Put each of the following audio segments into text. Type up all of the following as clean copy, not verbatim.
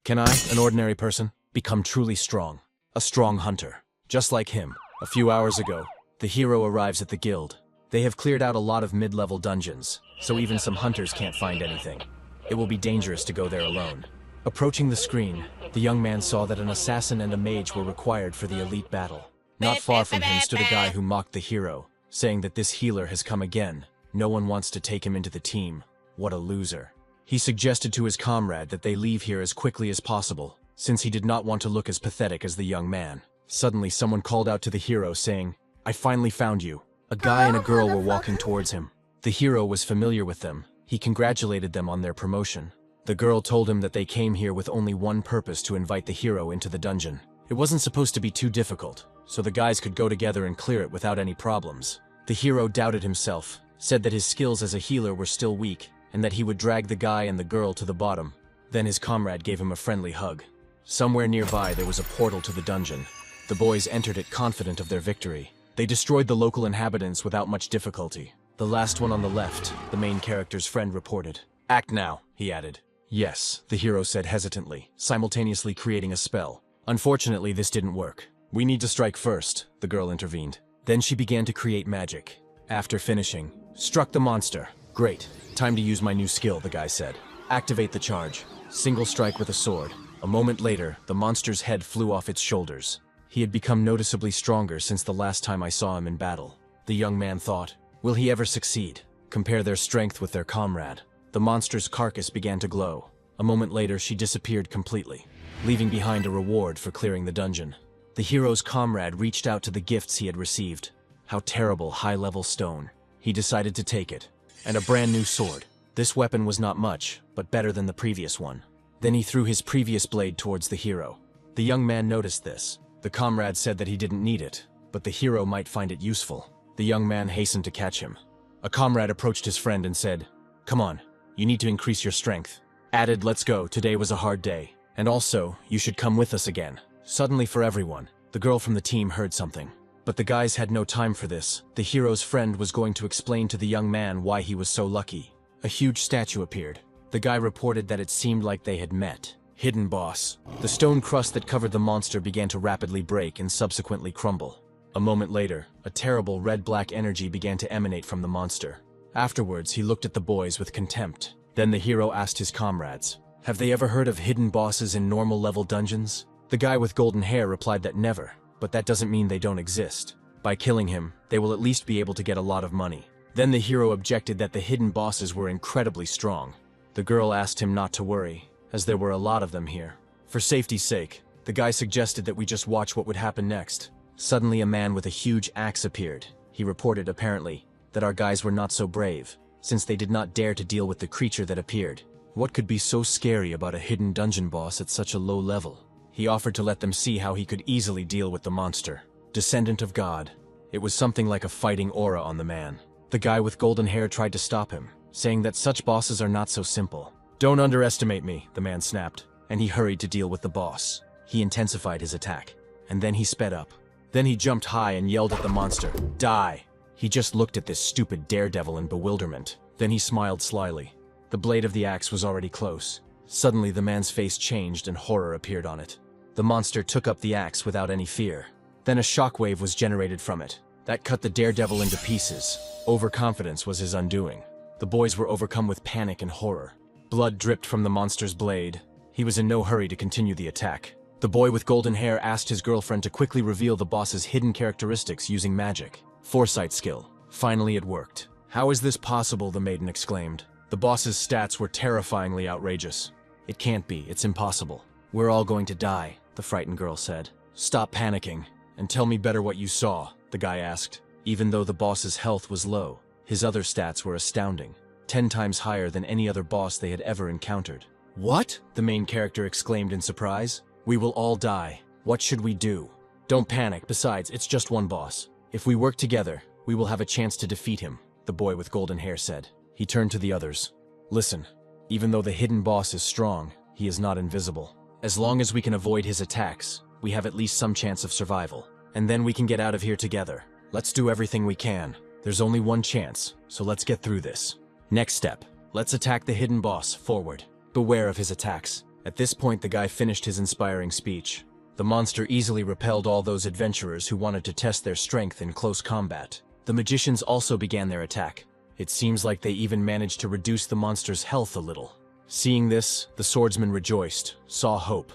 Can I, an ordinary person, become truly strong? A strong hunter. Just like him. A few hours ago, the hero arrives at the guild. They have cleared out a lot of mid-level dungeons, so even some hunters can't find anything. It will be dangerous to go there alone. Approaching the screen, the young man saw that an assassin and a mage were required for the elite battle. Not far from him stood a guy who mocked the hero, saying that this healer has come again. No one wants to take him into the team. What a loser. He suggested to his comrade that they leave here as quickly as possible, since he did not want to look as pathetic as the young man. Suddenly, someone called out to the hero saying, "I finally found you." A guy and a girl were walking towards him. The hero was familiar with them. He congratulated them on their promotion. The girl told him that they came here with only one purpose: to invite the hero into the dungeon. It wasn't supposed to be too difficult, so the guys could go together and clear it without any problems. The hero doubted himself, said that his skills as a healer were still weak, and that he would drag the guy and the girl to the bottom. Then his comrade gave him a friendly hug. Somewhere nearby there was a portal to the dungeon. The boys entered it confident of their victory. They destroyed the local inhabitants without much difficulty. The last one on the left, the main character's friend, reported. "Act now," he added. "Yes," the hero said hesitantly, simultaneously creating a spell. "Unfortunately, this didn't work. We need to strike first," the girl intervened. Then she began to create magic. After finishing, struck the monster. "Great. Time to use my new skill," the guy said. "Activate the charge. Single strike with a sword." A moment later, the monster's head flew off its shoulders. He had become noticeably stronger since the last time I saw him in battle. The young man thought, will he ever succeed? Compare their strength with their comrade. The monster's carcass began to glow. A moment later, she disappeared completely, leaving behind a reward for clearing the dungeon. The hero's comrade reached out to the gifts he had received. How terrible, high-level stone. He decided to take it. And a brand new sword. This weapon was not much, but better than the previous one. Then he threw his previous blade towards the hero. The young man noticed this. The comrade said that he didn't need it, but the hero might find it useful. The young man hastened to catch him. A comrade approached his friend and said, "Come on, you need to increase your strength." Added, "Let's go, today was a hard day. And also, you should come with us again." Suddenly for everyone, the girl from the team heard something. But the guys had no time for this. The hero's friend was going to explain to the young man why he was so lucky. A huge statue appeared. The guy reported that it seemed like they had met. Hidden boss. The stone crust that covered the monster began to rapidly break and subsequently crumble. A moment later, a terrible red-black energy began to emanate from the monster. Afterwards, he looked at the boys with contempt. Then the hero asked his comrades, "Have they ever heard of hidden bosses in normal-level dungeons?" The guy with golden hair replied that never, but that doesn't mean they don't exist. By killing him, they will at least be able to get a lot of money. Then the hero objected that the hidden bosses were incredibly strong. The girl asked him not to worry, as there were a lot of them here. For safety's sake, the guy suggested that we just watch what would happen next. Suddenly a man with a huge axe appeared. He reported, apparently, that our guys were not so brave, since they did not dare to deal with the creature that appeared. What could be so scary about a hidden dungeon boss at such a low level? He offered to let them see how he could easily deal with the monster. Descendant of God. It was something like a fighting aura on the man. The guy with golden hair tried to stop him, saying that such bosses are not so simple. "Don't underestimate me," the man snapped, and he hurried to deal with the boss. He intensified his attack, and then he sped up. Then he jumped high and yelled at the monster, "Die!" He just looked at this stupid daredevil in bewilderment. Then he smiled slyly. The blade of the axe was already close. Suddenly the man's face changed and horror appeared on it. The monster took up the axe without any fear. Then a shockwave was generated from it. That cut the daredevil into pieces. Overconfidence was his undoing. The boys were overcome with panic and horror. Blood dripped from the monster's blade. He was in no hurry to continue the attack. The boy with golden hair asked his girlfriend to quickly reveal the boss's hidden characteristics using magic. Foresight skill. Finally it worked. "How is this possible?" the maiden exclaimed. The boss's stats were terrifyingly outrageous. "It can't be, it's impossible. We're all going to die," the frightened girl said. "Stop panicking, and tell me better what you saw," the guy asked. Even though the boss's health was low, his other stats were astounding. 10 times higher than any other boss they had ever encountered. "What?" the main character exclaimed in surprise. "We will all die. What should we do?" "Don't panic, besides, it's just one boss. If we work together, we will have a chance to defeat him," the boy with golden hair said. He turned to the others. "Listen, even though the hidden boss is strong, he is not invisible. As long as we can avoid his attacks, we have at least some chance of survival. And then we can get out of here together. Let's do everything we can. There's only one chance, so let's get through this. Next step, let's attack the hidden boss, forward. Beware of his attacks. At this point, the guy finished his inspiring speech. The monster easily repelled all those adventurers who wanted to test their strength in close combat. The magicians also began their attack. It seems like they even managed to reduce the monster's health a little. Seeing this, the swordsmen rejoiced, saw hope.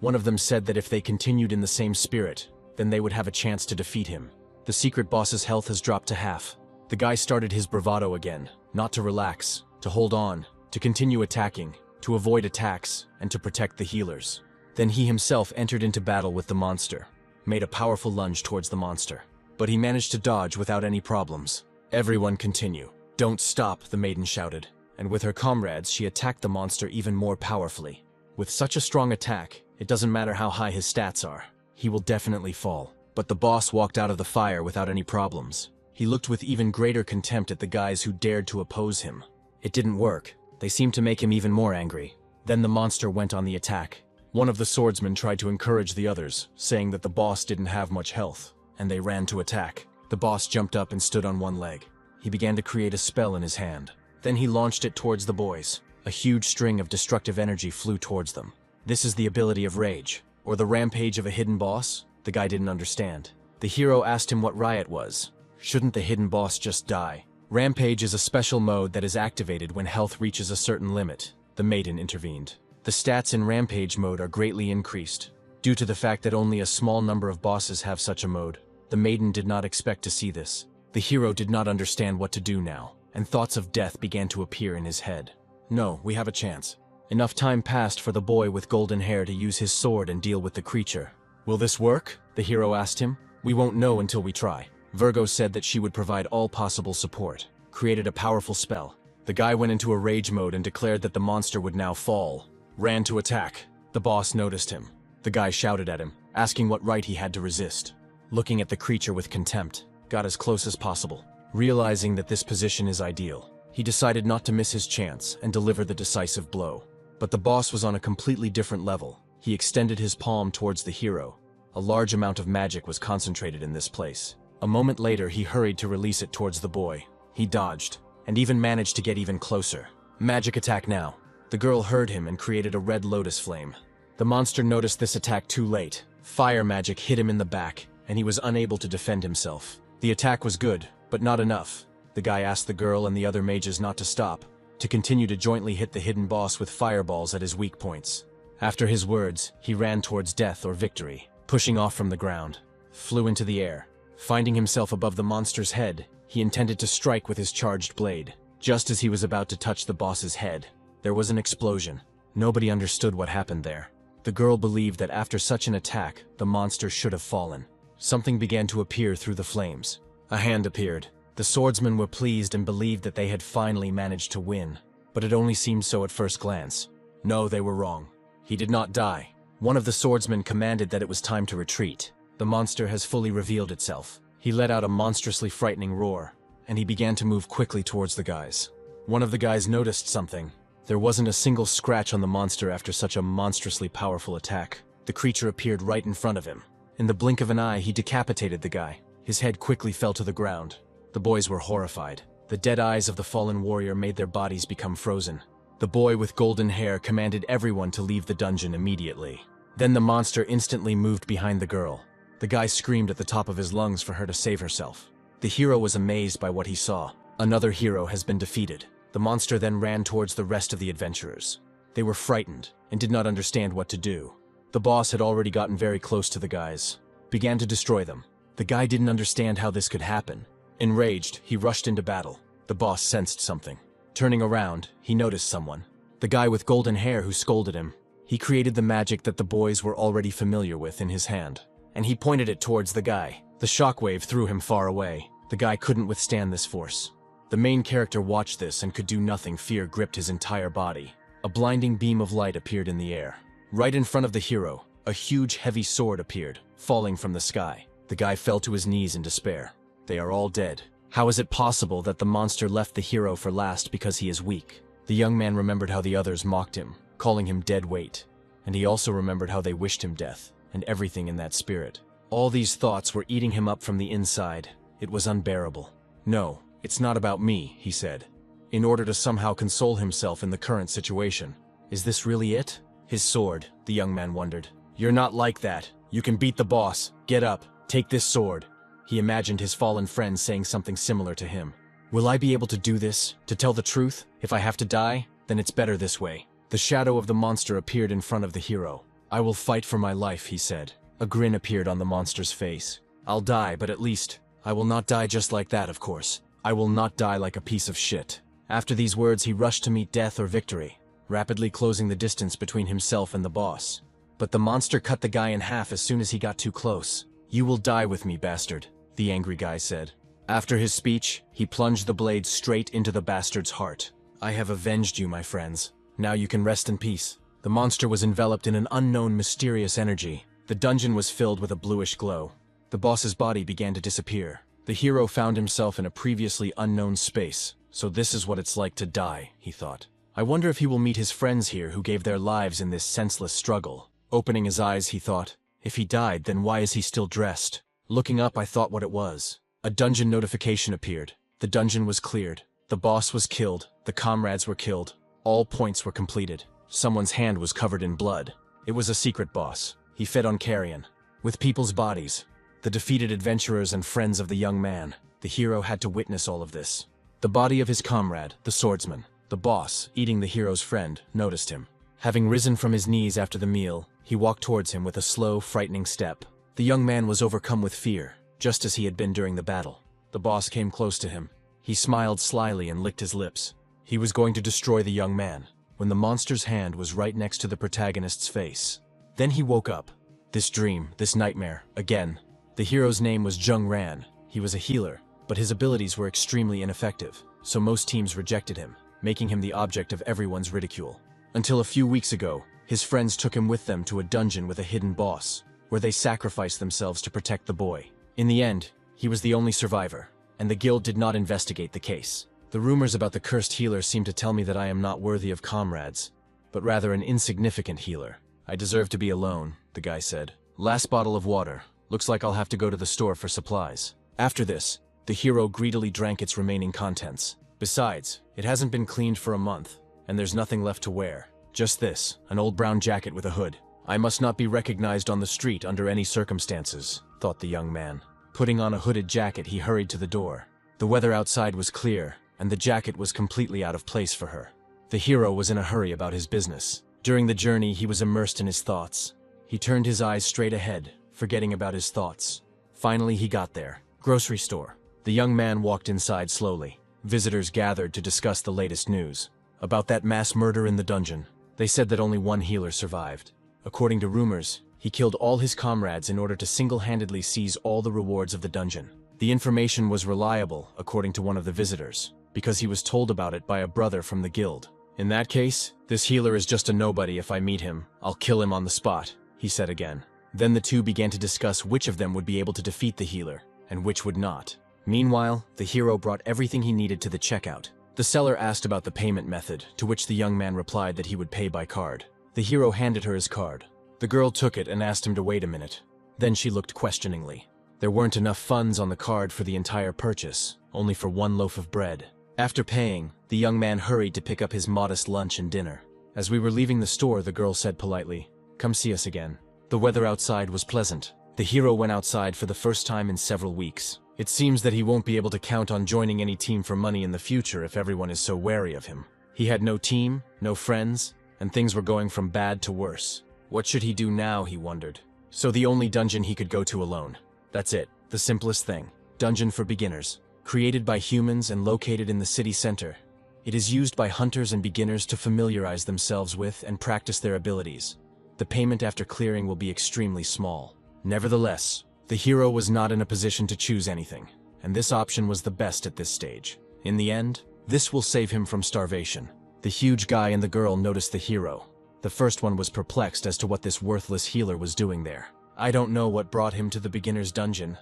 One of them said that if they continued in the same spirit, then they would have a chance to defeat him. The secret boss's health has dropped to half. The guy started his bravado again, not to relax, to hold on, to continue attacking, to avoid attacks, and to protect the healers. Then he himself entered into battle with the monster, made a powerful lunge towards the monster. But he managed to dodge without any problems. Everyone continue. Don't stop, the maiden shouted. And with her comrades, she attacked the monster even more powerfully. With such a strong attack, it doesn't matter how high his stats are. He will definitely fall. But the boss walked out of the fire without any problems. He looked with even greater contempt at the guys who dared to oppose him. It didn't work. They seemed to make him even more angry. Then the monster went on the attack. One of the swordsmen tried to encourage the others, saying that the boss didn't have much health, and they ran to attack. The boss jumped up and stood on one leg. He began to create a spell in his hand. Then he launched it towards the boys. A huge string of destructive energy flew towards them. This is the ability of rage, or the rampage of a hidden boss? The guy didn't understand. The hero asked him what riot was. Shouldn't the hidden boss just die? Rampage is a special mode that is activated when health reaches a certain limit. The maiden intervened. The stats in Rampage mode are greatly increased. Due to the fact that only a small number of bosses have such a mode, the maiden did not expect to see this. The hero did not understand what to do now, and thoughts of death began to appear in his head. No, we have a chance. Enough time passed for the boy with golden hair to use his sword and deal with the creature. Will this work? The hero asked him. We won't know until we try. Virgo said that she would provide all possible support, created a powerful spell. The guy went into a rage mode and declared that the monster would now fall. Ran to attack. The boss noticed him. The guy shouted at him, asking what right he had to resist. Looking at the creature with contempt, got as close as possible. Realizing that this position is ideal, he decided not to miss his chance and deliver the decisive blow. But the boss was on a completely different level. He extended his palm towards the hero. A large amount of magic was concentrated in this place. A moment later, he hurried to release it towards the boy. He dodged, and even managed to get even closer. Magic attack now. The girl heard him and created a red lotus flame. The monster noticed this attack too late. Fire magic hit him in the back, and he was unable to defend himself. The attack was good, but not enough. The guy asked the girl and the other mages not to stop, to continue to jointly hit the hidden boss with fireballs at his weak points. After his words, he ran towards death or victory, pushing off from the ground, flew into the air. Finding himself above the monster's head, he intended to strike with his charged blade. Just as he was about to touch the boss's head, there was an explosion. Nobody understood what happened there. The girl believed that after such an attack, the monster should have fallen. Something began to appear through the flames. A hand appeared. The swordsmen were pleased and believed that they had finally managed to win. But it only seemed so at first glance. No, they were wrong. He did not die. One of the swordsmen commanded that it was time to retreat. The monster has fully revealed itself. He let out a monstrously frightening roar, and he began to move quickly towards the guys. One of the guys noticed something. There wasn't a single scratch on the monster after such a monstrously powerful attack. The creature appeared right in front of him. In the blink of an eye, he decapitated the guy. His head quickly fell to the ground. The boys were horrified. The dead eyes of the fallen warrior made their bodies become frozen. The boy with golden hair commanded everyone to leave the dungeon immediately. Then the monster instantly moved behind the girl. The guy screamed at the top of his lungs for her to save herself. The hero was amazed by what he saw. Another hero has been defeated. The monster then ran towards the rest of the adventurers. They were frightened and did not understand what to do. The boss had already gotten very close to the guys, began to destroy them. The guy didn't understand how this could happen. Enraged, he rushed into battle. The boss sensed something. Turning around, he noticed someone. The guy with golden hair who scolded him. He created the magic that the boys were already familiar with in his hand, and he pointed it towards the guy. The shockwave threw him far away. The guy couldn't withstand this force. The main character watched this and could do nothing. Fear gripped his entire body. A blinding beam of light appeared in the air. Right in front of the hero, a huge heavy sword appeared, falling from the sky. The guy fell to his knees in despair. They are all dead. How is it possible that the monster left the hero for last because he is weak? The young man remembered how the others mocked him, calling him dead weight. And he also remembered how they wished him death, and everything in that spirit. All these thoughts were eating him up from the inside. It was unbearable. No, it's not about me, he said, in order to somehow console himself in the current situation. Is this really it? His sword, the young man wondered. You're not like that. You can beat the boss. Get up. Take this sword. He imagined his fallen friend saying something similar to him. Will I be able to do this? To tell the truth? If I have to die, then it's better this way. The shadow of the monster appeared in front of the hero. I will fight for my life, he said. A grin appeared on the monster's face. I'll die, but at least, I will not die just like that, of course. I will not die like a piece of shit. After these words, he rushed to meet death or victory, rapidly closing the distance between himself and the boss. But the monster cut the guy in half as soon as he got too close. You will die with me, bastard, the angry guy said. After his speech, he plunged the blade straight into the bastard's heart. I have avenged you, my friends. Now you can rest in peace. The monster was enveloped in an unknown mysterious energy. The dungeon was filled with a bluish glow. The boss's body began to disappear. The hero found himself in a previously unknown space. So this is what it's like to die, he thought. I wonder if he will meet his friends here who gave their lives in this senseless struggle. Opening his eyes, he thought, if he died, then why is he still dressed? Looking up, I thought what it was. A dungeon notification appeared. The dungeon was cleared. The boss was killed. The comrades were killed. All points were completed. Someone's hand was covered in blood. It was a secret boss. He fed on carrion. With people's bodies. The defeated adventurers and friends of the young man. The hero had to witness all of this. The body of his comrade, the swordsman, the boss, eating the hero's friend, noticed him. Having risen from his knees after the meal, he walked towards him with a slow, frightening step. The young man was overcome with fear, just as he had been during the battle. The boss came close to him. He smiled slyly and licked his lips. He was going to destroy the young man, when the monster's hand was right next to the protagonist's face. Then he woke up. This dream, this nightmare, again. The hero's name was Jung Ran. He was a healer, but his abilities were extremely ineffective, so most teams rejected him, making him the object of everyone's ridicule. Until a few weeks ago, his friends took him with them to a dungeon with a hidden boss, where they sacrificed themselves to protect the boy. In the end, he was the only survivor, and the guild did not investigate the case. The rumors about the cursed healer seem to tell me that I am not worthy of comrades, but rather an insignificant healer. I deserve to be alone, the guy said. Last bottle of water. Looks like I'll have to go to the store for supplies. After this, the hero greedily drank its remaining contents. Besides, it hasn't been cleaned for a month, and there's nothing left to wear. Just this, an old brown jacket with a hood. I must not be recognized on the street under any circumstances, thought the young man. Putting on a hooded jacket, he hurried to the door. The weather outside was clear, and the jacket was completely out of place for her. The hero was in a hurry about his business. During the journey, he was immersed in his thoughts. He turned his eyes straight ahead, forgetting about his thoughts. Finally, he got there. Grocery store. The young man walked inside slowly. Visitors gathered to discuss the latest news. About that mass murder in the dungeon. They said that only one healer survived. According to rumors, he killed all his comrades in order to single-handedly seize all the rewards of the dungeon. The information was reliable, according to one of the visitors, because he was told about it by a brother from the guild. In that case, this healer is just a nobody. If I meet him, I'll kill him on the spot, he said again. Then the two began to discuss which of them would be able to defeat the healer, and which would not. Meanwhile, the hero brought everything he needed to the checkout. The seller asked about the payment method, to which the young man replied that he would pay by card. The hero handed her his card. The girl took it and asked him to wait a minute. Then she looked questioningly. There weren't enough funds on the card for the entire purchase, only for one loaf of bread. After paying, the young man hurried to pick up his modest lunch and dinner. As we were leaving the store, the girl said politely, "Come see us again." The weather outside was pleasant. The hero went outside for the first time in several weeks. It seems that he won't be able to count on joining any team for money in the future if everyone is so wary of him. He had no team, no friends, and things were going from bad to worse. What should he do now, he wondered. So the only dungeon he could go to alone. That's it, the simplest thing. Dungeon for beginners. Created by humans and located in the city center. It is used by hunters and beginners to familiarize themselves with and practice their abilities. The payment after clearing will be extremely small. Nevertheless, the hero was not in a position to choose anything, and this option was the best at this stage. In the end, this will save him from starvation. The huge guy and the girl noticed the hero. The first one was perplexed as to what this worthless healer was doing there. I don't know what brought him to the beginner's dungeon.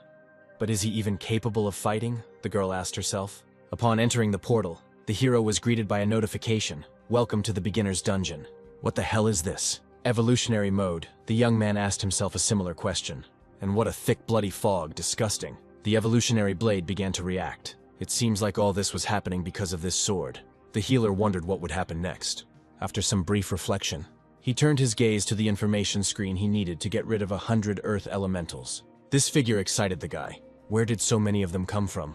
But is he even capable of fighting? The girl asked herself. Upon entering the portal, the hero was greeted by a notification. Welcome to the beginner's dungeon. What the hell is this? Evolutionary mode. The young man asked himself a similar question. And what a thick bloody fog, disgusting. The evolutionary blade began to react. It seems like all this was happening because of this sword. The healer wondered what would happen next. After some brief reflection, He turned his gaze to the information screen he needed to get rid of 100 Earth elementals. This figure excited the guy. Where did so many of them come from?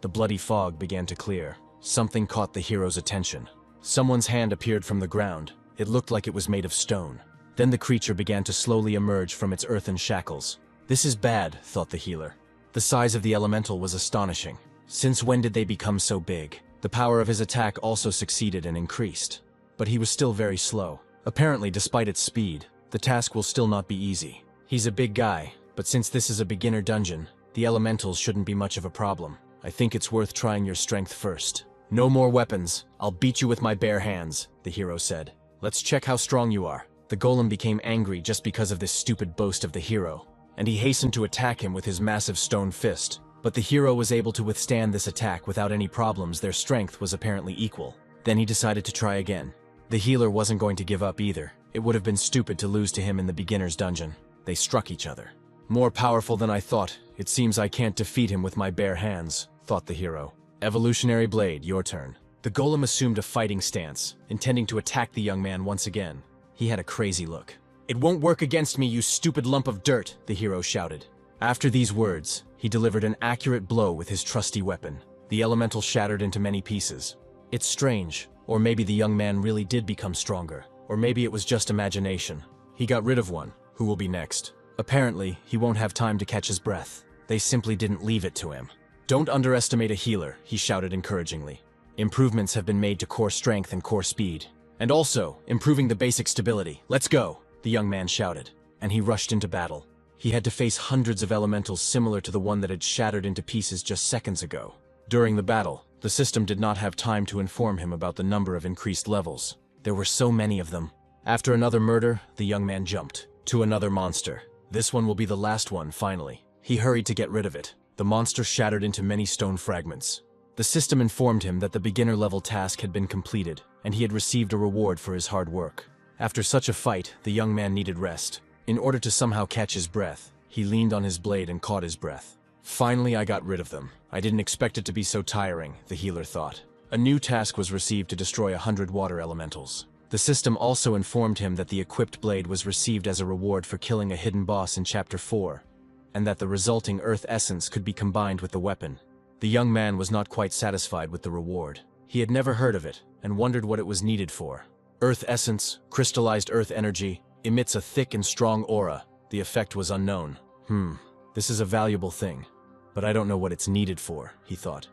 The bloody fog began to clear. Something caught the hero's attention. Someone's hand appeared from the ground. It looked like it was made of stone. Then the creature began to slowly emerge from its earthen shackles. This is bad, thought the healer. The size of the elemental was astonishing. Since when did they become so big? The power of his attack also succeeded and increased. But he was still very slow. Apparently, despite its speed, the task will still not be easy. He's a big guy, but since this is a beginner dungeon, the elementals shouldn't be much of a problem. I think it's worth trying your strength first. No more weapons. I'll beat you with my bare hands, the hero said. Let's check how strong you are. The golem became angry just because of this stupid boast of the hero, and he hastened to attack him with his massive stone fist. But the hero was able to withstand this attack without any problems. Their strength was apparently equal. Then he decided to try again. The healer wasn't going to give up either. It would have been stupid to lose to him in the beginner's dungeon. They struck each other. More powerful than I thought. It seems I can't defeat him with my bare hands, thought the hero. Evolutionary Blade, your turn. The golem assumed a fighting stance, intending to attack the young man once again. He had a crazy look. It won't work against me, you stupid lump of dirt, the hero shouted. After these words, he delivered an accurate blow with his trusty weapon. The elemental shattered into many pieces. It's strange, or maybe the young man really did become stronger, or maybe it was just imagination. He got rid of one. Who will be next? Apparently, he won't have time to catch his breath. They simply didn't leave it to him. Don't underestimate a healer, he shouted encouragingly. Improvements have been made to core strength and core speed. And also, improving the basic stability. Let's go, the young man shouted, and he rushed into battle. He had to face hundreds of elementals similar to the one that had shattered into pieces just seconds ago. During the battle, the system did not have time to inform him about the number of increased levels. There were so many of them. After another murder, the young man jumped to another monster. This one will be the last one, finally. He hurried to get rid of it. The monster shattered into many stone fragments. The system informed him that the beginner-level task had been completed, and he had received a reward for his hard work. After such a fight, the young man needed rest. In order to somehow catch his breath, he leaned on his blade and caught his breath. Finally, I got rid of them. I didn't expect it to be so tiring, the healer thought. A new task was received to destroy 100 water elementals. The system also informed him that the equipped blade was received as a reward for killing a hidden boss in Chapter 4, and that the resulting earth essence could be combined with the weapon. The young man was not quite satisfied with the reward. He had never heard of it, and wondered what it was needed for. Earth essence, crystallized earth energy, emits a thick and strong aura. The effect was unknown. This is a valuable thing, but I don't know what it's needed for, he thought.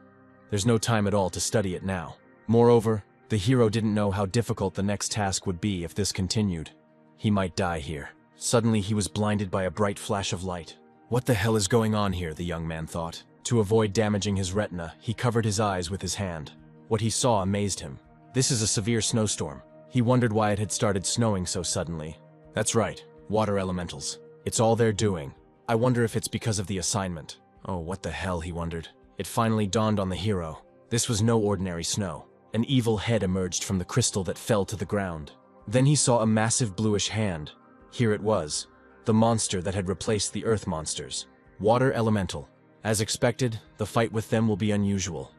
There's no time at all to study it now. Moreover, the hero didn't know how difficult the next task would be if this continued. He might die here. Suddenly he was blinded by a bright flash of light. What the hell is going on here, the young man thought. To avoid damaging his retina, he covered his eyes with his hand. What he saw amazed him. This is a severe snowstorm. He wondered why it had started snowing so suddenly. That's right, water elementals. It's all they're doing. I wonder if it's because of the assignment. Oh, what the hell, he wondered. It finally dawned on the hero. This was no ordinary snow. An evil head emerged from the crystal that fell to the ground. Then he saw a massive bluish hand. Here it was, the monster that had replaced the earth monsters. Water elemental. As expected, the fight with them will be unusual.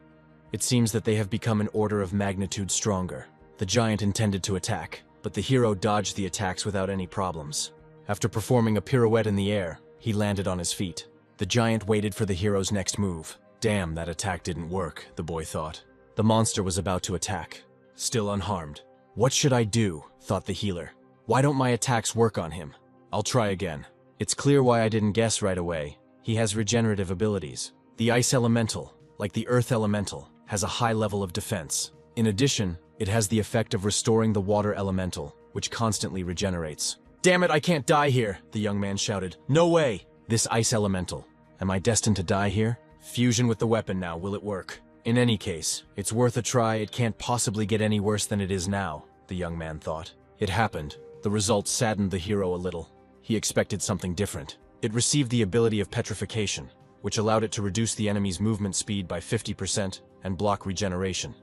It seems that they have become an order of magnitude stronger. The giant intended to attack, but the hero dodged the attacks without any problems. After performing a pirouette in the air, he landed on his feet. The giant waited for the hero's next move. Damn, that attack didn't work, the boy thought. The monster was about to attack, still unharmed. What should I do, thought the healer. Why don't my attacks work on him? I'll try again. It's clear why I didn't guess right away. He has regenerative abilities. The ice elemental, like the earth elemental, has a high level of defense. In addition, it has the effect of restoring the water elemental, which constantly regenerates. Damn it, I can't die here, the young man shouted. No way! This ice elemental. Am I destined to die here? Fusion with the weapon now, will it work? In any case, it's worth a try. It can't possibly get any worse than it is now, the young man thought. It happened. The result saddened the hero a little. He expected something different. It received the ability of petrification, which allowed it to reduce the enemy's movement speed by 50% and block regeneration.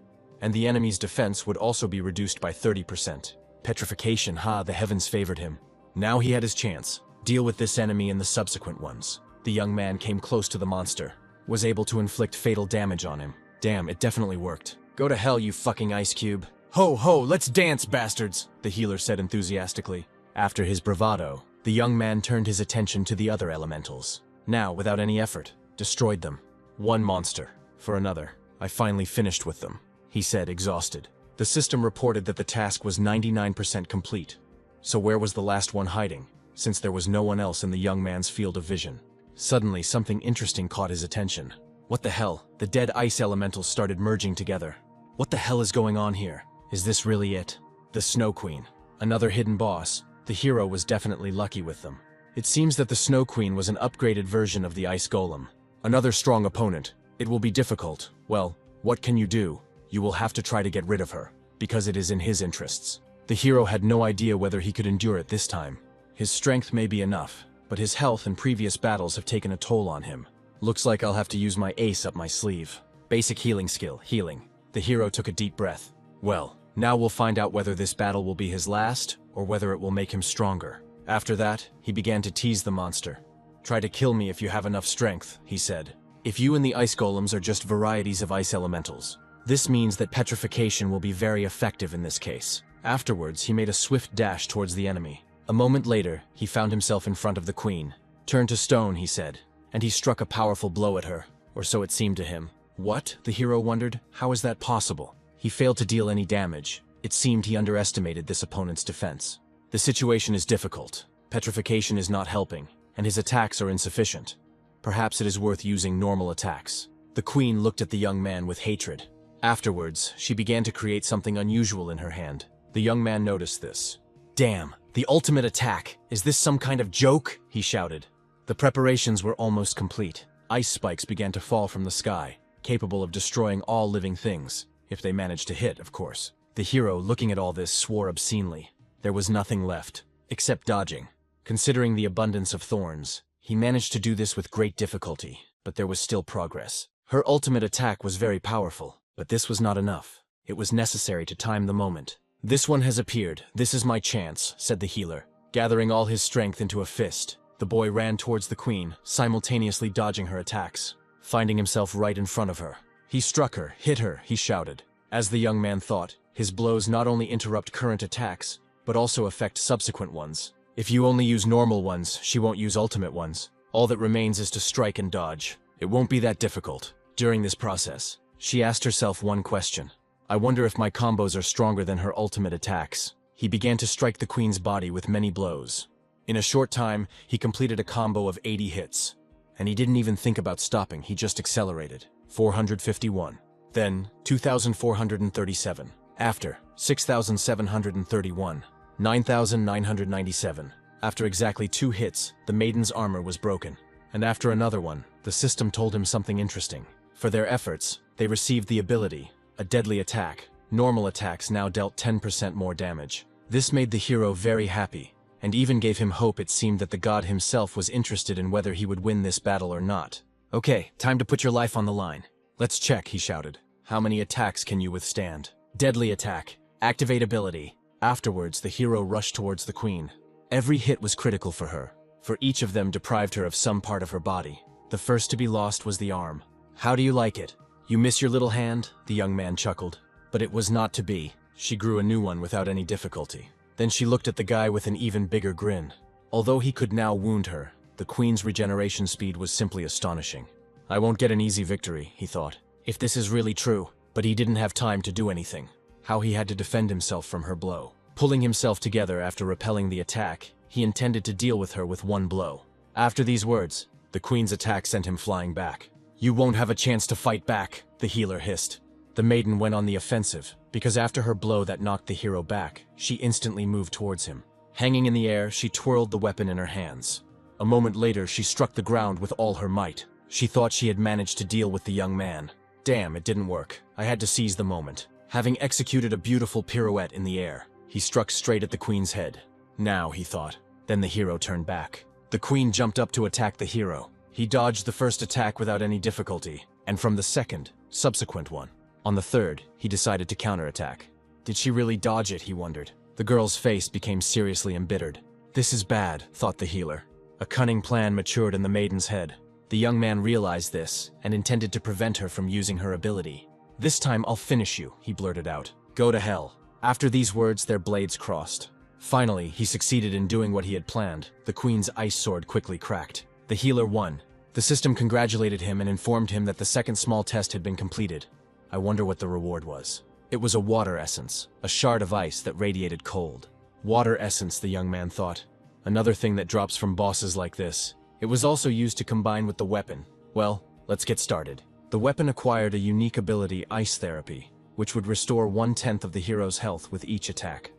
And the enemy's defense would also be reduced by 30%. Petrification, the heavens favored him. Now he had his chance. Deal with this enemy and the subsequent ones. The young man came close to the monster, was able to inflict fatal damage on him. Damn, it definitely worked. Go to hell, you fucking ice cube. Ho ho, let's dance, bastards, the healer said enthusiastically. After his bravado, the young man turned his attention to the other elementals. Now, without any effort, destroyed them. One monster for another. I finally finished with them, he said, exhausted. The system reported that the task was 99% complete. So where was the last one hiding, since there was no one else in the young man's field of vision? Suddenly, something interesting caught his attention. What the hell? The dead ice elementals started merging together. What the hell is going on here? Is this really it? The Snow Queen. Another hidden boss. The hero was definitely lucky with them. It seems that the Snow Queen was an upgraded version of the Ice Golem. Another strong opponent. It will be difficult. Well, what can you do? You will have to try to get rid of her, because it is in his interests. The hero had no idea whether he could endure it this time. His strength may be enough, but his health and previous battles have taken a toll on him. Looks like I'll have to use my ace up my sleeve. Basic healing skill, healing. The hero took a deep breath. Well, now we'll find out whether this battle will be his last, or whether it will make him stronger. After that, he began to tease the monster. Try to kill me if you have enough strength, he said. If you and the ice golems are just varieties of ice elementals, this means that petrification will be very effective in this case. Afterwards, he made a swift dash towards the enemy. A moment later, he found himself in front of the queen. Turn to stone, he said, and he struck a powerful blow at her, or so it seemed to him. What? The hero wondered. How is that possible? He failed to deal any damage. It seemed he underestimated this opponent's defense. The situation is difficult. Petrification is not helping, and his attacks are insufficient. Perhaps it is worth using normal attacks. The queen looked at the young man with hatred. Afterwards, she began to create something unusual in her hand. The young man noticed this. Damn, the ultimate attack! Is this some kind of joke? He shouted. The preparations were almost complete. Ice spikes began to fall from the sky, capable of destroying all living things, if they managed to hit, of course. The hero, looking at all this, swore obscenely. There was nothing left, except dodging. Considering the abundance of thorns, he managed to do this with great difficulty, but there was still progress. Her ultimate attack was very powerful, but this was not enough. It was necessary to time the moment. This one has appeared. This is my chance, said the healer. Gathering all his strength into a fist, the boy ran towards the queen, simultaneously dodging her attacks. Finding himself right in front of her, he struck her, hit her, he shouted. As the young man thought, his blows not only interrupt current attacks, but also affect subsequent ones. If you only use normal ones, she won't use ultimate ones. All that remains is to strike and dodge. It won't be that difficult. During this process, she asked herself one question. I wonder if my combos are stronger than her ultimate attacks. He began to strike the queen's body with many blows. In a short time, he completed a combo of 80 hits. And he didn't even think about stopping, he just accelerated. 451. Then, 2,437. After, 6,731. 9,997. After exactly 2 hits, the maiden's armor was broken. And after another one, the system told him something interesting. For their efforts, they received the ability, a deadly attack. Normal attacks now dealt 10% more damage. This made the hero very happy, and even gave him hope. It seemed that the god himself was interested in whether he would win this battle or not. Okay, time to put your life on the line. Let's check, he shouted. How many attacks can you withstand? Deadly attack. Activate ability. Afterwards, the hero rushed towards the queen. Every hit was critical for her, for each of them deprived her of some part of her body. The first to be lost was the arm. How do you like it? You miss your little hand? The young man chuckled. But it was not to be. She grew a new one without any difficulty. Then she looked at the guy with an even bigger grin. Although he could now wound her, the queen's regeneration speed was simply astonishing. I won't get an easy victory, he thought. If this is really true. But he didn't have time to do anything. How he had to defend himself from her blow. Pulling himself together after repelling the attack, he intended to deal with her with one blow. After these words, the queen's attack sent him flying back. You won't have a chance to fight back, the healer hissed. The maiden went on the offensive, because after her blow that knocked the hero back, she instantly moved towards him. Hanging in the air, she twirled the weapon in her hands. A moment later, she struck the ground with all her might. She thought she had managed to deal with the young man. Damn, it didn't work. I had to seize the moment. Having executed a beautiful pirouette in the air, he struck straight at the queen's head. Now, he thought. Then the hero turned back. The queen jumped up to attack the hero. He dodged the first attack without any difficulty, and from the second, subsequent one. On the third, he decided to counterattack. Did she really dodge it, he wondered. The girl's face became seriously embittered. This is bad, thought the healer. A cunning plan matured in the maiden's head. The young man realized this, and intended to prevent her from using her ability. This time I'll finish you, he blurted out. Go to hell. After these words, their blades crossed. Finally, he succeeded in doing what he had planned. The queen's ice sword quickly cracked. The healer won. The system congratulated him and informed him that the second small test had been completed. I wonder what the reward was. It was a water essence, a shard of ice that radiated cold. Water essence, the young man thought. Another thing that drops from bosses like this. It was also used to combine with the weapon. Well, let's get started. The weapon acquired a unique ability, Ice Therapy, which would restore 1/10 of the hero's health with each attack.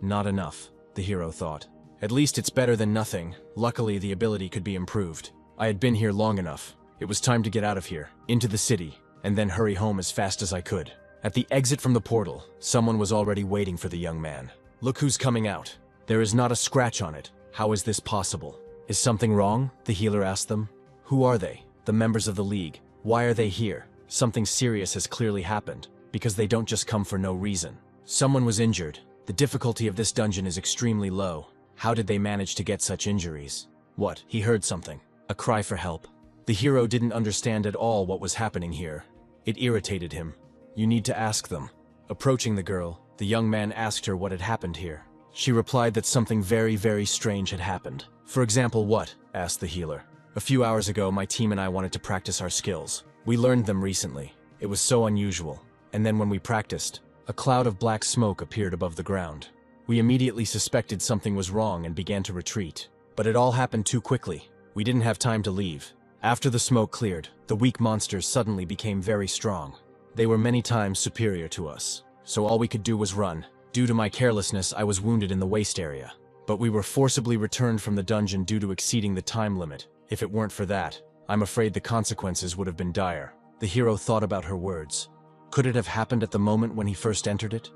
Not enough, the hero thought. At least it's better than nothing. Luckily, the ability could be improved. I had been here long enough. It was time to get out of here, into the city, and then hurry home as fast as I could. At the exit from the portal, someone was already waiting for the young man. Look who's coming out. There is not a scratch on it. How is this possible? Is something wrong? The healer asked them. Who are they? The members of the League. Why are they here? Something serious has clearly happened, because they don't just come for no reason. Someone was injured. The difficulty of this dungeon is extremely low. How did they manage to get such injuries? What? He heard something. A cry for help. The hero didn't understand at all what was happening here. It irritated him. You need to ask them. Approaching the girl, the young man asked her what had happened here. She replied that something very, very strange had happened. For example, what? Asked the healer. A few hours ago, my team and I wanted to practice our skills. We learned them recently. It was so unusual. And then when we practiced, a cloud of black smoke appeared above the ground. We immediately suspected something was wrong and began to retreat. But it all happened too quickly. We didn't have time to leave. After the smoke cleared, the weak monsters suddenly became very strong. They were many times superior to us. So all we could do was run. Due to my carelessness, I was wounded in the waist area. But we were forcibly returned from the dungeon due to exceeding the time limit. If it weren't for that, I'm afraid the consequences would have been dire. The hero thought about her words. Could it have happened at the moment when he first entered it?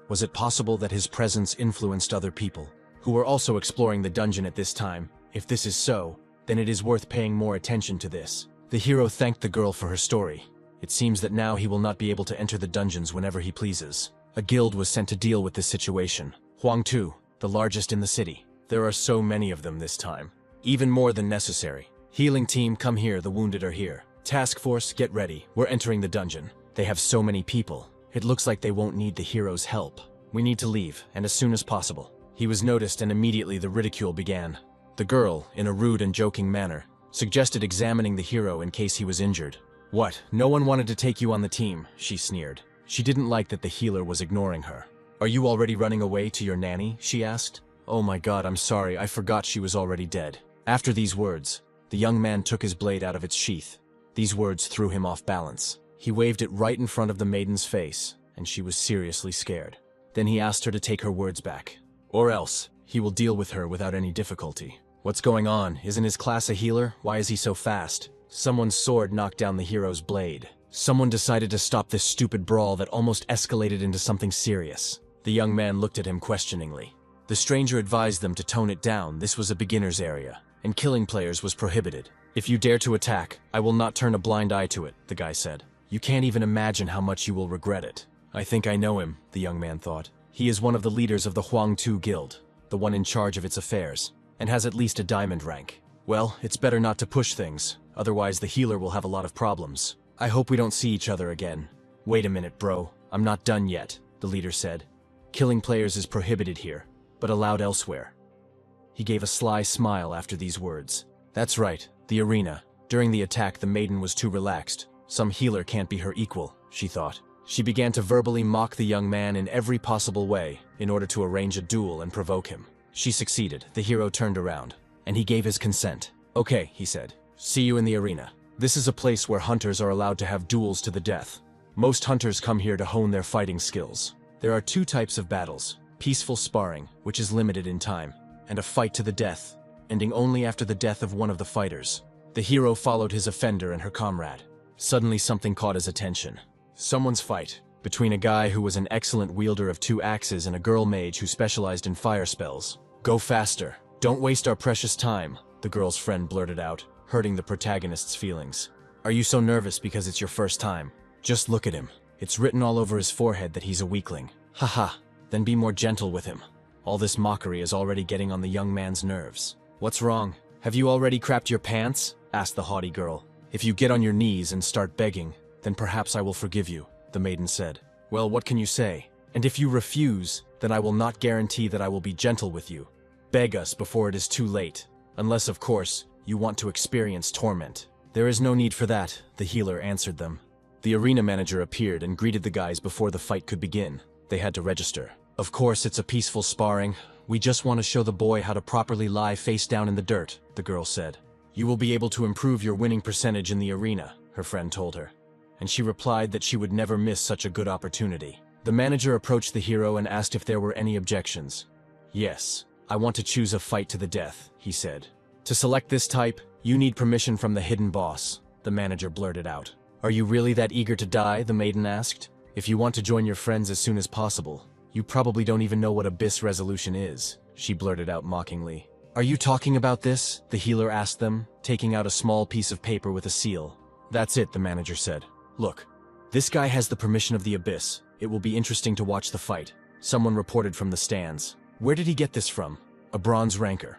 Was it possible that his presence influenced other people, who were also exploring the dungeon at this time? If this is so, then it is worth paying more attention to this. The hero thanked the girl for her story. It seems that now he will not be able to enter the dungeons whenever he pleases. A guild was sent to deal with this situation. Huangtu, the largest in the city. There are so many of them this time. Even more than necessary. Healing team, come here, the wounded are here. Task force, get ready. We're entering the dungeon. They have so many people. It looks like they won't need the hero's help. We need to leave, and as soon as possible. He was noticed and immediately the ridicule began. The girl, in a rude and joking manner, suggested examining the hero in case he was injured. What? No one wanted to take you on the team, she sneered. She didn't like that the healer was ignoring her. Are you already running away to your nanny? She asked. Oh my god, I'm sorry, I forgot she was already dead. After these words, the young man took his blade out of its sheath. These words threw him off balance. He waved it right in front of the maiden's face, and she was seriously scared. Then he asked her to take her words back. Or else, he will deal with her without any difficulty. What's going on? Isn't his class a healer? Why is he so fast? Someone's sword knocked down the hero's blade. Someone decided to stop this stupid brawl that almost escalated into something serious. The young man looked at him questioningly. The stranger advised them to tone it down. This was a beginner's area, and killing players was prohibited. If you dare to attack, I will not turn a blind eye to it, the guy said. You can't even imagine how much you will regret it. I think I know him, the young man thought. He is one of the leaders of the Huangtu Guild, the one in charge of its affairs, and has at least a diamond rank. Well, it's better not to push things, otherwise the healer will have a lot of problems. I hope we don't see each other again. Wait a minute, bro. I'm not done yet, the leader said. Killing players is prohibited here, but allowed elsewhere. He gave a sly smile after these words. That's right, the arena. During the attack, the maiden was too relaxed. Some healer can't be her equal, she thought. She began to verbally mock the young man in every possible way in order to arrange a duel and provoke him. She succeeded. The hero turned around, and he gave his consent. Okay, he said. See you in the arena. This is a place where hunters are allowed to have duels to the death. Most hunters come here to hone their fighting skills. There are two types of battles: peaceful sparring, which is limited in time, and a fight to the death, ending only after the death of one of the fighters. The hero followed his offender and her comrade. Suddenly something caught his attention. Someone's fight, between a guy who was an excellent wielder of 2 axes and a girl mage who specialized in fire spells. Go faster. Don't waste our precious time, the girl's friend blurted out, hurting the protagonist's feelings. Are you so nervous because it's your first time? Just look at him. It's written all over his forehead that he's a weakling. Haha, then be more gentle with him. All this mockery is already getting on the young man's nerves. What's wrong? Have you already crapped your pants? Asked the haughty girl. If you get on your knees and start begging, then perhaps I will forgive you, the maiden said. Well, what can you say? And if you refuse, then I will not guarantee that I will be gentle with you. Beg us before it is too late. Unless, of course, you want to experience torment. There is no need for that, the healer answered them. The arena manager appeared and greeted the guys before the fight could begin. They had to register. Of course, it's a peaceful sparring. We just want to show the boy how to properly lie face down in the dirt, the girl said. You will be able to improve your winning percentage in the arena, her friend told her. And she replied that she would never miss such a good opportunity. The manager approached the hero and asked if there were any objections. Yes, I want to choose a fight to the death, he said. To select this type, you need permission from the hidden boss, the manager blurted out. Are you really that eager to die, the maiden asked. If you want to join your friends as soon as possible, you probably don't even know what abyss resolution is, she blurted out mockingly. Are you talking about this? The healer asked them, taking out a small piece of paper with a seal. That's it, the manager said. Look, this guy has the permission of the abyss. It will be interesting to watch the fight. Someone reported from the stands. Where did he get this from? A bronze ranker.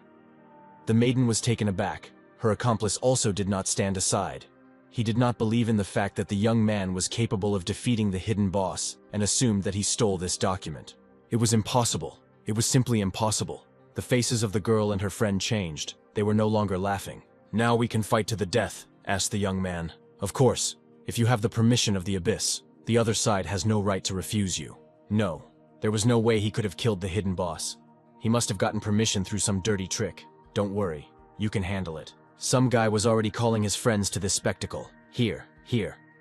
The maiden was taken aback. Her accomplice also did not stand aside. He did not believe in the fact that the young man was capable of defeating the hidden boss and assumed that he stole this document. It was impossible. It was simply impossible. The faces of the girl and her friend changed. They were no longer laughing. Now we can fight to the death, asked the young man. Of course, if you have the permission of the abyss, the other side has no right to refuse you. No, there was no way he could have killed the hidden boss. He must have gotten permission through some dirty trick. Don't worry, you can handle it. Some guy was already calling his friends to this spectacle. Here.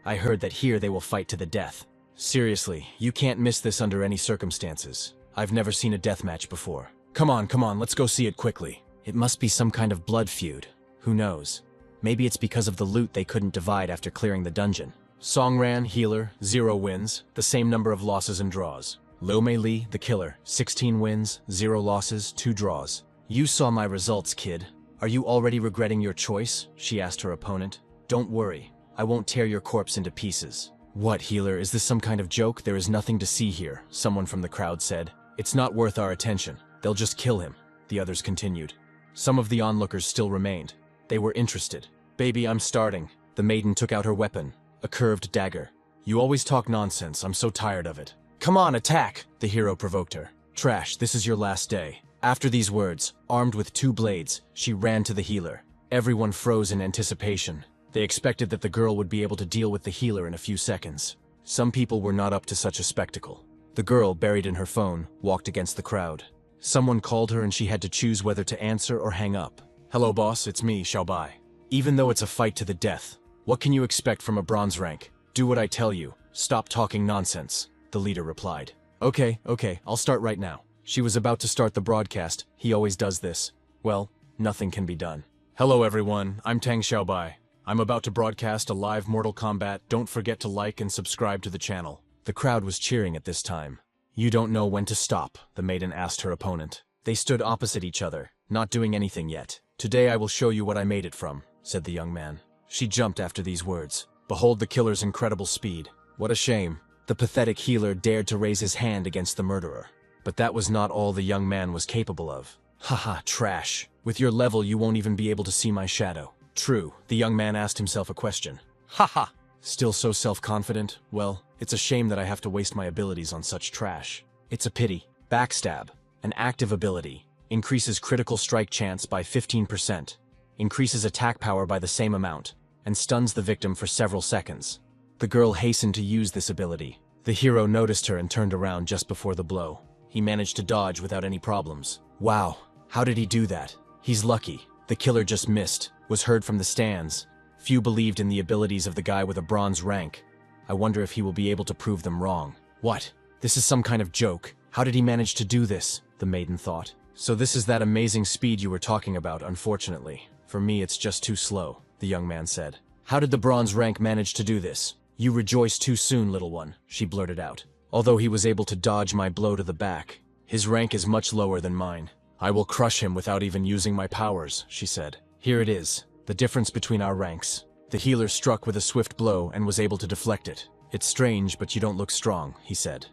I heard that here they will fight to the death. Seriously, you can't miss this under any circumstances. I've never seen a death match before. Come on, let's go see it quickly. It must be some kind of blood feud. Who knows? Maybe it's because of the loot they couldn't divide after clearing the dungeon. Songran, healer, 0 wins, the same number of losses and draws. Lo Mei Li, the killer, 16 wins, 0 losses, 2 draws. You saw my results, kid. Are you already regretting your choice? She asked her opponent. Don't worry, I won't tear your corpse into pieces. What, healer, is this some kind of joke? There is nothing to see here, someone from the crowd said. It's not worth our attention. They'll just kill him, the others continued. Some of the onlookers still remained. They were interested. Baby, I'm starting. The maiden took out her weapon, a curved dagger. You always talk nonsense, I'm so tired of it. Come on, attack, the hero provoked her. Trash, this is your last day. After these words, armed with 2 blades, she ran to the healer. Everyone froze in anticipation. They expected that the girl would be able to deal with the healer in a few seconds. Some people were not up to such a spectacle. The girl, buried in her phone, walked against the crowd. Someone called her and she had to choose whether to answer or hang up. Hello boss, it's me, Xiaobai. Even though it's a fight to the death, what can you expect from a bronze rank? Do what I tell you. Stop talking nonsense, the leader replied. Okay, I'll start right now. She was about to start the broadcast. He always does this. Well, nothing can be done. Hello everyone, I'm Tang Xiaobai. I'm about to broadcast a live Mortal Kombat. Don't forget to like and subscribe to the channel. The crowd was cheering at this time. You don't know when to stop, the maiden asked her opponent. They stood opposite each other, not doing anything yet. Today I will show you what I made it from, said the young man. She jumped after these words. Behold the killer's incredible speed. What a shame. The pathetic healer dared to raise his hand against the murderer. But that was not all the young man was capable of. Haha, trash. With your level you won't even be able to see my shadow. True, the young man asked himself a question. Haha. Still so self-confident? Well, it's a shame that I have to waste my abilities on such trash. It's a pity. Backstab, an active ability, increases critical strike chance by 15%, increases attack power by the same amount, and stuns the victim for several seconds. The girl hastened to use this ability. The hero noticed her and turned around just before the blow. He managed to dodge without any problems. Wow, how did he do that? He's lucky. The killer just missed, was heard from the stands. Few believed in the abilities of the guy with a bronze rank. I wonder if he will be able to prove them wrong. What? This is some kind of joke. How did he manage to do this? The maiden thought. So this is that amazing speed you were talking about, unfortunately. For me, it's just too slow, the young man said. How did the bronze rank manage to do this? You rejoice too soon, little one, she blurted out. Although he was able to dodge my blow to the back, his rank is much lower than mine. I will crush him without even using my powers, she said. Here it is, the difference between our ranks. The healer struck with a swift blow and was able to deflect it. It's strange, but you don't look strong, he said.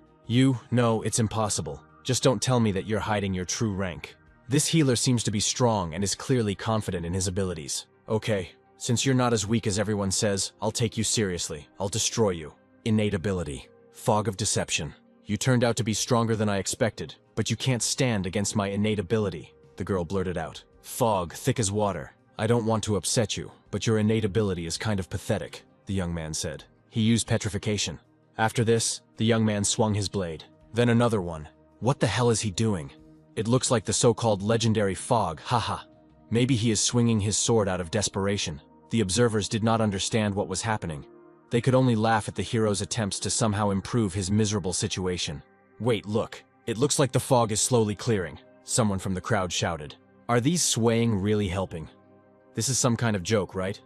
No, it's impossible. Just don't tell me that you're hiding your true rank. This healer seems to be strong and is clearly confident in his abilities. Okay, since you're not as weak as everyone says, I'll take you seriously. I'll destroy you. Innate ability. Fog of deception. You turned out to be stronger than I expected, but you can't stand against my innate ability, the girl blurted out. Fog, thick as water. I don't want to upset you, but your innate ability is kind of pathetic, the young man said. He used petrification. After this, the young man swung his blade. Then another one. What the hell is he doing? It looks like the so-called legendary Fog, haha. Maybe he is swinging his sword out of desperation. The observers did not understand what was happening. They could only laugh at the hero's attempts to somehow improve his miserable situation. Wait, look. It looks like the fog is slowly clearing, someone from the crowd shouted. Are these swaying really helping? This is some kind of joke, right?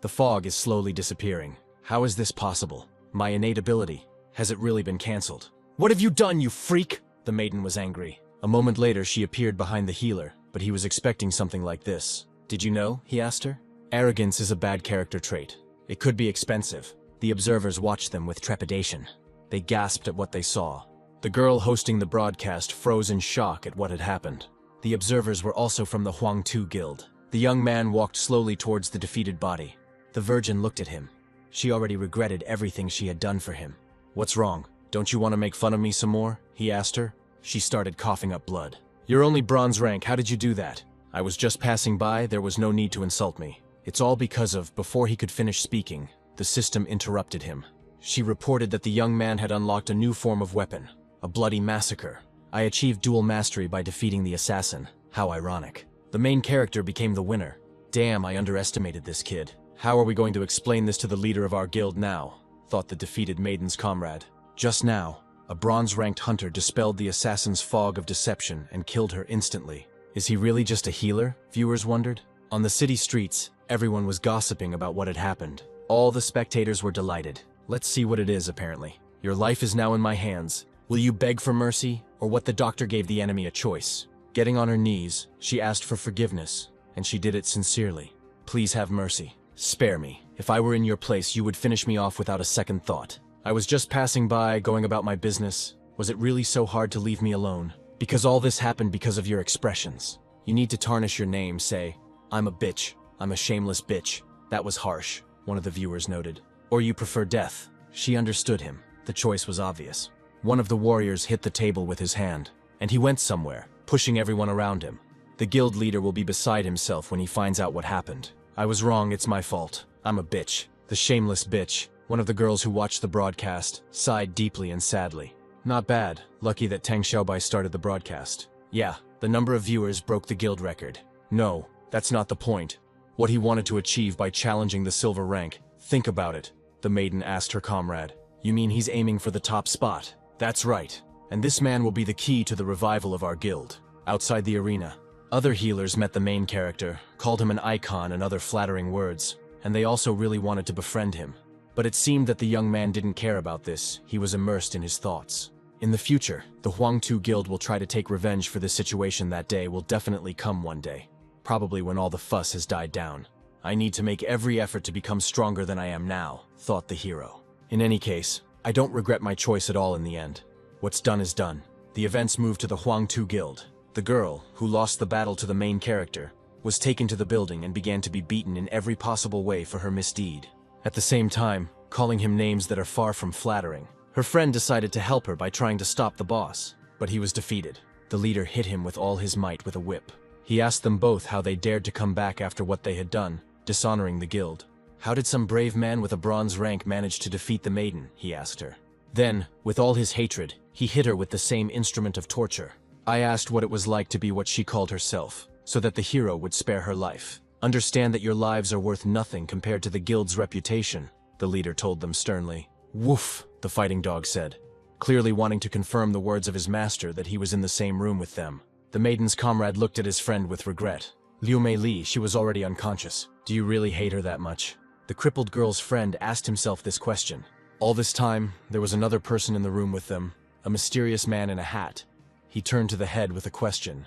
The fog is slowly disappearing. How is this possible? My innate ability. Has it really been cancelled? What have you done, you freak? The maiden was angry. A moment later, she appeared behind the healer, but he was expecting something like this. Did you know? He asked her. Arrogance is a bad character trait. It could be expensive. The observers watched them with trepidation. They gasped at what they saw. The girl hosting the broadcast froze in shock at what had happened. The observers were also from the Huangtu Guild. The young man walked slowly towards the defeated body. The Virgin looked at him. She already regretted everything she had done for him. What's wrong? Don't you want to make fun of me some more? He asked her. She started coughing up blood. You're only bronze rank, how did you do that? I was just passing by, there was no need to insult me. It's all because of, before he could finish speaking, the system interrupted him. She reported that the young man had unlocked a new form of weapon, a bloody massacre. I achieved dual mastery by defeating the assassin. How ironic. The main character became the winner. Damn, I underestimated this kid. How are we going to explain this to the leader of our guild now? Thought the defeated maiden's comrade. Just now, a bronze-ranked hunter dispelled the assassin's fog of deception and killed her instantly. Is he really just a healer? Viewers wondered. On the city streets, everyone was gossiping about what had happened. All the spectators were delighted. Let's see what it is, apparently. Your life is now in my hands. Will you beg for mercy, or what? The doctor gave the enemy a choice. Getting on her knees, she asked for forgiveness, and she did it sincerely. Please have mercy. Spare me. If I were in your place, you would finish me off without a second thought. I was just passing by, going about my business. Was it really so hard to leave me alone? Because all this happened because of your expressions. You need to tarnish your name, say, I'm a bitch. I'm a shameless bitch. That was harsh, one of the viewers noted. Or you prefer death. She understood him. The choice was obvious. One of the warriors hit the table with his hand, and he went somewhere, pushing everyone around him. The guild leader will be beside himself when he finds out what happened. I was wrong, it's my fault. I'm a bitch. The shameless bitch. One of the girls who watched the broadcast sighed deeply and sadly. Not bad. Lucky that Tang Xiaobai started the broadcast. Yeah, the number of viewers broke the guild record. No, that's not the point. What he wanted to achieve by challenging the silver rank. Think about it, the maiden asked her comrade. You mean he's aiming for the top spot? That's right. And this man will be the key to the revival of our guild. Outside the arena, other healers met the main character, called him an icon and other flattering words, and they also really wanted to befriend him. But it seemed that the young man didn't care about this. He was immersed in his thoughts. In the future, the Huangtu Guild will try to take revenge for this situation. That day will definitely come one day. Probably when all the fuss has died down. I need to make every effort to become stronger than I am now, thought the hero. In any case, I don't regret my choice at all in the end. What's done is done. The events moved to the Huangtu Guild. The girl, who lost the battle to the main character, was taken to the building and began to be beaten in every possible way for her misdeed. At the same time, calling him names that are far from flattering. Her friend decided to help her by trying to stop the boss, but he was defeated. The leader hit him with all his might with a whip. He asked them both how they dared to come back after what they had done, dishonoring the guild. How did some brave man with a bronze rank manage to defeat the maiden? He asked her. Then, with all his hatred, he hit her with the same instrument of torture. I asked what it was like to be what she called herself, so that the hero would spare her life. Understand that your lives are worth nothing compared to the guild's reputation, the leader told them sternly. Woof, the fighting dog said, clearly wanting to confirm the words of his master that he was in the same room with them. The maiden's comrade looked at his friend with regret. Liu Mei Li, she was already unconscious. Do you really hate her that much? The crippled girl's friend asked himself this question. All this time, there was another person in the room with them, a mysterious man in a hat. He turned to the head with a question.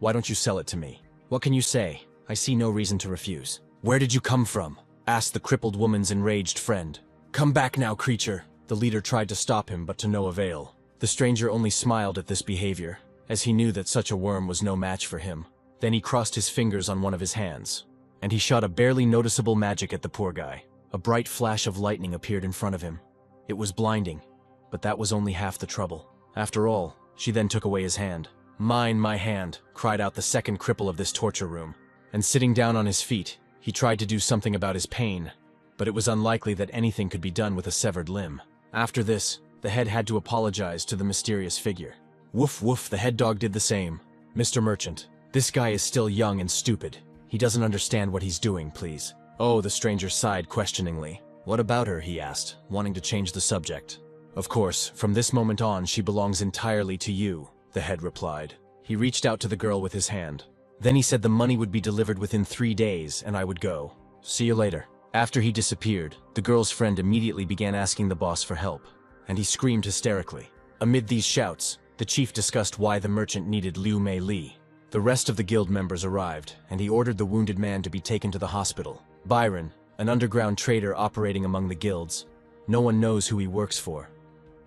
Why don't you sell it to me? What can you say? I see no reason to refuse. Where did you come from? Asked the crippled woman's enraged friend. Come back now, creature. The leader tried to stop him, but to no avail. The stranger only smiled at this behavior, as he knew that such a worm was no match for him. Then he crossed his fingers on one of his hands, and he shot a barely noticeable magic at the poor guy. A bright flash of lightning appeared in front of him. It was blinding. but that was only half the trouble. After all, she then took away his hand. "Mine, my hand," cried out the second cripple of this torture room. And sitting down on his feet, he tried to do something about his pain, but it was unlikely that anything could be done with a severed limb. After this, the head had to apologize to the mysterious figure. "Woof woof," the head dog did the same. "Mr. Merchant, this guy is still young and stupid. He doesn't understand what he's doing, please." "Oh," the stranger sighed questioningly. "What about her?" he asked, wanting to change the subject. "Of course, from this moment on she belongs entirely to you," the head replied. He reached out to the girl with his hand. Then he said the money would be delivered within 3 days and I would go. "See you later." After he disappeared, the girl's friend immediately began asking the boss for help, and he screamed hysterically. Amid these shouts, the chief discussed why the merchant needed Liu Mei Li. The rest of the guild members arrived, and he ordered the wounded man to be taken to the hospital. Byron, an underground trader operating among the guilds. No one knows who he works for.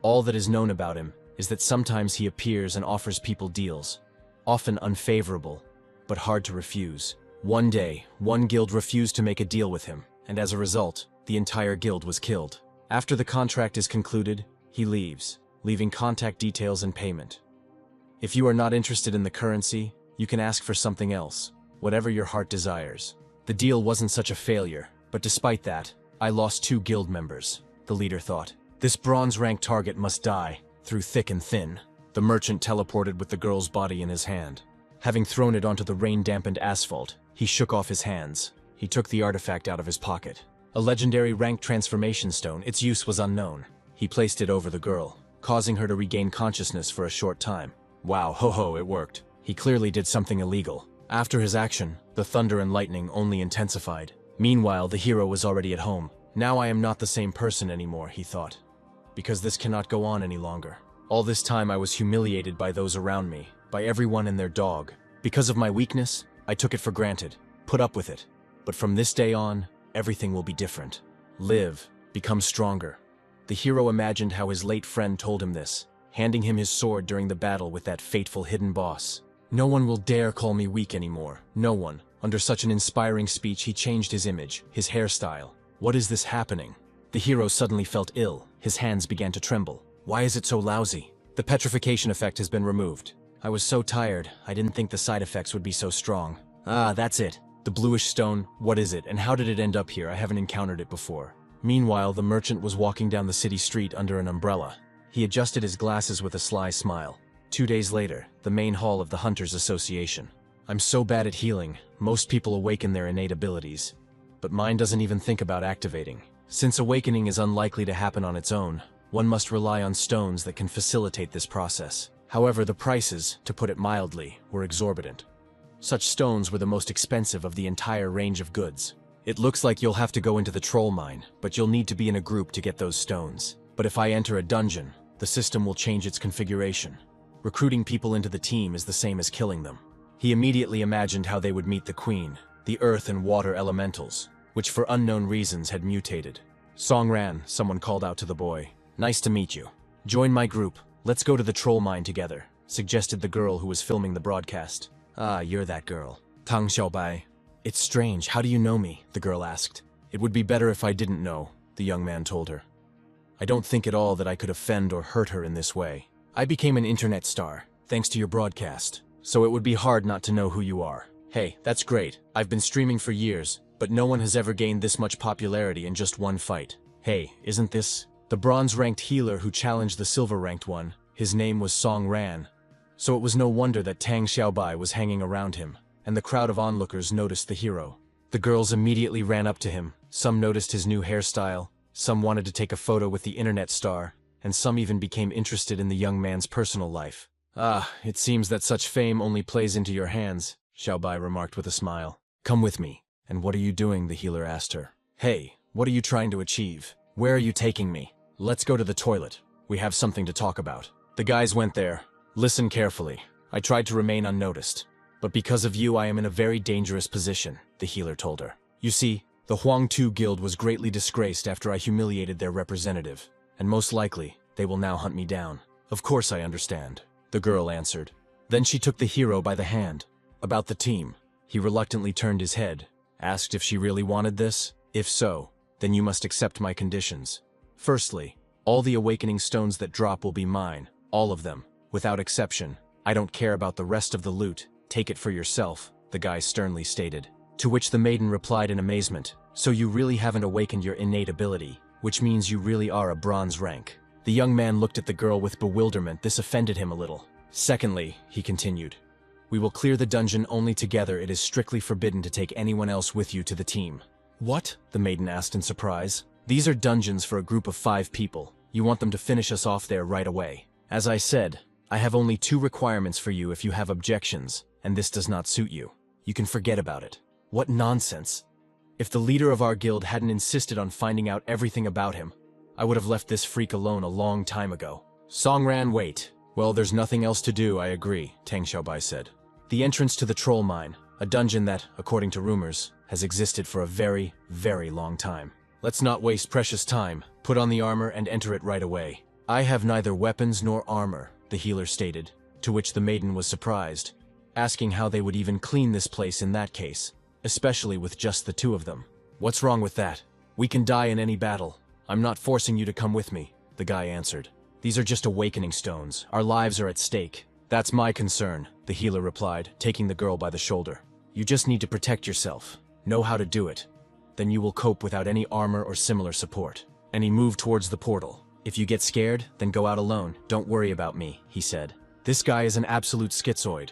All that is known about him is that sometimes he appears and offers people deals, often unfavorable, but hard to refuse. One day, one guild refused to make a deal with him, and as a result, the entire guild was killed. After the contract is concluded, he leaves, leaving contact details and payment. If you are not interested in the currency, you can ask for something else, whatever your heart desires. The deal wasn't such a failure, but despite that, I lost 2 guild members, the leader thought. This bronze-rank target must die, through thick and thin. The merchant teleported with the girl's body in his hand. Having thrown it onto the rain-dampened asphalt, he shook off his hands. He took the artifact out of his pocket. A legendary rank transformation stone, its use was unknown. He placed it over the girl, causing her to regain consciousness for a short time. Wow, ho-ho, it worked. He clearly did something illegal. After his action, the thunder and lightning only intensified. Meanwhile, the hero was already at home. Now I am not the same person anymore, he thought. Because this cannot go on any longer. All this time I was humiliated by those around me, by everyone and their dog. Because of my weakness, I took it for granted, put up with it. But from this day on, everything will be different. Live, become stronger. The hero imagined how his late friend told him this, handing him his sword during the battle with that fateful hidden boss. No one will dare call me weak anymore, no one. Under such an inspiring speech, he changed his image, his hairstyle. What is this happening? The hero suddenly felt ill, his hands began to tremble. Why is it so lousy? The petrification effect has been removed. I was so tired, I didn't think the side effects would be so strong. Ah, that's it. The bluish stone, what is it, and how did it end up here? I haven't encountered it before. Meanwhile, the merchant was walking down the city street under an umbrella. He adjusted his glasses with a sly smile. 2 days later, the main hall of the Hunters Association. I'm so bad at healing, most people awaken their innate abilities. But mine doesn't even think about activating. Since awakening is unlikely to happen on its own, one must rely on stones that can facilitate this process. However, the prices, to put it mildly, were exorbitant. Such stones were the most expensive of the entire range of goods. It looks like you'll have to go into the troll mine, but you'll need to be in a group to get those stones. But if I enter a dungeon, the system will change its configuration. Recruiting people into the team is the same as killing them. He immediately imagined how they would meet the queen, the earth and water elementals, which for unknown reasons had mutated. Songran, someone called out to the boy. Nice to meet you. Join my group. Let's go to the troll mine together, suggested the girl who was filming the broadcast. Ah, you're that girl. Tang Xiaobai. It's strange, how do you know me? The girl asked. It would be better if I didn't know, the young man told her. I don't think at all that I could offend or hurt her in this way. I became an internet star, thanks to your broadcast, so it would be hard not to know who you are. Hey, that's great. I've been streaming for years, but no one has ever gained this much popularity in just one fight. Hey, isn't this? The bronze-ranked healer who challenged the silver-ranked one, his name was Song Ran. So it was no wonder that Tang Xiaobai was hanging around him, and the crowd of onlookers noticed the hero. The girls immediately ran up to him, some noticed his new hairstyle, some wanted to take a photo with the internet star, and some even became interested in the young man's personal life. Ah, it seems that such fame only plays into your hands, Xiaobai remarked with a smile. Come with me. And what are you doing? The healer asked her. Hey, what are you trying to achieve? Where are you taking me? Let's go to the toilet. We have something to talk about. The guys went there. Listen carefully. I tried to remain unnoticed. But because of you, I am in a very dangerous position, the healer told her. You see, the Huang Tu Guild was greatly disgraced after I humiliated their representative, and most likely, they will now hunt me down. Of course I understand, the girl answered. Then she took the hero by the hand. About the team. He reluctantly turned his head, asked if she really wanted this. If so, then you must accept my conditions. Firstly, All the awakening stones that drop will be mine, all of them, without exception. I don't care about the rest of the loot, take it for yourself, the guy sternly stated. To which the maiden replied in amazement, so you really haven't awakened your innate ability, which means you really are a bronze rank. The young man looked at the girl with bewilderment. This offended him a little. Secondly, he continued, we will clear the dungeon only together. It is strictly forbidden to take anyone else with you to the team. What? The maiden asked in surprise. These are dungeons for a group of 5 people. You want them to finish us off there right away. As I said, I have only 2 requirements for you if you have objections, and this does not suit you. You can forget about it. What nonsense. If the leader of our guild hadn't insisted on finding out everything about him, I would have left this freak alone a long time ago. Songran, wait. Well, there's nothing else to do, I agree, Tang Xiaobai said. The entrance to the troll mine, a dungeon that, according to rumors, has existed for a very, very long time. Let's not waste precious time. Put on the armor and enter it right away. I have neither weapons nor armor, the healer stated, to which the maiden was surprised, asking how they would even clean this place in that case, especially with just the 2 of them. What's wrong with that? We can die in any battle. I'm not forcing you to come with me, the guy answered. These are just awakening stones. Our lives are at stake. That's my concern, the healer replied, taking the girl by the shoulder. You just need to protect yourself. Know how to do it. Then you will cope without any armor or similar support. And he moved towards the portal. If you get scared, then go out alone. Don't worry about me, he said. This guy is an absolute schizoid.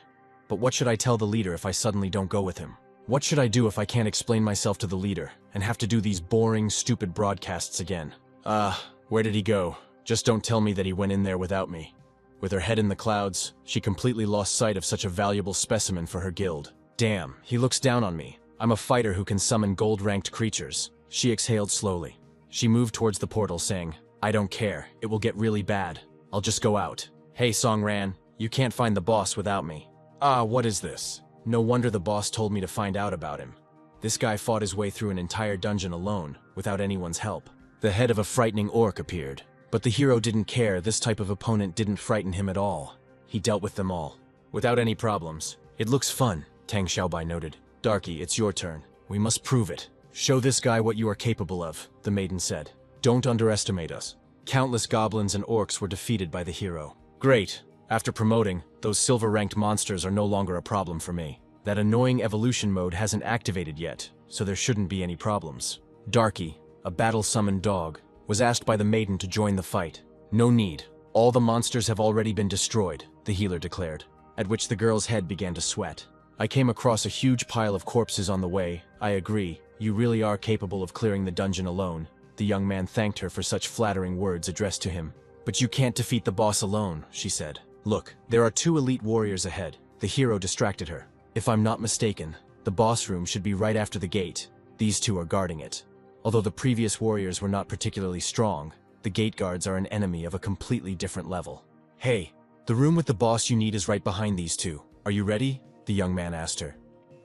But what should I tell the leader if I suddenly don't go with him? What should I do if I can't explain myself to the leader and have to do these boring, stupid broadcasts again? Where did he go? Just don't tell me that he went in there without me. With her head in the clouds, she completely lost sight of such a valuable specimen for her guild. Damn, he looks down on me. I'm a fighter who can summon gold-ranked creatures. She exhaled slowly. She moved towards the portal, saying, I don't care. It will get really bad. I'll just go out. Hey, Songran, you can't find the boss without me. What is this? No wonder the boss told me to find out about him. This guy fought his way through an entire dungeon alone, without anyone's help. The head of a frightening orc appeared. But the hero didn't care. This type of opponent didn't frighten him at all. He dealt with them all, without any problems. It looks fun, Tang Xiaobai noted. Darky, it's your turn. We must prove it. Show this guy what you are capable of, the maiden said. Don't underestimate us. Countless goblins and orcs were defeated by the hero. Great. After promoting, those silver-ranked monsters are no longer a problem for me. That annoying evolution mode hasn't activated yet, so there shouldn't be any problems. Darky, a battle-summoned dog, was asked by the maiden to join the fight. No need. All the monsters have already been destroyed, the healer declared, at which the girl's head began to sweat. I came across a huge pile of corpses on the way. I agree, you really are capable of clearing the dungeon alone. The young man thanked her for such flattering words addressed to him. But you can't defeat the boss alone, she said. Look, there are 2 elite warriors ahead. The hero distracted her. If I'm not mistaken, the boss room should be right after the gate. These 2 are guarding it. Although the previous warriors were not particularly strong, the gate guards are an enemy of a completely different level. Hey, the room with the boss you need is right behind these 2. Are you ready? The young man asked her.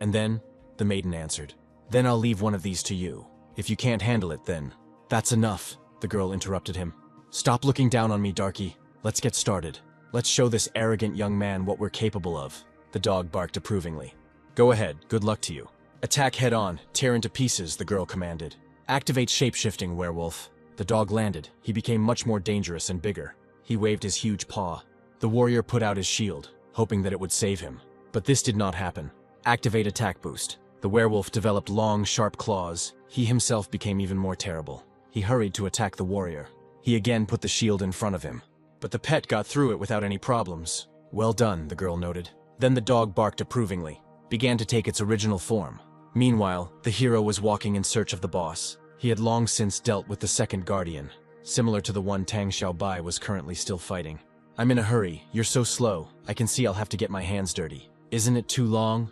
And then, the maiden answered. Then I'll leave one of these to you. If you can't handle it, then. That's enough, the girl interrupted him. Stop looking down on me, Darky. Let's get started. Let's show this arrogant young man what we're capable of. The dog barked approvingly. Go ahead, good luck to you. Attack head on, tear into pieces, the girl commanded. Activate shape-shifting, werewolf. The dog landed. He became much more dangerous and bigger. He waved his huge paw. The warrior put out his shield, hoping that it would save him. But this did not happen. Activate attack boost. The werewolf developed long, sharp claws. He himself became even more terrible. He hurried to attack the warrior. He again put the shield in front of him. But the pet got through it without any problems. Well done, the girl noted. Then the dog barked approvingly, began to take its original form. Meanwhile, the hero was walking in search of the boss. He had long since dealt with the second guardian, similar to the one Tang Xiaobai was currently still fighting. I'm in a hurry. You're so slow. I can see I'll have to get my hands dirty. Isn't it too long?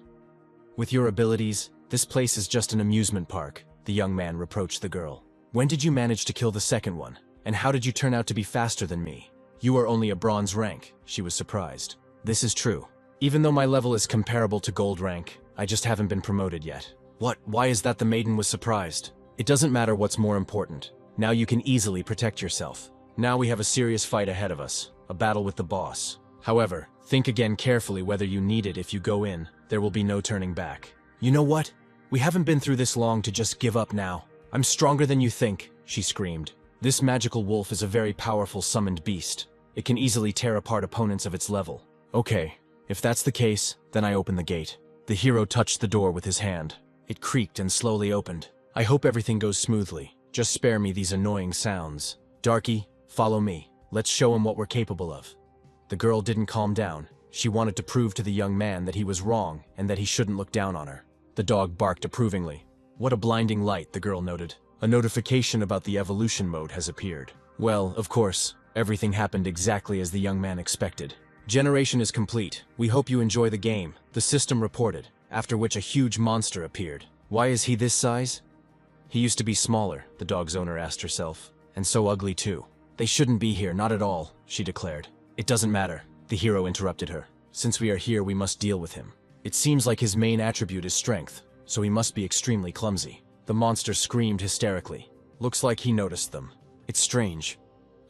With your abilities, this place is just an amusement park, the young man reproached the girl. When did you manage to kill the second one? And how did you turn out to be faster than me? You are only a bronze rank, she was surprised. This is true. Even though my level is comparable to gold rank, I just haven't been promoted yet. What? Why is that? The maiden was surprised. It doesn't matter what's more important. Now you can easily protect yourself. Now we have a serious fight ahead of us, a battle with the boss. However, think again carefully whether you need it. If you go in, there will be no turning back. You know what? We haven't been through this long to just give up now. I'm stronger than you think, she screamed. This magical wolf is a very powerful summoned beast. It can easily tear apart opponents of its level. Okay, if that's the case, then I open the gate. The hero touched the door with his hand. It creaked and slowly opened. I hope everything goes smoothly. Just spare me these annoying sounds. Darky, follow me. Let's show him what we're capable of. The girl didn't calm down. She wanted to prove to the young man that he was wrong and that he shouldn't look down on her. The dog barked approvingly. What a blinding light, the girl noted. A notification about the evolution mode has appeared. Well, of course, everything happened exactly as the young man expected. Generation is complete. We hope you enjoy the game, the system reported, after which a huge monster appeared. Why is he this size? He used to be smaller, the dog's owner asked herself. And so ugly too. They shouldn't be here, not at all, she declared. It doesn't matter, the hero interrupted her. Since we are here, we must deal with him. It seems like his main attribute is strength, so he must be extremely clumsy. The monster screamed hysterically. Looks like he noticed them. It's strange.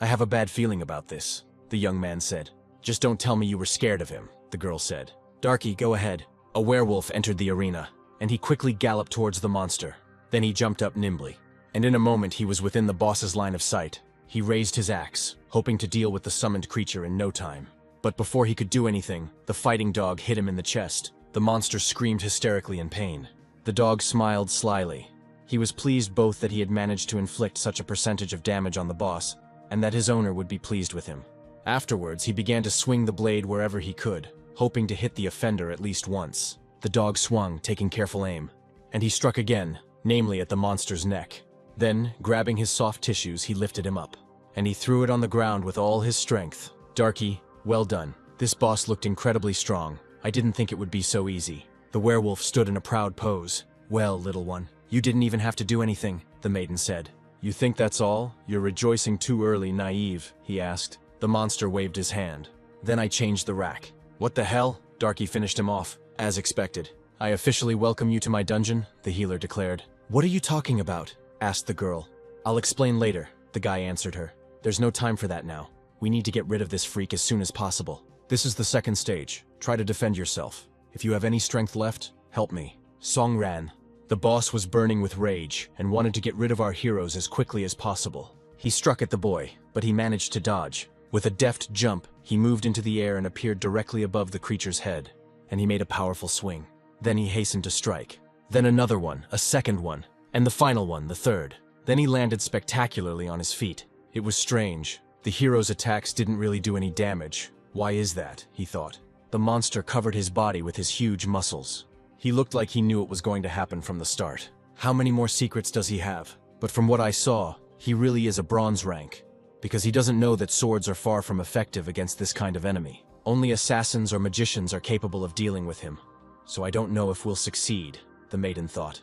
I have a bad feeling about this, the young man said. Just don't tell me you were scared of him, the girl said. Darky, go ahead. A werewolf entered the arena, and he quickly galloped towards the monster. Then he jumped up nimbly, and in a moment he was within the boss's line of sight. He raised his axe, hoping to deal with the summoned creature in no time. But before he could do anything, the fighting dog hit him in the chest. The monster screamed hysterically in pain. The dog smiled slyly. He was pleased both that he had managed to inflict such a percentage of damage on the boss, and that his owner would be pleased with him. Afterwards, he began to swing the blade wherever he could, hoping to hit the offender at least once. The dog swung, taking careful aim, and he struck again, namely at the monster's neck. Then, grabbing his soft tissues, he lifted him up, and he threw it on the ground with all his strength. Darky, well done. This boss looked incredibly strong. I didn't think it would be so easy. The werewolf stood in a proud pose. Well, little one, you didn't even have to do anything, the maiden said. You think that's all? You're rejoicing too early, naive, he asked. The monster waved his hand. Then I changed the rack. What the hell? Darky finished him off, as expected. I officially welcome you to my dungeon, the healer declared. What are you talking about? Asked the girl. I'll explain later, the guy answered her. There's no time for that now. We need to get rid of this freak as soon as possible. This is the second stage. Try to defend yourself. If you have any strength left, help me. Song ran. The boss was burning with rage and wanted to get rid of our heroes as quickly as possible. He struck at the boy, but he managed to dodge. With a deft jump, he moved into the air and appeared directly above the creature's head, and he made a powerful swing. Then he hastened to strike. Then another one, a second one, and the final one, the third. Then he landed spectacularly on his feet. It was strange. The hero's attacks didn't really do any damage. Why is that? He thought. The monster covered his body with his huge muscles. He looked like he knew it was going to happen from the start. How many more secrets does he have? But from what I saw, he really is a bronze rank. Because he doesn't know that swords are far from effective against this kind of enemy. Only assassins or magicians are capable of dealing with him. So I don't know if we'll succeed, the maiden thought.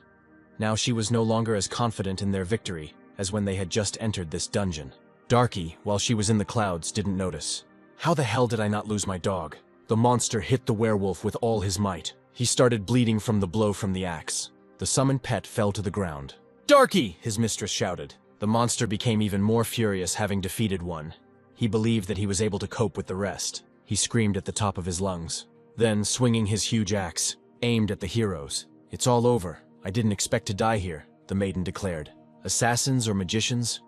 Now she was no longer as confident in their victory as when they had just entered this dungeon. Darky, while she was in the clouds, didn't notice. How the hell did I not lose my dog? The monster hit the werewolf with all his might. He started bleeding from the blow from the axe. The summoned pet fell to the ground. Darky! His mistress shouted. The monster became even more furious, having defeated one. He believed that he was able to cope with the rest. He screamed at the top of his lungs. Then, swinging his huge axe, aimed at the heroes. It's all over. I didn't expect to die here, the maiden declared. Assassins or magicians?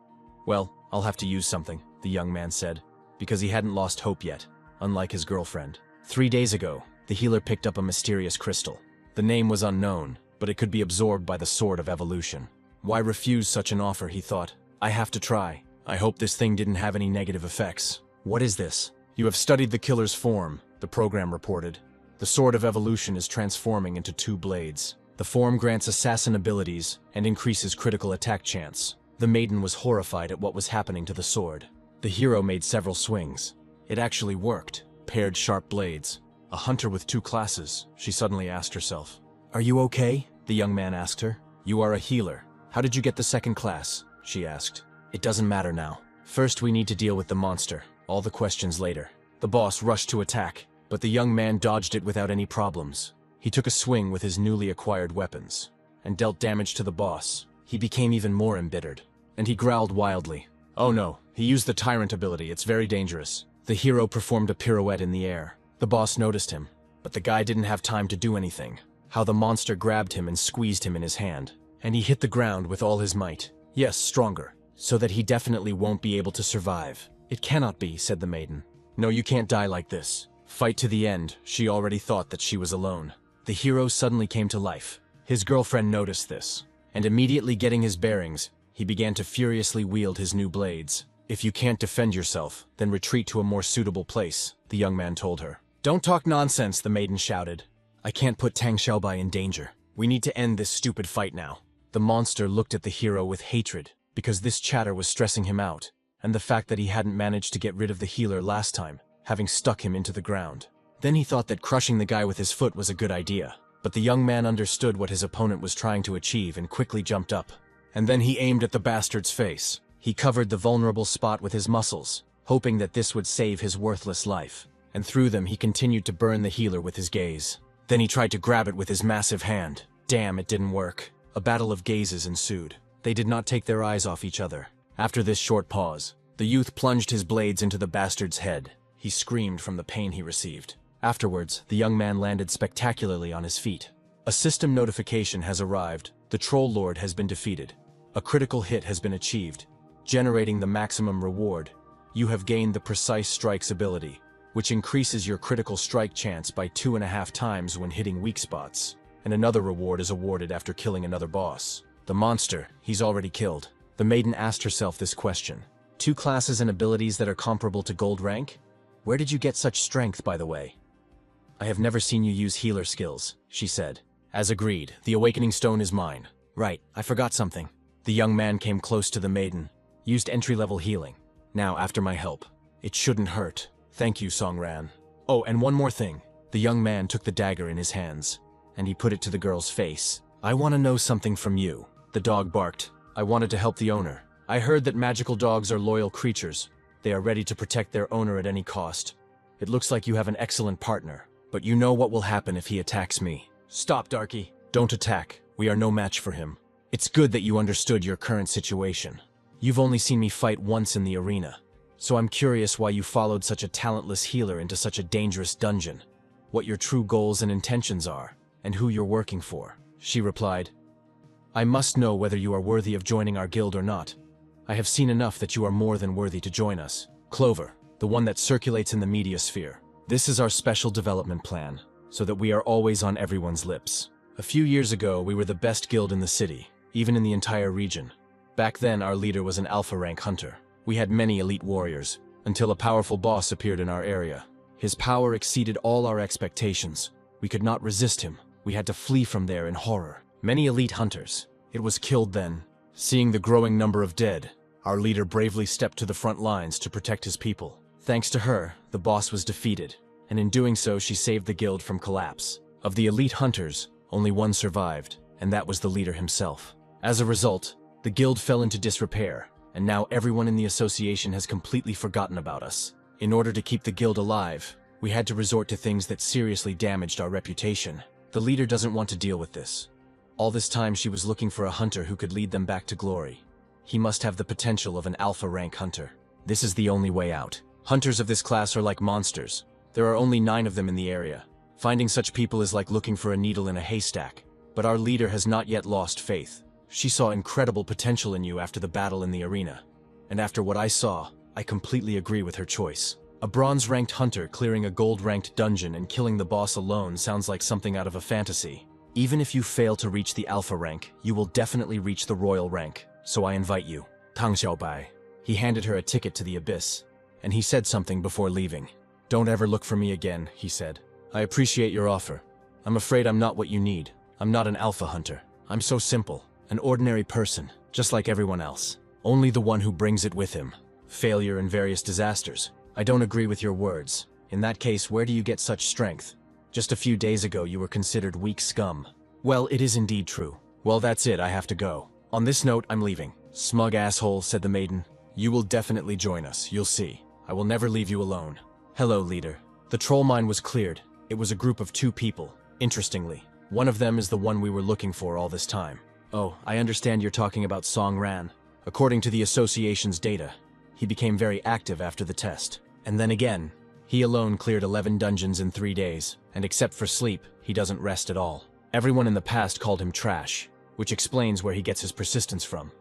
Well, I'll have to use something, the young man said, because he hadn't lost hope yet, unlike his girlfriend. 3 days ago, the healer picked up a mysterious crystal. The name was unknown, but it could be absorbed by the Sword of Evolution. Why refuse such an offer, he thought. I have to try. I hope this thing didn't have any negative effects. What is this? You have studied the killer's form, the program reported. The Sword of Evolution is transforming into 2 blades. The form grants assassin abilities and increases critical attack chance. The maiden was horrified at what was happening to the sword. The hero made several swings. It actually worked. Paired sharp blades. A hunter with 2 classes, she suddenly asked herself. Are you okay? The young man asked her. You are a healer. How did you get the 2nd class? She asked. It doesn't matter now. First we need to deal with the monster. All the questions later. The boss rushed to attack, but the young man dodged it without any problems. He took a swing with his newly acquired weapons, and dealt damage to the boss. He became even more embittered, and he growled wildly. Oh no, he used the tyrant ability, it's very dangerous. The hero performed a pirouette in the air. The boss noticed him, but the guy didn't have time to do anything. How the monster grabbed him and squeezed him in his hand, and he hit the ground with all his might. Yes, stronger. so that he definitely won't be able to survive. It cannot be, said the maiden. No, you can't die like this. Fight to the end. She already thought that she was alone. The hero suddenly came to life. His girlfriend noticed this, and immediately getting his bearings, he began to furiously wield his new blades. If you can't defend yourself, then retreat to a more suitable place, the young man told her. Don't talk nonsense, the maiden shouted. I can't put Tang Xiaobai in danger. We need to end this stupid fight now. The monster looked at the hero with hatred, because this chatter was stressing him out, and the fact that he hadn't managed to get rid of the healer last time, having stuck him into the ground. Then he thought that crushing the guy with his foot was a good idea, but the young man understood what his opponent was trying to achieve and quickly jumped up. And then he aimed at the bastard's face. He covered the vulnerable spot with his muscles, hoping that this would save his worthless life. And through them he continued to burn the healer with his gaze. Then he tried to grab it with his massive hand. Damn, it didn't work. A battle of gazes ensued. They did not take their eyes off each other. After this short pause, the youth plunged his blades into the bastard's head. He screamed from the pain he received. Afterwards, the young man landed spectacularly on his feet. A system notification has arrived. The Troll Lord has been defeated. A critical hit has been achieved, generating the maximum reward. You have gained the Precise Strikes ability, which increases your critical strike chance by 2.5 times when hitting weak spots. And another reward is awarded after killing another boss. The monster, he's already killed. The maiden asked herself this question. 2 classes and abilities that are comparable to gold rank? Where did you get such strength, by the way? I have never seen you use healer skills, she said. As agreed, the awakening stone is mine. Right, I forgot something. The young man came close to the maiden. Used entry-level healing. Now, after my help. It shouldn't hurt. Thank you, Songran. Oh, and one more thing. The young man took the dagger in his hands, and he put it to the girl's face. I want to know something from you. The dog barked. I wanted to help the owner. I heard that magical dogs are loyal creatures. They are ready to protect their owner at any cost. It looks like you have an excellent partner, but you know what will happen if he attacks me. Stop, Darky. Don't attack. We are no match for him. It's good that you understood your current situation. You've only seen me fight once in the arena, so I'm curious why you followed such a talentless healer into such a dangerous dungeon, what your true goals and intentions are, and who you're working for. She replied, I must know whether you are worthy of joining our guild or not. I have seen enough that you are more than worthy to join us. Clover, the one that circulates in the media sphere. This is our special development plan, so that we are always on everyone's lips. A few years ago, we were the best guild in the city, even in the entire region. Back then, our leader was an alpha rank hunter. We had many elite warriors, until a powerful boss appeared in our area. His power exceeded all our expectations. We could not resist him. We had to flee from there in horror. Many elite hunters. It was killed then. Seeing the growing number of dead, our leader bravely stepped to the front lines to protect his people. Thanks to her, the boss was defeated, and in doing so, she saved the guild from collapse. Of the elite hunters, only one survived, and that was the leader himself. As a result, the guild fell into disrepair, and now everyone in the association has completely forgotten about us. In order to keep the guild alive, we had to resort to things that seriously damaged our reputation. The leader doesn't want to deal with this. All this time she was looking for a hunter who could lead them back to glory. He must have the potential of an alpha rank hunter. This is the only way out. Hunters of this class are like monsters. There are only 9 of them in the area. Finding such people is like looking for a needle in a haystack. But our leader has not yet lost faith. She saw incredible potential in you after the battle in the arena. And after what I saw, I completely agree with her choice. A bronze-ranked hunter clearing a gold-ranked dungeon and killing the boss alone sounds like something out of a fantasy. Even if you fail to reach the alpha rank, you will definitely reach the royal rank. So I invite you. Tang Xiaobai. He handed her a ticket to the abyss, and he said something before leaving. Don't ever look for me again, he said. I appreciate your offer. I'm afraid I'm not what you need. I'm not an alpha hunter. I'm so simple. An ordinary person, just like everyone else. Only the one who brings it with him. Failure and various disasters. I don't agree with your words. In that case, where do you get such strength? Just a few days ago, you were considered weak scum. Well, it is indeed true. Well, that's it, I have to go. On this note, I'm leaving. Smug asshole, said the maiden. You will definitely join us, you'll see. I will never leave you alone. Hello, leader. The troll mine was cleared. It was a group of 2 people. Interestingly, one of them is the one we were looking for all this time. Oh, I understand you're talking about Song Ran. According to the association's data, he became very active after the test. And then again, he alone cleared 11 dungeons in 3 days, and except for sleep, he doesn't rest at all. Everyone in the past called him trash, which explains where he gets his persistence from.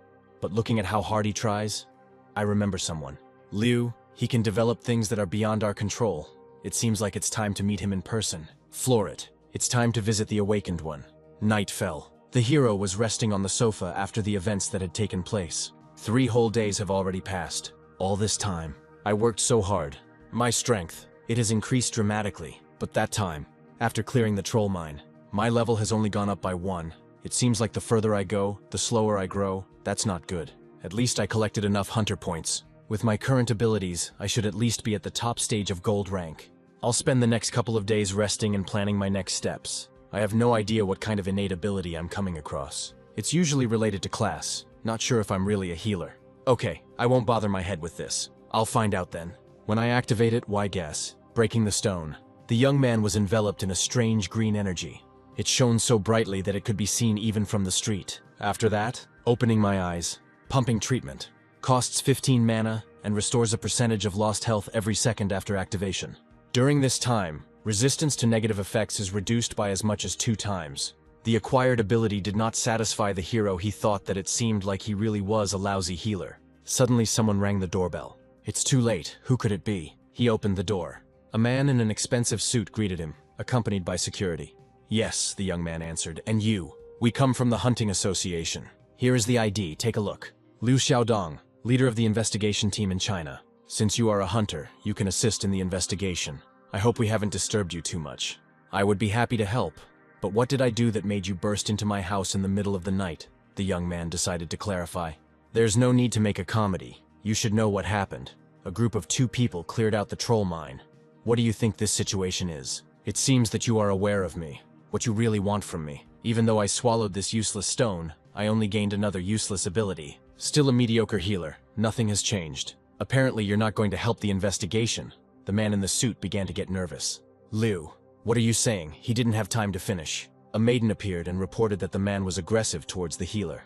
but looking at how hard he tries, I remember someone. Liu, he can develop things that are beyond our control. It seems like it's time to meet him in person. Floor it. It's time to visit the awakened one. Night fell. The hero was resting on the sofa after the events that had taken place. 3 whole days have already passed. All this time, I worked so hard. My strength, it has increased dramatically. But that time, after clearing the troll mine, my level has only gone up by 1. It seems like the further I go, the slower I grow. That's not good. At least I collected enough hunter points. With my current abilities, I should at least be at the top stage of gold rank. I'll spend the next couple of days resting and planning my next steps. I have no idea what kind of innate ability I'm coming across. It's usually related to class. Not sure if I'm really a healer. Okay, I won't bother my head with this. I'll find out then. When I activate it, why guess? Breaking the stone. The young man was enveloped in a strange green energy. It shone so brightly that it could be seen even from the street. After that, opening my eyes. Pumping treatment. Costs 15 mana and restores a percentage of lost health every second after activation. During this time, resistance to negative effects is reduced by as much as 2 times. The acquired ability did not satisfy the hero. He thought that it seemed like he really was a lousy healer. Suddenly someone rang the doorbell. It's too late. Who could it be? He opened the door. A man in an expensive suit greeted him, accompanied by security. Yes, the young man answered. And you? We come from the Hunting Association. Here is the ID. Take a look. Liu Xiaodong, leader of the investigation team in China. Since you are a hunter, you can assist in the investigation. I hope we haven't disturbed you too much. I would be happy to help. But what did I do that made you burst into my house in the middle of the night? The young man decided to clarify. There's no need to make a comedy. You should know what happened. A group of 2 people cleared out the troll mine. What do you think this situation is? It seems that you are aware of me. What you really want from me. Even though I swallowed this useless stone, I only gained another useless ability. Still a mediocre healer. Nothing has changed. Apparently you're not going to help the investigation. The man in the suit began to get nervous. Liu, what are you saying? He didn't have time to finish. A maiden appeared and reported that the man was aggressive towards the healer.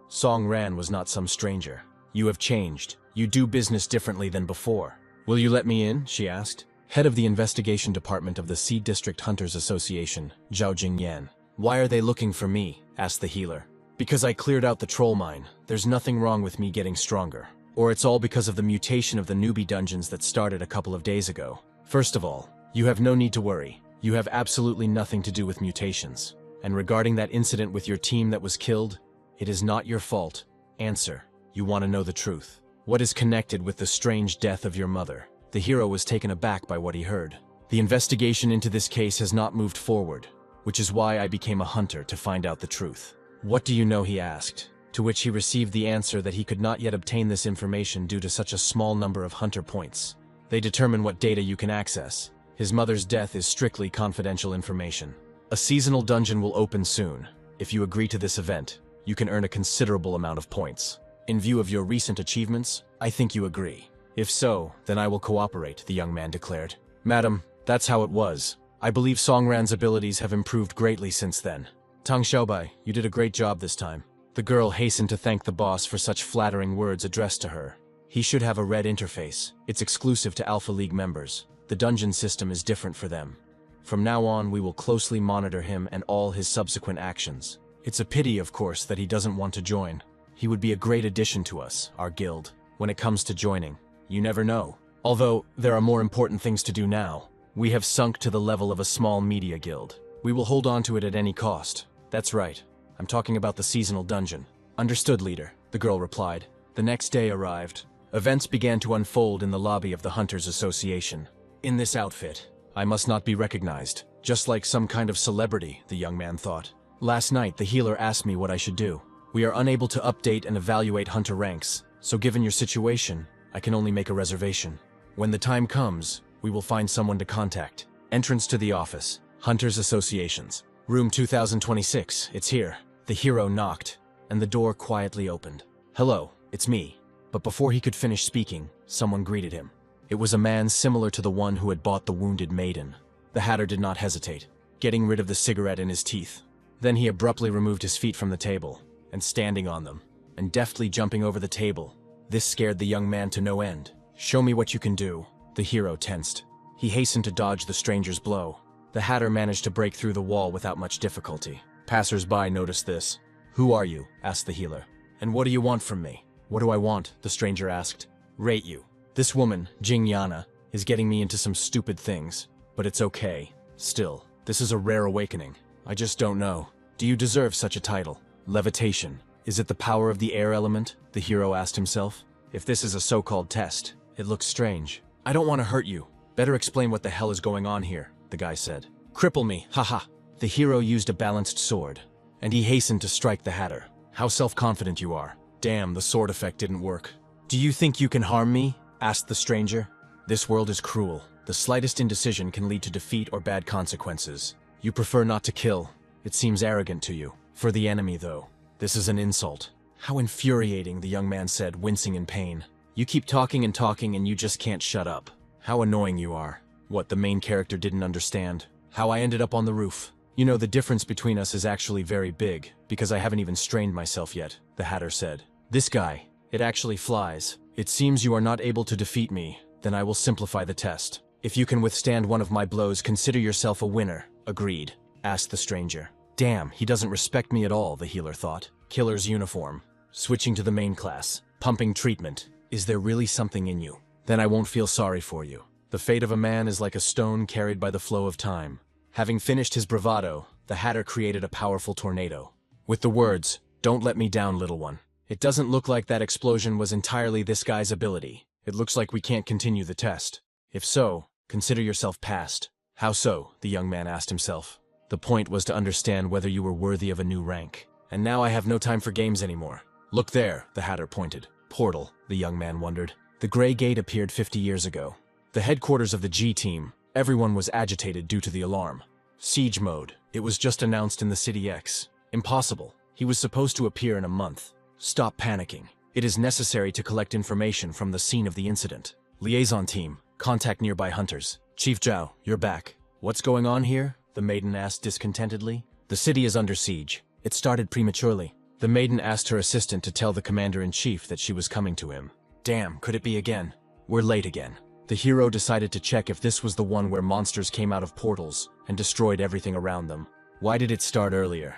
Song Ran was not some stranger. You have changed. You do business differently than before. Will you let me in? She asked. Head of the investigation department of the Sea District Hunters Association, Zhao Jingyan. Why are they looking for me? Asked the healer. Because I cleared out the troll mine. There's nothing wrong with me getting stronger. Or it's all because of the mutation of the newbie dungeons that started a couple of days ago. First of all, you have no need to worry. You have absolutely nothing to do with mutations. And regarding that incident with your team that was killed, it is not your fault. Answer. You want to know the truth. What is connected with the strange death of your mother? The hero was taken aback by what he heard. The investigation into this case has not moved forward, which is why I became a hunter to find out the truth. What do you know? He asked, to which he received the answer that he could not yet obtain this information due to such a small number of hunter points. They determine what data you can access. His mother's death is strictly confidential information. A seasonal dungeon will open soon. If you agree to this event, you can earn a considerable amount of points. In view of your recent achievements, I think you agree. If so, then I will cooperate, the young man declared. Madam, that's how it was. I believe Song Ran's abilities have improved greatly since then. Tang Xiaobai, you did a great job this time. The girl hastened to thank the boss for such flattering words addressed to her. He should have a red interface. It's exclusive to Alpha League members. The dungeon system is different for them. From now on, we will closely monitor him and all his subsequent actions. It's a pity, of course, that he doesn't want to join. He would be a great addition to us, our guild. When it comes to joining, you never know. Although, there are more important things to do now. We have sunk to the level of a small media guild. We will hold on to it at any cost. That's right. I'm talking about the seasonal dungeon. Understood, leader, the girl replied. The next day arrived. Events began to unfold in the lobby of the Hunters Association. In this outfit, I must not be recognized. Just like some kind of celebrity, the young man thought. Last night, the healer asked me what I should do. We are unable to update and evaluate hunter ranks, so given your situation, I can only make a reservation. When the time comes, we will find someone to contact. Entrance to the office. Hunters Associations. Room 2026, it's here. The hero knocked, and the door quietly opened. Hello, it's me. But before he could finish speaking, someone greeted him. It was a man similar to the one who had bought the wounded maiden. The hatter did not hesitate, getting rid of the cigarette in his teeth. Then he abruptly removed his feet from the table, and standing on them, and deftly jumping over the table. This scared the young man to no end. Show me what you can do. The hero tensed. He hastened to dodge the stranger's blow. The hatter managed to break through the wall without much difficulty. Passers-by noticed this. Who are you? Asked the healer. And what do you want from me? What do I want? The stranger asked. Rate you. This woman, Jing Yana, is getting me into some stupid things. But it's okay. Still, this is a rare awakening. I just don't know. Do you deserve such a title? Levitation. Is it the power of the air element? The hero asked himself. If this is a so-called test, it looks strange. I don't want to hurt you. Better explain what the hell is going on here, the guy said. Cripple me, haha. The hero used a balanced sword, and he hastened to strike the Hatter. How self-confident you are. Damn, the sword effect didn't work. Do you think you can harm me? Asked the stranger. This world is cruel. The slightest indecision can lead to defeat or bad consequences. You prefer not to kill. It seems arrogant to you. For the enemy, though, this is an insult. How infuriating, the young man said, wincing in pain. You keep talking and you just can't shut up. How annoying you are. What, the main character didn't understand? How I ended up on the roof. You know, the difference between us is actually very big, because I haven't even strained myself yet, the Hatter said. This guy, it actually flies. It seems you are not able to defeat me. Then I will simplify the test. If you can withstand one of my blows, consider yourself a winner. Agreed, asked the stranger. Damn, he doesn't respect me at all, the healer thought. Killer's uniform. Switching to the main class. Pumping treatment. Is there really something in you? Then I won't feel sorry for you. The fate of a man is like a stone carried by the flow of time. Having finished his bravado, the Hatter created a powerful tornado. With the words, "Don't let me down, little one." It doesn't look like that explosion was entirely this guy's ability. It looks like we can't continue the test. If so, consider yourself passed. How so? The young man asked himself. The point was to understand whether you were worthy of a new rank. And now I have no time for games anymore. Look there, the Hatter pointed. Portal, the young man wondered. The Grey Gate appeared 50 years ago. The headquarters of the G team. Everyone was agitated due to the alarm. Siege mode. It was just announced in the City X. Impossible. He was supposed to appear in a month. Stop panicking. It is necessary to collect information from the scene of the incident. Liaison team, contact nearby hunters. Chief Zhao, you're back. What's going on here? The maiden asked discontentedly. The city is under siege. It started prematurely. The maiden asked her assistant to tell the commander-in-chief that she was coming to him. Damn, could it be again? We're late again. The hero decided to check if this was the one where monsters came out of portals and destroyed everything around them. Why did it start earlier?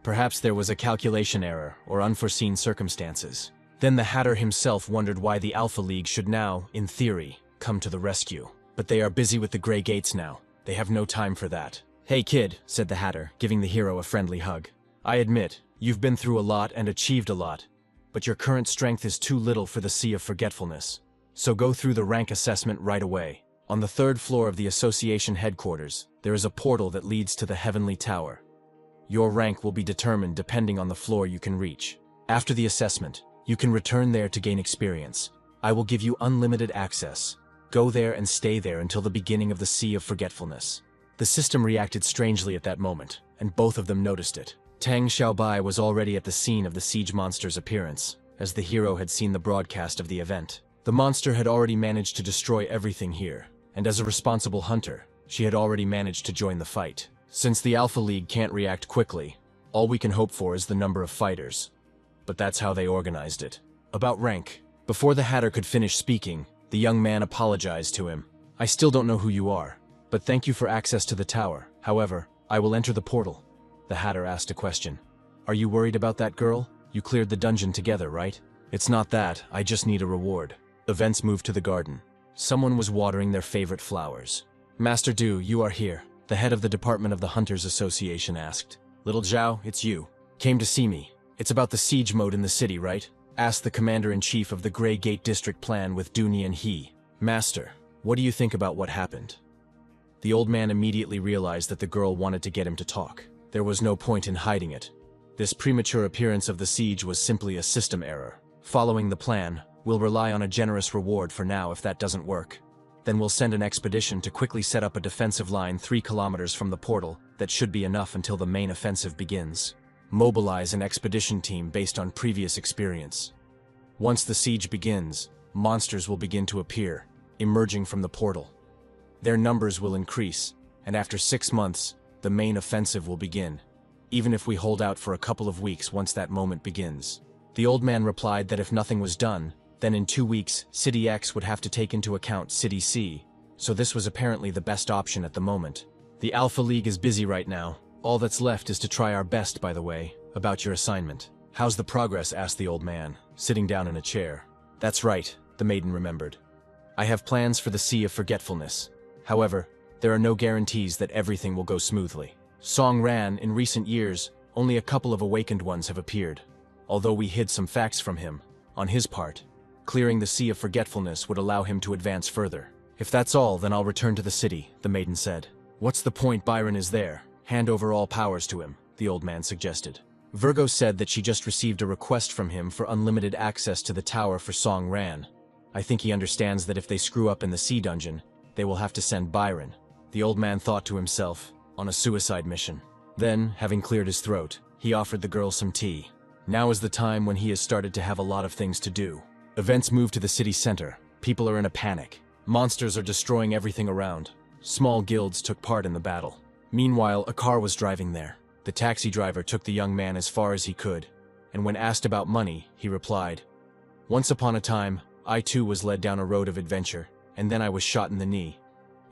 Perhaps there was a calculation error or unforeseen circumstances. Then the Hatter himself wondered why the Alpha League should now, in theory, come to the rescue. But they are busy with the Grey Gates now. They have no time for that. Hey kid, said the Hatter, giving the hero a friendly hug. I admit, you've been through a lot and achieved a lot, but your current strength is too little for the Sea of Forgetfulness. So go through the rank assessment right away. On the 3rd floor of the association headquarters, there is a portal that leads to the Heavenly Tower. Your rank will be determined depending on the floor you can reach. After the assessment, you can return there to gain experience. I will give you unlimited access. Go there and stay there until the beginning of the Sea of Forgetfulness. The system reacted strangely at that moment, and both of them noticed it. Tang Xiaobai was already at the scene of the siege monster's appearance, as the hero had seen the broadcast of the event. The monster had already managed to destroy everything here, and as a responsible hunter, she had already managed to join the fight. Since the Alpha League can't react quickly, all we can hope for is the number of fighters. But that's how they organized it. About rank. Before the Hatter could finish speaking, the young man apologized to him. I still don't know who you are, but thank you for access to the tower. However, I will enter the portal. The Hatter asked a question. Are you worried about that girl? You cleared the dungeon together, right? It's not that, I just need a reward. Events moved to the garden. Someone was watering their favorite flowers. Master Du, you are here. The head of the Department of the Hunters Association asked. Little Zhao, it's you. Came to see me. It's about the siege mode in the city, right? Asked the commander-in-chief of the Grey Gate District Plan with Dooney and he. Master, what do you think about what happened? The old man immediately realized that the girl wanted to get him to talk. There was no point in hiding it. This premature appearance of the siege was simply a system error. Following the plan, we'll rely on a generous reward for now if that doesn't work. Then we'll send an expedition to quickly set up a defensive line 3 kilometers from the portal that should be enough until the main offensive begins. Mobilize an expedition team based on previous experience. Once the siege begins, monsters will begin to appear, emerging from the portal. Their numbers will increase, and after 6 months, the main offensive will begin, even if we hold out for a couple of weeks once that moment begins. The old man replied that if nothing was done, then in 2 weeks, City X would have to take into account City C, so this was apparently the best option at the moment. The Alpha League is busy right now. All that's left is to try our best, by the way, about your assignment. How's the progress? Asked the old man, sitting down in a chair. That's right, the maiden remembered. I have plans for the Sea of Forgetfulness. However, there are no guarantees that everything will go smoothly. Song ran, in recent years, only a couple of awakened ones have appeared. Although we hid some facts from him, on his part, clearing the Sea of Forgetfulness would allow him to advance further. If that's all, then I'll return to the city, the maiden said. What's the point? Byron is there. Hand over all powers to him, the old man suggested. Virgo said that she just received a request from him for unlimited access to the tower for Song Ran. I think he understands that if they screw up in the sea dungeon, they will have to send Byron. The old man thought to himself, on a suicide mission. Then, having cleared his throat, he offered the girl some tea. Now is the time when he has started to have a lot of things to do. Events move to the city center. People are in a panic. Monsters are destroying everything around. Small guilds took part in the battle. Meanwhile, a car was driving there. The taxi driver took the young man as far as he could, and when asked about money, he replied, "Once upon a time, I too was led down a road of adventure, and then I was shot in the knee.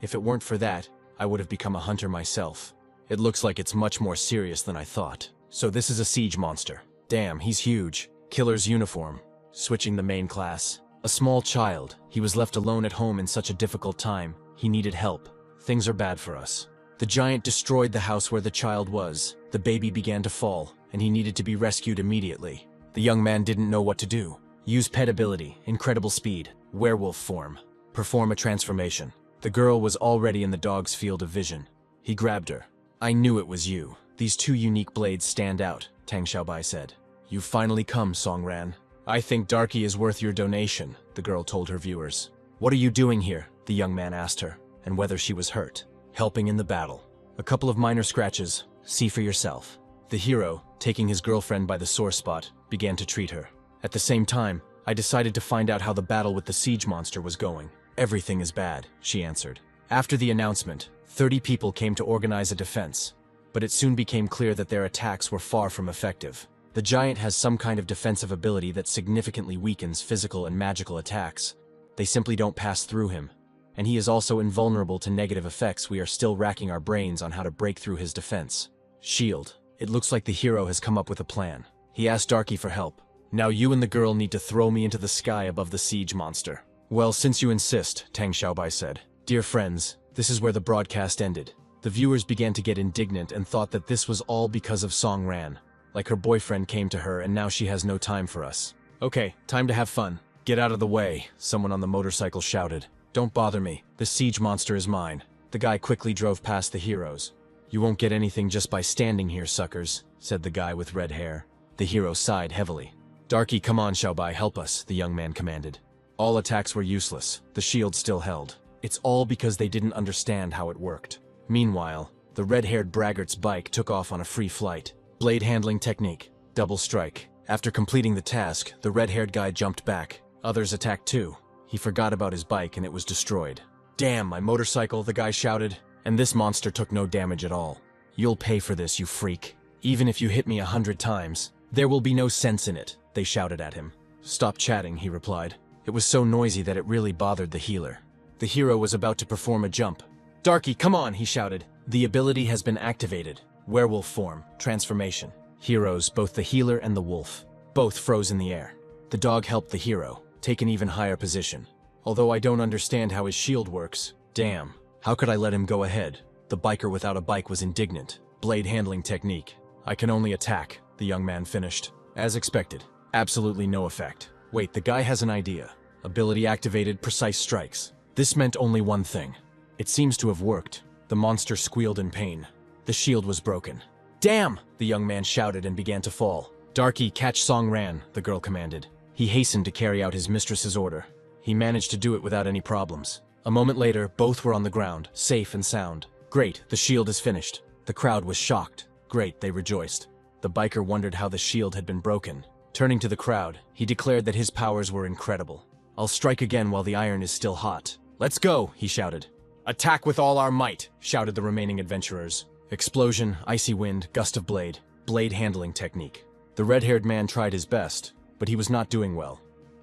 If it weren't for that, I would have become a hunter myself. It looks like it's much more serious than I thought. So this is a siege monster. Damn, he's huge. Killer's uniform. Switching the main class. A small child. He was left alone at home in such a difficult time. He needed help. Things are bad for us." The giant destroyed the house where the child was. The baby began to fall, and he needed to be rescued immediately. The young man didn't know what to do. Use pet ability, incredible speed, werewolf form. Perform a transformation. The girl was already in the dog's field of vision. He grabbed her. "I knew it was you. These two unique blades stand out," Tang Xiaobai said. "You've finally come, Song Ran. I think Darky is worth your donation," the girl told her viewers. "What are you doing here?" the young man asked her, and whether she was hurt. "Helping in the battle. A couple of minor scratches. See for yourself." The hero, taking his girlfriend by the sore spot, began to treat her. At the same time, I decided to find out how the battle with the siege monster was going. "Everything is bad," she answered. After the announcement, 30 people came to organize a defense, but it soon became clear that their attacks were far from effective. The giant has some kind of defensive ability that significantly weakens physical and magical attacks. They simply don't pass through him. And he is also invulnerable to negative effects. We are still racking our brains on how to break through his defense. Shield. It looks like the hero has come up with a plan. He asked Darky for help. "Now you and the girl need to throw me into the sky above the siege monster." "Well, since you insist," Tang Xiaobai said. "Dear friends, this is where the broadcast ended." The viewers began to get indignant and thought that this was all because of Song Ran. Like her boyfriend came to her and now she has no time for us. "Okay, time to have fun. Get out of the way," someone on the motorcycle shouted. "Don't bother me. The siege monster is mine." The guy quickly drove past the heroes. "You won't get anything just by standing here, suckers," said the guy with red hair. The hero sighed heavily. "Darky, come on, Xiaobai, help us," the young man commanded. All attacks were useless. The shield still held. It's all because they didn't understand how it worked. Meanwhile, the red-haired braggart's bike took off on a free flight. Blade handling technique. Double strike. After completing the task, the red-haired guy jumped back. Others attacked too. He forgot about his bike and it was destroyed. "Damn, my motorcycle," the guy shouted. "And this monster took no damage at all. You'll pay for this, you freak. Even if you hit me 100 times, there will be no sense in it," they shouted at him. "Stop chatting," he replied. It was so noisy that it really bothered the healer. The hero was about to perform a jump. "Darky, come on," he shouted. "The ability has been activated. Werewolf form, transformation." Heroes, both the healer and the wolf, both froze in the air. The dog helped the hero, take an even higher position. "Although I don't understand how his shield works. Damn, how could I let him go ahead?" The biker without a bike was indignant. Blade handling technique. "I can only attack," the young man finished. As expected. Absolutely no effect. Wait, the guy has an idea. Ability activated, precise strikes. This meant only one thing. It seems to have worked. The monster squealed in pain. The shield was broken. "Damn!" the young man shouted and began to fall. "Darky, catch Song Ran," the girl commanded. He hastened to carry out his mistress's order. He managed to do it without any problems. A moment later, both were on the ground, safe and sound. "Great, the shield is finished." The crowd was shocked. "Great," they rejoiced. The biker wondered how the shield had been broken. Turning to the crowd, he declared that his powers were incredible. "I'll strike again while the iron is still hot." "Let's go," he shouted. "Attack with all our might," shouted the remaining adventurers. Explosion, icy wind, gust of blade, blade handling technique. The red-haired man tried his best, but he was not doing well.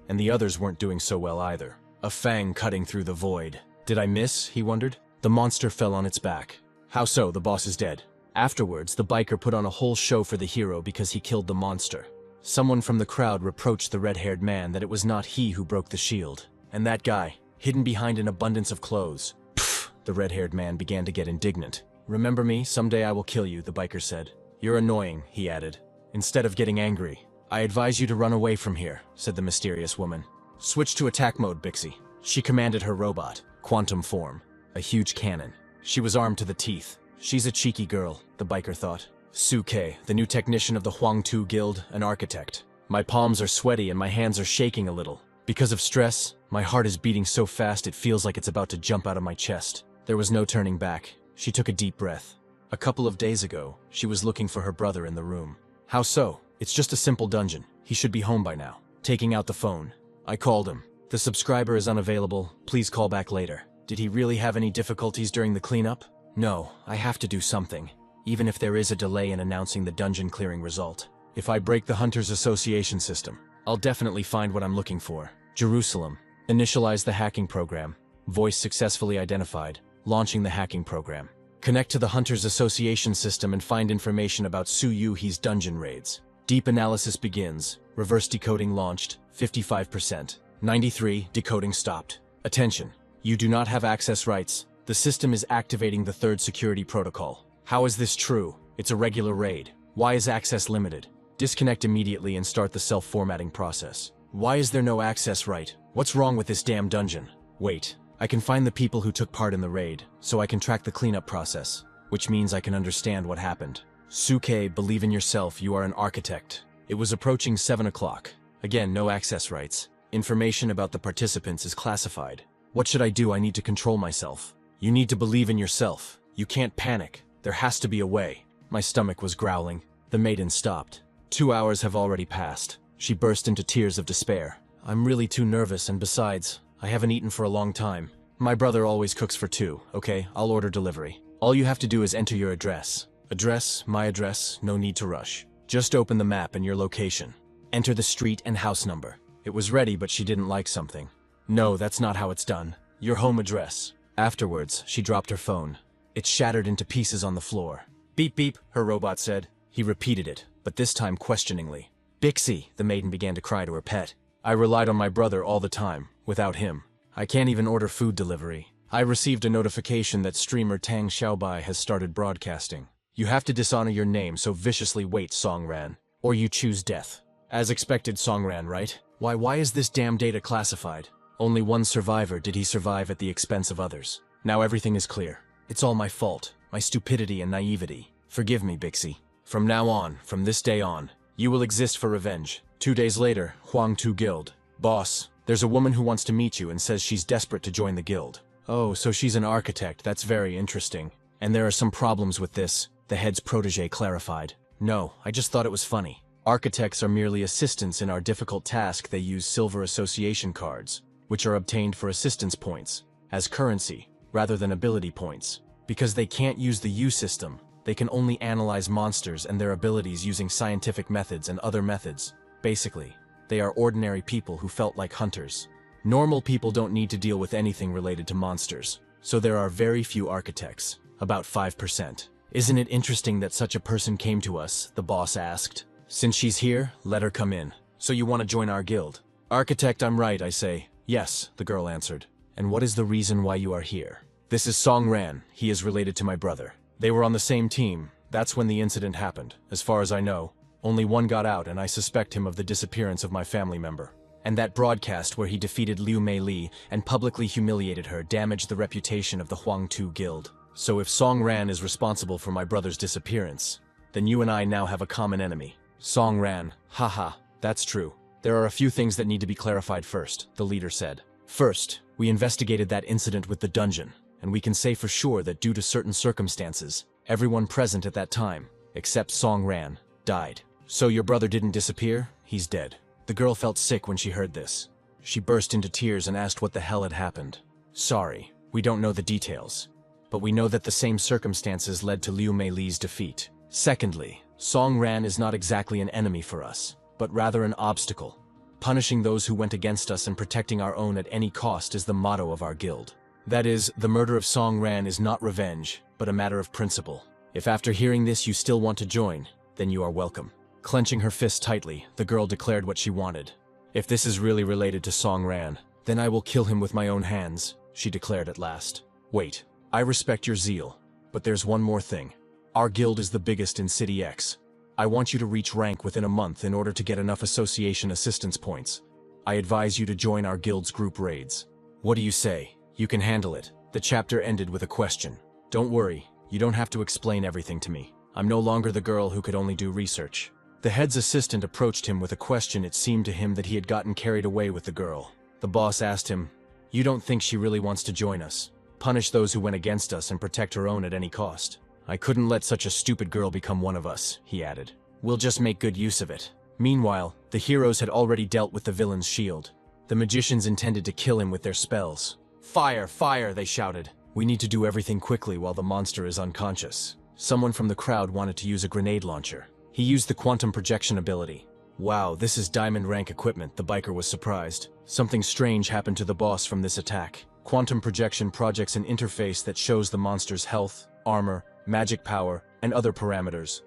And the others weren't doing so well either. A fang cutting through the void. "Did I miss?" he wondered. The monster fell on its back. "How so? The boss is dead." Afterwards, the biker put on a whole show for the hero because he killed the monster. Someone from the crowd reproached the red-haired man that it was not he who broke the shield. And that guy, hidden behind an abundance of clothes. Pfft, the red-haired man began to get indignant. "Remember me, someday I will kill you," the biker said. "You're annoying," he added. Instead of getting angry, "I advise you to run away from here," said the mysterious woman. "Switch to attack mode, Bixie." She commanded her robot, Quantum Form, a huge cannon. She was armed to the teeth. She's a cheeky girl, the biker thought. Suke, the new technician of the Huangtu Guild, an architect. My palms are sweaty and my hands are shaking a little. Because of stress, my heart is beating so fast it feels like it's about to jump out of my chest. There was no turning back. She took a deep breath. A couple of days ago, she was looking for her brother in the room. "How so? It's just a simple dungeon. He should be home by now." Taking out the phone, I called him. "The subscriber is unavailable. Please call back later." Did he really have any difficulties during the cleanup? No, I have to do something, even if there is a delay in announcing the dungeon clearing result. If I break the Hunters Association system, I'll definitely find what I'm looking for. Jerusalem. Initialize the hacking program. Voice successfully identified. Launching the hacking program. Connect to the Hunters Association system and find information about Su Yuhi's dungeon raids. Deep analysis begins. Reverse decoding launched. 55%. 93. Decoding stopped. Attention. You do not have access rights. The system is activating the third security protocol. How is this true? It's a regular raid. Why is access limited? Disconnect immediately and start the self-formatting process. Why is there no access right? What's wrong with this damn dungeon? Wait, I can find the people who took part in the raid, so I can track the cleanup process, which means I can understand what happened. Suke, believe in yourself, you are an architect. It was approaching 7 o'clock. Again, no access rights. Information about the participants is classified. What should I do? I need to control myself. You need to believe in yourself. You can't panic. There has to be a way. My stomach was growling. The maiden stopped. 2 hours have already passed. She burst into tears of despair. I'm really too nervous, and besides, I haven't eaten for a long time. My brother always cooks for two, okay? I'll order delivery. All you have to do is enter your address. Address, my address, no need to rush. Just open the map and your location. Enter the street and house number. It was ready, but she didn't like something. No, that's not how it's done. Your home address. Afterwards, she dropped her phone. It shattered into pieces on the floor. Beep beep, her robot said. He repeated it, but this time questioningly. Bixie, the maiden began to cry to her pet. I relied on my brother all the time. Without him, I can't even order food delivery. I received a notification that streamer Tang Xiaobai has started broadcasting. You have to dishonor your name, so viciously wait, Songran. Or you choose death. As expected, Songran, right? Why is this damn data classified? Only one survivor. Did he survive at the expense of others? Now everything is clear. It's all my fault, my stupidity and naivety. Forgive me, Bixie. From now on, from this day on, you will exist for revenge. 2 days later, Huangtu Guild. Boss, there's a woman who wants to meet you and says she's desperate to join the guild. Oh, so she's an architect. That's very interesting. And there are some problems with this, the head's protege clarified. No, I just thought it was funny. Architects are merely assistants in our difficult task. They use silver association cards, which are obtained for assistance points, as currency, rather than ability points. Because they can't use the U system, they can only analyze monsters and their abilities using scientific methods and other methods. Basically, they are ordinary people who felt like hunters. Normal people don't need to deal with anything related to monsters, so there are very few architects, about 5%. Isn't it interesting that such a person came to us, the boss asked. Since she's here, let her come in. So you want to join our guild? Architect, I'm right, I say. Yes, the girl answered. And what is the reason why you are here? This is Song Ran. He is related to my brother. They were on the same team. That's when the incident happened. As far as I know, only one got out, and I suspect him of the disappearance of my family member. And that broadcast where he defeated Liu Mei Li and publicly humiliated her damaged the reputation of the Huangtu Guild. So if Song Ran is responsible for my brother's disappearance, then you and I now have a common enemy. Song Ran, haha, that's true. There are a few things that need to be clarified first, the leader said. First, we investigated that incident with the dungeon, and we can say for sure that due to certain circumstances, everyone present at that time, except Song Ran, died. So your brother didn't disappear? He's dead. The girl felt sick when she heard this. She burst into tears and asked what the hell had happened. Sorry, we don't know the details, but we know that the same circumstances led to Liu Mei Li's defeat. Secondly, Song Ran is not exactly an enemy for us, but rather an obstacle. Punishing those who went against us and protecting our own at any cost is the motto of our guild. That is, the murder of Song Ran is not revenge, but a matter of principle. If after hearing this you still want to join, then you are welcome. Clenching her fist tightly, the girl declared what she wanted. "If this is really related to Song Ran, then I will kill him with my own hands," she declared at last. "Wait, I respect your zeal, but there's one more thing. Our guild is the biggest in City X. I want you to reach rank within a month in order to get enough association assistance points. I advise you to join our guild's group raids. What do you say? You can handle it." The chapter ended with a question. "Don't worry, you don't have to explain everything to me. I'm no longer the girl who could only do research." The head's assistant approached him with a question. It seemed to him that he had gotten carried away with the girl. The boss asked him, "You don't think she really wants to join us? Punish those who went against us and protect her own at any cost." "I couldn't let such a stupid girl become one of us," he added. "We'll just make good use of it." Meanwhile, the heroes had already dealt with the villain's shield. The magicians intended to kill him with their spells. "Fire, fire," they shouted. "We need to do everything quickly while the monster is unconscious." Someone from the crowd wanted to use a grenade launcher. He used the quantum projection ability. "Wow, this is diamond rank equipment," the biker was surprised. Something strange happened to the boss from this attack. Quantum projection projects an interface that shows the monster's health, armor, magic power, and other parameters.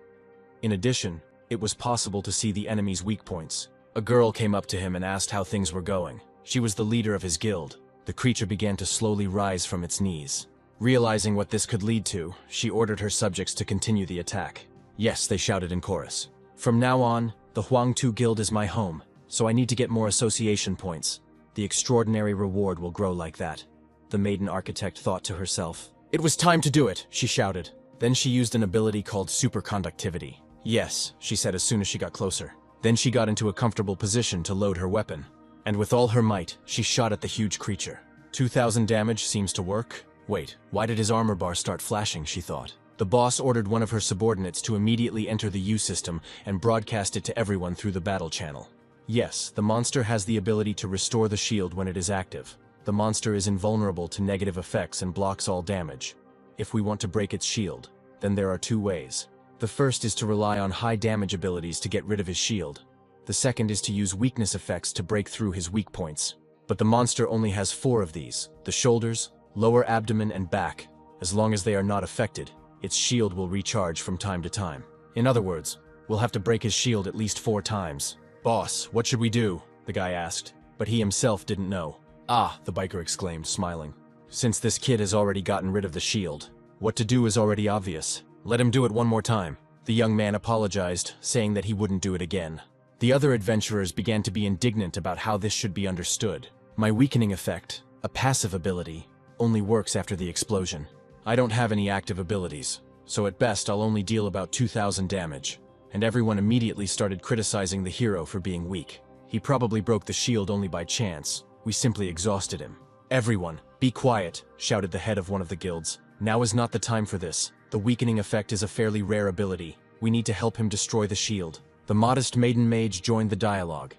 In addition, it was possible to see the enemy's weak points. A girl came up to him and asked how things were going. She was the leader of his guild. The creature began to slowly rise from its knees. Realizing what this could lead to, she ordered her subjects to continue the attack. "Yes," they shouted in chorus. "From now on, the Huangtu Guild is my home, so I need to get more association points. The extraordinary reward will grow like that," the maiden architect thought to herself. "It was time to do it," she shouted. Then she used an ability called superconductivity. "Yes," she said as soon as she got closer. Then she got into a comfortable position to load her weapon. And with all her might, she shot at the huge creature. 2,000 damage seems to work. Wait, why did his armor bar start flashing, she thought. The boss ordered one of her subordinates to immediately enter the U system and broadcast it to everyone through the battle channel. Yes, the monster has the ability to restore the shield when it is active. The monster is invulnerable to negative effects and blocks all damage. If we want to break its shield, then there are two ways. The first is to rely on high damage abilities to get rid of his shield. The second is to use weakness effects to break through his weak points. But the monster only has 4 of these: the shoulders, lower abdomen, and back. As long as they are not affected, its shield will recharge from time to time. In other words, we'll have to break his shield at least 4 times. "Boss, what should we do?" the guy asked, but he himself didn't know. "Ah," the biker exclaimed, smiling. "Since this kid has already gotten rid of the shield, what to do is already obvious. Let him do it one more time." The young man apologized, saying that he wouldn't do it again. The other adventurers began to be indignant about how this should be understood. "My weakening effect, a passive ability, only works after the explosion. I don't have any active abilities, so at best I'll only deal about 2,000 damage." And everyone immediately started criticizing the hero for being weak. "He probably broke the shield only by chance. We simply exhausted him." "Everyone, be quiet," shouted the head of one of the guilds. "Now is not the time for this. The weakening effect is a fairly rare ability. We need to help him destroy the shield." The modest maiden mage joined the dialogue.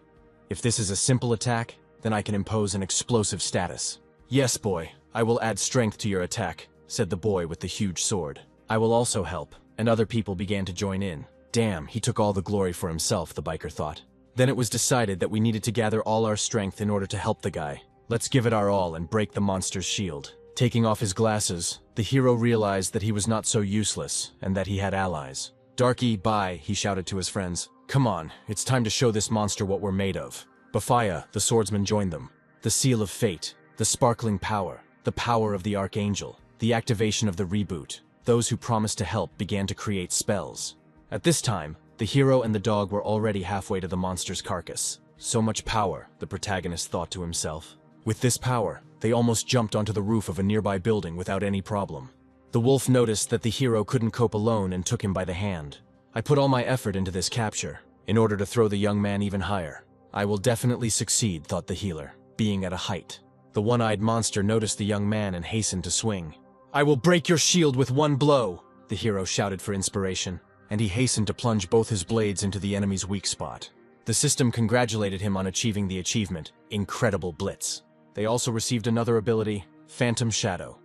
"If this is a simple attack, then I can impose an explosive status." "Yes, boy, I will add strength to your attack," said the boy with the huge sword. "I will also help," and other people began to join in. Damn, he took all the glory for himself, the biker thought. Then it was decided that we needed to gather all our strength in order to help the guy. Let's give it our all and break the monster's shield. Taking off his glasses, the hero realized that he was not so useless and that he had allies. "Darky, bye," he shouted to his friends. "Come on, it's time to show this monster what we're made of." Bafaya, the swordsman, joined them. The seal of fate, the sparkling power, the power of the archangel, the activation of the reboot. Those who promised to help began to create spells. At this time, the hero and the dog were already halfway to the monster's carcass. So much power, the protagonist thought to himself. With this power, they almost jumped onto the roof of a nearby building without any problem. The wolf noticed that the hero couldn't cope alone and took him by the hand. "I put all my effort into this capture, in order to throw the young man even higher. I will definitely succeed," thought the healer, being at a height. The one-eyed monster noticed the young man and hastened to swing. "I will break your shield with one blow," the hero shouted for inspiration, and he hastened to plunge both his blades into the enemy's weak spot. The system congratulated him on achieving the achievement, Incredible Blitz. They also received another ability, Phantom Shadow.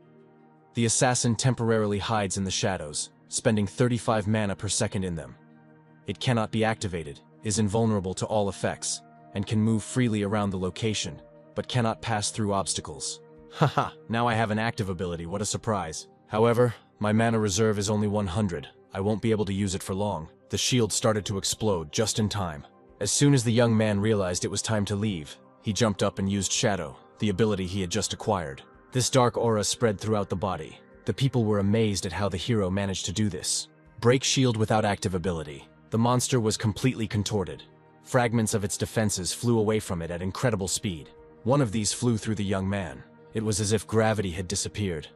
The assassin temporarily hides in the shadows, spending 35 mana per second in them. It cannot be activated, is invulnerable to all effects, and can move freely around the location, but cannot pass through obstacles. Haha, now I have an active ability, what a surprise. However, my mana reserve is only 100. I won't be able to use it for long. The shield started to explode just in time. As soon as the young man realized it was time to leave, he jumped up and used Shadow, the ability he had just acquired. This dark aura spread throughout the body. The people were amazed at how the hero managed to do this. Break shield without active ability. The monster was completely contorted. Fragments of its defenses flew away from it at incredible speed. One of these flew through the young man. It was as if gravity had disappeared.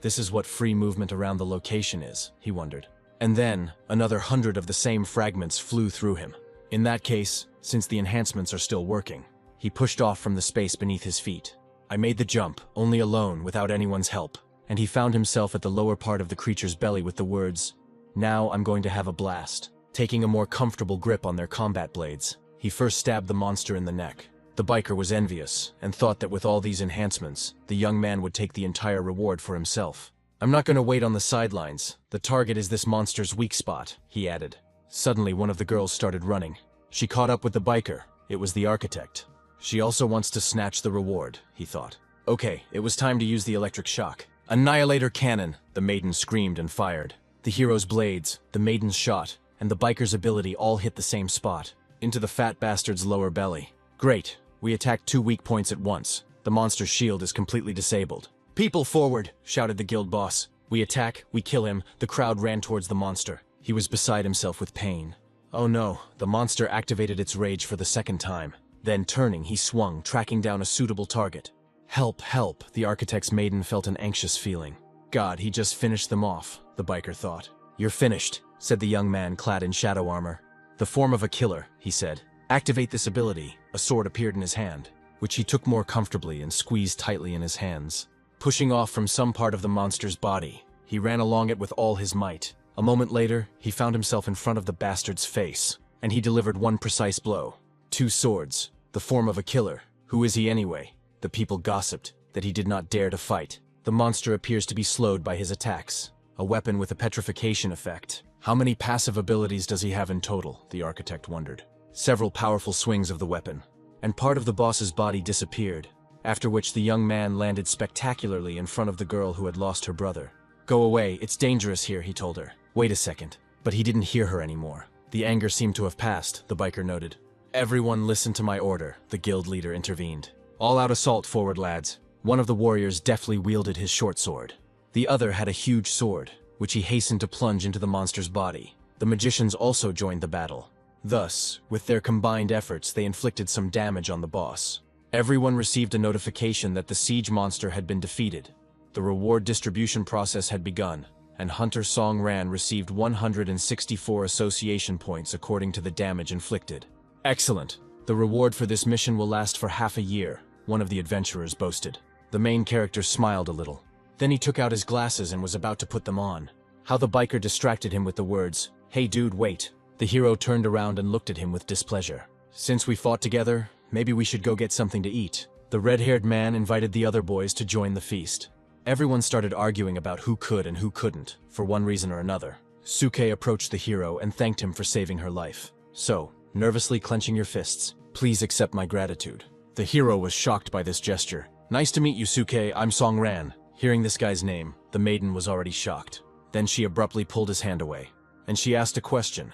This is what free movement around the location is, he wondered. And then, another 100 of the same fragments flew through him. In that case, since the enhancements are still working, he pushed off from the space beneath his feet. I made the jump, only alone, without anyone's help, and he found himself at the lower part of the creature's belly with the words, "Now I'm going to have a blast." Taking a more comfortable grip on their combat blades, he first stabbed the monster in the neck. The biker was envious, and thought that with all these enhancements, the young man would take the entire reward for himself. "I'm not going to wait on the sidelines. The target is this monster's weak spot," he added. Suddenly, one of the girls started running. She caught up with the biker. It was the architect. She also wants to snatch the reward, he thought. Okay, it was time to use the electric shock. "Annihilator cannon!" the maiden screamed and fired. The hero's blades, the maiden's shot, and the biker's ability all hit the same spot, into the fat bastard's lower belly. Great, we attacked 2 weak points at once. The monster's shield is completely disabled. "People forward!" shouted the guild boss. "We attack, we kill him." The crowd ran towards the monster. He was beside himself with pain. Oh no, the monster activated its rage for the second time. Then turning, he swung, tracking down a suitable target. Help, help, the architect's maiden felt an anxious feeling. God, he just finished them off, the biker thought. "You're finished," said the young man clad in shadow armor. "The form of a killer," he said. "Activate this ability." A sword appeared in his hand, which he took more comfortably and squeezed tightly in his hands. Pushing off from some part of the monster's body, he ran along it with all his might. A moment later, he found himself in front of the bastard's face, and he delivered one precise blow. 2 swords, the form of a killer. Who is he anyway? The people gossiped that he did not dare to fight. The monster appears to be slowed by his attacks. A weapon with a petrification effect. How many passive abilities does he have in total? The architect wondered. Several powerful swings of the weapon, and part of the boss's body disappeared, after which the young man landed spectacularly in front of the girl who had lost her brother. "Go away, it's dangerous here," he told her. Wait a second. But he didn't hear her anymore. The anger seemed to have passed, the biker noted. "Everyone listen to my order," the guild leader intervened. "All-out assault forward, lads." One of the warriors deftly wielded his short sword. The other had a huge sword, which he hastened to plunge into the monster's body. The magicians also joined the battle. Thus, with their combined efforts, they inflicted some damage on the boss. Everyone received a notification that the siege monster had been defeated. The reward distribution process had begun, and Hunter Song Ran received 164 association points according to the damage inflicted. "Excellent. The reward for this mission will last for half a year," one of the adventurers boasted. The main character smiled a little. Then he took out his glasses and was about to put them on. How the biker distracted him with the words, "Hey dude, wait." The hero turned around and looked at him with displeasure. "Since we fought together, maybe we should go get something to eat." The red-haired man invited the other boys to join the feast. Everyone started arguing about who could and who couldn't, for one reason or another. Suke approached the hero and thanked him for saving her life. "So, nervously clenching your fists, please accept my gratitude." The hero was shocked by this gesture. "Nice to meet you, Suke, I'm Song Ran." Hearing this guy's name, the maiden was already shocked. Then she abruptly pulled his hand away, and she asked a question.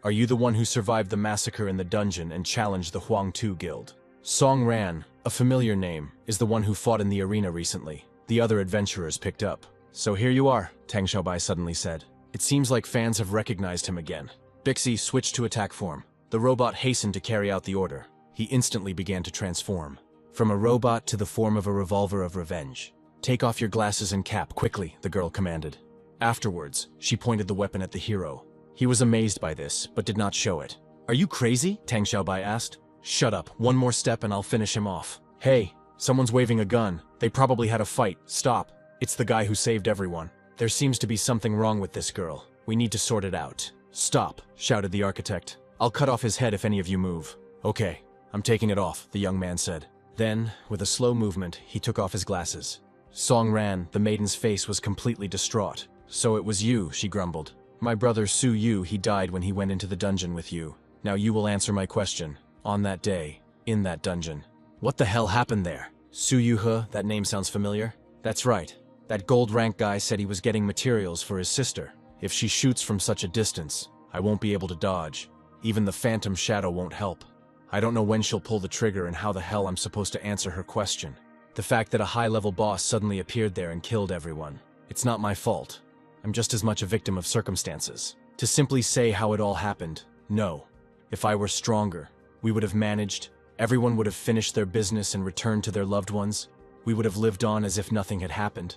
"Are you the one who survived the massacre in the dungeon and challenged the Huang Tu Guild?" Song Ran, a familiar name, is the one who fought in the arena recently. The other adventurers picked up. "So here you are," Tang Xiaobai suddenly said. "It seems like fans have recognized him again." Bixie switched to attack form. The robot hastened to carry out the order. He instantly began to transform. From a robot to the form of a revolver of revenge. "Take off your glasses and cap, quickly," the girl commanded. Afterwards, she pointed the weapon at the hero. He was amazed by this, but did not show it. "Are you crazy?" Tang Xiaobai asked. "Shut up, one more step and I'll finish him off." "Hey, someone's waving a gun. They probably had a fight. Stop. It's the guy who saved everyone. There seems to be something wrong with this girl. We need to sort it out." "Stop," shouted the architect. "I'll cut off his head if any of you move." "Okay, I'm taking it off," the young man said. Then, with a slow movement, he took off his glasses. Song Ran, the maiden's face was completely distraught. "So it was you," she grumbled. "My brother Su Yu, he died when he went into the dungeon with you. Now you will answer my question. On that day, in that dungeon. What the hell happened there?" Su Yu He, that name sounds familiar? "That's right. That gold rank guy said he was getting materials for his sister. If she shoots from such a distance, I won't be able to dodge. Even the phantom shadow won't help. I don't know when she'll pull the trigger and how the hell I'm supposed to answer her question. The fact that a high-level boss suddenly appeared there and killed everyone. It's not my fault. I'm just as much a victim of circumstances. To simply say how it all happened, no. If I were stronger, we would have managed. Everyone would have finished their business and returned to their loved ones. We would have lived on as if nothing had happened.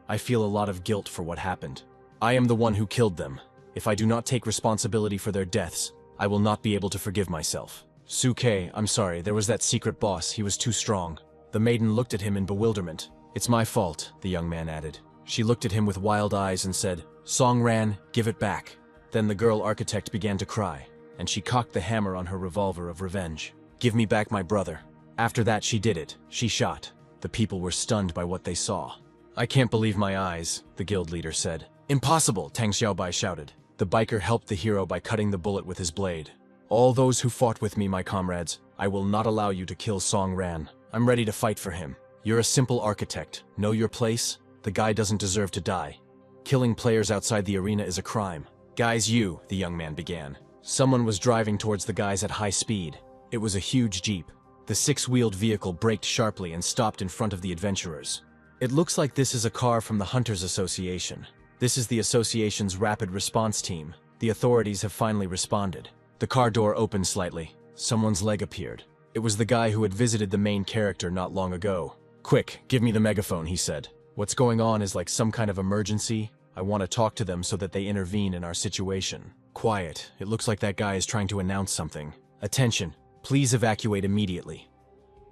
I feel a lot of guilt for what happened. I am the one who killed them. If I do not take responsibility for their deaths, I will not be able to forgive myself. Suke, I'm sorry, there was that secret boss, he was too strong. The maiden looked at him in bewilderment. It's my fault, the young man added. She looked at him with wild eyes and said, Songran, give it back. Then the girl architect began to cry, and she cocked the hammer on her revolver of revenge. Give me back my brother. After that she did it. She shot. The people were stunned by what they saw. I can't believe my eyes, the guild leader said. Impossible, Tang Xiaobai shouted. The biker helped the hero by cutting the bullet with his blade. All those who fought with me, my comrades, I will not allow you to kill Song Ran. I'm ready to fight for him. You're a simple architect. Know your place? The guy doesn't deserve to die. Killing players outside the arena is a crime. Guys, the young man began. Someone was driving towards the guys at high speed. It was a huge jeep. The six-wheeled vehicle braked sharply and stopped in front of the adventurers. It looks like this is a car from the Hunters Association. This is the association's rapid response team. The authorities have finally responded. The car door opened slightly. Someone's leg appeared. It was the guy who had visited the main character not long ago. Quick, give me the megaphone, he said. What's going on is like some kind of emergency. I want to talk to them so that they intervene in our situation. Quiet, it looks like that guy is trying to announce something. Attention, please evacuate immediately.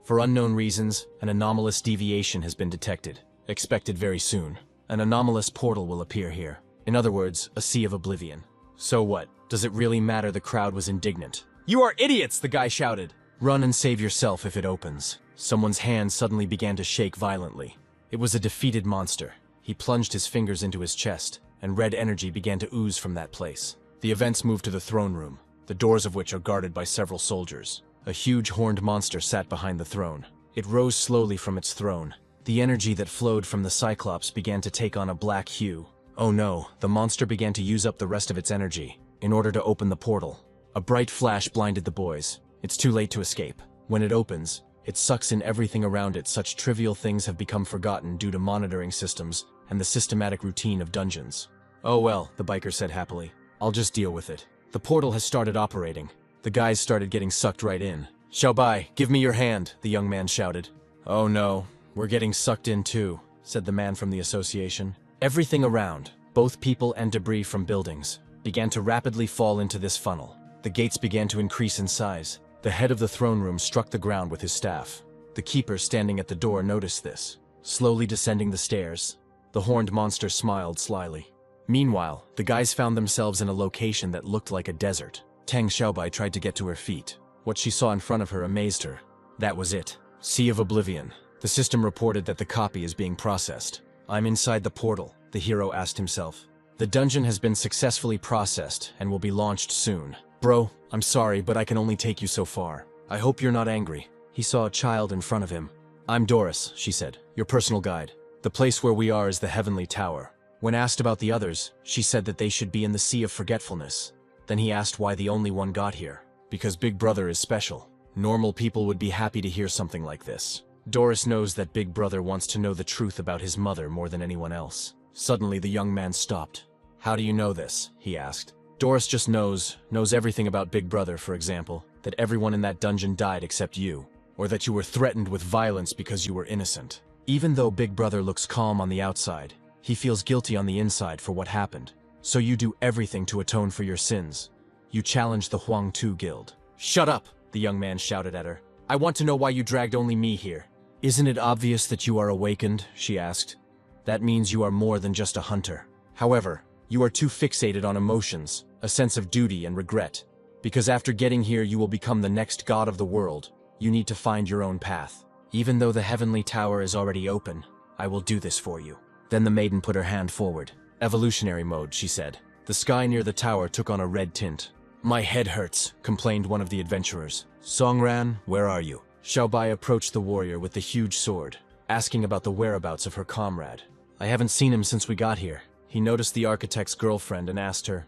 For unknown reasons, an anomalous deviation has been detected. Expected very soon. An anomalous portal will appear here. In other words, a sea of oblivion. So what? Does it really matter? The crowd was indignant. You are idiots, the guy shouted. Run and save yourself if it opens. Someone's hand suddenly began to shake violently. It was a defeated monster. He plunged his fingers into his chest, and red energy began to ooze from that place. The events moved to the throne room, the doors of which are guarded by several soldiers. A huge horned monster sat behind the throne. It rose slowly from its throne. The energy that flowed from the Cyclops began to take on a black hue. Oh no, the monster began to use up the rest of its energy in order to open the portal. A bright flash blinded the boys. It's too late to escape. When it opens, it sucks in everything around it. Such trivial things have become forgotten due to monitoring systems and the systematic routine of dungeons. Oh well, the biker said happily. I'll just deal with it. The portal has started operating. The guys started getting sucked right in. Xiaobai, give me your hand, the young man shouted. Oh no, we're getting sucked in too, said the man from the association. Everything around, both people and debris from buildings, began to rapidly fall into this funnel. The gates began to increase in size. The head of the throne room struck the ground with his staff. The keeper standing at the door noticed this. Slowly descending the stairs, the horned monster smiled slyly. Meanwhile, the guys found themselves in a location that looked like a desert. Tang Xiaobai tried to get to her feet. What she saw in front of her amazed her. That was it. Sea of Oblivion. The system reported that the copy is being processed. I'm inside the portal, the hero asked himself. The dungeon has been successfully processed and will be launched soon. Bro, I'm sorry, but I can only take you so far. I hope you're not angry. He saw a child in front of him. I'm Doris, she said, your personal guide. The place where we are is the Heavenly Tower. When asked about the others, she said that they should be in the Sea of Forgetfulness. Then he asked why the only one got here. Because Big Brother is special. Normal people would be happy to hear something like this. Doris knows that Big Brother wants to know the truth about his mother more than anyone else. Suddenly, the young man stopped. How do you know this? He asked. Doris just knows everything about Big Brother, for example, that everyone in that dungeon died except you, or that you were threatened with violence because you were innocent. Even though Big Brother looks calm on the outside, he feels guilty on the inside for what happened. So you do everything to atone for your sins. You challenge the Huang Tu Guild. Shut up, the young man shouted at her. I want to know why you dragged only me here. Isn't it obvious that you are awakened? She asked. That means you are more than just a hunter. However, you are too fixated on emotions, a sense of duty and regret. Because after getting here you will become the next god of the world. You need to find your own path. Even though the Heavenly Tower is already open, I will do this for you. Then the maiden put her hand forward. Evolutionary mode, she said. The sky near the tower took on a red tint. My head hurts, complained one of the adventurers. Songran, where are you? Xiaobai approached the warrior with the huge sword, asking about the whereabouts of her comrade. I haven't seen him since we got here. He noticed the architect's girlfriend and asked her.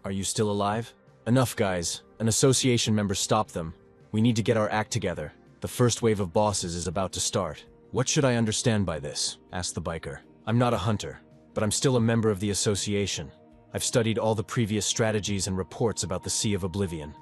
are you still alive? Enough, guys. An association member stopped them. We need to get our act together. The first wave of bosses is about to start. What should I understand by this? Asked the biker. I'm not a hunter, but I'm still a member of the association. I've studied all the previous strategies and reports about the Sea of Oblivion.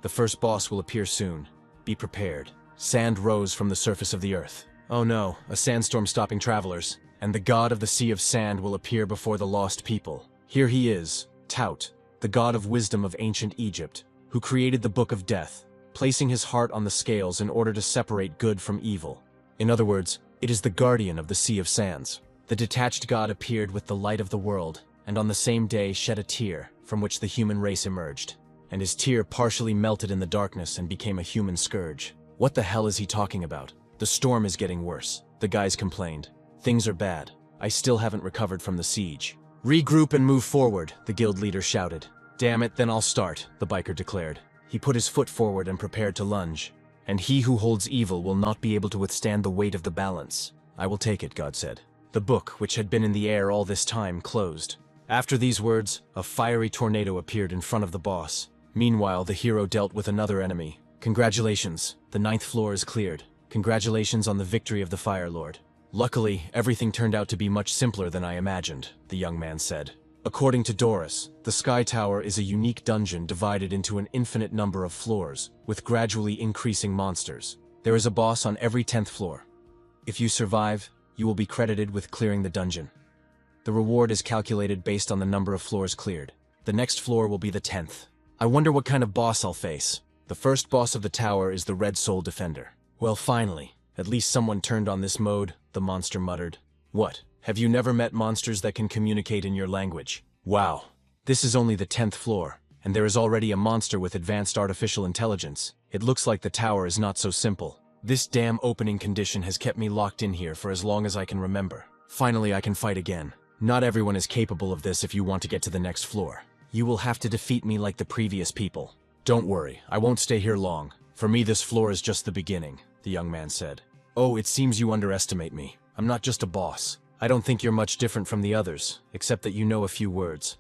The first boss will appear soon. Be prepared. Sand rose from the surface of the earth. Oh no, a sandstorm stopping travelers. And the god of the Sea of Sand will appear before the lost people. Here he is, Tout, the god of wisdom of ancient Egypt, who created the Book of Death, placing his heart on the scales in order to separate good from evil. In other words, it is the guardian of the Sea of Sands. The detached god appeared with the light of the world, and on the same day shed a tear, from which the human race emerged. And his tear partially melted in the darkness and became a human scourge. What the hell is he talking about? The storm is getting worse, the guys complained. Things are bad. I still haven't recovered from the siege. Regroup and move forward, the guild leader shouted. Damn it, then I'll start, the biker declared. He put his foot forward and prepared to lunge. And he who holds evil will not be able to withstand the weight of the balance. I will take it, God said. The book, which had been in the air all this time, closed. After these words, a fiery tornado appeared in front of the boss. Meanwhile, the hero dealt with another enemy. Congratulations, the 9th floor is cleared. Congratulations on the victory of the Fire Lord. Luckily, everything turned out to be much simpler than I imagined, the young man said. According to Doris, the Sky Tower is a unique dungeon divided into an infinite number of floors, with gradually increasing monsters. There is a boss on every 10th floor. If you survive, you will be credited with clearing the dungeon. The reward is calculated based on the number of floors cleared. The next floor will be the 10th. I wonder what kind of boss I'll face. The first boss of the tower is the Red Soul Defender. Well, finally. At least someone turned on this mode, the monster muttered. What? Have you never met monsters that can communicate in your language? Wow. This is only the 10th floor, and there is already a monster with advanced artificial intelligence. It looks like the tower is not so simple. This damn opening condition has kept me locked in here for as long as I can remember. Finally, I can fight again. Not everyone is capable of this if you want to get to the next floor. You will have to defeat me like the previous people. Don't worry, I won't stay here long. For me, this floor is just the beginning, the young man said. Oh, it seems you underestimate me. I'm not just a boss. I don't think you're much different from the others, except that you know a few words.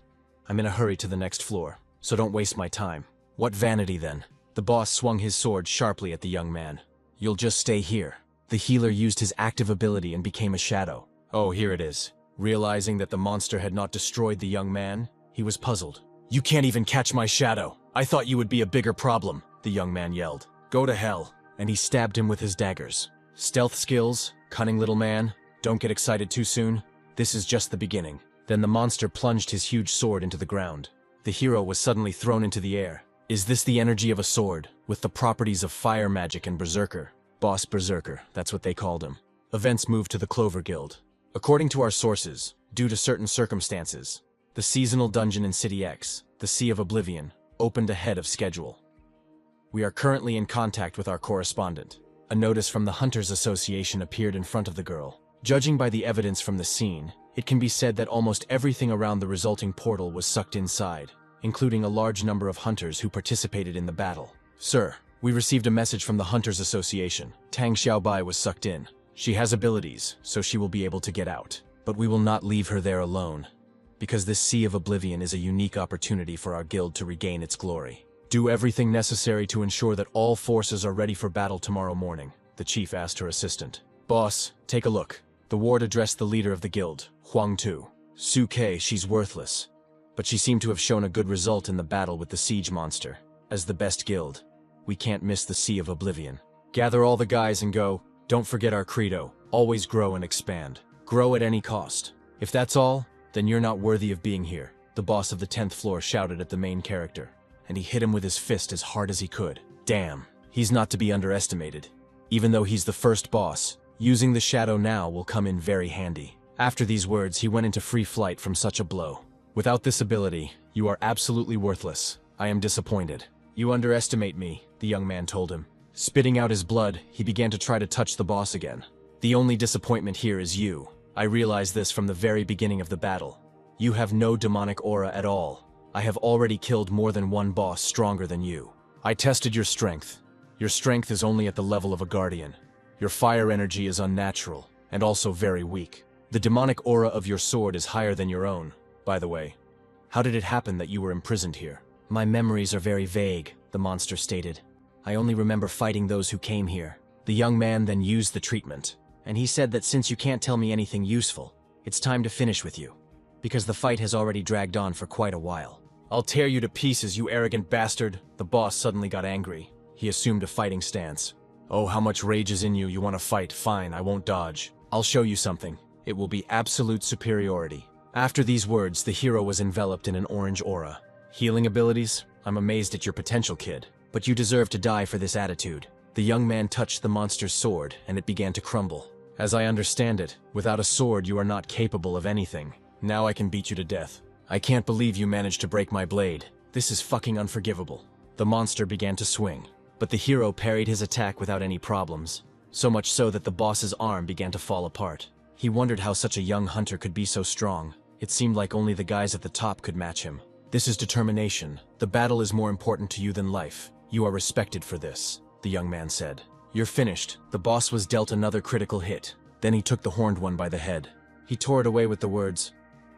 I'm in a hurry to the next floor, so don't waste my time. What vanity, then? The boss swung his sword sharply at the young man. You'll just stay here. The healer used his active ability and became a shadow. Oh, here it is. Realizing that the monster had not destroyed the young man, he was puzzled. You can't even catch my shadow. I thought you would be a bigger problem, the young man yelled. Go to hell. And he stabbed him with his daggers. Stealth skills, cunning little man. Don't get excited too soon. This is just the beginning. Then the monster plunged his huge sword into the ground. The hero was suddenly thrown into the air. Is this the energy of a sword, with the properties of fire magic and berserker? Boss Berserker, that's what they called him. Events moved to the Clover Guild. According to our sources, due to certain circumstances, the seasonal dungeon in City X, the Sea of Oblivion, opened ahead of schedule. We are currently in contact with our correspondent. A notice from the Hunters Association appeared in front of the girl. Judging by the evidence from the scene, it can be said that almost everything around the resulting portal was sucked inside, including a large number of hunters who participated in the battle. Sir, we received a message from the Hunters Association. Tang Xiaobai was sucked in. She has abilities, so she will be able to get out. But we will not leave her there alone, because this Sea of Oblivion is a unique opportunity for our guild to regain its glory. Do everything necessary to ensure that all forces are ready for battle tomorrow morning, the chief asked her assistant. Boss, take a look. The ward addressed the leader of the guild, Huang Tu. Su Kei, she's worthless. But she seemed to have shown a good result in the battle with the siege monster. As the best guild, we can't miss the Sea of Oblivion. Gather all the guys and go. Don't forget our credo. Always grow and expand. Grow at any cost. If that's all, then you're not worthy of being here, the boss of the 10th floor shouted at the main character. And he hit him with his fist as hard as he could. Damn, he's not to be underestimated. Even though he's the first boss, using the shadow now will come in very handy. After these words, he went into free flight from such a blow. Without this ability, you are absolutely worthless. I am disappointed. You underestimate me, the young man told him. Spitting out his blood, he began to try to touch the boss again. The only disappointment here is you. I realized this from the very beginning of the battle. You have no demonic aura at all. I have already killed more than one boss stronger than you. I tested your strength. Your strength is only at the level of a guardian. Your fire energy is unnatural, and also very weak. The demonic aura of your sword is higher than your own, by the way. How did it happen that you were imprisoned here? My memories are very vague, the monster stated. I only remember fighting those who came here. The young man then used the treatment, and he said that since you can't tell me anything useful, it's time to finish with you, because the fight has already dragged on for quite a while. I'll tear you to pieces, you arrogant bastard. The boss suddenly got angry. He assumed a fighting stance. Oh, how much rage is in you? You want to fight? Fine, I won't dodge. I'll show you something. It will be absolute superiority. After these words, the hero was enveloped in an orange aura. Healing abilities? I'm amazed at your potential, kid. But you deserve to die for this attitude. The young man touched the monster's sword, and it began to crumble. As I understand it, without a sword you are not capable of anything. Now I can beat you to death. I can't believe you managed to break my blade. This is fucking unforgivable. The monster began to swing, but the hero parried his attack without any problems. So much so that the boss's arm began to fall apart. He wondered how such a young hunter could be so strong. It seemed like only the guys at the top could match him. This is determination. The battle is more important to you than life. You are respected for this, the young man said. You're finished. The boss was dealt another critical hit. Then he took the horned one by the head. He tore it away with the words,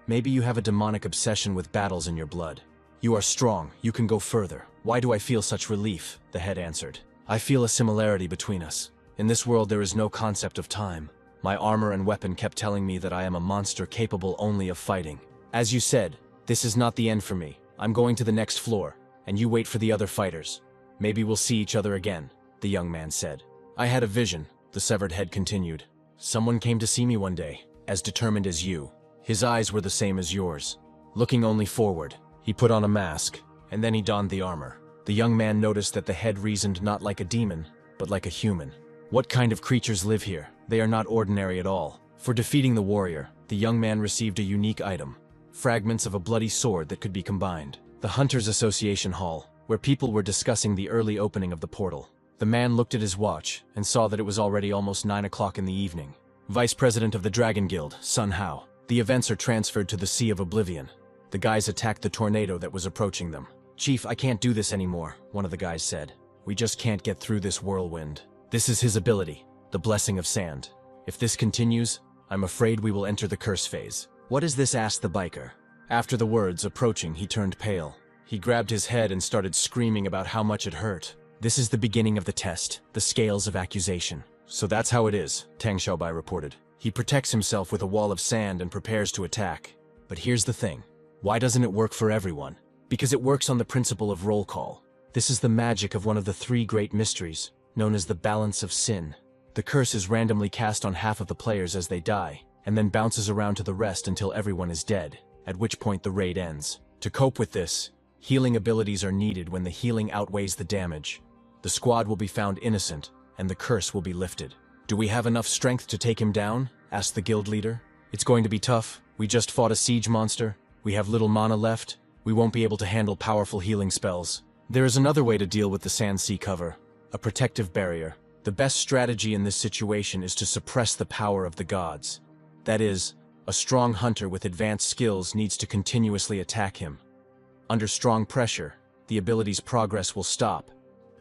"Maybe you have a demonic obsession with battles in your blood. You are strong. You can go further." "Why do I feel such relief?" the head answered. "I feel a similarity between us. In this world there is no concept of time. My armor and weapon kept telling me that I am a monster capable only of fighting. As you said, this is not the end for me. I'm going to the next floor, and you wait for the other fighters. Maybe we'll see each other again," the young man said. "I had a vision," the severed head continued. "Someone came to see me one day, as determined as you. His eyes were the same as yours, looking only forward. He put on a mask, and then he donned the armor." The young man noticed that the head reasoned not like a demon, but like a human. "What kind of creatures live here? They are not ordinary at all." For defeating the warrior, the young man received a unique item, fragments of a bloody sword that could be combined. The Hunters Association Hall, where people were discussing the early opening of the portal. The man looked at his watch and saw that it was already almost 9 o'clock in the evening. "Vice President of the Dragon Guild, Sun Hao. The events are transferred to the Sea of Oblivion." The guys attacked the tornado that was approaching them. "Chief, I can't do this anymore," one of the guys said. "We just can't get through this whirlwind. This is his ability, the Blessing of Sand. If this continues, I'm afraid we will enter the curse phase." "What is this?" asked the biker. After the words approaching, he turned pale. He grabbed his head and started screaming about how much it hurt. "This is the beginning of the test, the scales of accusation." "So that's how it is," Tang Xiaobai reported. "He protects himself with a wall of sand and prepares to attack. But here's the thing. Why doesn't it work for everyone? Because it works on the principle of roll call. This is the magic of one of the 3 great mysteries, known as the balance of sin. The curse is randomly cast on half of the players as they die, and then bounces around to the rest until everyone is dead, at which point the raid ends. To cope with this, healing abilities are needed when the healing outweighs the damage. The squad will be found innocent, and the curse will be lifted." "Do we have enough strength to take him down?" asked the guild leader. "It's going to be tough. We just fought a siege monster. We have little mana left. We won't be able to handle powerful healing spells. There is another way to deal with the Sand Sea cover, a protective barrier. The best strategy in this situation is to suppress the power of the gods. That is, a strong hunter with advanced skills needs to continuously attack him. Under strong pressure, the ability's progress will stop.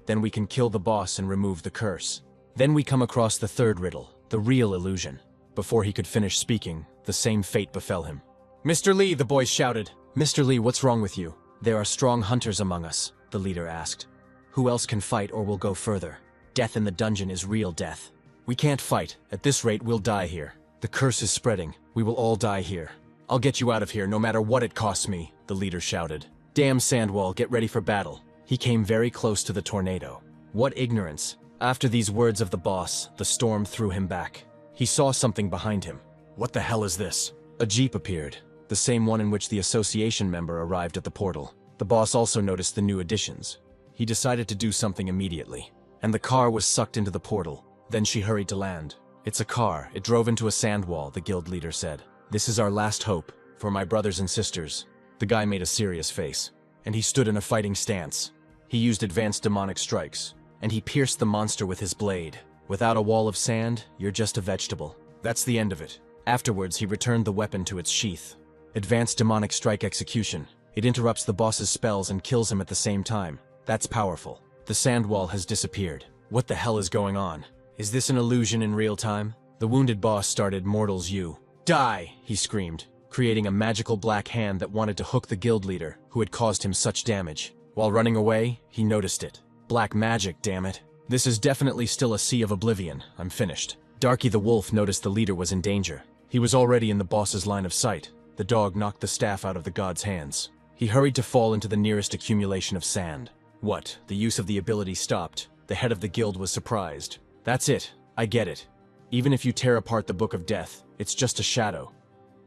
Then we can kill the boss and remove the curse. Then we come across the third riddle, the real illusion." Before he could finish speaking, the same fate befell him. "Mr. Lee," the boys shouted. "Mr. Lee, what's wrong with you?" "There are strong hunters among us," the leader asked. "Who else can fight or will go further? Death in the dungeon is real death." "We can't fight. At this rate, we'll die here. The curse is spreading. We will all die here. I'll get you out of here no matter what it costs me," the leader shouted. "Damn Sandwall, get ready for battle." He came very close to the tornado. What ignorance! After these words of the boss, the storm threw him back. He saw something behind him. What the hell is this? A jeep appeared, the same one in which the association member arrived at the portal. The boss also noticed the new additions. He decided to do something immediately, and the car was sucked into the portal. Then she hurried to land. "It's a car. It drove into a sand wall," the guild leader said. "This is our last hope, for my brothers and sisters." The guy made a serious face, and he stood in a fighting stance. He used advanced demonic strikes, and he pierced the monster with his blade. Without a wall of sand, you're just a vegetable. That's the end of it. Afterwards, he returned the weapon to its sheath. Advanced demonic strike execution. It interrupts the boss's spells and kills him at the same time. That's powerful. The sand wall has disappeared. What the hell is going on? Is this an illusion in real time? The wounded boss started, "Mortals, you die!" he screamed. creating a magical black hand that wanted to hook the guild leader who had caused him such damage. While running away, he noticed it. Black magic, damn it. This is definitely still a sea of oblivion. I'm finished. Darky the wolf noticed the leader was in danger. He was already in the boss's line of sight. The dog knocked the staff out of the god's hands. He hurried to fall into the nearest accumulation of sand. What? The use of the ability stopped. The head of the guild was surprised. That's it. I get it. Even if you tear apart the Book of Death, it's just a shadow.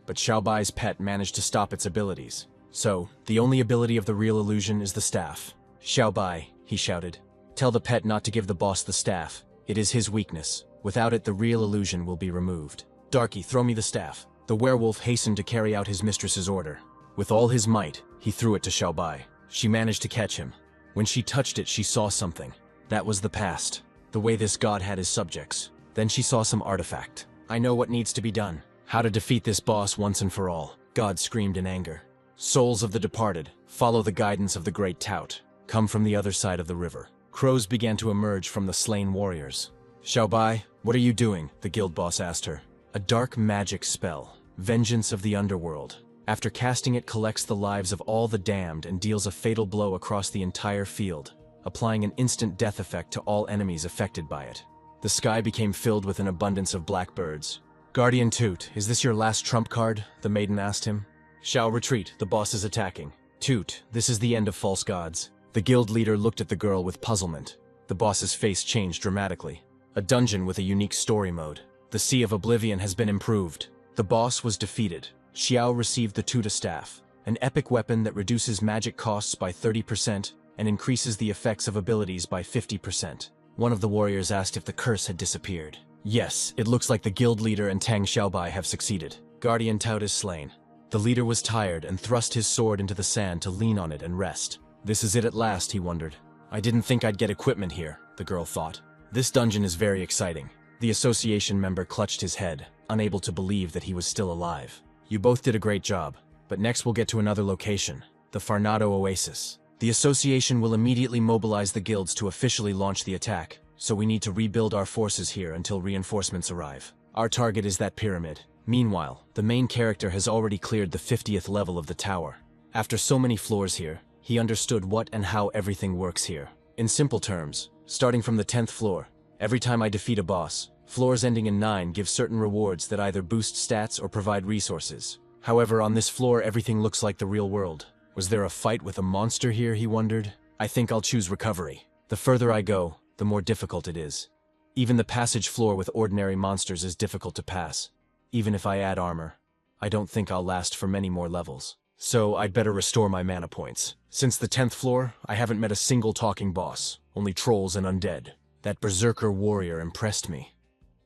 But Xiaobai's pet managed to stop its abilities. So, the only ability of the real illusion is the staff. Xiaobai, he shouted. Tell the pet not to give the boss the staff. It is his weakness. Without it, the real illusion will be removed. Darky, throw me the staff. The werewolf hastened to carry out his mistress's order. With all his might, he threw it to Xiaobai. She managed to catch him. When she touched it, she saw something. That was the past. The way this god had his subjects. Then she saw some artifact. I know what needs to be done. How to defeat this boss once and for all. God screamed in anger. Souls of the departed, follow the guidance of the great tout. Come from the other side of the river. Crows began to emerge from the slain warriors. Xiaobai, what are you doing? The guild boss asked her. A dark magic spell. Vengeance of the underworld. After casting it, collects the lives of all the damned and deals a fatal blow across the entire field, applying an instant death effect to all enemies affected by it. The sky became filled with an abundance of blackbirds. Guardian Toot, is this your last trump card? The maiden asked him. Xiao, retreat, the boss is attacking. Toot, this is the end of false gods. The guild leader looked at the girl with puzzlement. The boss's face changed dramatically. A dungeon with a unique story mode. The Sea of Oblivion has been improved. The boss was defeated. Xiao received the Tuta Staff, an epic weapon that reduces magic costs by 30% and increases the effects of abilities by 50%. One of the warriors asked if the curse had disappeared. Yes, it looks like the guild leader and Tang Xiaobai have succeeded. Guardian Tout is slain. The leader was tired and thrust his sword into the sand to lean on it and rest. This is it at last, he wondered. I didn't think I'd get equipment here, the girl thought. This dungeon is very exciting. The association member clutched his head, unable to believe that he was still alive. You both did a great job, but next we'll get to another location, the Farnado Oasis. The association will immediately mobilize the guilds to officially launch the attack, so we need to rebuild our forces here until reinforcements arrive. Our target is that pyramid. Meanwhile, the main character has already cleared the 50th level of the tower. After so many floors here, he understood what and how everything works here. In simple terms, starting from the 10th floor, every time I defeat a boss, floors ending in 9 give certain rewards that either boost stats or provide resources. However, on this floor everything looks like the real world. Was there a fight with a monster here, he wondered? I think I'll choose recovery. The further I go, the more difficult it is. Even the passage floor with ordinary monsters is difficult to pass. Even if I add armor, I don't think I'll last for many more levels. So I'd better restore my mana points. Since the 10th floor, I haven't met a single talking boss, only trolls and undead. That berserker warrior impressed me.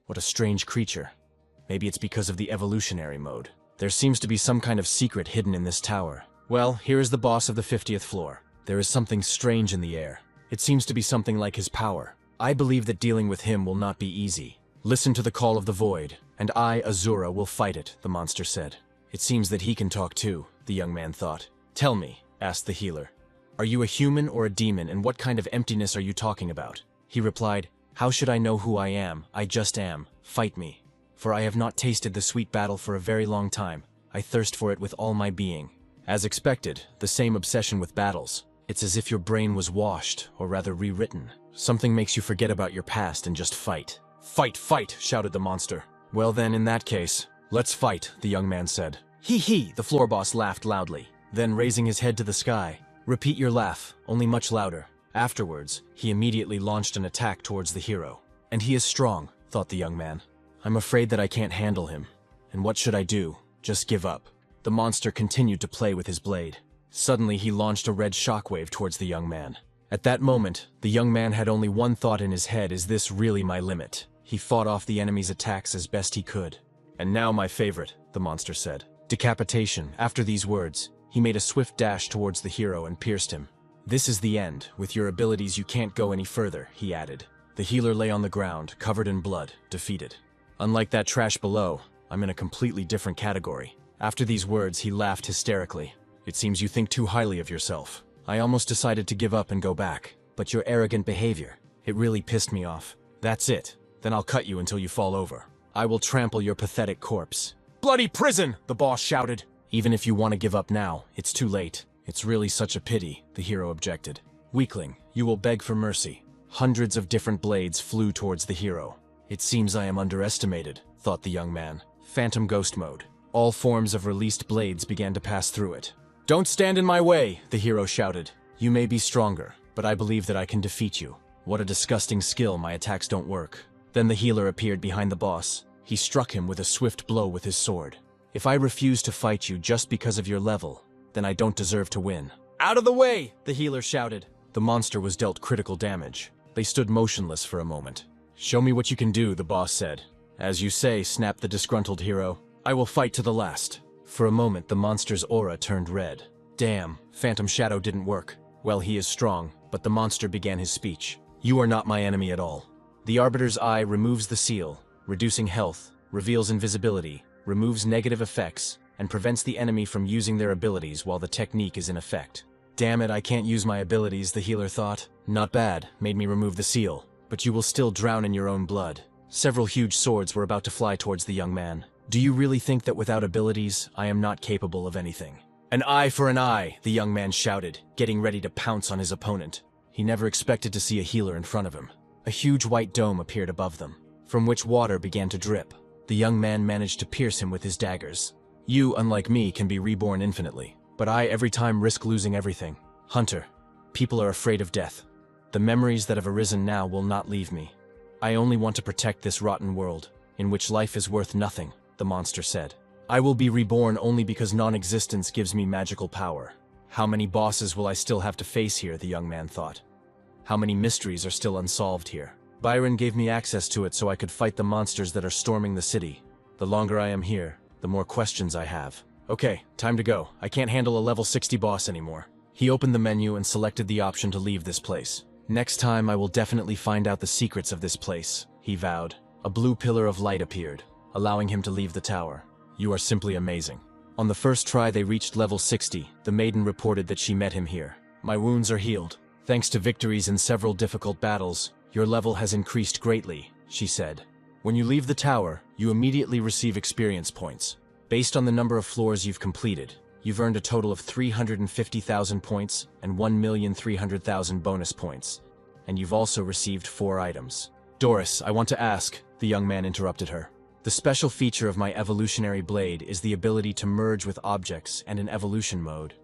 What a strange creature. Maybe it's because of the evolutionary mode. There seems to be some kind of secret hidden in this tower. Well, here is the boss of the 50th floor. There is something strange in the air. It seems to be something like his power. I believe that dealing with him will not be easy. Listen to the call of the void, and I, Azura, will fight it, the monster said. It seems that he can talk too, the young man thought. Tell me, asked the healer. Are you a human or a demon, and what kind of emptiness are you talking about? He replied, How should I know who I am? I just am. Fight me. For I have not tasted the sweet battle for a very long time. I thirst for it with all my being. As expected, the same obsession with battles. It's as if your brain was washed, or rather rewritten. Something makes you forget about your past and just fight. Fight, fight, shouted the monster. Well then, in that case, let's fight, the young man said. Hee hee, the floor boss laughed loudly. Then raising his head to the sky, repeat your laugh, only much louder. Afterwards, he immediately launched an attack towards the hero. And he is strong, thought the young man. I'm afraid that I can't handle him. And what should I do? Just give up. The monster continued to play with his blade. Suddenly he launched a red shockwave towards the young man. At that moment, the young man had only one thought in his head, is this really my limit? He fought off the enemy's attacks as best he could. And now my favorite, the monster said. Decapitation. After these words, he made a swift dash towards the hero and pierced him. This is the end. With your abilities you can't go any further, he added. The healer lay on the ground, covered in blood, defeated. Unlike that trash below, I'm in a completely different category. After these words, he laughed hysterically. It seems you think too highly of yourself. I almost decided to give up and go back, but your arrogant behavior, it really pissed me off. That's it. Then I'll cut you until you fall over. I will trample your pathetic corpse. Bloody prison, the boss shouted. Even if you want to give up now, it's too late. It's really such a pity, the hero objected. Weakling, you will beg for mercy. Hundreds of different blades flew towards the hero. It seems I am underestimated, thought the young man. Phantom ghost mode. All forms of released blades began to pass through it. Don't stand in my way, the hero shouted. You may be stronger, but I believe that I can defeat you. What a disgusting skill, my attacks don't work. Then the healer appeared behind the boss. He struck him with a swift blow with his sword. If I refuse to fight you just because of your level, then I don't deserve to win. Out of the way, the healer shouted. The monster was dealt critical damage. They stood motionless for a moment. Show me what you can do, the boss said. As you say, snapped the disgruntled hero. I will fight to the last. For a moment, the monster's aura turned red. Damn, Phantom Shadow didn't work. Well, he is strong, but the monster began his speech. You are not my enemy at all. The Arbiter's Eye removes the seal, reducing health, reveals invisibility, removes negative effects, and prevents the enemy from using their abilities while the technique is in effect. Damn it, I can't use my abilities, the healer thought. Not bad, made me remove the seal. But you will still drown in your own blood. Several huge swords were about to fly towards the young man. Do you really think that without abilities, I am not capable of anything? An eye for an eye, the young man shouted, getting ready to pounce on his opponent. He never expected to see a healer in front of him. A huge white dome appeared above them, from which water began to drip. The young man managed to pierce him with his daggers. You, unlike me, can be reborn infinitely. But I, every time, risk losing everything. Hunter, people are afraid of death. The memories that have arisen now will not leave me. I only want to protect this rotten world, in which life is worth nothing, the monster said. I will be reborn only because non-existence gives me magical power. How many bosses will I still have to face here, the young man thought. How many mysteries are still unsolved here? Byron gave me access to it so I could fight the monsters that are storming the city. The longer I am here, the more questions I have. Okay, time to go. I can't handle a level 60 boss anymore. He opened the menu and selected the option to leave this place. Next time I will definitely find out the secrets of this place, he vowed. A blue pillar of light appeared, allowing him to leave the tower. You are simply amazing. On the first try they reached level 60, the maiden reported that she met him here. My wounds are healed. Thanks to victories in several difficult battles, your level has increased greatly, she said. When you leave the tower, you immediately receive experience points. Based on the number of floors you've completed, you've earned a total of 350,000 points and 1,300,000 bonus points. And you've also received 4 items. Doris, I want to ask, the young man interrupted her. The special feature of my evolutionary blade is the ability to merge with objects and in evolution mode.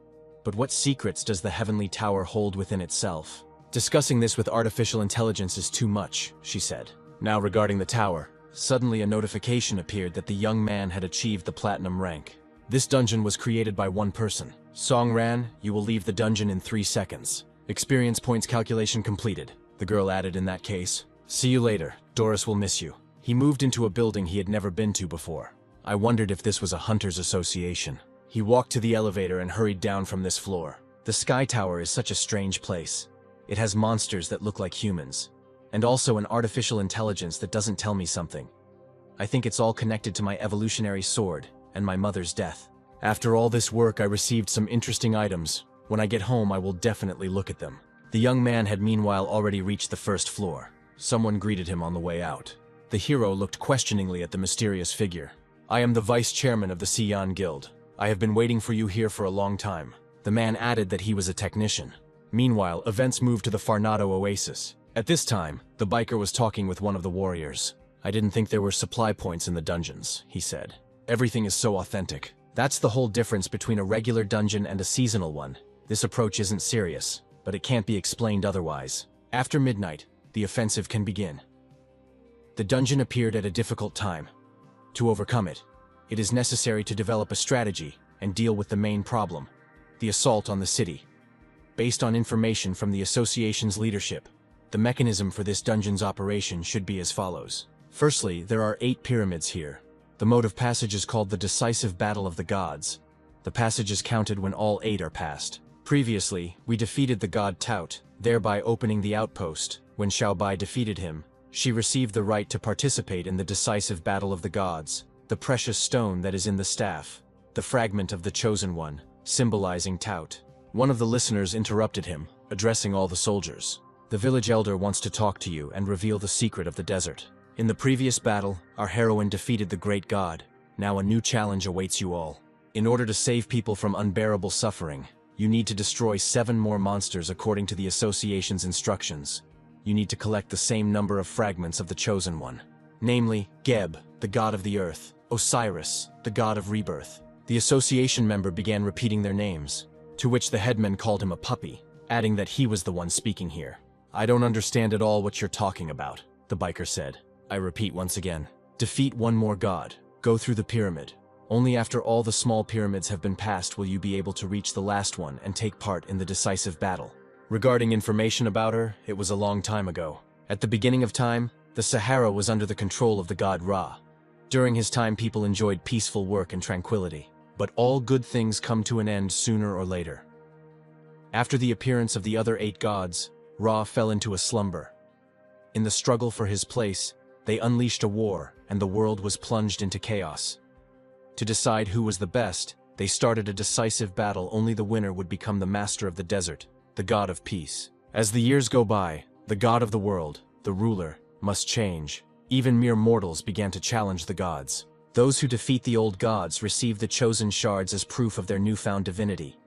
But what secrets does the Heavenly Tower hold within itself? Discussing this with artificial intelligence is too much, she said. Now regarding the tower, suddenly a notification appeared that the young man had achieved the platinum rank. This dungeon was created by one person. Song ran, you will leave the dungeon in 3 seconds. Experience points calculation completed, the girl added in that case. See you later, Doris will miss you. He moved into a building he had never been to before. I wondered if this was a hunter's association. He walked to the elevator and hurried down from this floor. The Sky Tower is such a strange place. It has monsters that look like humans, and also an artificial intelligence that doesn't tell me something. I think it's all connected to my evolutionary sword and my mother's death. After all this work, I received some interesting items. When I get home, I will definitely look at them. The young man had meanwhile already reached the first floor. Someone greeted him on the way out. The hero looked questioningly at the mysterious figure. I am the vice chairman of the Sion Guild. I have been waiting for you here for a long time. The man added that he was a technician. Meanwhile, events moved to the Farnado Oasis. At this time, the biker was talking with one of the warriors. I didn't think there were supply points in the dungeons, he said. Everything is so authentic. That's the whole difference between a regular dungeon and a seasonal one. This approach isn't serious, but it can't be explained otherwise. After midnight, the offensive can begin. The dungeon appeared at a difficult time. To overcome it, it is necessary to develop a strategy and deal with the main problem, the assault on the city. Based on information from the association's leadership, the mechanism for this dungeon's operation should be as follows. Firstly, there are 8 pyramids here. The mode of passage is called the decisive battle of the gods. The passage is counted when all 8 are passed. Previously, we defeated the god Tout, thereby opening the outpost. When Xiaobai defeated him, she received the right to participate in the decisive battle of the gods, the precious stone that is in the staff, the fragment of the chosen one, symbolizing Tout. One of the listeners interrupted him, addressing all the soldiers. The village elder wants to talk to you and reveal the secret of the desert. In the previous battle, our heroine defeated the great god. Now a new challenge awaits you all. In order to save people from unbearable suffering, you need to destroy 7 more monsters according to the association's instructions. You need to collect the same number of fragments of the Chosen One. Namely, Geb, the god of the earth, Osiris, the god of rebirth. The association member began repeating their names, to which the headman called him a puppy, adding that he was the one speaking here. I don't understand at all what you're talking about, the biker said. I repeat once again. Defeat 1 more god. Go through the pyramid. Only after all the small pyramids have been passed will you be able to reach the last one and take part in the decisive battle. Regarding information about her, it was a long time ago. At the beginning of time, the Sahara was under the control of the god Ra. During his time, people enjoyed peaceful work and tranquility. But all good things come to an end sooner or later. After the appearance of the other 8 gods, Ra fell into a slumber. In the struggle for his place, they unleashed a war, and the world was plunged into chaos. To decide who was the best, they started a decisive battle. Only the winner would become the master of the desert, the god of peace. As the years go by, the god of the world, the ruler, must change. Even mere mortals began to challenge the gods. Those who defeat the old gods receive the chosen shards as proof of their newfound divinity.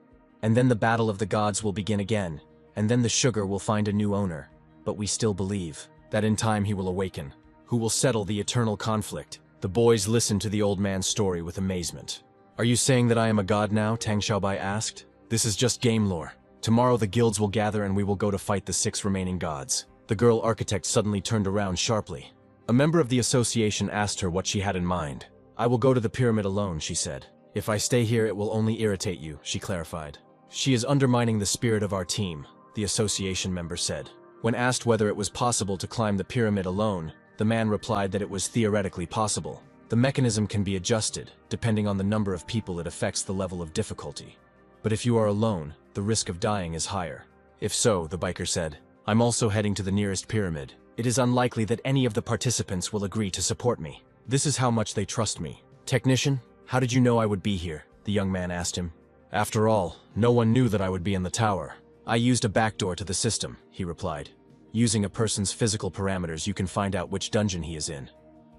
And then the battle of the gods will begin again, and then the sugar will find a new owner. But we still believe that in time he will awaken, who will settle the eternal conflict. The boys listened to the old man's story with amazement. Are you saying that I am a god now? Tang Xiaobai asked. This is just game lore. Tomorrow the guilds will gather and we will go to fight the 6 remaining gods. The girl architect suddenly turned around sharply. A member of the association asked her what she had in mind. I will go to the pyramid alone, she said. If I stay here, it will only irritate you, she clarified. She is undermining the spirit of our team, the association member said. When asked whether it was possible to climb the pyramid alone, the man replied that it was theoretically possible. The mechanism can be adjusted, depending on the number of people it affects the level of difficulty. But if you are alone, the risk of dying is higher. If so, the biker said, I'm also heading to the nearest pyramid. It is unlikely that any of the participants will agree to support me. This is how much they trust me. Technician, how did you know I would be here? The young man asked him. After all, no one knew that I would be in the tower. I used a backdoor to the system, he replied. Using a person's physical parameters, you can find out which dungeon he is in.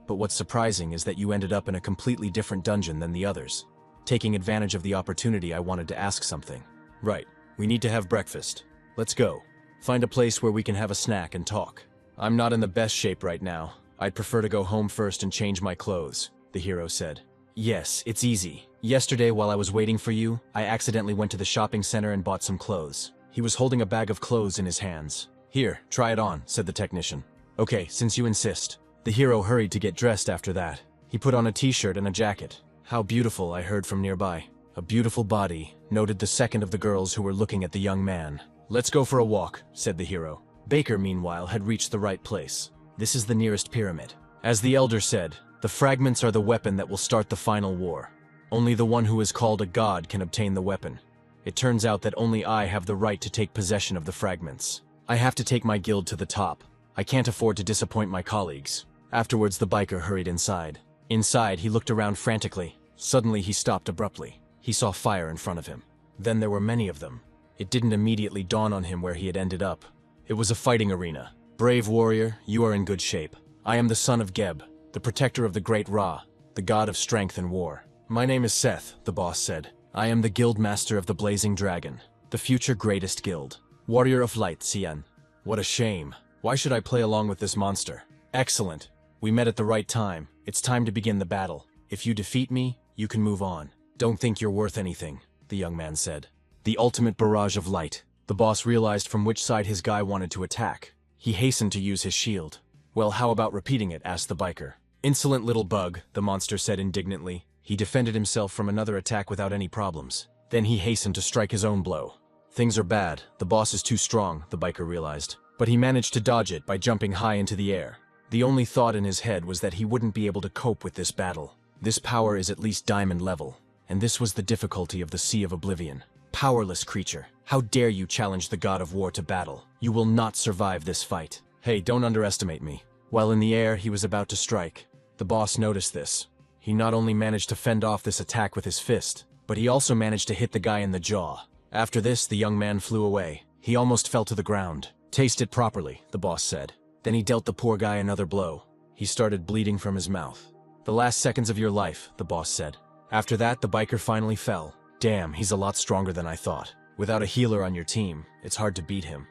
But what's surprising is that you ended up in a completely different dungeon than the others. Taking advantage of the opportunity, I wanted to ask something. Right, we need to have breakfast. Let's go. Find a place where we can have a snack and talk. I'm not in the best shape right now. I'd prefer to go home first and change my clothes, the hero said. Yes, it's easy. Yesterday, while I was waiting for you, I accidentally went to the shopping center and bought some clothes. He was holding a bag of clothes in his hands. Here, try it on, said the technician. Okay, since you insist. The hero hurried to get dressed after that. He put on a t-shirt and a jacket. How beautiful, I heard from nearby. A beautiful body, noted the second of the girls who were looking at the young man. Let's go for a walk, said the hero. Baker, meanwhile, had reached the right place. This is the nearest pyramid. As the elder said, the fragments are the weapon that will start the final war. Only the one who is called a god can obtain the weapon. It turns out that only I have the right to take possession of the fragments. I have to take my guild to the top. I can't afford to disappoint my colleagues. Afterwards, the biker hurried inside. Inside, he looked around frantically. Suddenly, he stopped abruptly. He saw fire in front of him. Then there were many of them. It didn't immediately dawn on him where he had ended up. It was a fighting arena. Brave warrior, you are in good shape. I am the son of Geb, the protector of the great Ra, the god of strength and war. My name is Seth, the boss said. I am the guild master of the Blazing Dragon, the future greatest guild. Warrior of Light, Xian. What a shame. Why should I play along with this monster? Excellent. We met at the right time. It's time to begin the battle. If you defeat me, you can move on. Don't think you're worth anything, the young man said. The ultimate barrage of light. The boss realized from which side his guy wanted to attack. He hastened to use his shield. Well, how about repeating it? Asked the biker. Insolent little bug, the monster said indignantly. He defended himself from another attack without any problems. Then he hastened to strike his own blow. Things are bad. The boss is too strong, the biker realized. But he managed to dodge it by jumping high into the air. The only thought in his head was that he wouldn't be able to cope with this battle. This power is at least diamond level. And this was the difficulty of the Sea of Oblivion. Powerless creature, how dare you challenge the god of war to battle? You will not survive this fight. Hey, don't underestimate me. While in the air, he was about to strike. The boss noticed this. He not only managed to fend off this attack with his fist, but he also managed to hit the guy in the jaw. After this, the young man flew away. He almost fell to the ground. Taste it properly, the boss said. Then he dealt the poor guy another blow. He started bleeding from his mouth. The last seconds of your life, the boss said. After that, the biker finally fell. Damn, he's a lot stronger than I thought. Without a healer on your team, it's hard to beat him.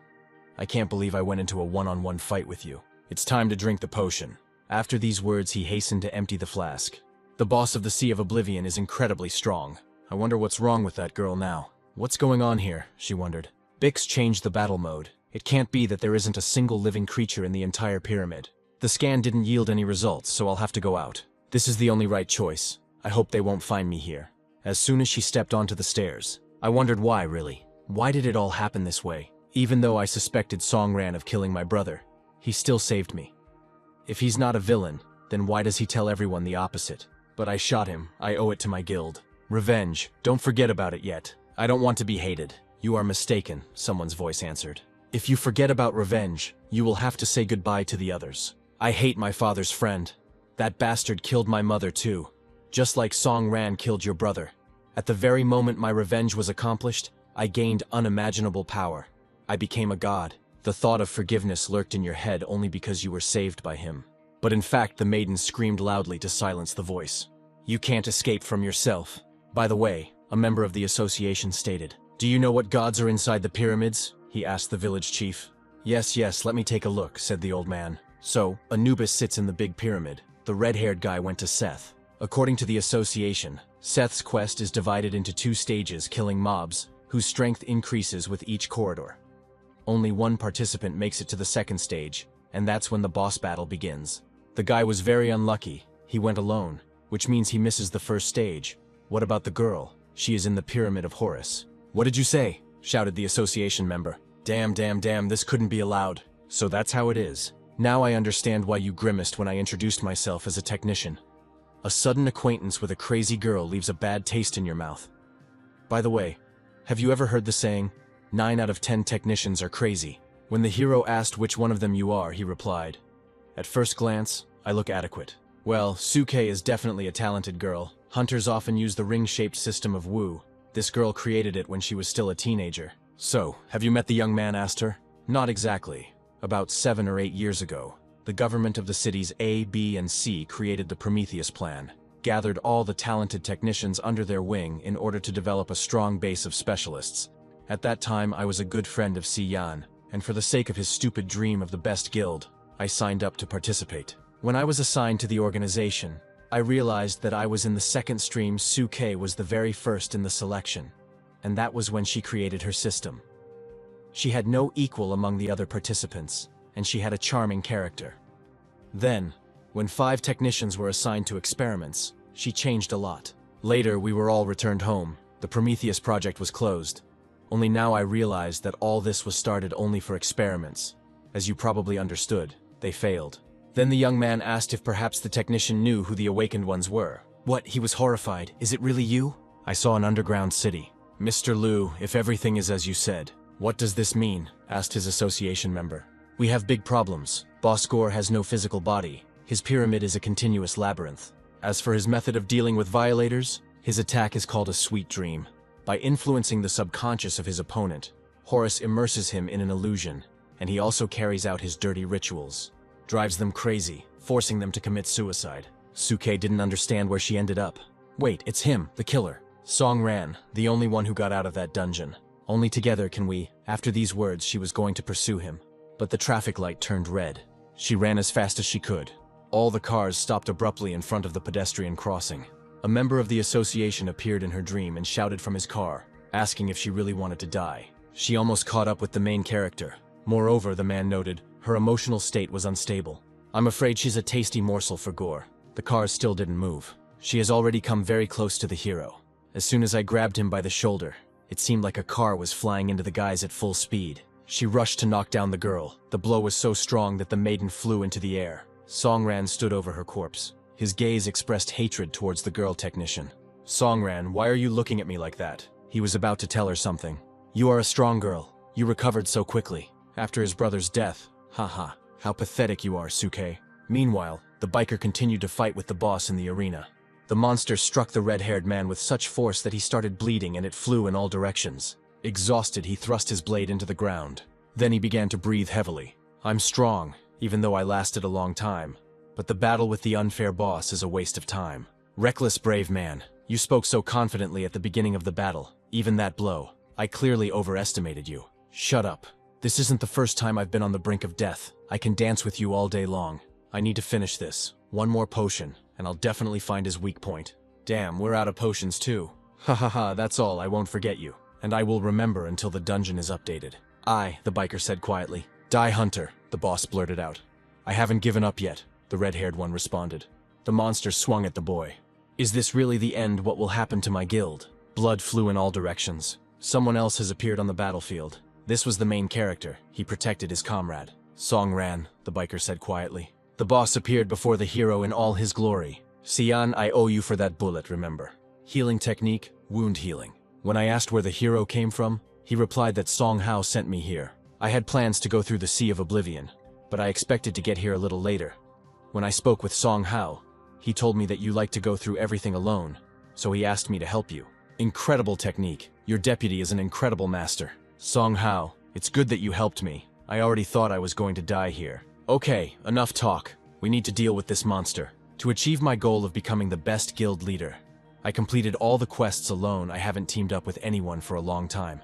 I can't believe I went into a one-on-one fight with you. It's time to drink the potion. After these words, he hastened to empty the flask. The boss of the Sea of Oblivion is incredibly strong. I wonder what's wrong with that girl now. What's going on here, she wondered. Bix changed the battle mode. It can't be that there isn't a single living creature in the entire pyramid. The scan didn't yield any results, so I'll have to go out. This is the only right choice. I hope they won't find me here. As soon as she stepped onto the stairs, I wondered why, really. Why did it all happen this way? Even though I suspected Songran of killing my brother, he still saved me. If he's not a villain, then why does he tell everyone the opposite? But I shot him. I owe it to my guild. Revenge. Don't forget about it yet. I don't want to be hated. You are mistaken, someone's voice answered. If you forget about revenge, you will have to say goodbye to the others. I hate my father's friend. That bastard killed my mother too. Just like Song Ran killed your brother. At the very moment my revenge was accomplished, I gained unimaginable power. I became a god. The thought of forgiveness lurked in your head only because you were saved by him. But in fact, the maiden screamed loudly to silence the voice. You can't escape from yourself. By the way, a member of the association stated, "Do you know what gods are inside the pyramids?" he asked the village chief. Yes, let me take a look," said the old man. So, Anubis sits in the big pyramid. The red-haired guy went to Seth. According to the association, Seth's quest is divided into 2 stages, killing mobs, whose strength increases with each corridor. Only one participant makes it to the 2nd stage, and that's when the boss battle begins. The guy was very unlucky. He went alone, which means he misses the 1st stage. What about the girl? She is in the Pyramid of Horus. "What did you say?" shouted the association member. Damn, this couldn't be allowed. So that's how it is. Now I understand why you grimaced when I introduced myself as a technician. A sudden acquaintance with a crazy girl leaves a bad taste in your mouth. By the way, have you ever heard the saying, 9 out of 10 technicians are crazy? When the hero asked which one of them you are, he replied, "At first glance, I look adequate." Well, Suke is definitely a talented girl. Hunters often use the ring-shaped system of Wu. This girl created it when she was still a teenager. "So, have you met the young man?" asked her. "Not exactly. About 7 or 8 years ago, the government of the cities A, B, and C created the Prometheus Plan, gathered all the talented technicians under their wing in order to develop a strong base of specialists. At that time, I was a good friend of Si Yan, and for the sake of his stupid dream of the best guild, I signed up to participate. When I was assigned to the organization, I realized that I was in the 2nd stream. Suke was the very first in the selection, and that was when she created her system. She had no equal among the other participants, and she had a charming character. Then, when 5 technicians were assigned to experiments, she changed a lot. Later, we were all returned home. The Prometheus project was closed. Only now I realized that all this was started only for experiments. As you probably understood, they failed. Then the young man asked if perhaps the technician knew who the awakened ones were. What? He was horrified. "Is it really you?" "I saw an underground city." "Mr. Liu, if everything is as you said, what does this mean?" asked his association member. "We have big problems. Boss Gore has no physical body. His pyramid is a continuous labyrinth. As for his method of dealing with violators, his attack is called a sweet dream. By influencing the subconscious of his opponent, Horus immerses him in an illusion, and he also carries out his dirty rituals. Drives them crazy, forcing them to commit suicide." Suke didn't understand where she ended up. "Wait, it's him, the killer. Song Ran, the only one who got out of that dungeon. Only together can we..." After these words, she was going to pursue him. But the traffic light turned red. She ran as fast as she could. All the cars stopped abruptly in front of the pedestrian crossing. A member of the association appeared in her dream and shouted from his car, asking if she really wanted to die. She almost caught up with the main character. Moreover, the man noted, her emotional state was unstable. "I'm afraid she's a tasty morsel for Gore." The cars still didn't move. She has already come very close to the hero. As soon as I grabbed him by the shoulder, it seemed like a car was flying into the guys at full speed. She rushed to knock down the girl. The blow was so strong that the maiden flew into the air. Songran stood over her corpse. His gaze expressed hatred towards the girl technician. "Songran, why are you looking at me like that?" He was about to tell her something. "You are a strong girl. You recovered so quickly. After his brother's death. Haha, how pathetic you are, Suke." Meanwhile, the biker continued to fight with the boss in the arena. The monster struck the red-haired man with such force that he started bleeding and it flew in all directions. Exhausted, he thrust his blade into the ground. Then he began to breathe heavily. "I'm strong, even though I lasted a long time. But the battle with the unfair boss is a waste of time." "Reckless brave man, You spoke so confidently at the beginning of the battle. Even that blow. I clearly overestimated you. Shut up. This isn't the first time I've been on the brink of death. I can dance with you all day long. I need to finish this. One more potion, and I'll definitely find his weak point. Damn, we're out of potions too. Ha ha ha, that's all, I won't forget you. And I will remember until the dungeon is updated. The biker said quietly. Die, Hunter, the boss blurted out. I haven't given up yet, the red-haired one responded. The monster swung at the boy. Is this really the end? What will happen to my guild? Blood flew in all directions. Someone else has appeared on the battlefield. This was the main character. He protected his comrade. Song ran, the biker said quietly. The boss appeared before the hero in all his glory. Xian, I owe you for that bullet, remember? Healing technique, wound healing. When I asked where the hero came from, he replied that Song Hao sent me here. I had plans to go through the Sea of Oblivion, but I expected to get here a little later. When I spoke with Song Hao, he told me that you like to go through everything alone, so he asked me to help you. Incredible technique. Your deputy is an incredible master. Song Hao, it's good that you helped me. I already thought I was going to die here. Okay, enough talk. We need to deal with this monster. To achieve my goal of becoming the best guild leader, I completed all the quests alone. I haven't teamed up with anyone for a long time.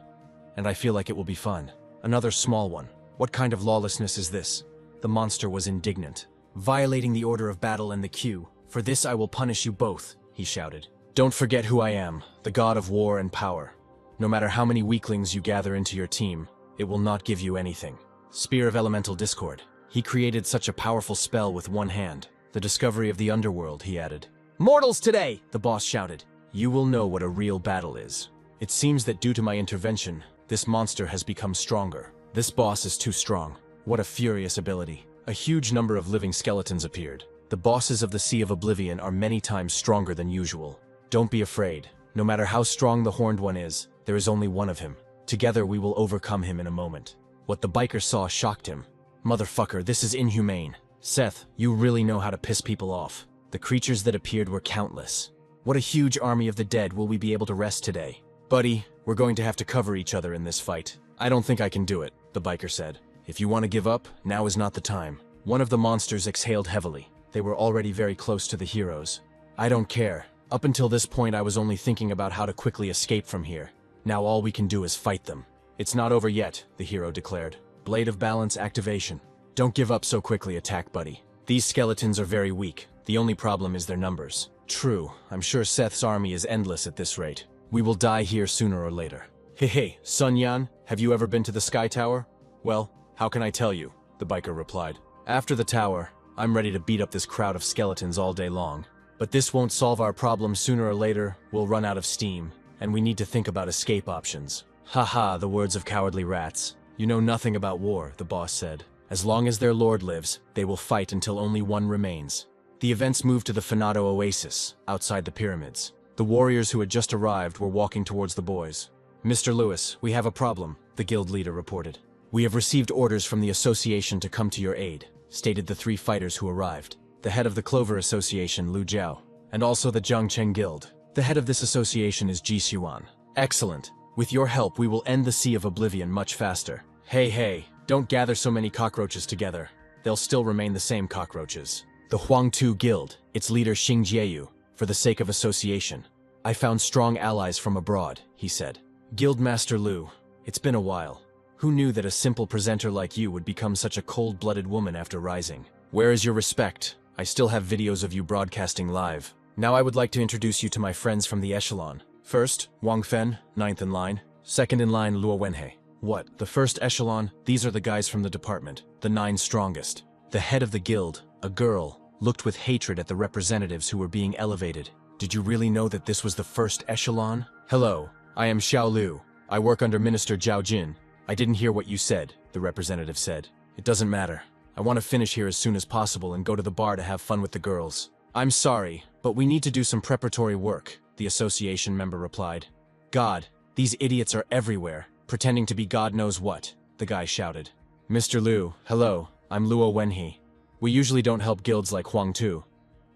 And I feel like it will be fun. Another small one. What kind of lawlessness is this? The monster was indignant. Violating the order of battle and the queue. For this I will punish you both, he shouted. Don't forget who I am, the god of war and power. No matter how many weaklings you gather into your team, it will not give you anything. Spear of Elemental Discord. He created such a powerful spell with one hand. The discovery of the underworld, he added. Mortals today, the boss shouted. You will know what a real battle is. It seems that due to my intervention, this monster has become stronger. This boss is too strong. What a furious ability. A huge number of living skeletons appeared. The bosses of the Sea of Oblivion are many times stronger than usual. Don't be afraid. No matter how strong the horned one is, there is only one of him. Together we will overcome him in a moment. What the biker saw shocked him. Motherfucker, this is inhumane. Seth, you really know how to piss people off. The creatures that appeared were countless. What a huge army of the dead. Will we be able to rest today? Buddy, we're going to have to cover each other in this fight. I don't think I can do it, the biker said. If you want to give up, now is not the time. One of the monsters exhaled heavily. They were already very close to the heroes. I don't care. Up until this point I was only thinking about how to quickly escape from here. Now all we can do is fight them. It's not over yet, the hero declared. Blade of Balance activation. Don't give up so quickly, attack buddy. These skeletons are very weak. The only problem is their numbers. True, I'm sure Seth's army is endless at this rate. We will die here sooner or later. Hey, Sun Yan, have you ever been to the Sky Tower? Well, how can I tell you? The biker replied. After the tower, I'm ready to beat up this crowd of skeletons all day long. But this won't solve our problem. Sooner or later, we'll run out of steam, and we need to think about escape options. Haha, the words of cowardly rats. You know nothing about war, the boss said. As long as their lord lives, they will fight until only one remains. The events moved to the Finado Oasis, outside the pyramids. The warriors who had just arrived were walking towards the boys. Mr. Lewis, we have a problem, the guild leader reported. We have received orders from the association to come to your aid, stated the three fighters who arrived. The head of the Clover Association, Lu Jiao, and also the Zhangcheng Guild. The head of this association is Ji Xuan. Excellent. With your help, we will end the Sea of Oblivion much faster. Hey, don't gather so many cockroaches together. They'll still remain the same cockroaches. The Huangtu Guild, its leader Xing Jieyu, for the sake of association. I found strong allies from abroad, he said. Guildmaster Lu, it's been a while. Who knew that a simple presenter like you would become such a cold-blooded woman after rising? Where is your respect? I still have videos of you broadcasting live. Now I would like to introduce you to my friends from the echelon. First, Wang Fen, 9th in line. Second in line, Luo Wenhei. What, the first echelon? These are the guys from the department, the 9 strongest. The head of the guild, a girl, looked with hatred at the representatives who were being elevated. Did you really know that this was the first echelon? Hello, I am Xiao Lu. I work under Minister Zhao Jin. I didn't hear what you said, the representative said. It doesn't matter. I want to finish here as soon as possible and go to the bar to have fun with the girls. I'm sorry, but we need to do some preparatory work, the association member replied. God, these idiots are everywhere, pretending to be God knows what, the guy shouted. Mr. Lu, hello, I'm Luo Wenhei. We usually don't help guilds like Huangtu.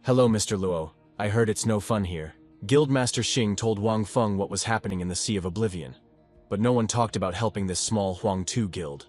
Hello, Mr. Luo. I heard it's no fun here. Guildmaster Xing told Wang Feng what was happening in the Sea of Oblivion. But no one talked about helping this small Huangtu guild.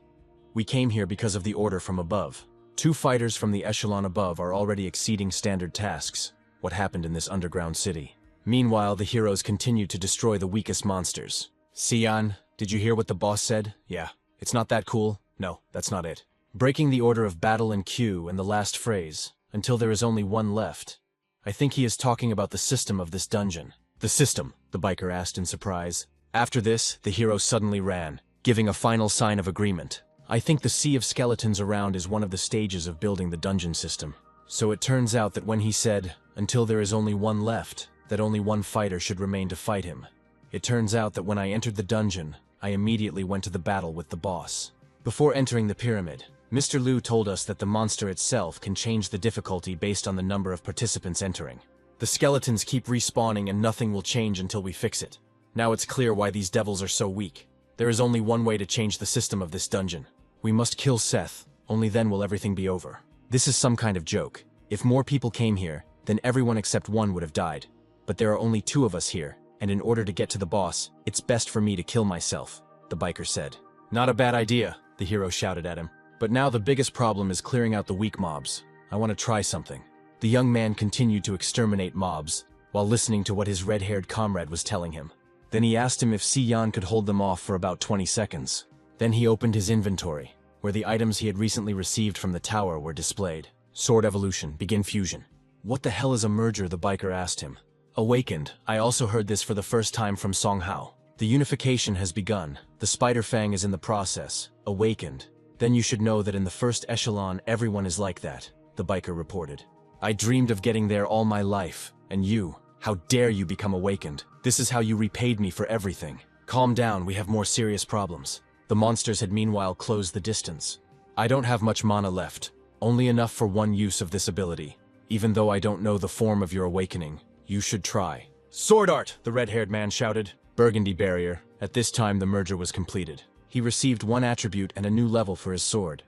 We came here because of the order from above. 2 fighters from the echelon above are already exceeding standard tasks. What happened in this underground city? Meanwhile, the heroes continued to destroy the weakest monsters. Sion, did you hear what the boss said? Yeah. It's not that cool? No, that's not it. Breaking the order of battle and queue and the last phrase, until there is only one left. I think he is talking about the system of this dungeon. The system, the biker asked in surprise. After this, the hero suddenly ran, giving a final sign of agreement. I think the sea of skeletons around is one of the stages of building the dungeon system. So it turns out that when he said, until there is only one left, that only one fighter should remain to fight him. It turns out that when I entered the dungeon, I immediately went to the battle with the boss. Before entering the pyramid, Mr. Liu told us that the monster itself can change the difficulty based on the number of participants entering. The skeletons keep respawning and nothing will change until we fix it. Now it's clear why these devils are so weak. There is only one way to change the system of this dungeon. We must kill Seth, only then will everything be over. This is some kind of joke. If more people came here, then everyone except one would have died. But there are only 2 of us here, and in order to get to the boss, it's best for me to kill myself, the biker said. Not a bad idea, the hero shouted at him. But now the biggest problem is clearing out the weak mobs. I want to try something. The young man continued to exterminate mobs, while listening to what his red-haired comrade was telling him. Then he asked him if Sion could hold them off for about 20 seconds. Then he opened his inventory, where the items he had recently received from the tower were displayed. Sword evolution, begin fusion. What the hell is a merger, the biker asked him. Awakened, I also heard this for the first time from Song Hao. The unification has begun. The spider fang is in the process. Awakened. Then you should know that in the first echelon everyone is like that, the biker reported. I dreamed of getting there all my life, and you, how dare you become awakened? This is how you repaid me for everything. Calm down, we have more serious problems. The monsters had meanwhile closed the distance. I don't have much mana left, only enough for one use of this ability. Even though I don't know the form of your awakening, you should try. Sword art, the red-haired man shouted. Burgundy barrier. At this time the merger was completed. He received 1 attribute and a new level for his sword.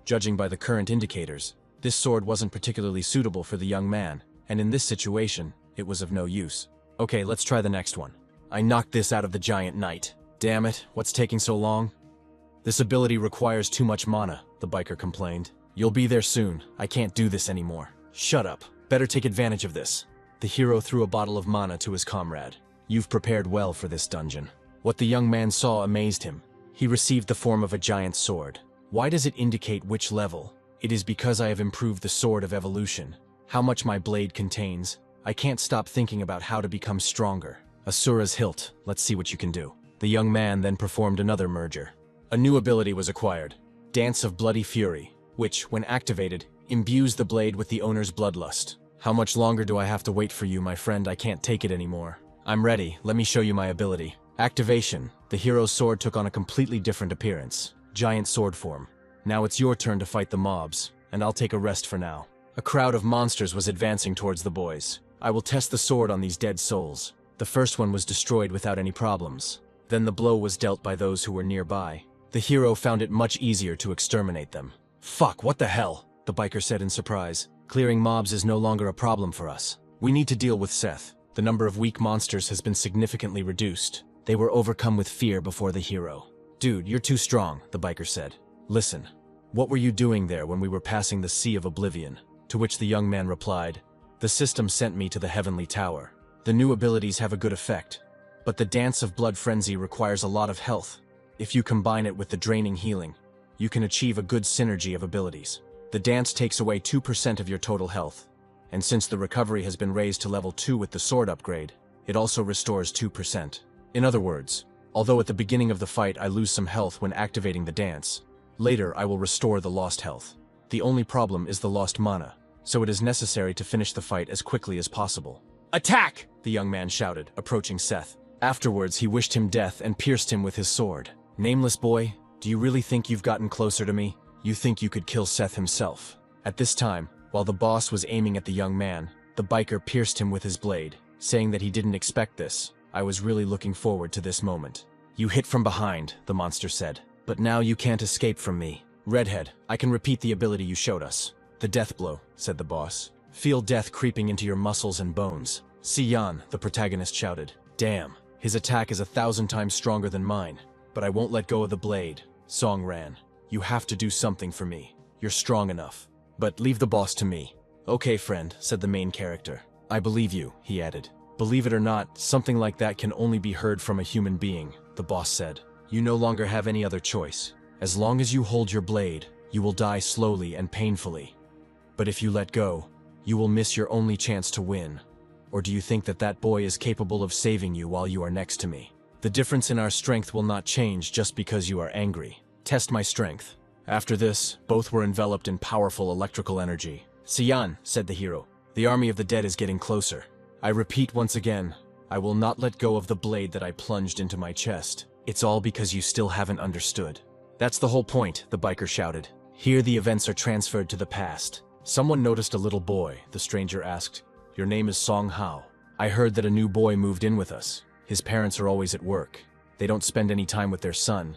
Judging by the current indicators, this sword wasn't particularly suitable for the young man, and in this situation, it was of no use. Okay, let's try the next one. I knocked this out of the giant knight. Damn it, what's taking so long? This ability requires too much mana, the biker complained. You'll be there soon. I can't do this anymore. Shut up. Better take advantage of this. The hero threw a bottle of mana to his comrade. You've prepared well for this dungeon. What the young man saw amazed him. He received the form of a giant sword. Why does it indicate which level? It is because I have improved the sword of evolution. How much my blade contains. I can't stop thinking about how to become stronger. Asura's hilt. Let's see what you can do. The young man then performed another merger. A new ability was acquired. Dance of Bloody Fury, which, when activated, imbues the blade with the owner's bloodlust. How much longer do I have to wait for you, my friend? I can't take it anymore. I'm ready. Let me show you my ability. Activation. The hero's sword took on a completely different appearance. Giant sword form. Now it's your turn to fight the mobs, and I'll take a rest for now. A crowd of monsters was advancing towards the boys. I will test the sword on these dead souls. The first one was destroyed without any problems. Then the blow was dealt by those who were nearby. The hero found it much easier to exterminate them. Fuck, what the hell? The biker said in surprise. Clearing mobs is no longer a problem for us. We need to deal with Seth. The number of weak monsters has been significantly reduced. They were overcome with fear before the hero. Dude, you're too strong, the biker said. Listen, what were you doing there when we were passing the Sea of Oblivion? To which the young man replied, the system sent me to the Heavenly Tower. The new abilities have a good effect, but the Dance of Blood Frenzy requires a lot of health. If you combine it with the draining healing, you can achieve a good synergy of abilities. The dance takes away 2% of your total health, and since the recovery has been raised to level 2 with the sword upgrade, it also restores 2%. In other words, although at the beginning of the fight I lose some health when activating the dance, later I will restore the lost health. The only problem is the lost mana, so it is necessary to finish the fight as quickly as possible. Attack! The young man shouted, approaching Seth. Afterwards he wished him death and pierced him with his sword. Nameless boy, do you really think you've gotten closer to me? You think you could kill Seth himself? At this time, while the boss was aiming at the young man, the biker pierced him with his blade, saying that he didn't expect this. I was really looking forward to this moment. You hit from behind, the monster said. But now you can't escape from me. Redhead, I can repeat the ability you showed us. The death blow, said the boss. Feel death creeping into your muscles and bones. Sion, the protagonist shouted. Damn, his attack is 1,000 times stronger than mine. But I won't let go of the blade. Song ran. You have to do something for me. You're strong enough. But leave the boss to me. Okay, friend, said the main character. I believe you, he added. Believe it or not, something like that can only be heard from a human being, the boss said. You no longer have any other choice. As long as you hold your blade, you will die slowly and painfully. But if you let go, you will miss your only chance to win. Or do you think that that boy is capable of saving you while you are next to me? The difference in our strength will not change just because you are angry. Test my strength. After this, both were enveloped in powerful electrical energy. Siyan, said the hero, the army of the dead is getting closer. I repeat once again, I will not let go of the blade that I plunged into my chest. It's all because you still haven't understood. That's the whole point, the biker shouted. Here the events are transferred to the past. Someone noticed a little boy, the stranger asked. Your name is Song Hao. I heard that a new boy moved in with us. His parents are always at work. They don't spend any time with their son.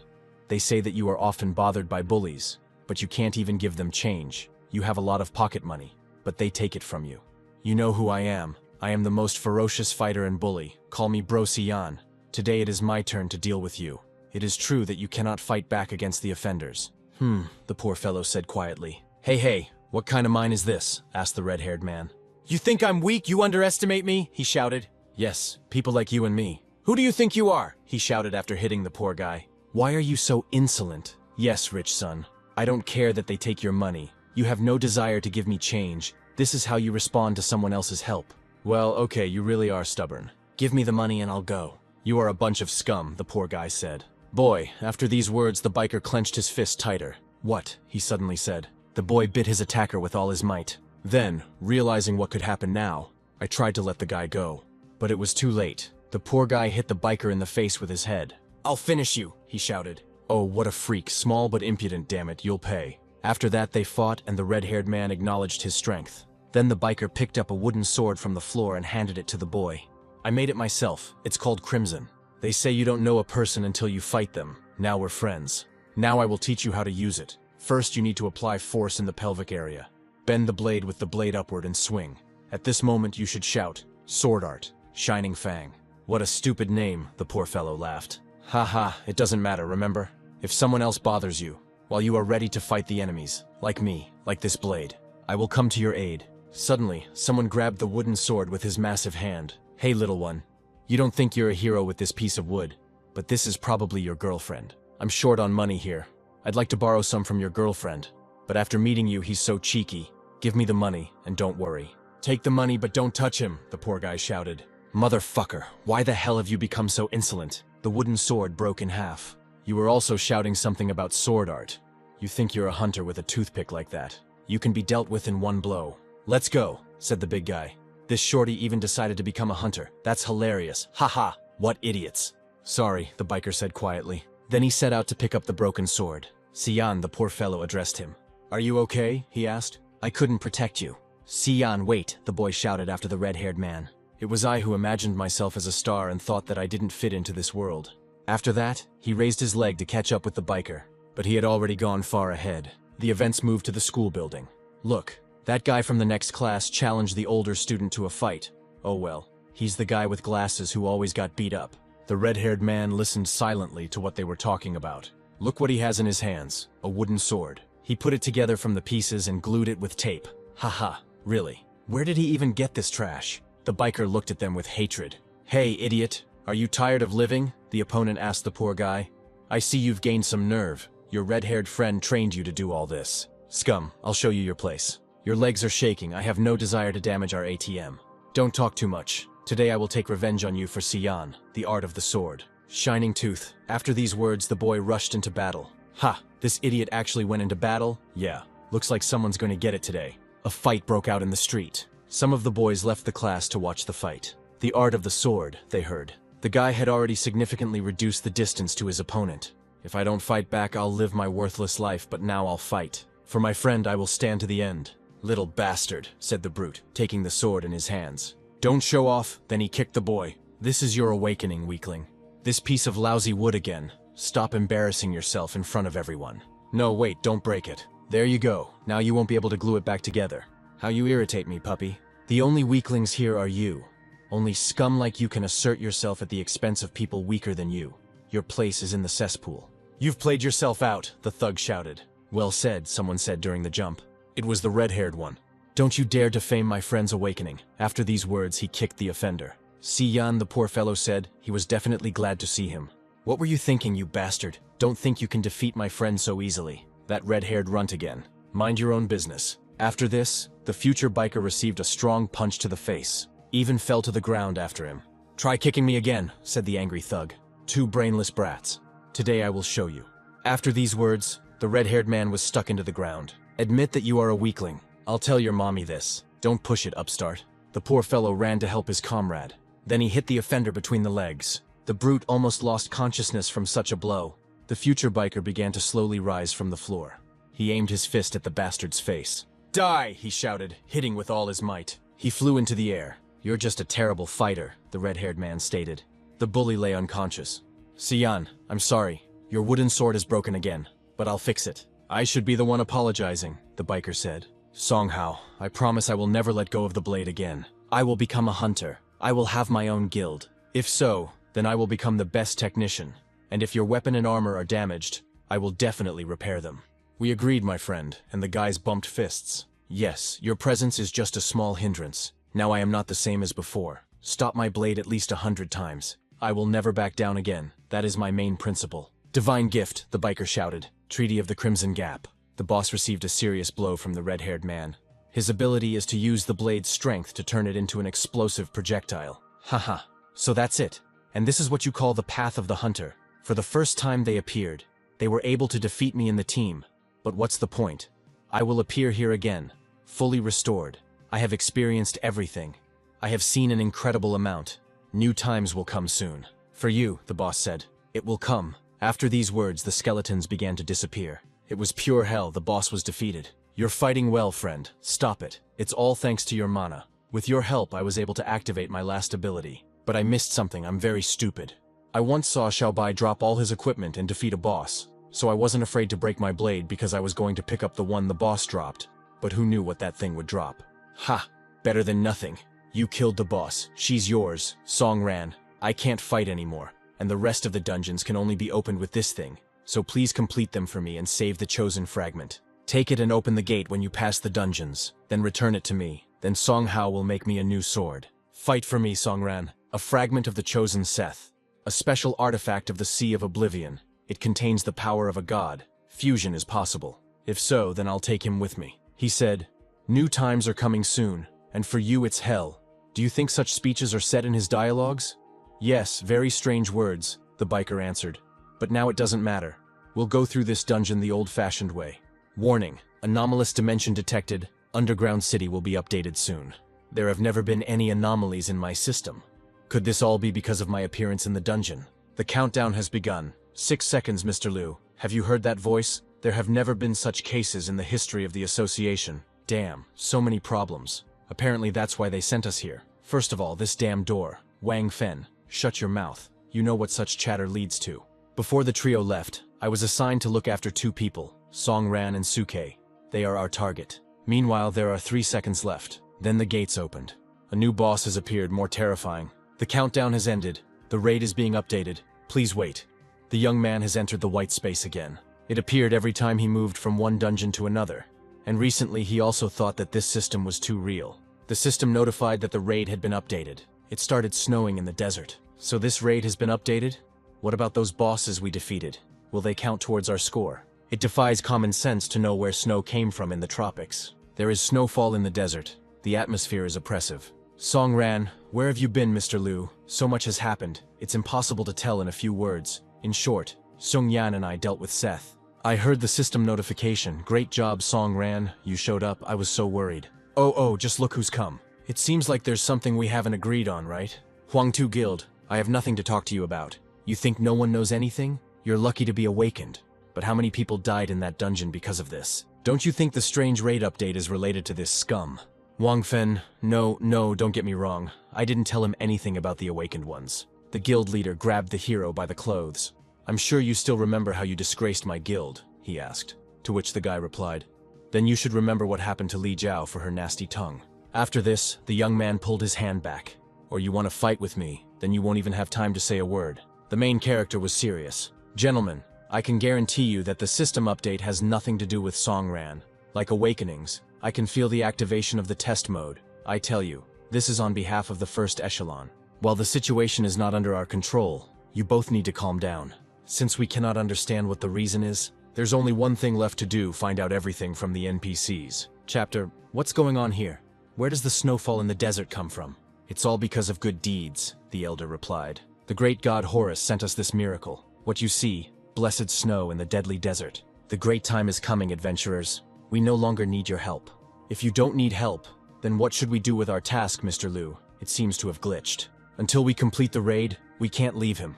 They say that you are often bothered by bullies, but you can't even give them change. You have a lot of pocket money, but they take it from you. You know who I am. I am the most ferocious fighter and bully. Call me Bro Siyan. Today it is my turn to deal with you. It is true that you cannot fight back against the offenders. The poor fellow said quietly. Hey, what kind of mine is this? Asked the red-haired man. You think I'm weak? You underestimate me? He shouted. Yes, people like you and me. Who do you think you are? He shouted after hitting the poor guy. Why are you so insolent? Yes, rich son. I don't care that they take your money. You have no desire to give me change. This is how you respond to someone else's help. Well, okay, you really are stubborn. Give me the money and I'll go. You are a bunch of scum, the poor guy said. Boy, after these words, the biker clenched his fist tighter. What? He suddenly said. The boy bit his attacker with all his might. Then, realizing what could happen now, I tried to let the guy go. But it was too late. The poor guy hit the biker in the face with his head. I'll finish you, he shouted. Oh, what a freak, small but impudent, damn it, you'll pay. After that they fought and the red-haired man acknowledged his strength. Then the biker picked up a wooden sword from the floor and handed it to the boy. I made it myself. It's called Crimson. They say you don't know a person until you fight them. Now we're friends. Now I will teach you how to use it. First you need to apply force in the pelvic area. Bend the blade with the blade upward and swing. At this moment you should shout, Sword Art, Shining Fang. What a stupid name, the poor fellow laughed. Haha, it doesn't matter, remember? If someone else bothers you, while you are ready to fight the enemies, like me, like this blade, I will come to your aid. Suddenly, someone grabbed the wooden sword with his massive hand. Hey little one, you don't think you're a hero with this piece of wood, but this is probably your girlfriend. I'm short on money here. I'd like to borrow some from your girlfriend, but after meeting you he's so cheeky. Give me the money, and don't worry. Take the money but don't touch him, the poor guy shouted. Motherfucker, why the hell have you become so insolent? The wooden sword broke in half. You were also shouting something about sword art. You think you're a hunter with a toothpick like that. You can be dealt with in one blow. Let's go, said the big guy. This shorty even decided to become a hunter. That's hilarious. Haha, what idiots. Sorry, the biker said quietly. Then he set out to pick up the broken sword. Siyan, the poor fellow, addressed him. Are you okay? He asked. I couldn't protect you. Siyan, wait, the boy shouted after the red-haired man. It was I who imagined myself as a star and thought that I didn't fit into this world. After that, he raised his leg to catch up with the biker, but he had already gone far ahead. The events moved to the school building. Look, that guy from the next class challenged the older student to a fight. Oh well, he's the guy with glasses who always got beat up. The red-haired man listened silently to what they were talking about. Look what he has in his hands, a wooden sword. He put it together from the pieces and glued it with tape. Haha, really? Where did he even get this trash? The biker looked at them with hatred. Hey, idiot, are you tired of living? The opponent asked the poor guy. I see you've gained some nerve. Your red-haired friend trained you to do all this. Scum, I'll show you your place. Your legs are shaking. I have no desire to damage our ATM. Don't talk too much. Today I will take revenge on you for Siyan, the art of the sword. Shining Tooth. After these words, the boy rushed into battle. Ha! This idiot actually went into battle? Yeah. Looks like someone's going to get it today. A fight broke out in the street. Some of the boys left the class to watch the fight. The art of the sword, they heard. The guy had already significantly reduced the distance to his opponent. If I don't fight back, I'll live my worthless life, but now I'll fight. For my friend, I will stand to the end. Little bastard, said the brute, taking the sword in his hands. Don't show off, then he kicked the boy. This is your awakening, weakling. This piece of lousy wood again. Stop embarrassing yourself in front of everyone. No, wait, don't break it. There you go. Now you won't be able to glue it back together. How you irritate me, puppy. The only weaklings here are you. Only scum like you can assert yourself at the expense of people weaker than you. Your place is in the cesspool. You've played yourself out, the thug shouted. Well said, someone said during the jump. It was the red-haired one. Don't you dare defame my friend's awakening. After these words, he kicked the offender. Yan, the poor fellow said. He was definitely glad to see him. What were you thinking, you bastard? Don't think you can defeat my friend so easily. That red-haired runt again. Mind your own business. After this, the future biker received a strong punch to the face. Even fell to the ground after him. Try kicking me again, said the angry thug. Two brainless brats. Today I will show you. After these words, the red-haired man was stuck into the ground. Admit that you are a weakling. I'll tell your mommy this. Don't push it, upstart. The poor fellow ran to help his comrade. Then he hit the offender between the legs. The brute almost lost consciousness from such a blow. The future biker began to slowly rise from the floor. He aimed his fist at the bastard's face. Die, he shouted, hitting with all his might. He flew into the air. You're just a terrible fighter, the red-haired man stated. The bully lay unconscious. Yan, I'm sorry. Your wooden sword is broken again, but I'll fix it. I should be the one apologizing, the biker said. Songhao, I promise I will never let go of the blade again. I will become a hunter. I will have my own guild. If so, then I will become the best technician. And if your weapon and armor are damaged, I will definitely repair them. We agreed, my friend, and the guys bumped fists. Yes, your presence is just a small hindrance. Now I am not the same as before. Stop my blade at least 100 times. I will never back down again. That is my main principle. Divine gift, the biker shouted. Treaty of the Crimson Gap. The boss received a serious blow from the red-haired man. His ability is to use the blade's strength to turn it into an explosive projectile. Haha. So that's it. And this is what you call the path of the hunter. For the first time they appeared. They were able to defeat me in the team. But what's the point? I will appear here again, fully restored. I have experienced everything. I have seen an incredible amount. New times will come soon. For you, the boss said. It will come. After these words, the skeletons began to disappear. It was pure hell. The boss was defeated. You're fighting well, friend. Stop it. It's all thanks to your mana. With your help, I was able to activate my last ability. But I missed something. I'm very stupid. I once saw Xiaobai drop all his equipment and defeat a boss. So I wasn't afraid to break my blade because I was going to pick up the one the boss dropped. But who knew what that thing would drop? Ha! Better than nothing. You killed the boss. She's yours. Song ran. I can't fight anymore. And the rest of the dungeons can only be opened with this thing. So please complete them for me and save the chosen fragment. Take it and open the gate when you pass the dungeons. Then return it to me. Then Songhao will make me a new sword. Fight for me, Songran. A fragment of the chosen Seth. A special artifact of the Sea of Oblivion. It contains the power of a god. Fusion is possible. If so, then I'll take him with me. He said, new times are coming soon, and for you it's hell. Do you think such speeches are said in his dialogues? Yes, very strange words, the biker answered. But now it doesn't matter. We'll go through this dungeon the old-fashioned way. Warning, anomalous dimension detected. Underground city will be updated soon. There have never been any anomalies in my system. Could this all be because of my appearance in the dungeon? The countdown has begun. 6 seconds, Mr. Liu. Have you heard that voice? There have never been such cases in the history of the association. Damn, so many problems. Apparently that's why they sent us here. First of all, this damn door. Wang Fen, shut your mouth. You know what such chatter leads to. Before the trio left, I was assigned to look after 2 people, Song Ran and Suke. They are our target. Meanwhile, there are 3 seconds left. Then the gates opened. A new boss has appeared, more terrifying. The countdown has ended. The raid is being updated. Please wait. The young man has entered the white space again. It appeared every time he moved from one dungeon to another. And recently he also thought that this system was too real. The system notified that the raid had been updated. It started snowing in the desert. So this raid has been updated? What about those bosses we defeated? Will they count towards our score? It defies common sense to know where snow came from in the tropics. There is snowfall in the desert. The atmosphere is oppressive. Song Ran, where have you been, Mr. Liu? So much has happened. It's impossible to tell in a few words. In short, Sung Yan and I dealt with Seth. I heard the system notification. Great job, Song Ran. You showed up. I was so worried. Oh, just look who's come. It seems like there's something we haven't agreed on, right? Huangtu Guild, I have nothing to talk to you about. You think no one knows anything? You're lucky to be awakened. But how many people died in that dungeon because of this? Don't you think the strange raid update is related to this scum? Wang Fen, no, don't get me wrong. I didn't tell him anything about the awakened ones. The guild leader grabbed the hero by the clothes. I'm sure you still remember how you disgraced my guild, he asked. To which the guy replied, then you should remember what happened to Li Jiao for her nasty tongue. After this, the young man pulled his hand back. Or you want to fight with me, then you won't even have time to say a word. The main character was serious. Gentlemen, I can guarantee you that the system update has nothing to do with Songran. Like Awakenings, I can feel the activation of the test mode. I tell you, this is on behalf of the first echelon. While the situation is not under our control, you both need to calm down. Since we cannot understand what the reason is, there's only one thing left to do: find out everything from the NPCs. Chapter: What's going on here? Where does the snowfall in the desert come from? It's all because of good deeds, the elder replied. The great god Horus sent us this miracle. What you see, blessed snow in the deadly desert. The great time is coming, adventurers. We no longer need your help. If you don't need help, then what should we do with our task, Mr. Liu? It seems to have glitched. Until we complete the raid, we can't leave him.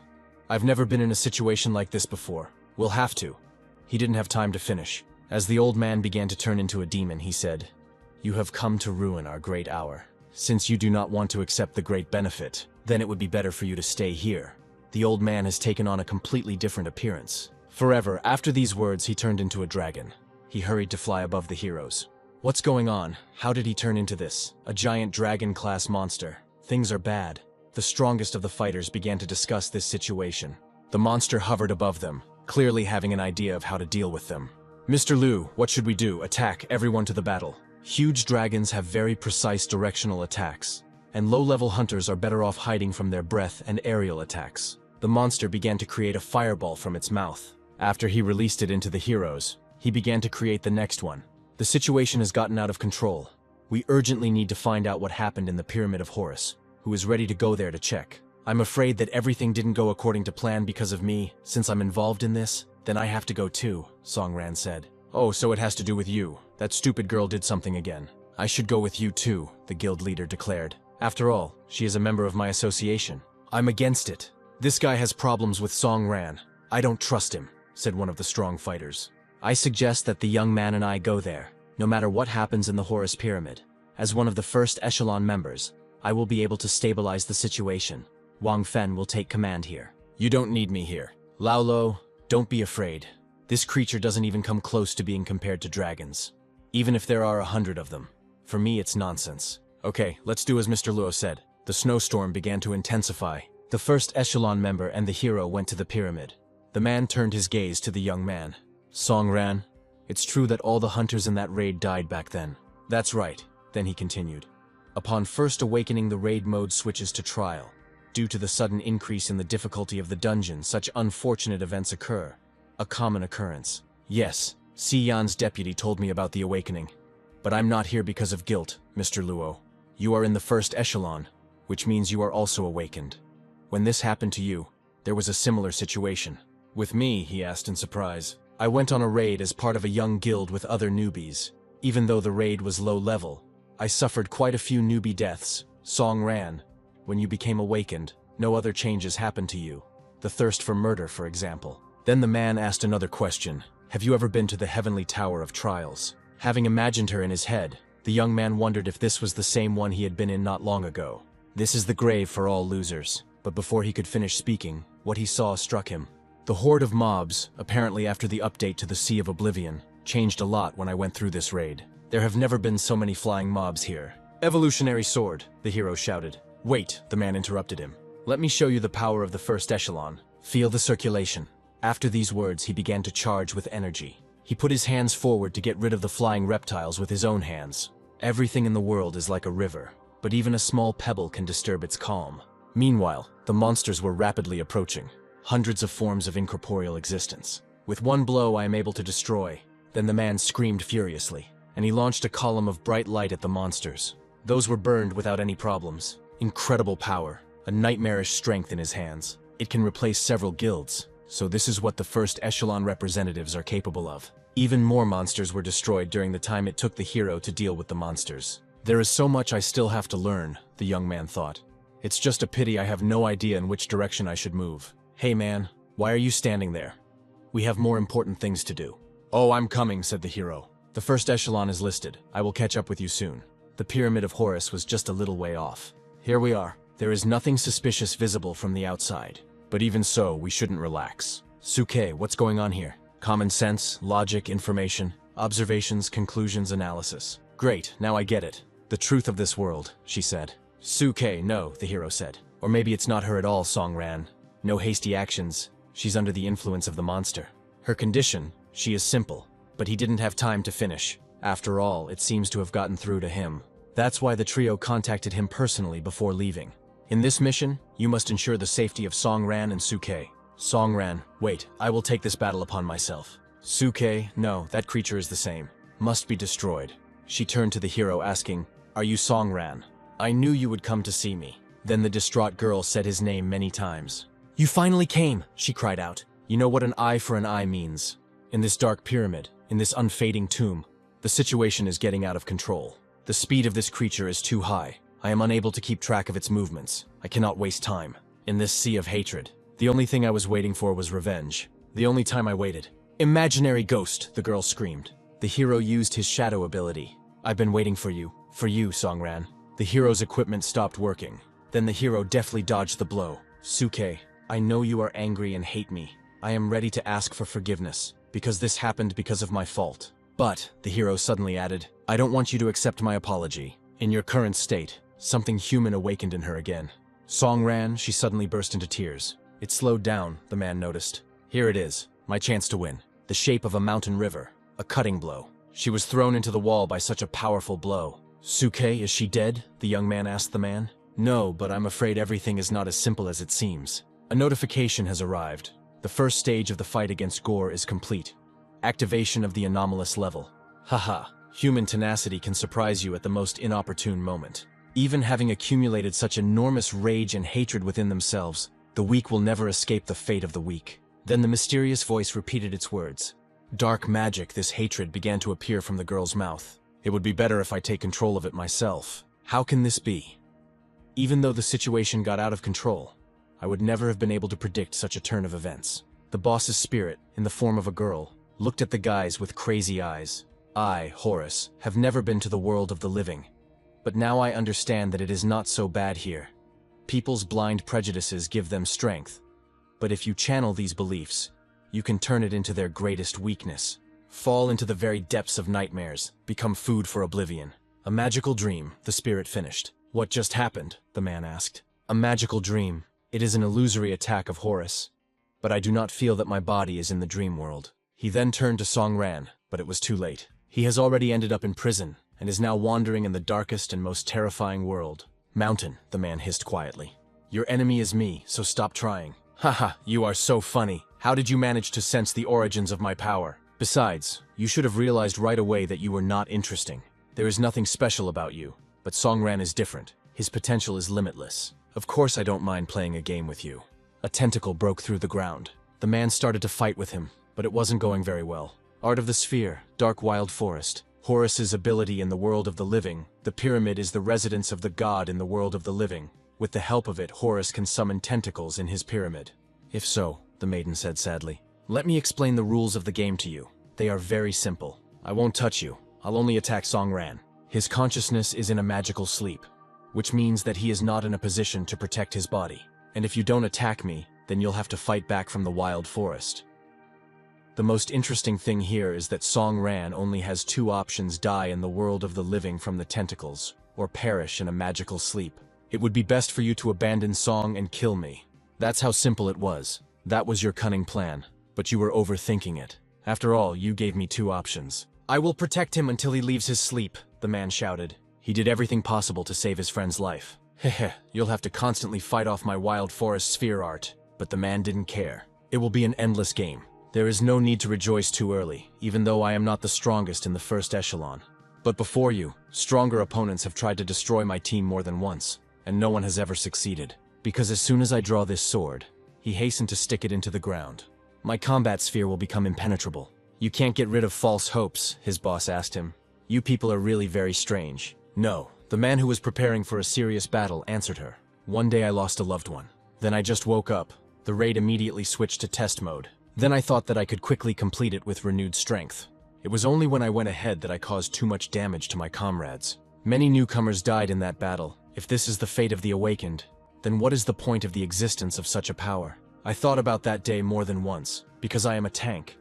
I've never been in a situation like this before. We'll have to. He didn't have time to finish. As the old man began to turn into a demon, he said, "You have come to ruin our great hour. Since you do not want to accept the great benefit, then it would be better for you to stay here." The old man has taken on a completely different appearance. Forever, after these words, he turned into a dragon. He hurried to fly above the heroes. What's going on? How did he turn into this? A giant dragon-class monster. Things are bad. The strongest of the fighters began to discuss this situation. The monster hovered above them, clearly having an idea of how to deal with them. "Mr. Liu, what should we do? Attack, everyone to the battle." Huge dragons have very precise directional attacks, and low-level hunters are better off hiding from their breath and aerial attacks. The monster began to create a fireball from its mouth. After he released it into the heroes, he began to create the next one. The situation has gotten out of control. We urgently need to find out what happened in the Pyramid of Horus. Who is ready to go there to check? I'm afraid that everything didn't go according to plan because of me. Since I'm involved in this, then I have to go too, Songran said. "Oh, so it has to do with you. That stupid girl did something again. I should go with you too," the guild leader declared. "After all, she is a member of my association." "I'm against it. This guy has problems with Songran. I don't trust him," said one of the strong fighters. "I suggest that the young man and I go there, no matter what happens in the Horus Pyramid. As one of the first echelon members, I will be able to stabilize the situation. Wang Fen will take command here." "You don't need me here. Lao Lo, don't be afraid. This creature doesn't even come close to being compared to dragons. Even if there are 100 of them. For me, it's nonsense." "Okay, let's do as Mr. Luo said." The snowstorm began to intensify. The first echelon member and the hero went to the pyramid. The man turned his gaze to the young man. "Songran, it's true that all the hunters in that raid died back then." "That's right," then he continued. "Upon first awakening, the raid mode switches to trial. Due to the sudden increase in the difficulty of the dungeon, such unfortunate events occur. A common occurrence. Yes, Si Yan's deputy told me about the awakening. But I'm not here because of guilt, Mr. Luo. You are in the first echelon, which means you are also awakened. When this happened to you, there was a similar situation." "With me?" he asked in surprise. "I went on a raid as part of a young guild with other newbies. Even though the raid was low level, I suffered quite a few newbie deaths. Songran, when you became awakened, no other changes happened to you. The thirst for murder, for example." Then the man asked another question. "Have you ever been to the Heavenly Tower of Trials?" Having imagined her in his head, the young man wondered if this was the same one he had been in not long ago. "This is the grave for all losers." But before he could finish speaking, what he saw struck him. The horde of mobs, apparently after the update to the Sea of Oblivion, changed a lot when I went through this raid. There have never been so many flying mobs here. "Evolutionary sword," the hero shouted. "Wait," the man interrupted him. "Let me show you the power of the first echelon. Feel the circulation." After these words, he began to charge with energy. He put his hands forward to get rid of the flying reptiles with his own hands. Everything in the world is like a river, but even a small pebble can disturb its calm. Meanwhile, the monsters were rapidly approaching. Hundreds of forms of incorporeal existence. "With one blow I am able to destroy." Then the man screamed furiously, and he launched a column of bright light at the monsters. Those were burned without any problems. Incredible power, a nightmarish strength in his hands. It can replace several guilds, so this is what the first echelon representatives are capable of. Even more monsters were destroyed during the time it took the hero to deal with the monsters. "There is so much I still have to learn," the young man thought. "It's just a pity I have no idea in which direction I should move." "Hey man, why are you standing there? We have more important things to do." "Oh, I'm coming," said the hero. "The first echelon is listed. I will catch up with you soon." The Pyramid of Horus was just a little way off. "Here we are. There is nothing suspicious visible from the outside. But even so, we shouldn't relax." "Suke, what's going on here?" "Common sense, logic, information, observations, conclusions, analysis." "Great, now I get it. The truth of this world," she said. "Suke, no," the hero said. "Or maybe it's not her at all, Songran. No hasty actions. She's under the influence of the monster. Her condition, she is simple." But he didn't have time to finish. After all, it seems to have gotten through to him. That's why the trio contacted him personally before leaving. In this mission, you must ensure the safety of Songran and Suke. Songran, wait, I will take this battle upon myself. Suke, no, that creature is the same. Must be destroyed. She turned to the hero asking, "Are you Songran? I knew you would come to see me." Then the distraught girl said his name many times. "You finally came," she cried out. "You know what an eye for an eye means. In this dark pyramid, in this unfading tomb, the situation is getting out of control. The speed of this creature is too high. I am unable to keep track of its movements. I cannot waste time. In this sea of hatred, the only thing I was waiting for was revenge. The only time I waited." "Imaginary ghost," the girl screamed. The hero used his shadow ability. "I've been waiting for you, Songran." The hero's equipment stopped working. Then the hero deftly dodged the blow. "Suke, I know you are angry and hate me. I am ready to ask for forgiveness, because this happened because of my fault. But," the hero suddenly added, "I don't want you to accept my apology. In your current state, something human awakened in her again." Songran, she suddenly burst into tears. It slowed down, the man noticed. "Here it is, my chance to win. The shape of a mountain river, a cutting blow." She was thrown into the wall by such a powerful blow. "Suke, is she dead?" the young man asked the man. "No, but I'm afraid everything is not as simple as it seems. A notification has arrived. The first stage of the fight against Gore is complete. Activation of the anomalous level." Haha, human tenacity can surprise you at the most inopportune moment. Even having accumulated such enormous rage and hatred within themselves, the weak will never escape the fate of the weak. Then the mysterious voice repeated its words. Dark magic, this hatred began to appear from the girl's mouth. "It would be better if I take control of it myself. How can this be? Even though the situation got out of control, I would never have been able to predict such a turn of events." The boss's spirit, in the form of a girl, looked at the guys with crazy eyes. "I, Horus, have never been to the world of the living. But now I understand that it is not so bad here. People's blind prejudices give them strength. But if you channel these beliefs, you can turn it into their greatest weakness. Fall into the very depths of nightmares, become food for oblivion." "A magical dream," the spirit finished. "What just happened?" the man asked. "A magical dream. It is an illusory attack of Horus. But I do not feel that my body is in the dream world." He then turned to Songran, but it was too late. He has already ended up in prison, and is now wandering in the darkest and most terrifying world. "Mountain," the man hissed quietly. "Your enemy is me, so stop trying." "Haha, you are so funny. How did you manage to sense the origins of my power? Besides, you should have realized right away that you were not interesting. There is nothing special about you, but Songran is different. His potential is limitless. Of course I don't mind playing a game with you." A tentacle broke through the ground. The man started to fight with him, but it wasn't going very well. Art of the Sphere, Dark Wild Forest. Horus's ability in the world of the living. The pyramid is the residence of the god in the world of the living. With the help of it, Horus can summon tentacles in his pyramid. "If so," the maiden said sadly, "let me explain the rules of the game to you. They are very simple. I won't touch you. I'll only attack Songran. His consciousness is in a magical sleep, which means that he is not in a position to protect his body. And if you don't attack me, then you'll have to fight back from the wild forest. The most interesting thing here is that Songran only has two options: die in the world of the living from the tentacles, or perish in a magical sleep. It would be best for you to abandon Song and kill me." That's how simple it was. That was your cunning plan, but you were overthinking it. After all, you gave me two options. "I will protect him until he leaves his sleep," the man shouted. He did everything possible to save his friend's life. "Heh, you'll have to constantly fight off my wild forest sphere art." But the man didn't care. "It will be an endless game. There is no need to rejoice too early, even though I am not the strongest in the first echelon. But before you, stronger opponents have tried to destroy my team more than once, and no one has ever succeeded. Because as soon as I draw this sword," he hastened to stick it into the ground, "my combat sphere will become impenetrable." "You can't get rid of false hopes?" his boss asked him. "You people are really very strange." "No," the man who was preparing for a serious battle answered her. "One day I lost a loved one. Then I just woke up. The raid immediately switched to test mode. Then I thought that I could quickly complete it with renewed strength. It was only when I went ahead that I caused too much damage to my comrades. Many newcomers died in that battle. If this is the fate of the awakened, then what is the point of the existence of such a power? I thought about that day more than once, because I am a tank.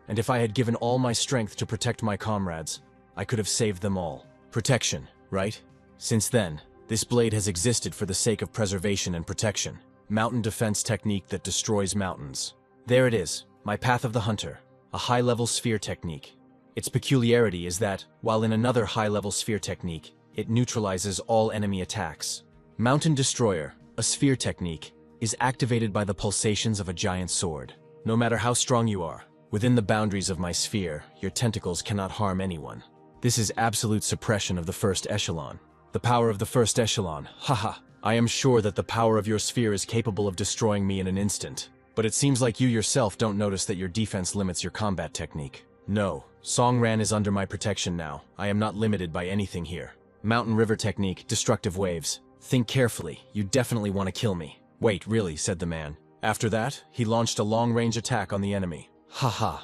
And if I had given all my strength to protect my comrades, I could have saved them all. Protection, right? Since then, this blade has existed for the sake of preservation and protection. Mountain defense technique that destroys mountains. There it is, my Path of the Hunter, a high-level sphere technique. Its peculiarity is that, while in another high-level sphere technique, it neutralizes all enemy attacks. Mountain Destroyer, a sphere technique, is activated by the pulsations of a giant sword. No matter how strong you are, within the boundaries of my sphere, your tentacles cannot harm anyone. This is absolute suppression of the first echelon. The power of the first echelon, haha. I am sure that the power of your sphere is capable of destroying me in an instant. But it seems like you yourself don't notice that your defense limits your combat technique. No, Songran is under my protection now. I am not limited by anything here. Mountain river technique, destructive waves. Think carefully, you definitely want to kill me. Wait, really, said the man. After that, he launched a long-range attack on the enemy. Haha.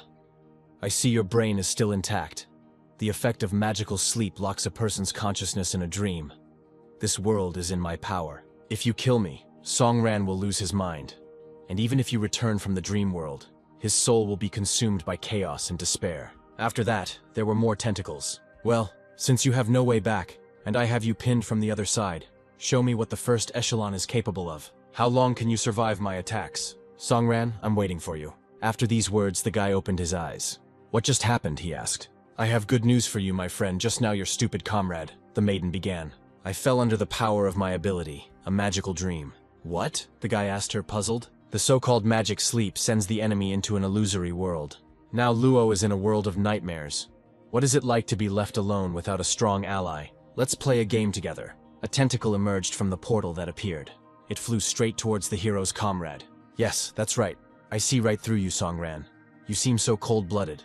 I see your brain is still intact. The effect of magical sleep locks a person's consciousness in a dream. This world is in my power. If you kill me, Songran will lose his mind. And even if you return from the dream world, his soul will be consumed by chaos and despair. After that, there were more tentacles. Well, since you have no way back, and I have you pinned from the other side, show me what the first echelon is capable of. How long can you survive my attacks? Songran, I'm waiting for you. After these words, the guy opened his eyes. What just happened, he asked. I have good news for you, my friend, just now your stupid comrade, the maiden began. I fell under the power of my ability, a magical dream. What? The guy asked her, puzzled. The so-called magic sleep sends the enemy into an illusory world. Now Luo is in a world of nightmares. What is it like to be left alone without a strong ally? Let's play a game together. A tentacle emerged from the portal that appeared. It flew straight towards the hero's comrade. Yes, that's right. I see right through you, Songran. You seem so cold-blooded.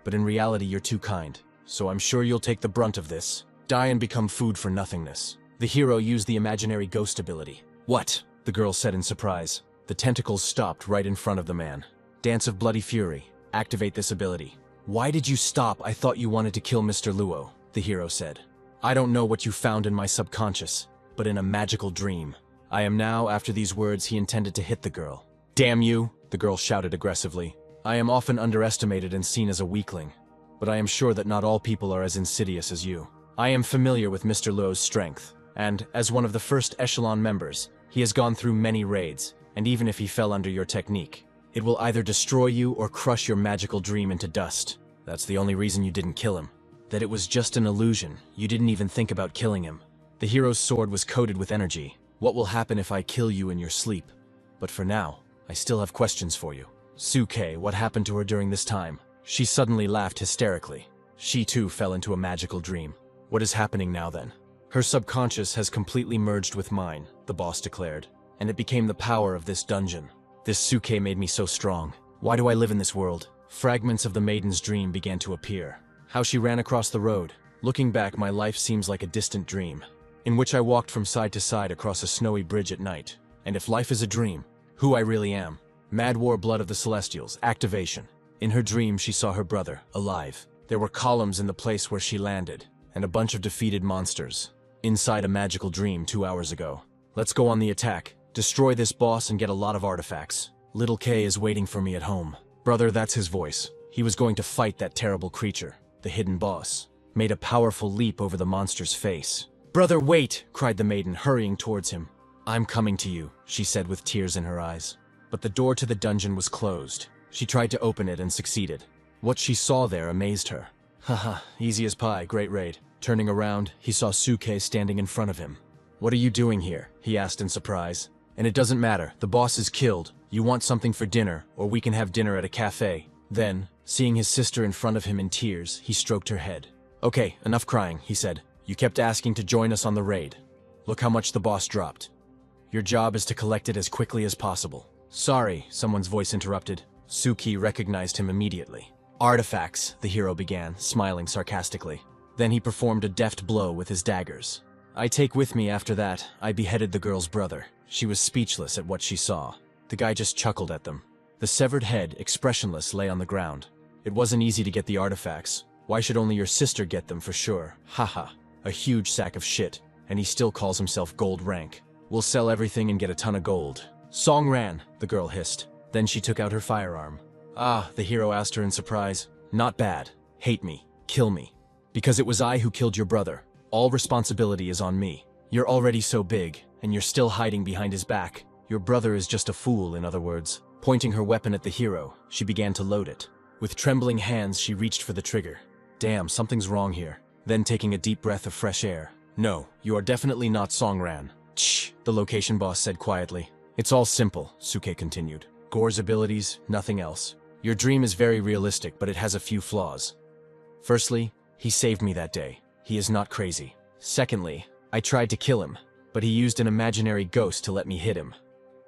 But in reality, you're too kind. So I'm sure you'll take the brunt of this. Die and become food for nothingness. The hero used the imaginary ghost ability. What? The girl said in surprise. The tentacles stopped right in front of the man. Dance of Bloody Fury. Activate this ability. Why did you stop? I thought you wanted to kill Mr. Luo, the hero said. I don't know what you found in my subconscious, but in a magical dream. I am now, after these words, he intended to hit the girl. Damn you, the girl shouted aggressively. I am often underestimated and seen as a weakling, but I am sure that not all people are as insidious as you. I am familiar with Mr. Luo's strength, and, as one of the first echelon members, he has gone through many raids, and even if he fell under your technique, it will either destroy you or crush your magical dream into dust. That's the only reason you didn't kill him. That it was just an illusion. You didn't even think about killing him. The hero's sword was coated with energy. What will happen if I kill you in your sleep? But for now, I still have questions for you. Suke, what happened to her during this time? She suddenly laughed hysterically. She too fell into a magical dream. What is happening now then? Her subconscious has completely merged with mine, the boss declared, and it became the power of this dungeon. This Suke made me so strong. Why do I live in this world? Fragments of the maiden's dream began to appear. How she ran across the road. Looking back, my life seems like a distant dream, in which I walked from side to side across a snowy bridge at night. And if life is a dream, who I really am. Mad War Blood of the Celestials, activation. In her dream, she saw her brother, alive. There were columns in the place where she landed, and a bunch of defeated monsters. Inside a magical dream 2 hours ago. Let's go on the attack. Destroy this boss and get a lot of artifacts. Little K is waiting for me at home. Brother, that's his voice. He was going to fight that terrible creature, the hidden boss. Made a powerful leap over the monster's face. Brother, wait! Cried the maiden, hurrying towards him. I'm coming to you, she said with tears in her eyes. But the door to the dungeon was closed. She tried to open it and succeeded. What she saw there amazed her. Haha, easy as pie, great raid. Turning around, he saw Suke standing in front of him. What are you doing here? He asked in surprise. And it doesn't matter, the boss is killed. You want something for dinner, or we can have dinner at a cafe. Then, seeing his sister in front of him in tears, he stroked her head. Okay, enough crying, he said. You kept asking to join us on the raid. Look how much the boss dropped. Your job is to collect it as quickly as possible. Sorry, someone's voice interrupted. Suki recognized him immediately. Artifacts, the hero began, smiling sarcastically. Then he performed a deft blow with his daggers. I take with me after that, I beheaded the girl's brother. She was speechless at what she saw. The guy just chuckled at them. The severed head, expressionless, lay on the ground. It wasn't easy to get the artifacts. Why should only your sister get them for sure? Haha, a huge sack of shit. And he still calls himself gold rank. We'll sell everything and get a ton of gold. Songran, the girl hissed. Then she took out her firearm. Ah, the hero asked her in surprise. Not bad. Hate me. Kill me. Because it was I who killed your brother. All responsibility is on me. You're already so big, and you're still hiding behind his back. Your brother is just a fool, in other words. Pointing her weapon at the hero, she began to load it. With trembling hands, she reached for the trigger. Damn, something's wrong here. Then taking a deep breath of fresh air. No, you are definitely not Songran. Shh, the location boss said quietly. It's all simple, Suke continued. Gore's abilities, nothing else. Your dream is very realistic, but it has a few flaws. Firstly, he saved me that day. He is not crazy. Secondly, I tried to kill him, but he used an imaginary ghost to let me hit him.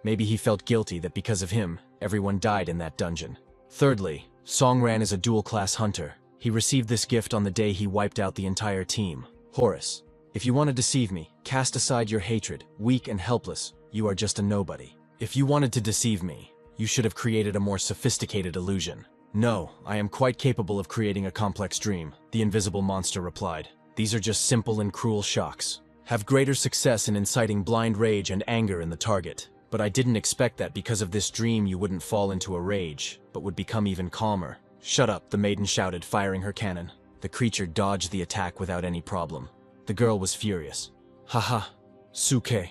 Maybe he felt guilty that because of him, everyone died in that dungeon. Thirdly, Songran is a dual-class hunter. He received this gift on the day he wiped out the entire team. Horus, if you want to deceive me, cast aside your hatred. Weak and helpless, you are just a nobody. If you wanted to deceive me, you should have created a more sophisticated illusion. No, I am quite capable of creating a complex dream, the invisible monster replied. These are just simple and cruel shocks. Have greater success in inciting blind rage and anger in the target. But I didn't expect that because of this dream you wouldn't fall into a rage, but would become even calmer. Shut up, the maiden shouted, firing her cannon. The creature dodged the attack without any problem. The girl was furious. Haha, Suke.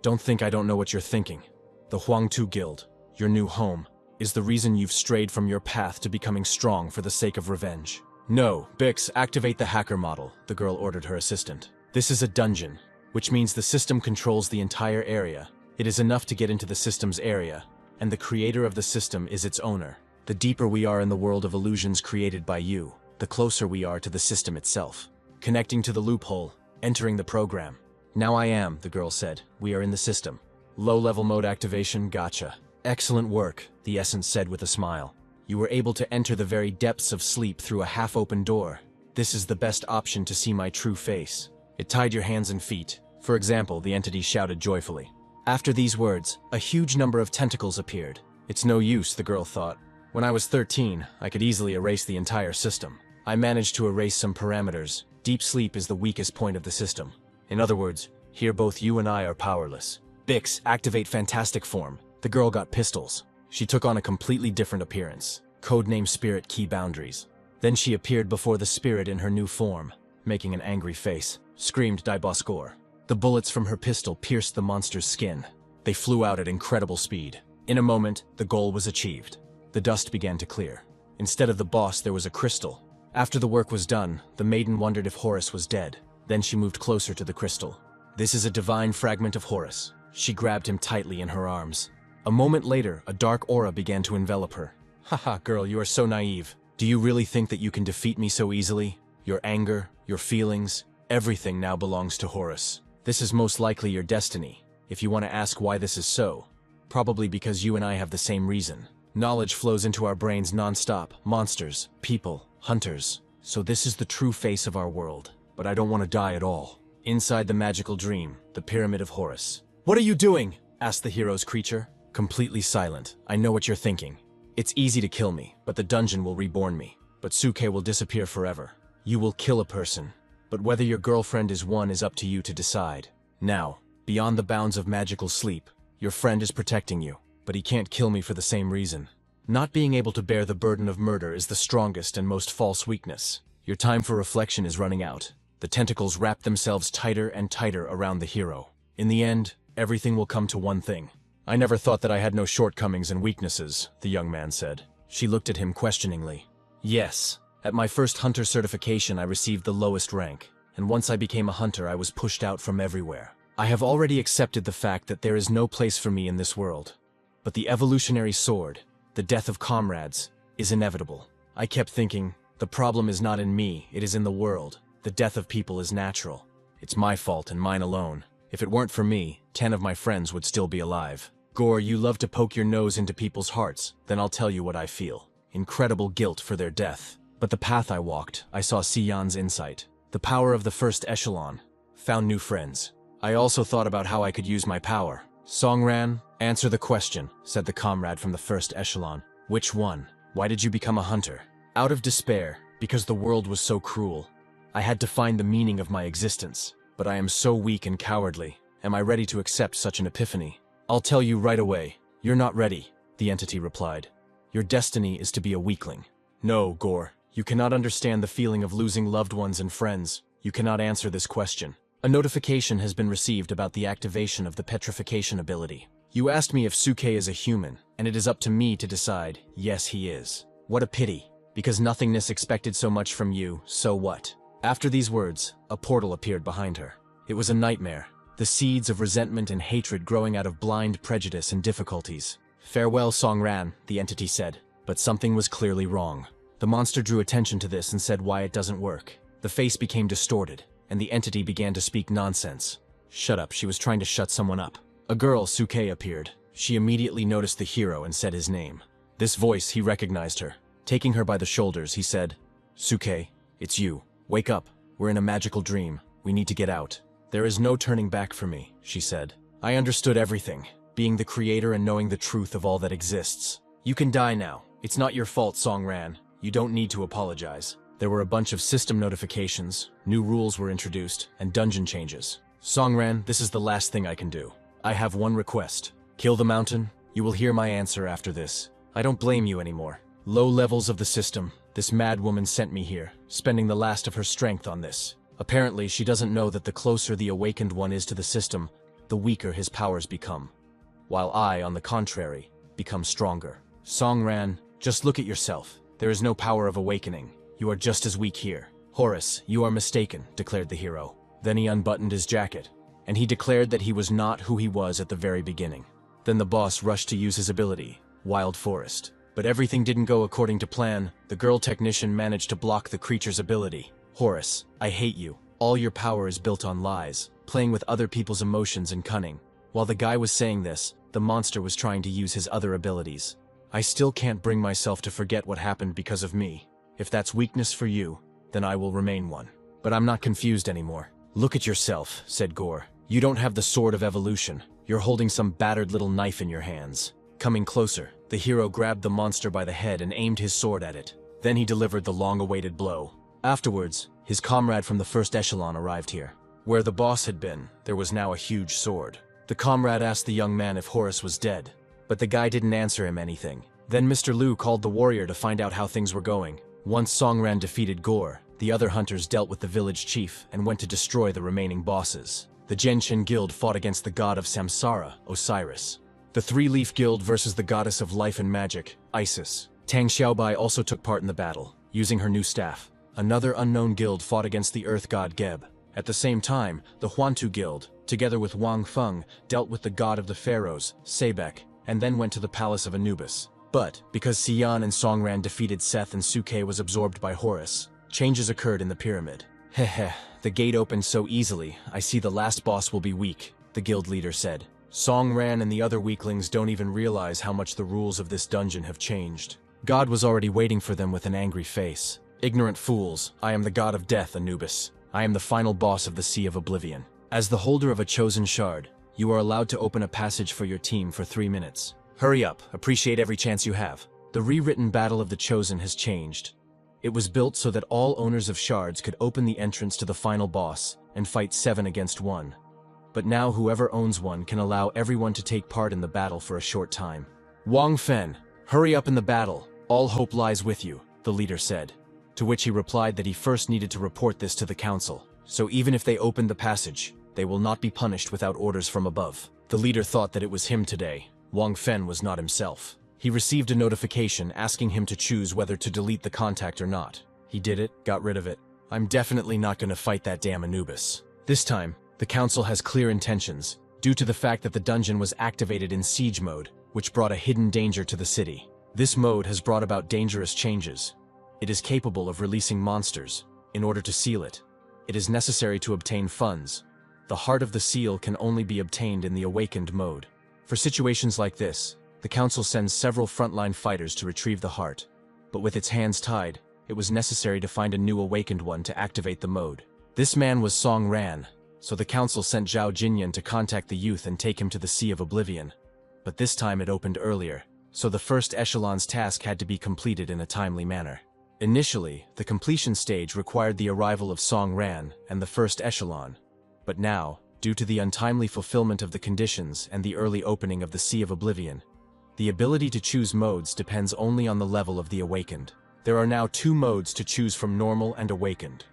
Don't think I don't know what you're thinking. The Huangtu Guild, your new home, is the reason you've strayed from your path to becoming strong for the sake of revenge. No, Bix, activate the hacker model, the girl ordered her assistant. This is a dungeon, which means the system controls the entire area. It is enough to get into the system's area, and the creator of the system is its owner. The deeper we are in the world of illusions created by you, the closer we are to the system itself. Connecting to the loophole, entering the program. Now I am, the girl said. We are in the system. Low-level mode activation, gotcha. Excellent work, the essence said with a smile. You were able to enter the very depths of sleep through a half-open door. This is the best option to see my true face. It tied your hands and feet. For example, the entity shouted joyfully. After these words, a huge number of tentacles appeared. It's no use, the girl thought. When I was 13, I could easily erase the entire system. I managed to erase some parameters. Deep sleep is the weakest point of the system. In other words, here both you and I are powerless. Bix, activate fantastic form. The girl got pistols. She took on a completely different appearance. Codename Spirit Key Boundaries. Then she appeared before the spirit in her new form, making an angry face. Screamed Daiboskor. The bullets from her pistol pierced the monster's skin. They flew out at incredible speed. In a moment, the goal was achieved. The dust began to clear. Instead of the boss, there was a crystal. After the work was done, the maiden wondered if Horus was dead. Then she moved closer to the crystal. This is a divine fragment of Horus. She grabbed him tightly in her arms. A moment later, a dark aura began to envelop her. Haha, girl, you are so naive. Do you really think that you can defeat me so easily? Your anger, your feelings, everything now belongs to Horus. This is most likely your destiny. If you want to ask why this is so, probably because you and I have the same reason. Knowledge flows into our brains non-stop. Monsters, people, hunters. So this is the true face of our world. But I don't want to die at all. Inside the magical dream, the Pyramid of Horus. What are you doing? Asked the hero's creature. Completely silent. I know what you're thinking. It's easy to kill me, but the dungeon will reborn me. But Suke will disappear forever. You will kill a person. But whether your girlfriend is one is up to you to decide. Now, beyond the bounds of magical sleep, your friend is protecting you, but he can't kill me for the same reason. Not being able to bear the burden of murder is the strongest and most false weakness. Your time for reflection is running out. The tentacles wrap themselves tighter and tighter around the hero. In the end, everything will come to one thing. I never thought that I had no shortcomings and weaknesses, the young man said. She looked at him questioningly. Yes. At my first hunter certification, I received the lowest rank, and once I became a hunter, I was pushed out from everywhere. I have already accepted the fact that there is no place for me in this world. But the evolutionary sword, the death of comrades, is inevitable. I kept thinking, the problem is not in me, it is in the world. The death of people is natural. It's my fault and mine alone. If it weren't for me, 10 of my friends would still be alive. Gore, you love to poke your nose into people's hearts, then I'll tell you what I feel. Incredible guilt for their death. But the path I walked, I saw Sion's insight. The power of the first echelon. Found new friends. I also thought about how I could use my power. Songran, answer the question, said the comrade from the first echelon. Which one? Why did you become a hunter? Out of despair, because the world was so cruel. I had to find the meaning of my existence. But I am so weak and cowardly. Am I ready to accept such an epiphany? I'll tell you right away. You're not ready, the entity replied. Your destiny is to be a weakling. No, Gore. You cannot understand the feeling of losing loved ones and friends. You cannot answer this question. A notification has been received about the activation of the petrification ability. You asked me if Suke is a human, and it is up to me to decide. Yes, he is. What a pity. Because nothingness expected so much from you, so what? After these words, a portal appeared behind her. It was a nightmare. the seeds of resentment and hatred growing out of blind prejudice and difficulties. "Farewell, Songran," the entity said, but something was clearly wrong. The monster drew attention to this and said why it doesn't work. The face became distorted, and the entity began to speak nonsense. "Shut up," she was trying to shut someone up. A girl, Suke, appeared. She immediately noticed the hero and said his name. This voice, he recognized her. Taking her by the shoulders, he said, "Suke, it's you. Wake up. We're in a magical dream. We need to get out." "There is no turning back for me," she said. "I understood everything, being the creator and knowing the truth of all that exists. You can die now. It's not your fault, Songran. You don't need to apologize." There were a bunch of system notifications, new rules were introduced, and dungeon changes. "Songran, this is the last thing I can do. I have one request. Kill the mountain. You will hear my answer after this. I don't blame you anymore. Low levels of the system. This mad woman sent me here, spending the last of her strength on this. Apparently, she doesn't know that the closer the awakened one is to the system, the weaker his powers become. While I, on the contrary, become stronger. Songran, just look at yourself. There is no power of awakening. You are just as weak here." "Horus, you are mistaken," declared the hero. Then he unbuttoned his jacket, and he declared that he was not who he was at the very beginning. Then the boss rushed to use his ability, Wild Forest. But everything didn't go according to plan. The girl technician managed to block the creature's ability. "Horus, I hate you. All your power is built on lies, playing with other people's emotions and cunning." While the guy was saying this, the monster was trying to use his other abilities. "I still can't bring myself to forget what happened because of me. If that's weakness for you, then I will remain one. But I'm not confused anymore." "Look at yourself," said Gore. "You don't have the sword of evolution. You're holding some battered little knife in your hands." Coming closer, the hero grabbed the monster by the head and aimed his sword at it. Then he delivered the long-awaited blow. Afterwards, his comrade from the first echelon arrived here. Where the boss had been, there was now a huge sword. The comrade asked the young man if Horus was dead, but the guy didn't answer him anything. Then Mr. Liu called the warrior to find out how things were going. Once Songran defeated Gore, the other hunters dealt with the village chief and went to destroy the remaining bosses. The Genshin Guild fought against the god of Samsara, Osiris. The Three-Leaf Guild versus the goddess of life and magic, Isis. Tang Xiaobai also took part in the battle, using her new staff. Another unknown guild fought against the earth god Geb. At the same time, the Huantu Guild, together with Wang Feng, dealt with the god of the pharaohs, Sebek, and then went to the palace of Anubis. But, because Xian and Songran defeated Seth and Suke was absorbed by Horus, changes occurred in the pyramid. "Heh, the gate opened so easily, I see the last boss will be weak," the guild leader said. "Songran and the other weaklings don't even realize how much the rules of this dungeon have changed." God was already waiting for them with an angry face. "Ignorant fools, I am the god of death, Anubis. I am the final boss of the Sea of Oblivion. As the holder of a chosen shard, you are allowed to open a passage for your team for 3 minutes. Hurry up, appreciate every chance you have." The rewritten Battle of the Chosen has changed. It was built so that all owners of shards could open the entrance to the final boss and fight 7 against 1. But now whoever owns one can allow everyone to take part in the battle for a short time. "Wang Fen, hurry up in the battle. All hope lies with you," the leader said. To which he replied that he first needed to report this to the council. So even if they opened the passage, they will not be punished without orders from above. The leader thought that it was him today. Wang Fen was not himself. He received a notification asking him to choose whether to delete the contact or not. He did it, got rid of it. "I'm definitely not going to fight that damn Anubis." This time, the council has clear intentions, due to the fact that the dungeon was activated in siege mode, which brought a hidden danger to the city. This mode has brought about dangerous changes. It is capable of releasing monsters. In order to seal it, it is necessary to obtain funds. The heart of the seal can only be obtained in the awakened mode. For situations like this, the council sends several frontline fighters to retrieve the heart. But with its hands tied, it was necessary to find a new awakened one to activate the mode. This man was Song Ran, so the council sent Zhao Jinyan to contact the youth and take him to the Sea of Oblivion. But this time it opened earlier, so the first echelon's task had to be completed in a timely manner. Initially, the completion stage required the arrival of Song Ran and the first echelon. But now, due to the untimely fulfillment of the conditions and the early opening of the Sea of Oblivion, the ability to choose modes depends only on the level of the awakened. There are now 2 modes to choose from: normal and awakened.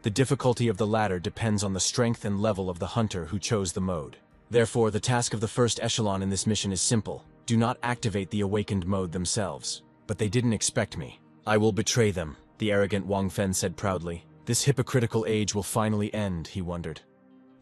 The difficulty of the latter depends on the strength and level of the hunter who chose the mode. Therefore, the task of the first echelon in this mission is simple. Do not activate the awakened mode themselves. But they didn't expect me. "I will betray them," the arrogant Wang Fen said proudly. "This hypocritical age will finally end," he wondered.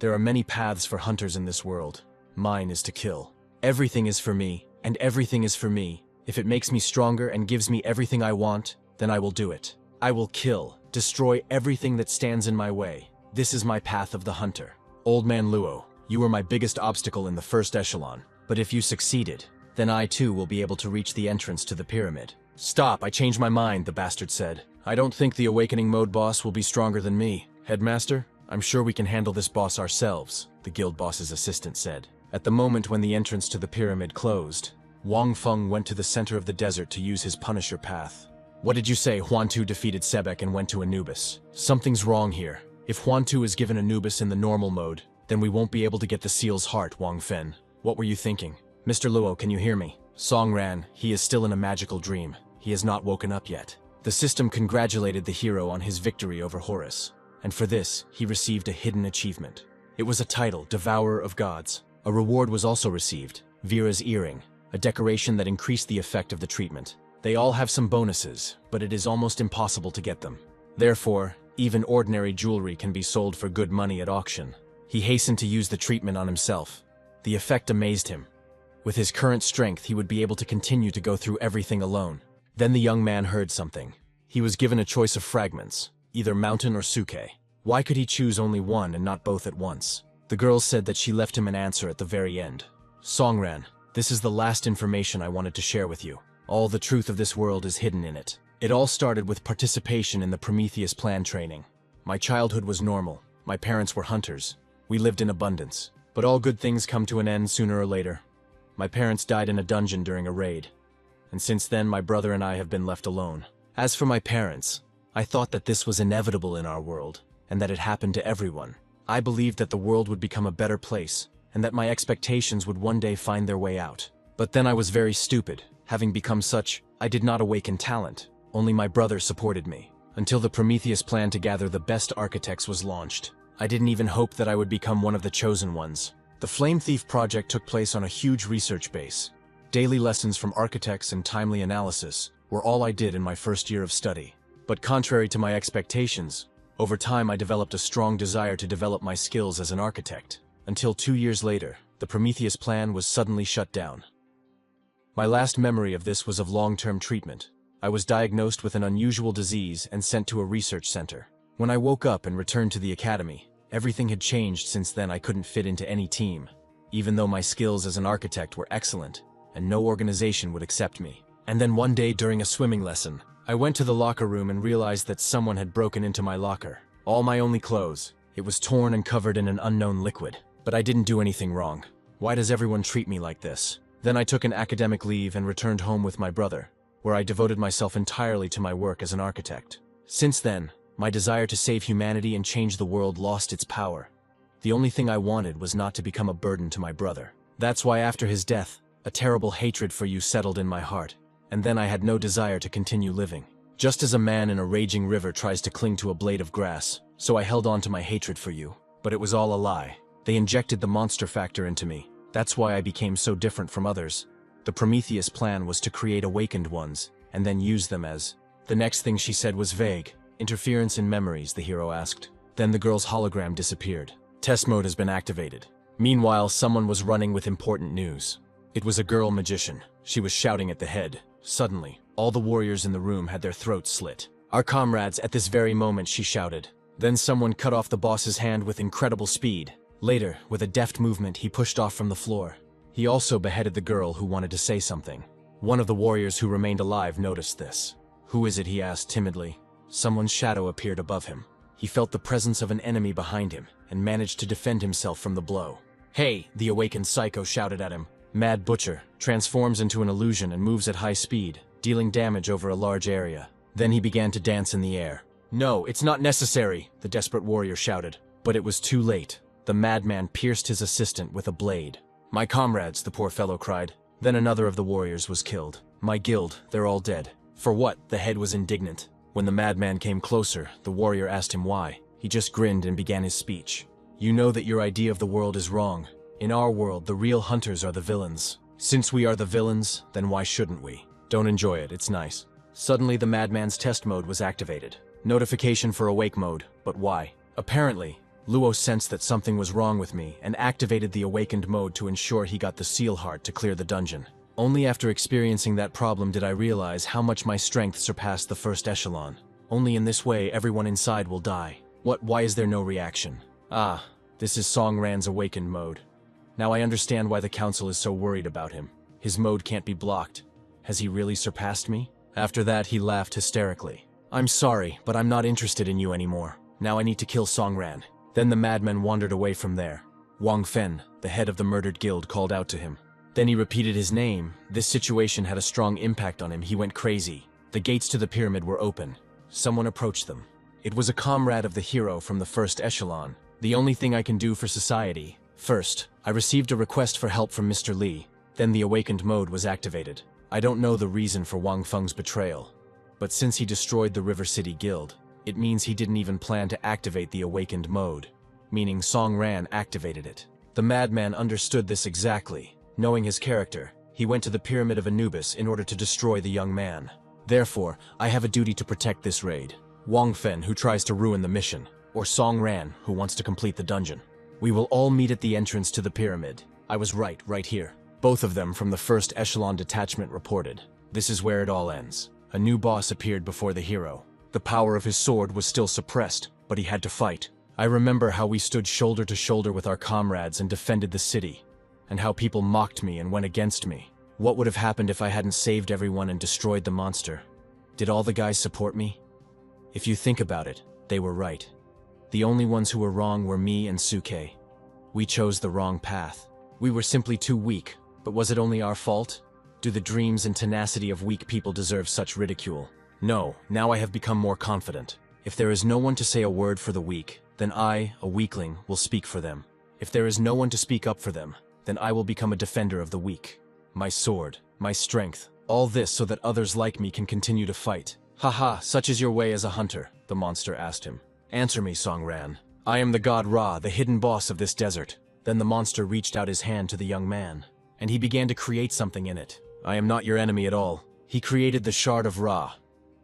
There are many paths for hunters in this world. Mine is to kill. Everything is for me, and everything is for me. If it makes me stronger and gives me everything I want, then I will do it. I will kill, destroy everything that stands in my way. This is my path of the hunter. Old man Luo, you were my biggest obstacle in the first echelon, but if you succeeded, then I too will be able to reach the entrance to the pyramid. Stop, I changed my mind, the bastard said. I don't think the awakening mode boss will be stronger than me. Headmaster, I'm sure we can handle this boss ourselves, the guild boss's assistant said. At the moment when the entrance to the pyramid closed, Wang Feng went to the center of the desert to use his Punisher path. What did you say? Huantu defeated Sebek and went to Anubis. Something's wrong here. If Huantu is given Anubis in the normal mode, then we won't be able to get the seal's heart, Wang Fen. What were you thinking? Mr. Luo, can you hear me? Song ran, he is still in a magical dream. He has not woken up yet. The system congratulated the hero on his victory over Horus, and for this, he received a hidden achievement. It was a title, Devourer of Gods. A reward was also received, Vira's earring, a decoration that increased the effect of the treatment. They all have some bonuses, but it is almost impossible to get them. Therefore, even ordinary jewelry can be sold for good money at auction. He hastened to use the treatment on himself. The effect amazed him. With his current strength, he would be able to continue to go through everything alone. Then the young man heard something. He was given a choice of fragments, either mountain or suke. Why could he choose only one and not both at once? The girl said that she left him an answer at the very end. Songran, this is the last information I wanted to share with you. All the truth of this world is hidden in it. It all started with participation in the Prometheus Plan training. My childhood was normal. My parents were hunters. We lived in abundance. But all good things come to an end sooner or later. My parents died in a dungeon during a raid. And since then, my brother and I have been left alone. As for my parents, I thought that this was inevitable in our world, and that it happened to everyone. I believed that the world would become a better place, and that my expectations would one day find their way out. But then I was very stupid. Having become such, I did not awaken talent. Only my brother supported me. Until the Prometheus Plan to gather the best architects was launched. I didn't even hope that I would become one of the chosen ones. The Flame Thief project took place on a huge research base. Daily lessons from architects and timely analysis were all I did in my first year of study. But contrary to my expectations, over time I developed a strong desire to develop my skills as an architect. Until 2 years later, the Prometheus Plan was suddenly shut down. My last memory of this was of long-term treatment. I was diagnosed with an unusual disease and sent to a research center. When I woke up and returned to the academy, everything had changed. Since then I couldn't fit into any team, even though my skills as an architect were excellent, and no organization would accept me. And then one day during a swimming lesson, I went to the locker room and realized that someone had broken into my locker. All my only clothes. It was torn and covered in an unknown liquid. But I didn't do anything wrong. Why does everyone treat me like this? Then I took an academic leave and returned home with my brother, where I devoted myself entirely to my work as an architect. Since then, my desire to save humanity and change the world lost its power. The only thing I wanted was not to become a burden to my brother. That's why after his death, a terrible hatred for you settled in my heart, and then I had no desire to continue living. Just as a man in a raging river tries to cling to a blade of grass, so I held on to my hatred for you. But it was all a lie. They injected the monster factor into me. That's why I became so different from others. The Prometheus Plan was to create awakened ones, and then use them as... The next thing she said was vague. Interference in memories, the hero asked. Then the girl's hologram disappeared. Test mode has been activated. Meanwhile, someone was running with important news. It was a girl magician. She was shouting at the head. Suddenly, all the warriors in the room had their throats slit. Our comrades, at this very moment, she shouted. Then someone cut off the boss's hand with incredible speed. Later, with a deft movement, he pushed off from the floor. He also beheaded the girl who wanted to say something. One of the warriors who remained alive noticed this. Who is it? He asked timidly. Someone's shadow appeared above him. He felt the presence of an enemy behind him and managed to defend himself from the blow. Hey, the awakened psycho shouted at him. Mad Butcher transforms into an illusion and moves at high speed, dealing damage over a large area. Then he began to dance in the air. No, it's not necessary, the desperate warrior shouted. But it was too late. The madman pierced his assistant with a blade. My comrades, the poor fellow cried. Then another of the warriors was killed. My guild, they're all dead. For what? The head was indignant. When the madman came closer, the warrior asked him why. He just grinned and began his speech. You know that your idea of the world is wrong. In our world, the real hunters are the villains. Since we are the villains, then why shouldn't we? Don't enjoy it, it's nice. Suddenly the madman's test mode was activated. Notification for awake mode, but why? Apparently, Luo sensed that something was wrong with me and activated the awakened mode to ensure he got the seal heart to clear the dungeon. Only after experiencing that problem did I realize how much my strength surpassed the first echelon. Only in this way everyone inside will die. Why is there no reaction? Ah, this is Song Ran's awakened mode. Now I understand why the council is so worried about him. His mode can't be blocked. Has he really surpassed me? After that, he laughed hysterically. I'm sorry, but I'm not interested in you anymore. Now I need to kill Song Ran. Then the madman wandered away from there. Wang Fen, the head of the murdered guild, called out to him. Then he repeated his name. This situation had a strong impact on him. He went crazy. The gates to the pyramid were open. Someone approached them. It was a comrade of the hero from the first echelon. The only thing I can do for society. First, I received a request for help from Mr. Li. Then the awakened mode was activated. I don't know the reason for Wang Feng's betrayal. But since he destroyed the River City Guild, it means he didn't even plan to activate the awakened mode, meaning Song Ran activated it. The madman understood this exactly. Knowing his character, he went to the Pyramid of Anubis in order to destroy the young man. Therefore, I have a duty to protect this raid. Wang Fen, who tries to ruin the mission, or Song Ran, who wants to complete the dungeon. We will all meet at the entrance to the pyramid. I was right here. Both of them from the first echelon detachment reported. This is where it all ends. A new boss appeared before the hero. The power of his sword was still suppressed, but he had to fight. I remember how we stood shoulder to shoulder with our comrades and defended the city, and how people mocked me and went against me. What would have happened if I hadn't saved everyone and destroyed the monster? Did all the guys support me? If you think about it, they were right. The only ones who were wrong were me and Suke. We chose the wrong path. We were simply too weak, but was it only our fault? Do the dreams and tenacity of weak people deserve such ridicule? No, now I have become more confident. If there is no one to say a word for the weak, then I, a weakling, will speak for them. If there is no one to speak up for them, then I will become a defender of the weak. My sword, my strength, all this so that others like me can continue to fight. Haha, such is your way as a hunter, the monster asked him. Answer me, Song Ran. I am the god Ra, the hidden boss of this desert. Then the monster reached out his hand to the young man, and he began to create something in it. I am not your enemy at all. He created the Shard of Ra,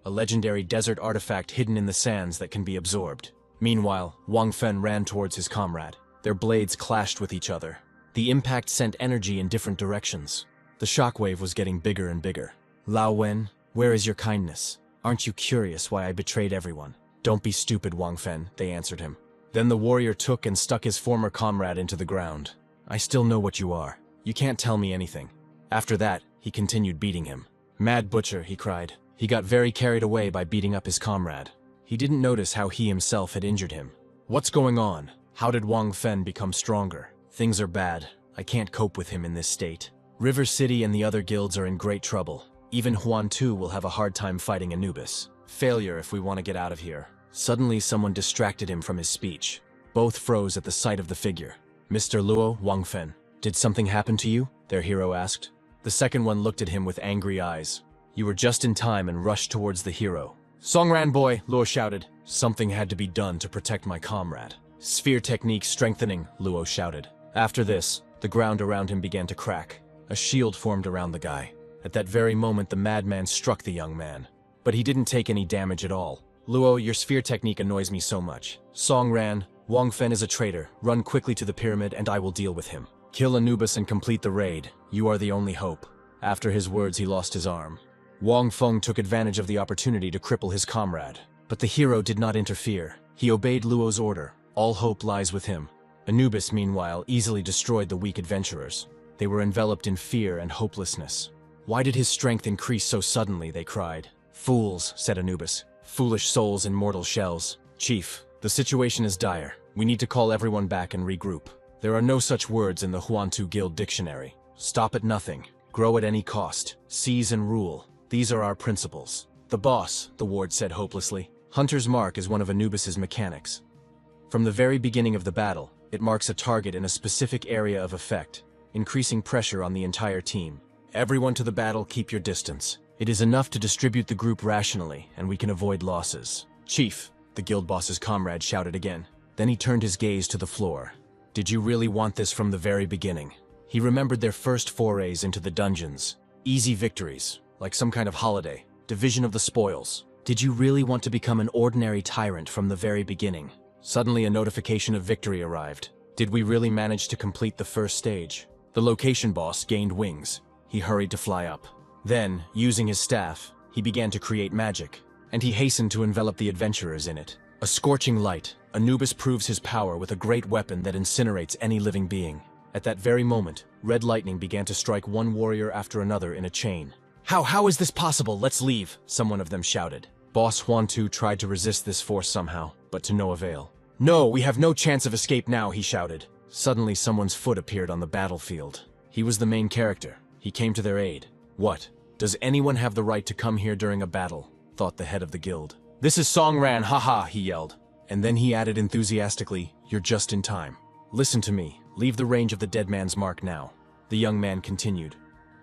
a legendary desert artifact hidden in the sands that can be absorbed. Meanwhile, Wang Fen ran towards his comrade. Their blades clashed with each other. The impact sent energy in different directions. The shockwave was getting bigger and bigger. Lao Wen, where is your kindness? Aren't you curious why I betrayed everyone? Don't be stupid, Wang Fen, they answered him. Then the warrior took and stuck his former comrade into the ground. I still know what you are. You can't tell me anything. After that, he continued beating him. Mad butcher, he cried. He got very carried away by beating up his comrade. He didn't notice how he himself had injured him. What's going on? How did Wang Fen become stronger? Things are bad. I can't cope with him in this state. River City and the other guilds are in great trouble. Even Huan Tu will have a hard time fighting Anubis. Failure if we want to get out of here. Suddenly someone distracted him from his speech. Both froze at the sight of the figure. Mr. Luo, Wang Fen. Did something happen to you? Their hero asked. The second one looked at him with angry eyes. You were just in time and rushed towards the hero. Song Ran boy, Luo shouted. Something had to be done to protect my comrade. Sphere technique strengthening, Luo shouted. After this, the ground around him began to crack. A shield formed around the guy. At that very moment, the madman struck the young man. But he didn't take any damage at all. Luo, your sphere technique annoys me so much. Song Ran, Wang Fen is a traitor. Run quickly to the pyramid and I will deal with him. Kill Anubis and complete the raid. You are the only hope. After his words, he lost his arm. Wang Feng took advantage of the opportunity to cripple his comrade. But the hero did not interfere. He obeyed Luo's order. All hope lies with him. Anubis, meanwhile, easily destroyed the weak adventurers. They were enveloped in fear and hopelessness. Why did his strength increase so suddenly, they cried. Fools, said Anubis. Foolish souls in mortal shells. Chief, the situation is dire. We need to call everyone back and regroup. There are no such words in the Huantu Guild dictionary. Stop at nothing. Grow at any cost. Seize and rule. These are our principles. The boss, the ward said hopelessly. Hunter's Mark is one of Anubis's mechanics. From the very beginning of the battle, it marks a target in a specific area of effect, increasing pressure on the entire team. Everyone to the battle, keep your distance. It is enough to distribute the group rationally, and we can avoid losses. Chief, the guild boss's comrade shouted again. Then he turned his gaze to the floor. Did you really want this from the very beginning? He remembered their first forays into the dungeons. Easy victories, like some kind of holiday. Division of the spoils. Did you really want to become an ordinary tyrant from the very beginning? Suddenly a notification of victory arrived. Did we really manage to complete the first stage? The location boss gained wings. He hurried to fly up. Then, using his staff, he began to create magic, and he hastened to envelop the adventurers in it. A scorching light, Anubis proves his power with a great weapon that incinerates any living being. At that very moment, red lightning began to strike one warrior after another in a chain. How is this possible? Let's leave, someone of them shouted. Boss Huantu tried to resist this force somehow, but to no avail. No, we have no chance of escape now, he shouted. Suddenly someone's foot appeared on the battlefield. He was the main character. He came to their aid. What? Does anyone have the right to come here during a battle? Thought the head of the guild. This is Songran, haha, he yelled. And then he added enthusiastically, you're just in time. Listen to me, leave the range of the dead man's mark now. The young man continued.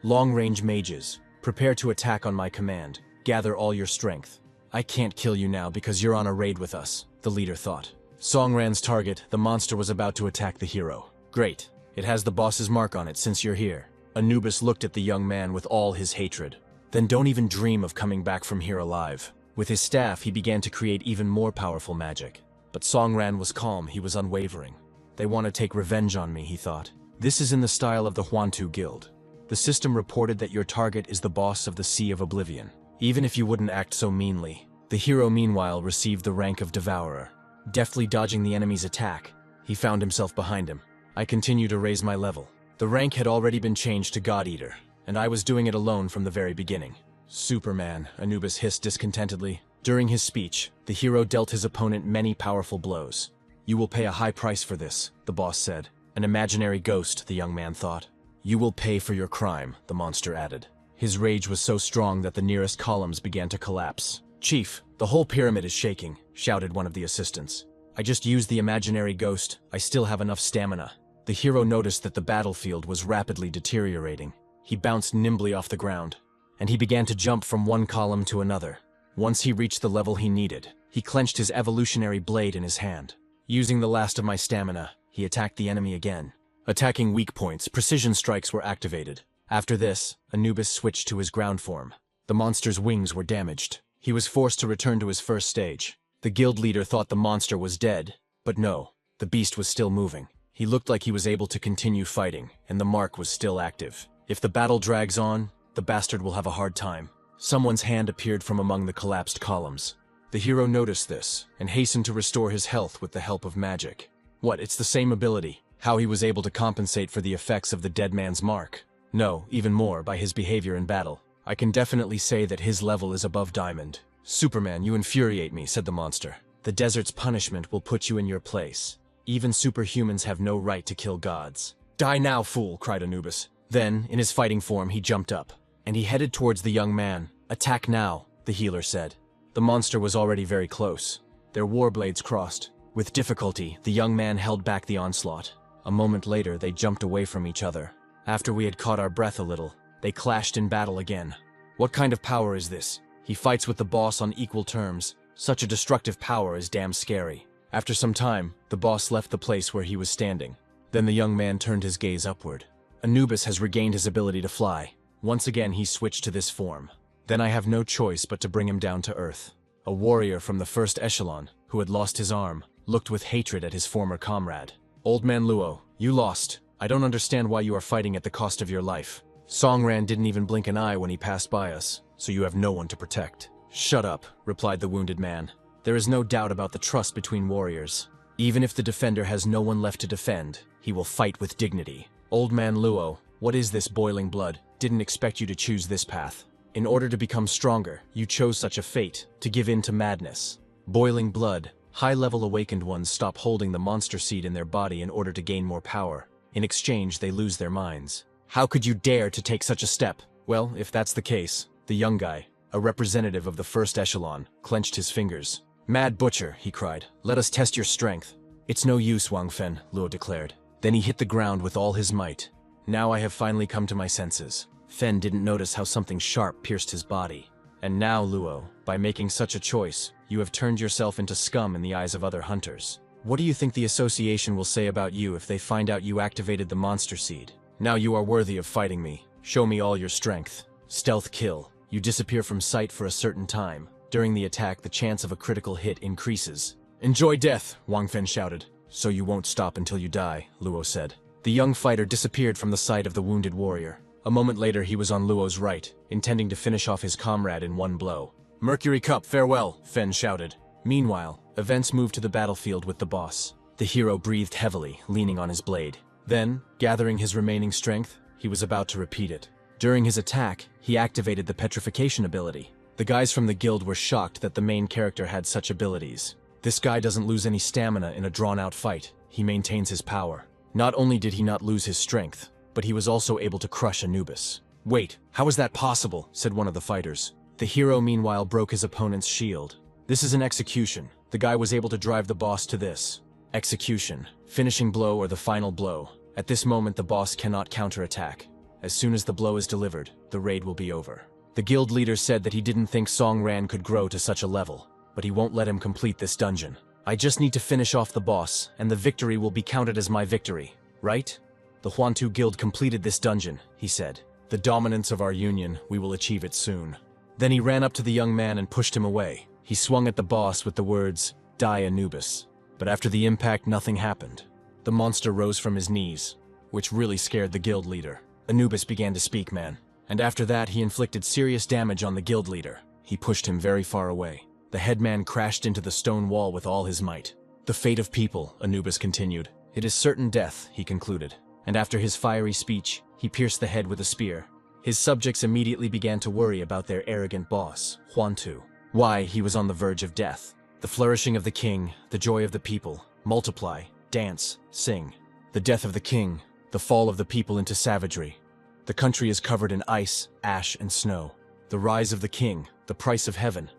Long-range mages, prepare to attack on my command. Gather all your strength. I can't kill you now because you're on a raid with us, the leader thought. Songran's target, the monster, was about to attack the hero. Great. It has the boss's mark on it since you're here. Anubis looked at the young man with all his hatred. Then don't even dream of coming back from here alive. With his staff, he began to create even more powerful magic. But Songran was calm, he was unwavering. They want to take revenge on me, he thought. This is in the style of the Huantu Guild. The system reported that your target is the boss of the Sea of Oblivion. Even if you wouldn't act so meanly. The hero meanwhile received the rank of Devourer. Deftly dodging the enemy's attack, he found himself behind him. I continue to raise my level. The rank had already been changed to God Eater, and I was doing it alone from the very beginning. Superman, Anubis hissed discontentedly. During his speech, the hero dealt his opponent many powerful blows. You will pay a high price for this, the boss said. An imaginary ghost, the young man thought. You will pay for your crime, the monster added. His rage was so strong that the nearest columns began to collapse. Chief, the whole pyramid is shaking, shouted one of the assistants. I just used the imaginary ghost. I still have enough stamina. The hero noticed that the battlefield was rapidly deteriorating. He bounced nimbly off the ground, and he began to jump from one column to another. Once he reached the level he needed, he clenched his evolutionary blade in his hand. Using the last of my stamina, he attacked the enemy again. Attacking weak points, precision strikes were activated. After this, Anubis switched to his ground form. The monster's wings were damaged. He was forced to return to his first stage. The guild leader thought the monster was dead, but no, the beast was still moving. He looked like he was able to continue fighting, and the mark was still active. If the battle drags on, the bastard will have a hard time. Someone's hand appeared from among the collapsed columns. The hero noticed this, and hastened to restore his health with the help of magic. What, it's the same ability? How he was able to compensate for the effects of the dead man's mark? No, even more, by his behavior in battle. I can definitely say that his level is above Diamond. Superman, you infuriate me, said the monster. The desert's punishment will put you in your place. Even superhumans have no right to kill gods. Die now, fool, cried Anubis. Then, in his fighting form, he jumped up, and he headed towards the young man. Attack now, the healer said. The monster was already very close. Their war blades crossed. With difficulty, the young man held back the onslaught. A moment later, they jumped away from each other. After we had caught our breath a little, they clashed in battle again. What kind of power is this? He fights with the boss on equal terms. Such a destructive power is damn scary. After some time, the boss left the place where he was standing. Then the young man turned his gaze upward. Anubis has regained his ability to fly. Once again he switched to this form. Then I have no choice but to bring him down to earth. A warrior from the first echelon, who had lost his arm, looked with hatred at his former comrade. Old man Luo, you lost. I don't understand why you are fighting at the cost of your life. Songran didn't even blink an eye when he passed by us, so you have no one to protect. Shut up, replied the wounded man. There is no doubt about the trust between warriors. Even if the defender has no one left to defend, he will fight with dignity. Old man Luo, what is this boiling blood? Didn't expect you to choose this path. In order to become stronger, you chose such a fate, to give in to madness. Boiling blood, high-level awakened ones stop holding the monster seed in their body in order to gain more power. In exchange, they lose their minds. How could you dare to take such a step? Well, if that's the case, the young guy, a representative of the first echelon, clenched his fingers. Mad Butcher, he cried, let us test your strength. It's no use, Wang Fen, Luo declared. Then he hit the ground with all his might. Now I have finally come to my senses. Fen didn't notice how something sharp pierced his body. And now, Luo, by making such a choice, you have turned yourself into scum in the eyes of other hunters. What do you think the association will say about you if they find out you activated the monster seed? Now you are worthy of fighting me. Show me all your strength. Stealth kill. You disappear from sight for a certain time. During the attack, the chance of a critical hit increases. Enjoy death, Wang Fen shouted. So you won't stop until you die, Luo said. The young fighter disappeared from the sight of the wounded warrior. A moment later he was on Luo's right, intending to finish off his comrade in one blow. Mercury Cup, farewell, Fen shouted. Meanwhile, events moved to the battlefield with the boss. The hero breathed heavily, leaning on his blade. Then, gathering his remaining strength, he was about to repeat it. During his attack, he activated the petrification ability. The guys from the guild were shocked that the main character had such abilities. This guy doesn't lose any stamina in a drawn-out fight. He maintains his power. Not only did he not lose his strength, but he was also able to crush Anubis. Wait, how is that possible? Said one of the fighters. The hero meanwhile broke his opponent's shield. This is an execution. The guy was able to drive the boss to this. Execution. Finishing blow or the final blow. At this moment the boss cannot counterattack. As soon as the blow is delivered, the raid will be over. The guild leader said that he didn't think Song Ran could grow to such a level, but he won't let him complete this dungeon. I just need to finish off the boss, and the victory will be counted as my victory, right? The Huantu Guild completed this dungeon, he said. The dominance of our union, we will achieve it soon. Then he ran up to the young man and pushed him away. He swung at the boss with the words, Die Anubis. But after the impact, nothing happened. The monster rose from his knees, which really scared the guild leader. Anubis began to speak, man. And after that, he inflicted serious damage on the guild leader. He pushed him very far away. The headman crashed into the stone wall with all his might. The fate of people, Anubis continued. It is certain death, he concluded. And after his fiery speech, he pierced the head with a spear. His subjects immediately began to worry about their arrogant boss, Huantu. Why, he was on the verge of death. The flourishing of the king, the joy of the people, multiply, dance, sing. The death of the king, the fall of the people into savagery. The country is covered in ice, ash, and snow. The rise of the king, the price of heaven.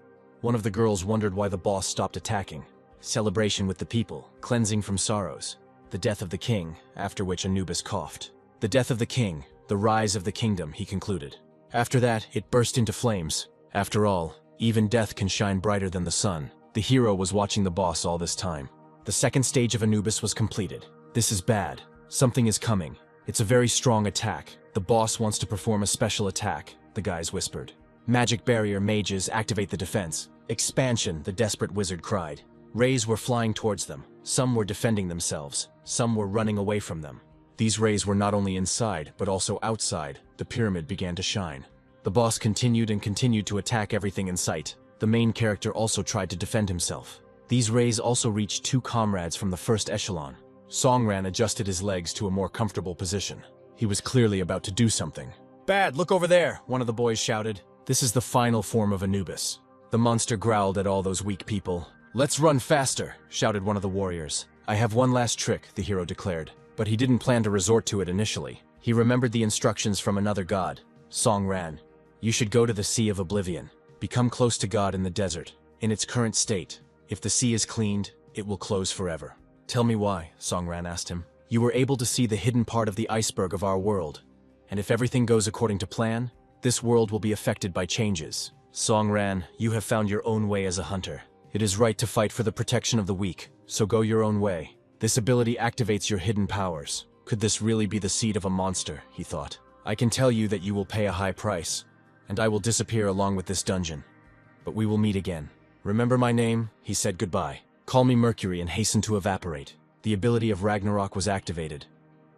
One of the girls wondered why the boss stopped attacking. Celebration with the people, cleansing from sorrows. The death of the king, after which Anubis coughed. The death of the king, the rise of the kingdom, he concluded. After that, it burst into flames. After all, even death can shine brighter than the sun. The hero was watching the boss all this time. The second stage of Anubis was completed. This is bad. Something is coming. It's a very strong attack. The boss wants to perform a special attack, the guys whispered. Magic barrier mages activate the defense. Expansion, the desperate wizard cried. Rays were flying towards them. Some were defending themselves. Some were running away from them. These rays were not only inside, but also outside. The pyramid began to shine. The boss continued and continued to attack everything in sight. The main character also tried to defend himself. These rays also reached two comrades from the first echelon. Songran adjusted his legs to a more comfortable position. He was clearly about to do something. Bad, look over there, one of the boys shouted. This is the final form of Anubis. The monster growled at all those weak people. Let's run faster, shouted one of the warriors. I have one last trick, the hero declared. But he didn't plan to resort to it initially. He remembered the instructions from another god, Songran. You should go to the Sea of Oblivion. Become close to God in the desert. In its current state, if the sea is cleaned, it will close forever. Tell me why, Songran asked him. You were able to see the hidden part of the iceberg of our world. And if everything goes according to plan, this world will be affected by changes. Songran, you have found your own way as a hunter. It is right to fight for the protection of the weak, so go your own way. This ability activates your hidden powers. Could this really be the seed of a monster, he thought. I can tell you that you will pay a high price, and I will disappear along with this dungeon. But we will meet again. Remember my name? He said goodbye. Call me Mercury and hasten to evaporate. The ability of Ragnarok was activated.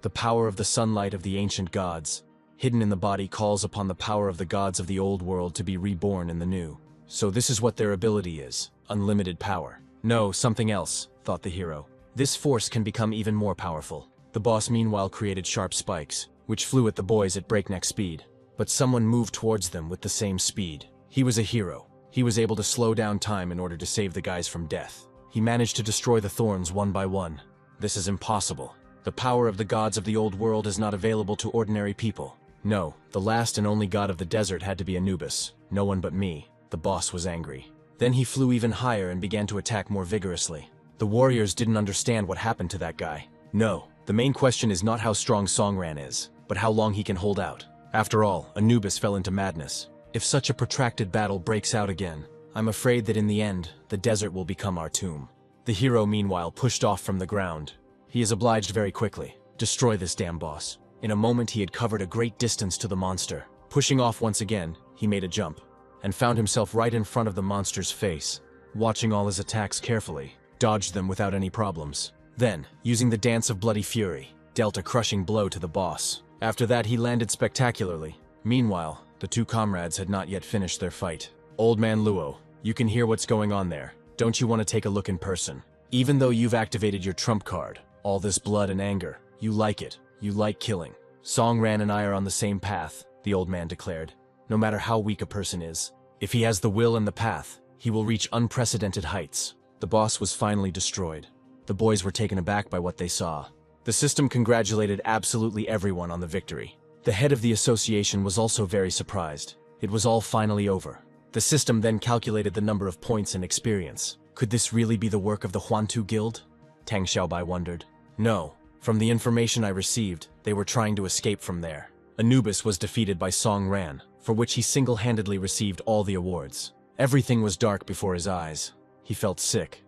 The power of the sunlight of the ancient gods, hidden in the body, calls upon the power of the gods of the old world to be reborn in the new. So this is what their ability is, unlimited power. No, something else, thought the hero. This force can become even more powerful. The boss meanwhile created sharp spikes, which flew at the boys at breakneck speed. But someone moved towards them with the same speed. He was a hero. He was able to slow down time in order to save the guys from death. He managed to destroy the thorns one by one. This is impossible. The power of the gods of the old world is not available to ordinary people. No, the last and only god of the desert had to be Anubis. No one but me. The boss was angry. Then he flew even higher and began to attack more vigorously. The warriors didn't understand what happened to that guy. No, the main question is not how strong Songran is, but how long he can hold out. After all, Anubis fell into madness. If such a protracted battle breaks out again, I'm afraid that in the end, the desert will become our tomb. The hero meanwhile pushed off from the ground. He is obliged very quickly. Destroy this damn boss. In a moment he had covered a great distance to the monster. Pushing off once again, he made a jump, and found himself right in front of the monster's face. Watching all his attacks carefully, dodged them without any problems. Then, using the dance of bloody fury, dealt a crushing blow to the boss. After that, he landed spectacularly. Meanwhile, the two comrades had not yet finished their fight. Old man Luo, you can hear what's going on there. Don't you want to take a look in person? Even though you've activated your trump card, all this blood and anger, you like it. You like killing. Song Ran and I are on the same path, the old man declared. No matter how weak a person is, if he has the will and the path, he will reach unprecedented heights. The boss was finally destroyed. The boys were taken aback by what they saw. The system congratulated absolutely everyone on the victory. The head of the association was also very surprised. It was all finally over. The system then calculated the number of points and experience. Could this really be the work of the Huantu Guild? Tang Xiaobai wondered. No. From the information I received, they were trying to escape from there. Anubis was defeated by Song Ran, for which he single-handedly received all the awards. Everything was dark before his eyes. He felt sick.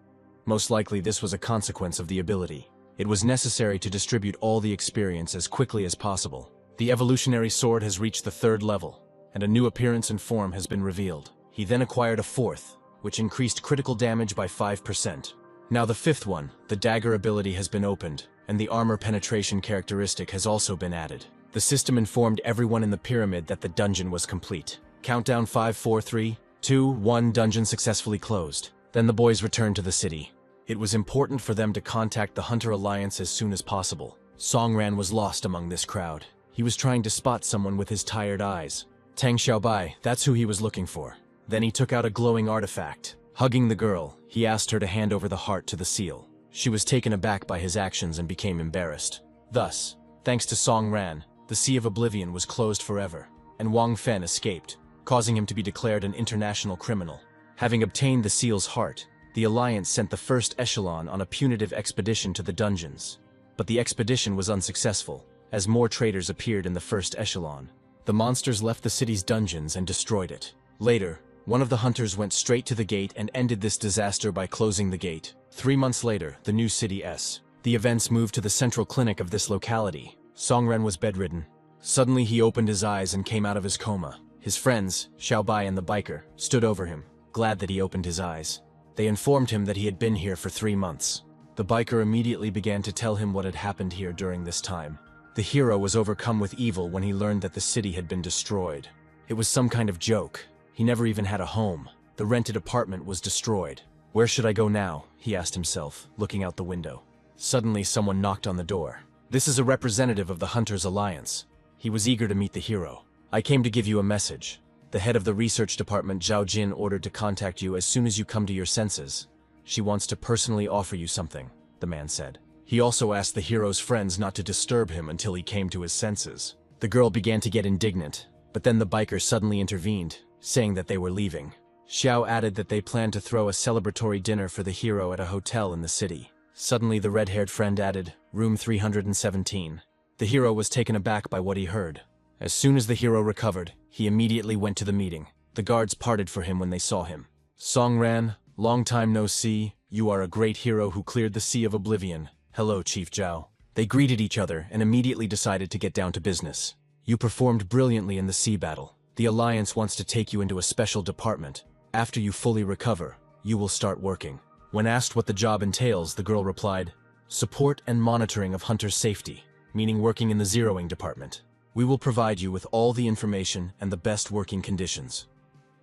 Most likely this was a consequence of the ability. It was necessary to distribute all the experience as quickly as possible. The evolutionary sword has reached the 3rd level, and a new appearance and form has been revealed. He then acquired a 4th, which increased critical damage by 5%. Now the 5th one, the dagger ability, has been opened, and the armor penetration characteristic has also been added. The system informed everyone in the pyramid that the dungeon was complete. Countdown 5, 4, 3, 2, 1, dungeon successfully closed. Then the boys returned to the city. It was important for them to contact the Hunter Alliance as soon as possible. Song Ran was lost among this crowd. He was trying to spot someone with his tired eyes. Tang Xiaobai, that's who he was looking for. Then he took out a glowing artifact. Hugging the girl, he asked her to hand over the heart to the seal. She was taken aback by his actions and became embarrassed. Thus, thanks to Song Ran, the Sea of Oblivion was closed forever, and Wang Fen escaped, causing him to be declared an international criminal. Having obtained the seal's heart, the Alliance sent the first echelon on a punitive expedition to the dungeons. But the expedition was unsuccessful, as more traitors appeared in the first echelon. The monsters left the city's dungeons and destroyed it. Later, one of the hunters went straight to the gate and ended this disaster by closing the gate. 3 months later, the new city S. The events moved to the central clinic of this locality. Song Ren was bedridden. Suddenly he opened his eyes and came out of his coma. His friends, Xiaobai and the biker, stood over him, glad that he opened his eyes. They informed him that he had been here for 3 months. The biker immediately began to tell him what had happened here during this time. The hero was overcome with evil when he learned that the city had been destroyed. It was some kind of joke. He never even had a home. The rented apartment was destroyed. Where should I go now? He asked himself, looking out the window. Suddenly someone knocked on the door. This is a representative of the Hunters Alliance. He was eager to meet the hero. I came to give you a message. The head of the research department, Zhao Jin, ordered to contact you as soon as you come to your senses. She wants to personally offer you something, the man said. He also asked the hero's friends not to disturb him until he came to his senses. The girl began to get indignant, but then the biker suddenly intervened, saying that they were leaving. Xiao added that they planned to throw a celebratory dinner for the hero at a hotel in the city. Suddenly the red-haired friend added, room 317. The hero was taken aback by what he heard. As soon as the hero recovered, he immediately went to the meeting. The guards parted for him when they saw him. Song Ran, long time no see, you are a great hero who cleared the Sea of Oblivion. Hello, Chief Zhao. They greeted each other and immediately decided to get down to business. You performed brilliantly in the sea battle. The Alliance wants to take you into a special department. After you fully recover, you will start working. When asked what the job entails, the girl replied, support and monitoring of Hunter's safety, meaning working in the zeroing department. We will provide you with all the information and the best working conditions.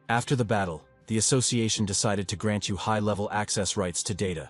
After the battle, the association decided to grant you high-level access rights to data.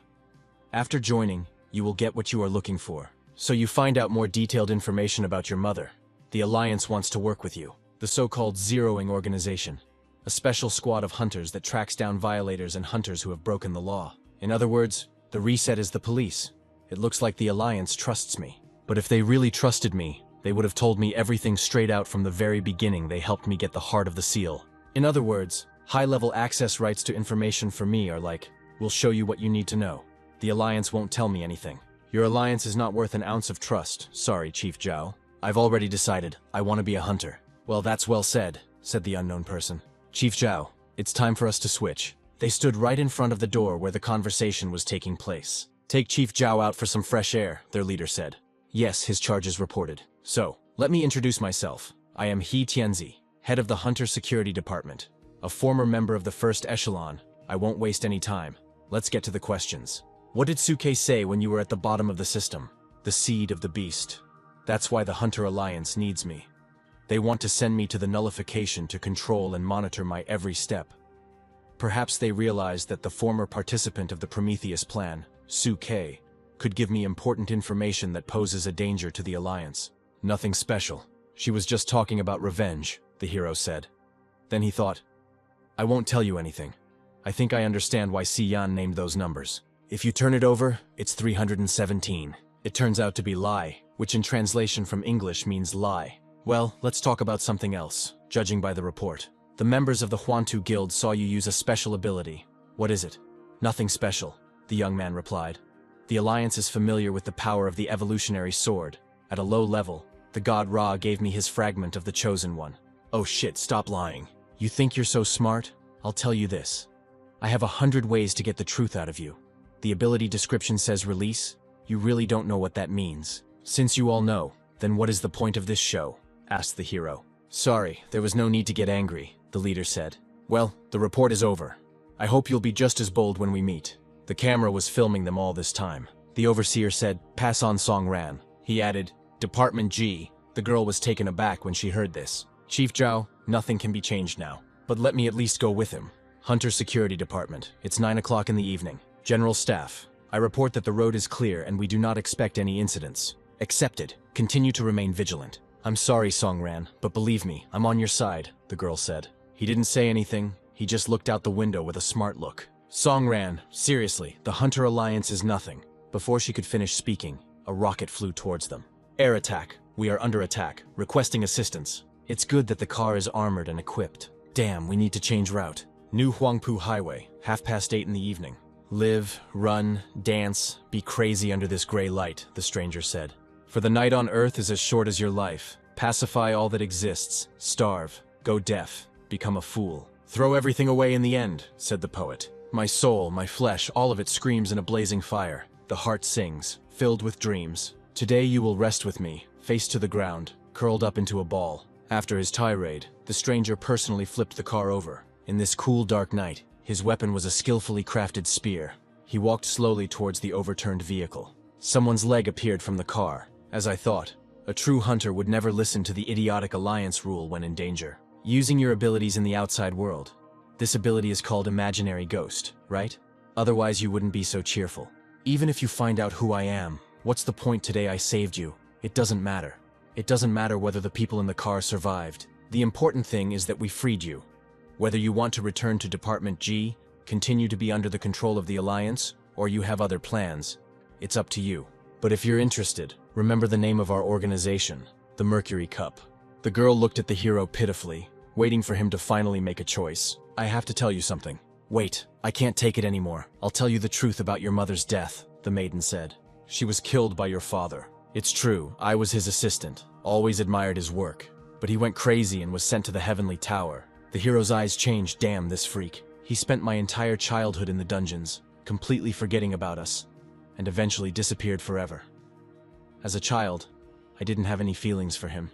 After joining, you will get what you are looking for. So you find out more detailed information about your mother. The Alliance wants to work with you, the so-called zeroing organization, a special squad of hunters that tracks down violators and hunters who have broken the law. In other words, the reset is the police. It looks like the Alliance trusts me. But if they really trusted me, they would have told me everything straight out from the very beginning. They helped me get the heart of the seal. In other words, high-level access rights to information for me are like, we'll show you what you need to know. The Alliance won't tell me anything. Your alliance is not worth an ounce of trust. Sorry, Chief Zhao. I've already decided. I want to be a hunter. Well, that's well said, said the unknown person. Chief Zhao, it's time for us to switch. They stood right in front of the door where the conversation was taking place. Take Chief Zhao out for some fresh air, their leader said. Yes, his charges reported. So, let me introduce myself. I am He Tianzi, head of the Hunter Security Department. A former member of the first echelon. I won't waste any time. Let's get to the questions. What did Suke say when you were at the bottom of the system? The seed of the beast. That's why the Hunter Alliance needs me. They want to send me to the nullification to control and monitor my every step. Perhaps they realized that the former participant of the Prometheus plan, Suke, could give me important information that poses a danger to the Alliance. Nothing special. She was just talking about revenge, the hero said. Then he thought, I won't tell you anything. I think I understand why Siyan named those numbers. If you turn it over, it's 317. It turns out to be lie, which in translation from English means lie. Well, let's talk about something else, judging by the report. The members of the Huantu Guild saw you use a special ability. What is it? Nothing special, the young man replied. The Alliance is familiar with the power of the evolutionary sword. At a low level, the god Ra gave me his fragment of the Chosen One. Oh shit, stop lying. You think you're so smart? I'll tell you this. I have 100 ways to get the truth out of you. The ability description says release. You really don't know what that means. Since you all know, then what is the point of this show? Asked the hero. Sorry, there was no need to get angry, the leader said. Well, the report is over. I hope you'll be just as bold when we meet. The camera was filming them all this time. The overseer said, pass on Song Ran. He added, Department G. The girl was taken aback when she heard this. Chief Zhao, nothing can be changed now. But let me at least go with him. Hunter Security Department. It's 9 o'clock in the evening. General Staff. I report that the road is clear and we do not expect any incidents. Accepted. Continue to remain vigilant. I'm sorry, Song Ran, but believe me, I'm on your side, the girl said. He didn't say anything. He just looked out the window with a smart look. Song Ran, seriously, the Hunter Alliance is nothing. Before she could finish speaking, a rocket flew towards them. Air attack. We are under attack. Requesting assistance. It's good that the car is armored and equipped. Damn, we need to change route. New Huangpu Highway, 8:30 in the evening. Live, run, dance, be crazy under this gray light, the stranger said. For the night on Earth is as short as your life. Pacify all that exists. Starve. Go deaf. Become a fool. Throw everything away in the end, said the poet. My soul, my flesh, all of it screams in a blazing fire. The heart sings, filled with dreams. Today you will rest with me, face to the ground, curled up into a ball. After his tirade, the stranger personally flipped the car over. In this cool, dark night, his weapon was a skillfully crafted spear. He walked slowly towards the overturned vehicle. Someone's leg appeared from the car. As I thought, a true hunter would never listen to the idiotic alliance rule when in danger. Using your abilities in the outside world. This ability is called Imaginary Ghost, right? Otherwise you wouldn't be so cheerful. Even if you find out who I am, what's the point today I saved you? It doesn't matter. It doesn't matter whether the people in the car survived. The important thing is that we freed you. Whether you want to return to Department G, continue to be under the control of the Alliance, or you have other plans, it's up to you. But if you're interested, remember the name of our organization, the Mercury Cup. The girl looked at the hero pitifully, waiting for him to finally make a choice. I have to tell you something. Wait, I can't take it anymore. I'll tell you the truth about your mother's death, the maiden said. She was killed by your father. It's true, I was his assistant, always admired his work. But he went crazy and was sent to the Heavenly Tower. The hero's eyes changed. Damn, this freak. He spent my entire childhood in the dungeons, completely forgetting about us, and eventually disappeared forever. As a child, I didn't have any feelings for him.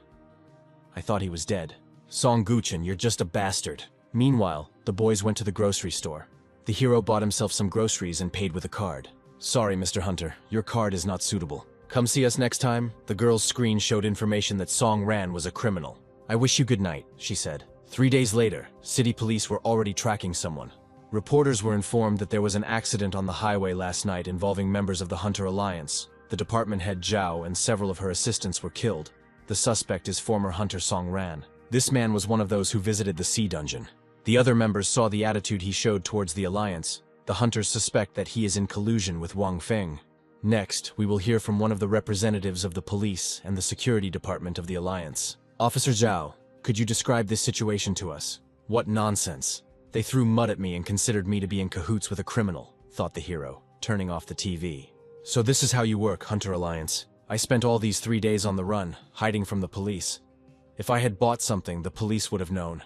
I thought he was dead. Song Guchen, you're just a bastard. Meanwhile, the boys went to the grocery store. The hero bought himself some groceries and paid with a card. Sorry, Mr. Hunter, your card is not suitable. Come see us next time. The girl's screen showed information that Song Ran was a criminal. I wish you good night, she said. 3 days later, city police were already tracking someone. Reporters were informed that there was an accident on the highway last night involving members of the Hunter Alliance. The department head Zhao and several of her assistants were killed. The suspect is former Hunter Song Ran. This man was one of those who visited the sea dungeon. The other members saw the attitude he showed towards the Alliance. The hunters suspect that he is in collusion with Wang Feng. Next, we will hear from one of the representatives of the police and the security department of the Alliance. Officer Zhao, could you describe this situation to us? What nonsense. They threw mud at me and considered me to be in cahoots with a criminal, thought the hero, turning off the TV. So this is how you work, Hunter Alliance. I spent all these 3 days on the run, hiding from the police. If I had bought something, the police would have known.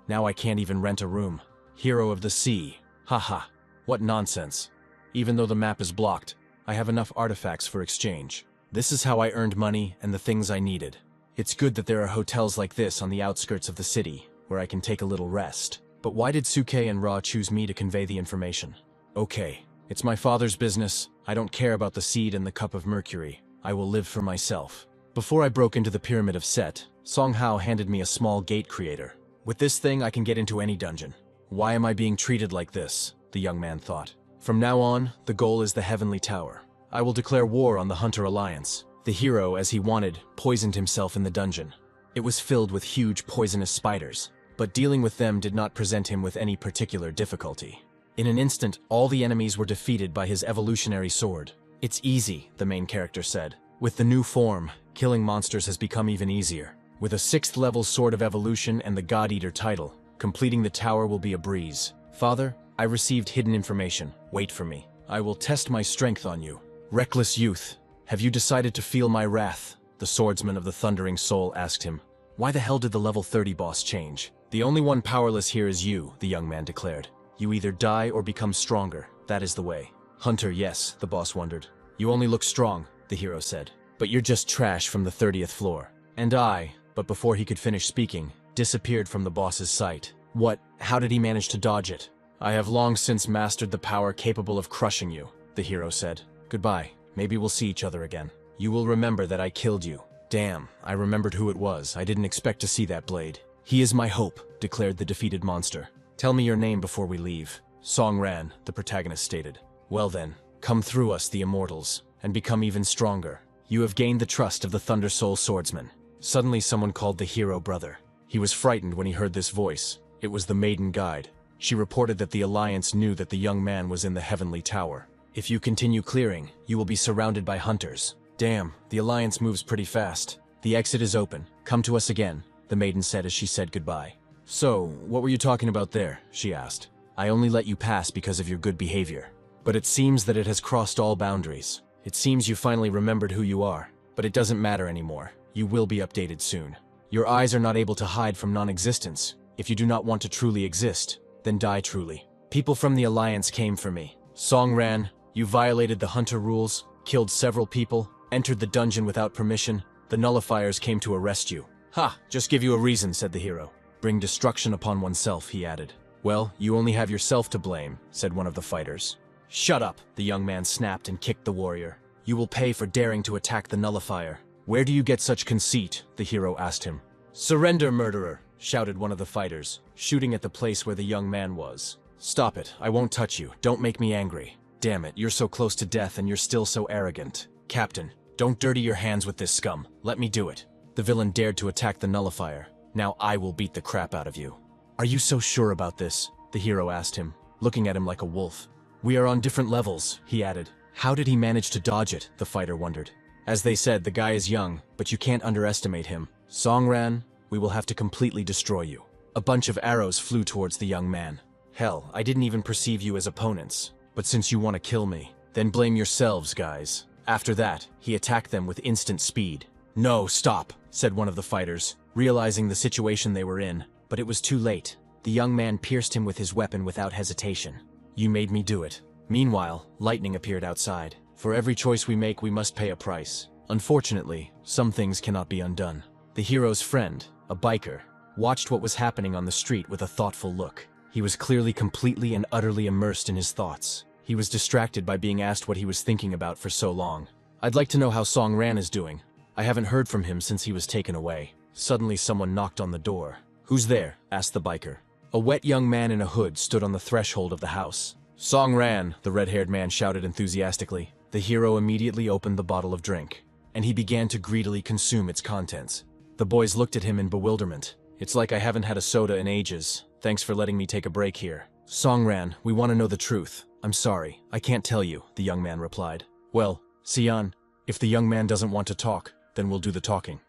Now I can't even rent a room. Hero of the sea. Haha. What nonsense. Even though the map is blocked, I have enough artifacts for exchange. This is how I earned money and the things I needed. It's good that there are hotels like this on the outskirts of the city, where I can take a little rest. But why did Suke and Ra choose me to convey the information? Okay, It's my father's business. I don't care about the seed and the cup of mercury. I will live for myself. Before I broke into the pyramid of Set, Song Hao handed me a small gate creator. With this thing, I can get into any dungeon. Why am I being treated like this? The young man thought. From now on, the goal is the Heavenly Tower. I will declare war on the Hunter Alliance. The hero, as he wanted, poisoned himself in the dungeon. It was filled with huge poisonous spiders, but dealing with them did not present him with any particular difficulty. In an instant, all the enemies were defeated by his evolutionary sword. It's easy, the main character said. With the new form, killing monsters has become even easier. With a 6th level Sword of Evolution and the God Eater title, completing the tower will be a breeze. Father, I received hidden information. Wait for me. I will test my strength on you. Reckless youth, have you decided to feel my wrath? The swordsman of the Thundering Soul asked him. Why the hell did the level 30 boss change? The only one powerless here is you, the young man declared. You either die or become stronger. That is the way. Hunter, yes, the boss wondered. You only look strong, the hero said. But you're just trash from the 30th floor. And but before he could finish speaking, disappeared from the boss's sight. What? How did he manage to dodge it? I have long since mastered the power capable of crushing you, the hero said. Goodbye. Maybe we'll see each other again. You will remember that I killed you. Damn, I remembered who it was. I didn't expect to see that blade. He is my hope, declared the defeated monster. Tell me your name before we leave. Song Ran, the protagonist stated. Well then, come through us, the immortals, and become even stronger. You have gained the trust of the Thunder Soul swordsman. Suddenly someone called the hero brother. He was frightened when he heard this voice. It was the maiden guide. She reported that the Alliance knew that the young man was in the Heavenly Tower. If you continue clearing, you will be surrounded by hunters. Damn, the Alliance moves pretty fast. The exit is open. Come to us again, the maiden said as she said goodbye. So, what were you talking about there? She asked. I only let you pass because of your good behavior. But it seems that it has crossed all boundaries. It seems you finally remembered who you are. But it doesn't matter anymore. You will be updated soon. Your eyes are not able to hide from non-existence. If you do not want to truly exist, then die truly. People from the Alliance came for me. Song Ran, you violated the hunter rules, killed several people, entered the dungeon without permission. The nullifiers came to arrest you. Ha! Just give you a reason, said the hero. Bring destruction upon oneself, he added. Well, you only have yourself to blame, said one of the fighters. Shut up, the young man snapped and kicked the warrior. You will pay for daring to attack the nullifier. Where do you get such conceit? The hero asked him. Surrender, murderer, shouted one of the fighters, shooting at the place where the young man was. Stop it, I won't touch you, don't make me angry. Damn it, you're so close to death and you're still so arrogant. Captain, don't dirty your hands with this scum, let me do it. The villain dared to attack the nullifier. Now I will beat the crap out of you. Are you so sure about this? The hero asked him, looking at him like a wolf. We are on different levels, he added. How did he manage to dodge it? The fighter wondered. As they said, the guy is young, but you can't underestimate him. Song Ran, we will have to completely destroy you. A bunch of arrows flew towards the young man. Hell, I didn't even perceive you as opponents. But since you want to kill me, then blame yourselves, guys. After that, he attacked them with instant speed. No, stop, said one of the fighters, realizing the situation they were in. But it was too late. The young man pierced him with his weapon without hesitation. You made me do it. Meanwhile, lightning appeared outside. For every choice we make, we must pay a price. Unfortunately, some things cannot be undone. The hero's friend, a biker, watched what was happening on the street with a thoughtful look. He was clearly completely and utterly immersed in his thoughts. He was distracted by being asked what he was thinking about for so long. I'd like to know how Song Ran is doing. I haven't heard from him since he was taken away. Suddenly someone knocked on the door. Who's there? Asked the biker. A wet young man in a hood stood on the threshold of the house. Song Ran, the red-haired man shouted enthusiastically. The hero immediately opened the bottle of drink, and he began to greedily consume its contents. The boys looked at him in bewilderment. It's like I haven't had a soda in ages. Thanks for letting me take a break here. Song Ran, we want to know the truth. I'm sorry, I can't tell you, the young man replied. Well, Sian, if the young man doesn't want to talk, then we'll do the talking.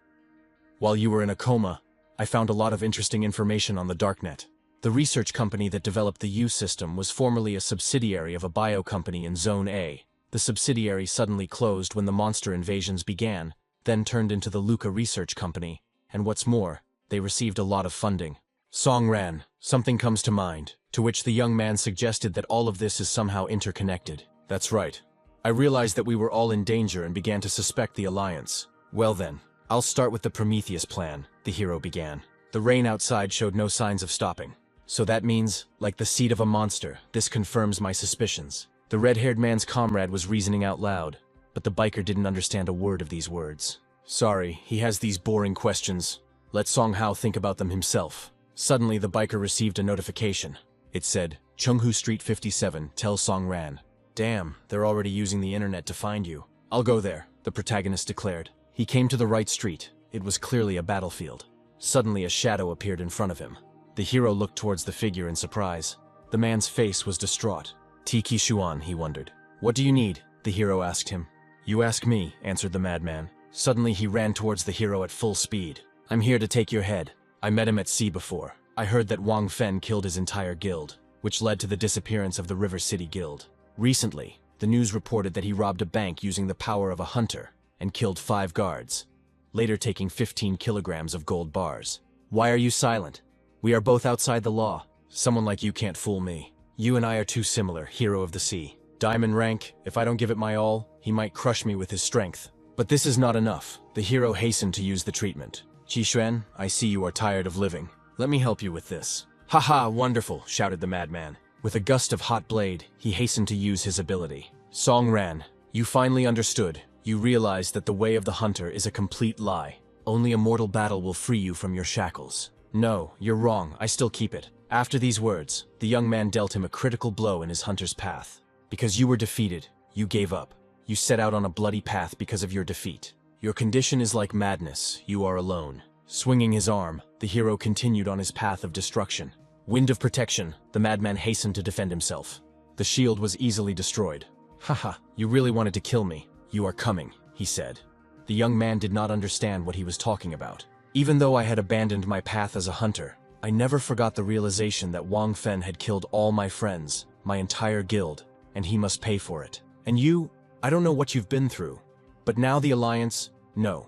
While you were in a coma, I found a lot of interesting information on the darknet. The research company that developed the U system was formerly a subsidiary of a bio company in Zone A. The subsidiary suddenly closed when the monster invasions began, then turned into the Luca Research Company, and what's more, they received a lot of funding. Song Ran, something comes to mind, to which the young man suggested that all of this is somehow interconnected. That's right. I realized that we were all in danger and began to suspect the Alliance. Well then, I'll start with the Prometheus plan, the hero began. The rain outside showed no signs of stopping. So that means, like the seed of a monster, this confirms my suspicions. The red-haired man's comrade was reasoning out loud, but the biker didn't understand a word of these words. Sorry, he has these boring questions. Let Song Hao think about them himself. Suddenly, the biker received a notification. It said, Chenghu Street 57, tell Song Ran. Damn, they're already using the internet to find you. I'll go there, the protagonist declared. He came to the right street. It was clearly a battlefield. Suddenly, a shadow appeared in front of him. The hero looked towards the figure in surprise. The man's face was distraught. Tiki Xuan, he wondered. What do you need? The hero asked him. You ask me, answered the madman. Suddenly, he ran towards the hero at full speed. I'm here to take your head. I met him at sea before. I heard that Wang Fen killed his entire guild, which led to the disappearance of the River City Guild. Recently, the news reported that he robbed a bank using the power of a hunter and killed 5 guards, later taking 15 kilograms of gold bars. Why are you silent? We are both outside the law. Someone like you can't fool me. You and I are too similar, hero of the sea. Diamond rank, if I don't give it my all, he might crush me with his strength. But this is not enough. The hero hastened to use the treatment. Qi Xuan, I see you are tired of living. Let me help you with this. Haha, wonderful, shouted the madman. With a gust of hot blade, he hastened to use his ability. Song Ran, you finally understood. You realized that the way of the hunter is a complete lie. Only a mortal battle will free you from your shackles. No, you're wrong, I still keep it. After these words, the young man dealt him a critical blow in his hunter's path. Because you were defeated, you gave up. You set out on a bloody path because of your defeat. Your condition is like madness, you are alone. Swinging his arm, the hero continued on his path of destruction. Wind of protection, the madman hastened to defend himself. The shield was easily destroyed. Haha, you really wanted to kill me. You are coming, he said. The young man did not understand what he was talking about. Even though I had abandoned my path as a hunter, I never forgot the realization that Wang Fen had killed all my friends, my entire guild, and he must pay for it. And you, I don't know what you've been through, but now the Alliance, no.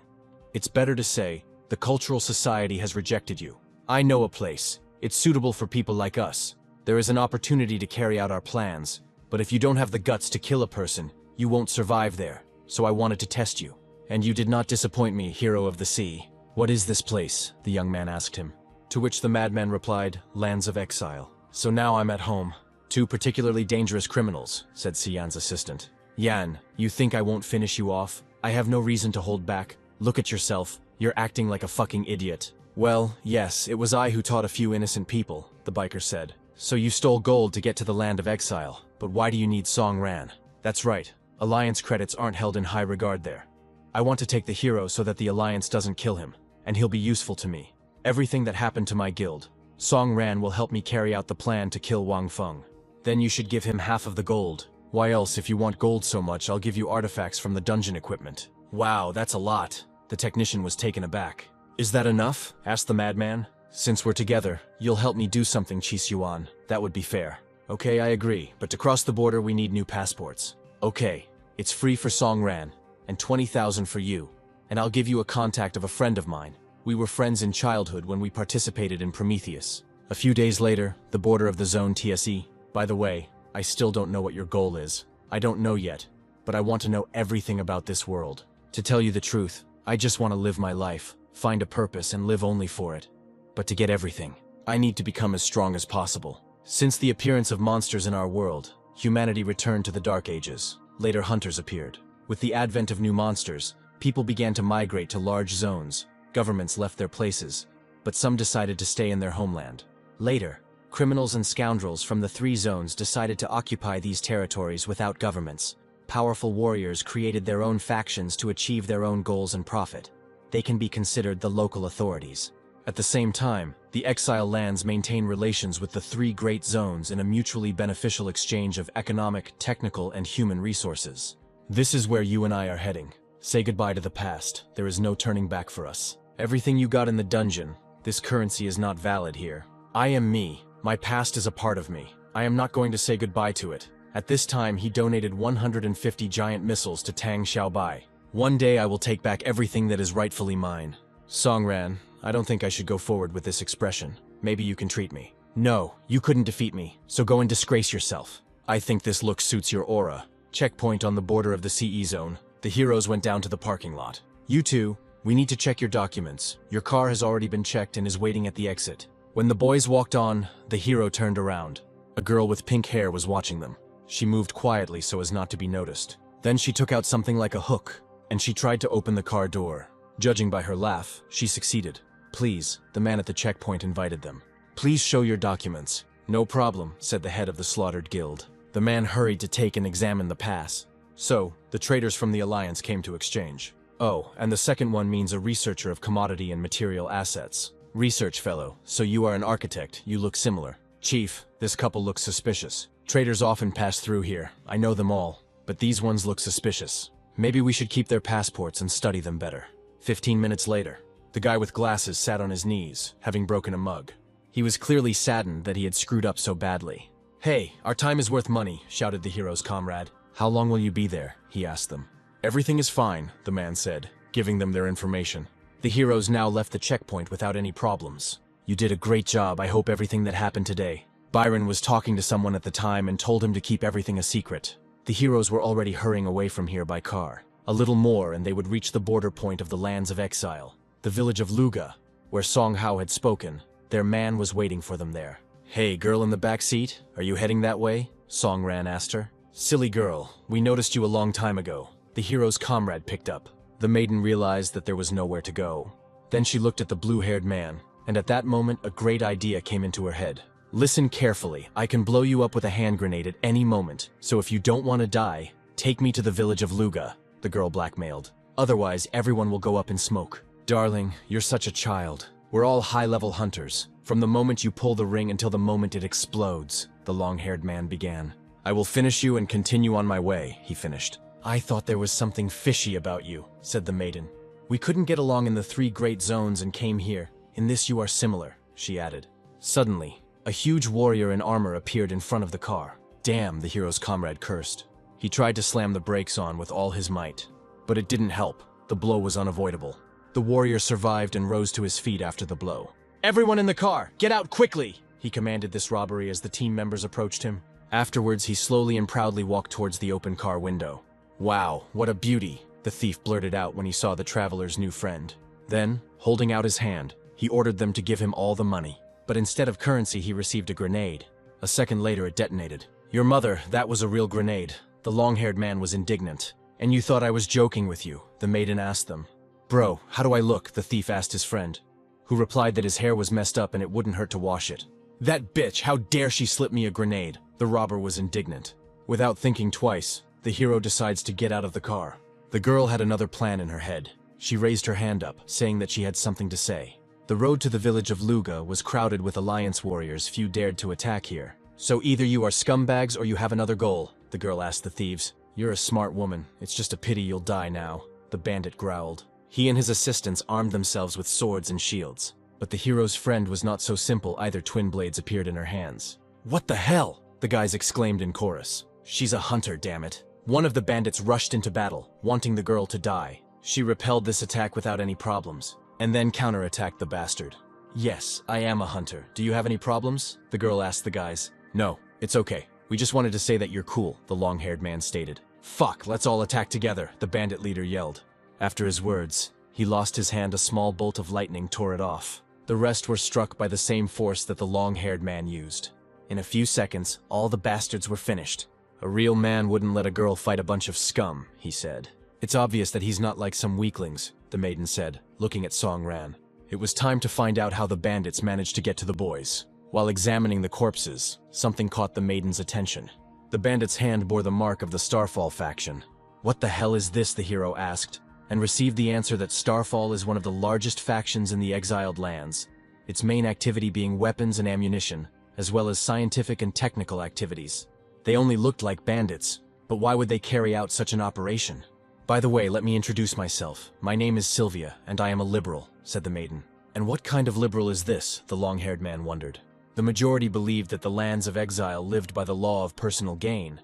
It's better to say, the cultural society has rejected you. I know a place. It's suitable for people like us. There is an opportunity to carry out our plans, but if you don't have the guts to kill a person, you won't survive there. So I wanted to test you. And you did not disappoint me, hero of the sea. What is this place? The young man asked him. To which the madman replied, Lands of Exile. So now I'm at home. 2 particularly dangerous criminals, said Xian's assistant. Yan, you think I won't finish you off? I have no reason to hold back. Look at yourself. You're acting like a fucking idiot. Well, yes, it was I who taught a few innocent people, the biker said. So you stole gold to get to the Land of Exile. But why do you need Song Ran? That's right. Alliance credits aren't held in high regard there. I want to take the hero so that the Alliance doesn't kill him, and he'll be useful to me. Everything that happened to my guild, Song Ran will help me carry out the plan to kill Wang Feng. Then you should give him half of the gold. Why else, if you want gold so much, I'll give you artifacts from the dungeon equipment. Wow, that's a lot. The technician was taken aback. Is that enough? Asked the madman. Since we're together, you'll help me do something, Qi Xuan. That would be fair. Okay, I agree, but to cross the border we need new passports. Okay, it's free for Song Ran, and 20,000 for you. And I'll give you a contact of a friend of mine. We were friends in childhood when we participated in Prometheus. A few days later, the border of the zone TSE. By the way, I still don't know what your goal is. I don't know yet, but I want to know everything about this world. To tell you the truth, I just want to live my life, find a purpose and live only for it. But to get everything, I need to become as strong as possible. Since the appearance of monsters in our world, humanity returned to the Dark Ages. Later hunters appeared. With the advent of new monsters, people began to migrate to large zones. Governments left their places, but some decided to stay in their homeland. Later, criminals and scoundrels from the 3 zones decided to occupy these territories without governments. Powerful warriors created their own factions to achieve their own goals and profit. They can be considered the local authorities. At the same time, the exile lands maintain relations with the 3 great zones in a mutually beneficial exchange of economic, technical, and human resources. This is where you and I are heading. Say goodbye to the past. There is no turning back for us. Everything you got in the dungeon, this currency is not valid here. I am me. My past is a part of me. I am not going to say goodbye to it. At this time, he donated 150 giant missiles to Tang Xiaobai. One day I will take back everything that is rightfully mine. Song Ran, I don't think I should go forward with this expression. Maybe you can treat me. No, you couldn't defeat me, so go and disgrace yourself. I think this look suits your aura. Checkpoint on the border of the CE zone. The heroes went down to the parking lot. You two, we need to check your documents. Your car has already been checked and is waiting at the exit. When the boys walked on, the hero turned around. A girl with pink hair was watching them. She moved quietly so as not to be noticed. Then she took out something like a hook, and she tried to open the car door. Judging by her laugh, she succeeded. "Please," the man at the checkpoint invited them. "Please show your documents." "No problem," said the head of the slaughtered guild. The man hurried to take and examine the pass. So, the traders from the Alliance came to exchange. Oh, and the second one means a researcher of commodity and material assets. Research fellow, so you are an architect, you look similar. Chief, this couple looks suspicious. Traders often pass through here, I know them all, but these ones look suspicious. Maybe we should keep their passports and study them better. 15 minutes later, the guy with glasses sat on his knees, having broken a mug. He was clearly saddened that he had screwed up so badly. "Hey, our time is worth money," shouted the hero's comrade. "How long will you be there?" he asked them. "Everything is fine," the man said, giving them their information. The heroes now left the checkpoint without any problems. "You did a great job, I hope everything that happened today." Byron was talking to someone at the time and told him to keep everything a secret. The heroes were already hurrying away from here by car. A little more and they would reach the border point of the lands of exile, the village of Luga, where Song Hao had spoken. Their man was waiting for them there. "Hey, girl in the back seat, are you heading that way?" Song Ran asked her. "Silly girl, we noticed you a long time ago." The hero's comrade picked up. The maiden realized that there was nowhere to go. Then she looked at the blue-haired man, and at that moment a great idea came into her head. "Listen carefully, I can blow you up with a hand grenade at any moment, so if you don't want to die, take me to the village of Luga," the girl blackmailed. "Otherwise, everyone will go up in smoke." "Darling, you're such a child. We're all high-level hunters. From the moment you pull the ring until the moment it explodes," the long-haired man began. "I will finish you and continue on my way," he finished. "I thought there was something fishy about you," said the maiden. "We couldn't get along in the 3 great zones and came here. In this you are similar," she added. Suddenly, a huge warrior in armor appeared in front of the car. "Damn," the hero's comrade cursed. He tried to slam the brakes on with all his might, but it didn't help. The blow was unavoidable. The warrior survived and rose to his feet after the blow. "Everyone in the car, get out quickly!" he commanded this robbery as the team members approached him. Afterwards, he slowly and proudly walked towards the open car window. "Wow, what a beauty," the thief blurted out when he saw the traveler's new friend. Then, holding out his hand, he ordered them to give him all the money. But instead of currency, he received a grenade. A second later, it detonated. "Your mother, that was a real grenade." The long-haired man was indignant. "And you thought I was joking with you?" the maiden asked them. "Bro, how do I look?" the thief asked his friend, who replied that his hair was messed up and it wouldn't hurt to wash it. "That bitch, how dare she slip me a grenade?" The robber was indignant. Without thinking twice, the hero decides to get out of the car. The girl had another plan in her head. She raised her hand up, saying that she had something to say. The road to the village of Luga was crowded with Alliance warriors. Few dared to attack here. "So either you are scumbags or you have another goal," the girl asked the thieves. "You're a smart woman. It's just a pity you'll die now," the bandit growled. He and his assistants armed themselves with swords and shields. But the hero's friend was not so simple either. Twin blades appeared in her hands. "What the hell?" the guys exclaimed in chorus. "She's a hunter, damn it." One of the bandits rushed into battle, wanting the girl to die. She repelled this attack without any problems, and then counterattacked the bastard. "Yes, I am a hunter. Do you have any problems?" the girl asked the guys. "No, it's okay. We just wanted to say that you're cool," the long-haired man stated. "Fuck, let's all attack together," the bandit leader yelled. After his words, he lost his hand. A small bolt of lightning tore it off. The rest were struck by the same force that the long-haired man used. In a few seconds, all the bastards were finished. "A real man wouldn't let a girl fight a bunch of scum," he said. "It's obvious that he's not like some weaklings," the maiden said, looking at Song Ran. It was time to find out how the bandits managed to get to the boys. While examining the corpses, something caught the maiden's attention. The bandit's hand bore the mark of the Starfall faction. "What the hell is this?" the hero asked, and received the answer that Starfall is one of the largest factions in the exiled lands, its main activity being weapons and ammunition, as well as scientific and technical activities. They only looked like bandits, but why would they carry out such an operation? "By the way, let me introduce myself. My name is Sylvia, and I am a liberal," said the maiden. "And what kind of liberal is this?" the long-haired man wondered. The majority believed that the lands of exile lived by the law of personal gain,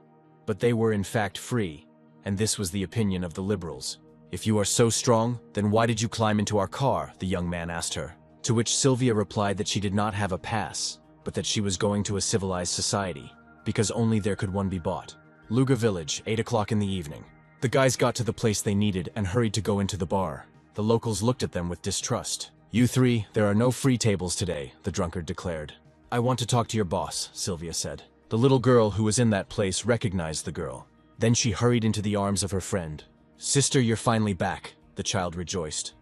but they were in fact free, and this was the opinion of the liberals. "If you are so strong, then why did you climb into our car?" the young man asked her, to which Sylvia replied that she did not have a pass, but that she was going to a civilized society, because only there could one be bought. Luga village, 8 o'clock in the evening. The guys got to the place they needed and hurried to go into the bar. The locals looked at them with distrust. "You three, there are no free tables today," the drunkard declared. "I want to talk to your boss," Sylvia said. The little girl who was in that place recognized the girl. Then she hurried into the arms of her friend. "Sister, you're finally back," the child rejoiced.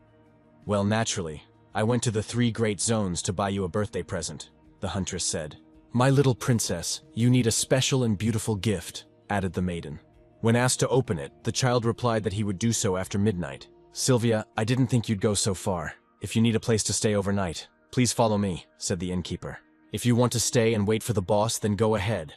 "Well, naturally. I went to the 3 great zones to buy you a birthday present," the huntress said. "My little princess, you need a special and beautiful gift," added the maiden. When asked to open it, the child replied that he would do so after midnight. "Sylvia, I didn't think you'd go so far. If you need a place to stay overnight, please follow me," said the innkeeper. "If you want to stay and wait for the boss, then go ahead.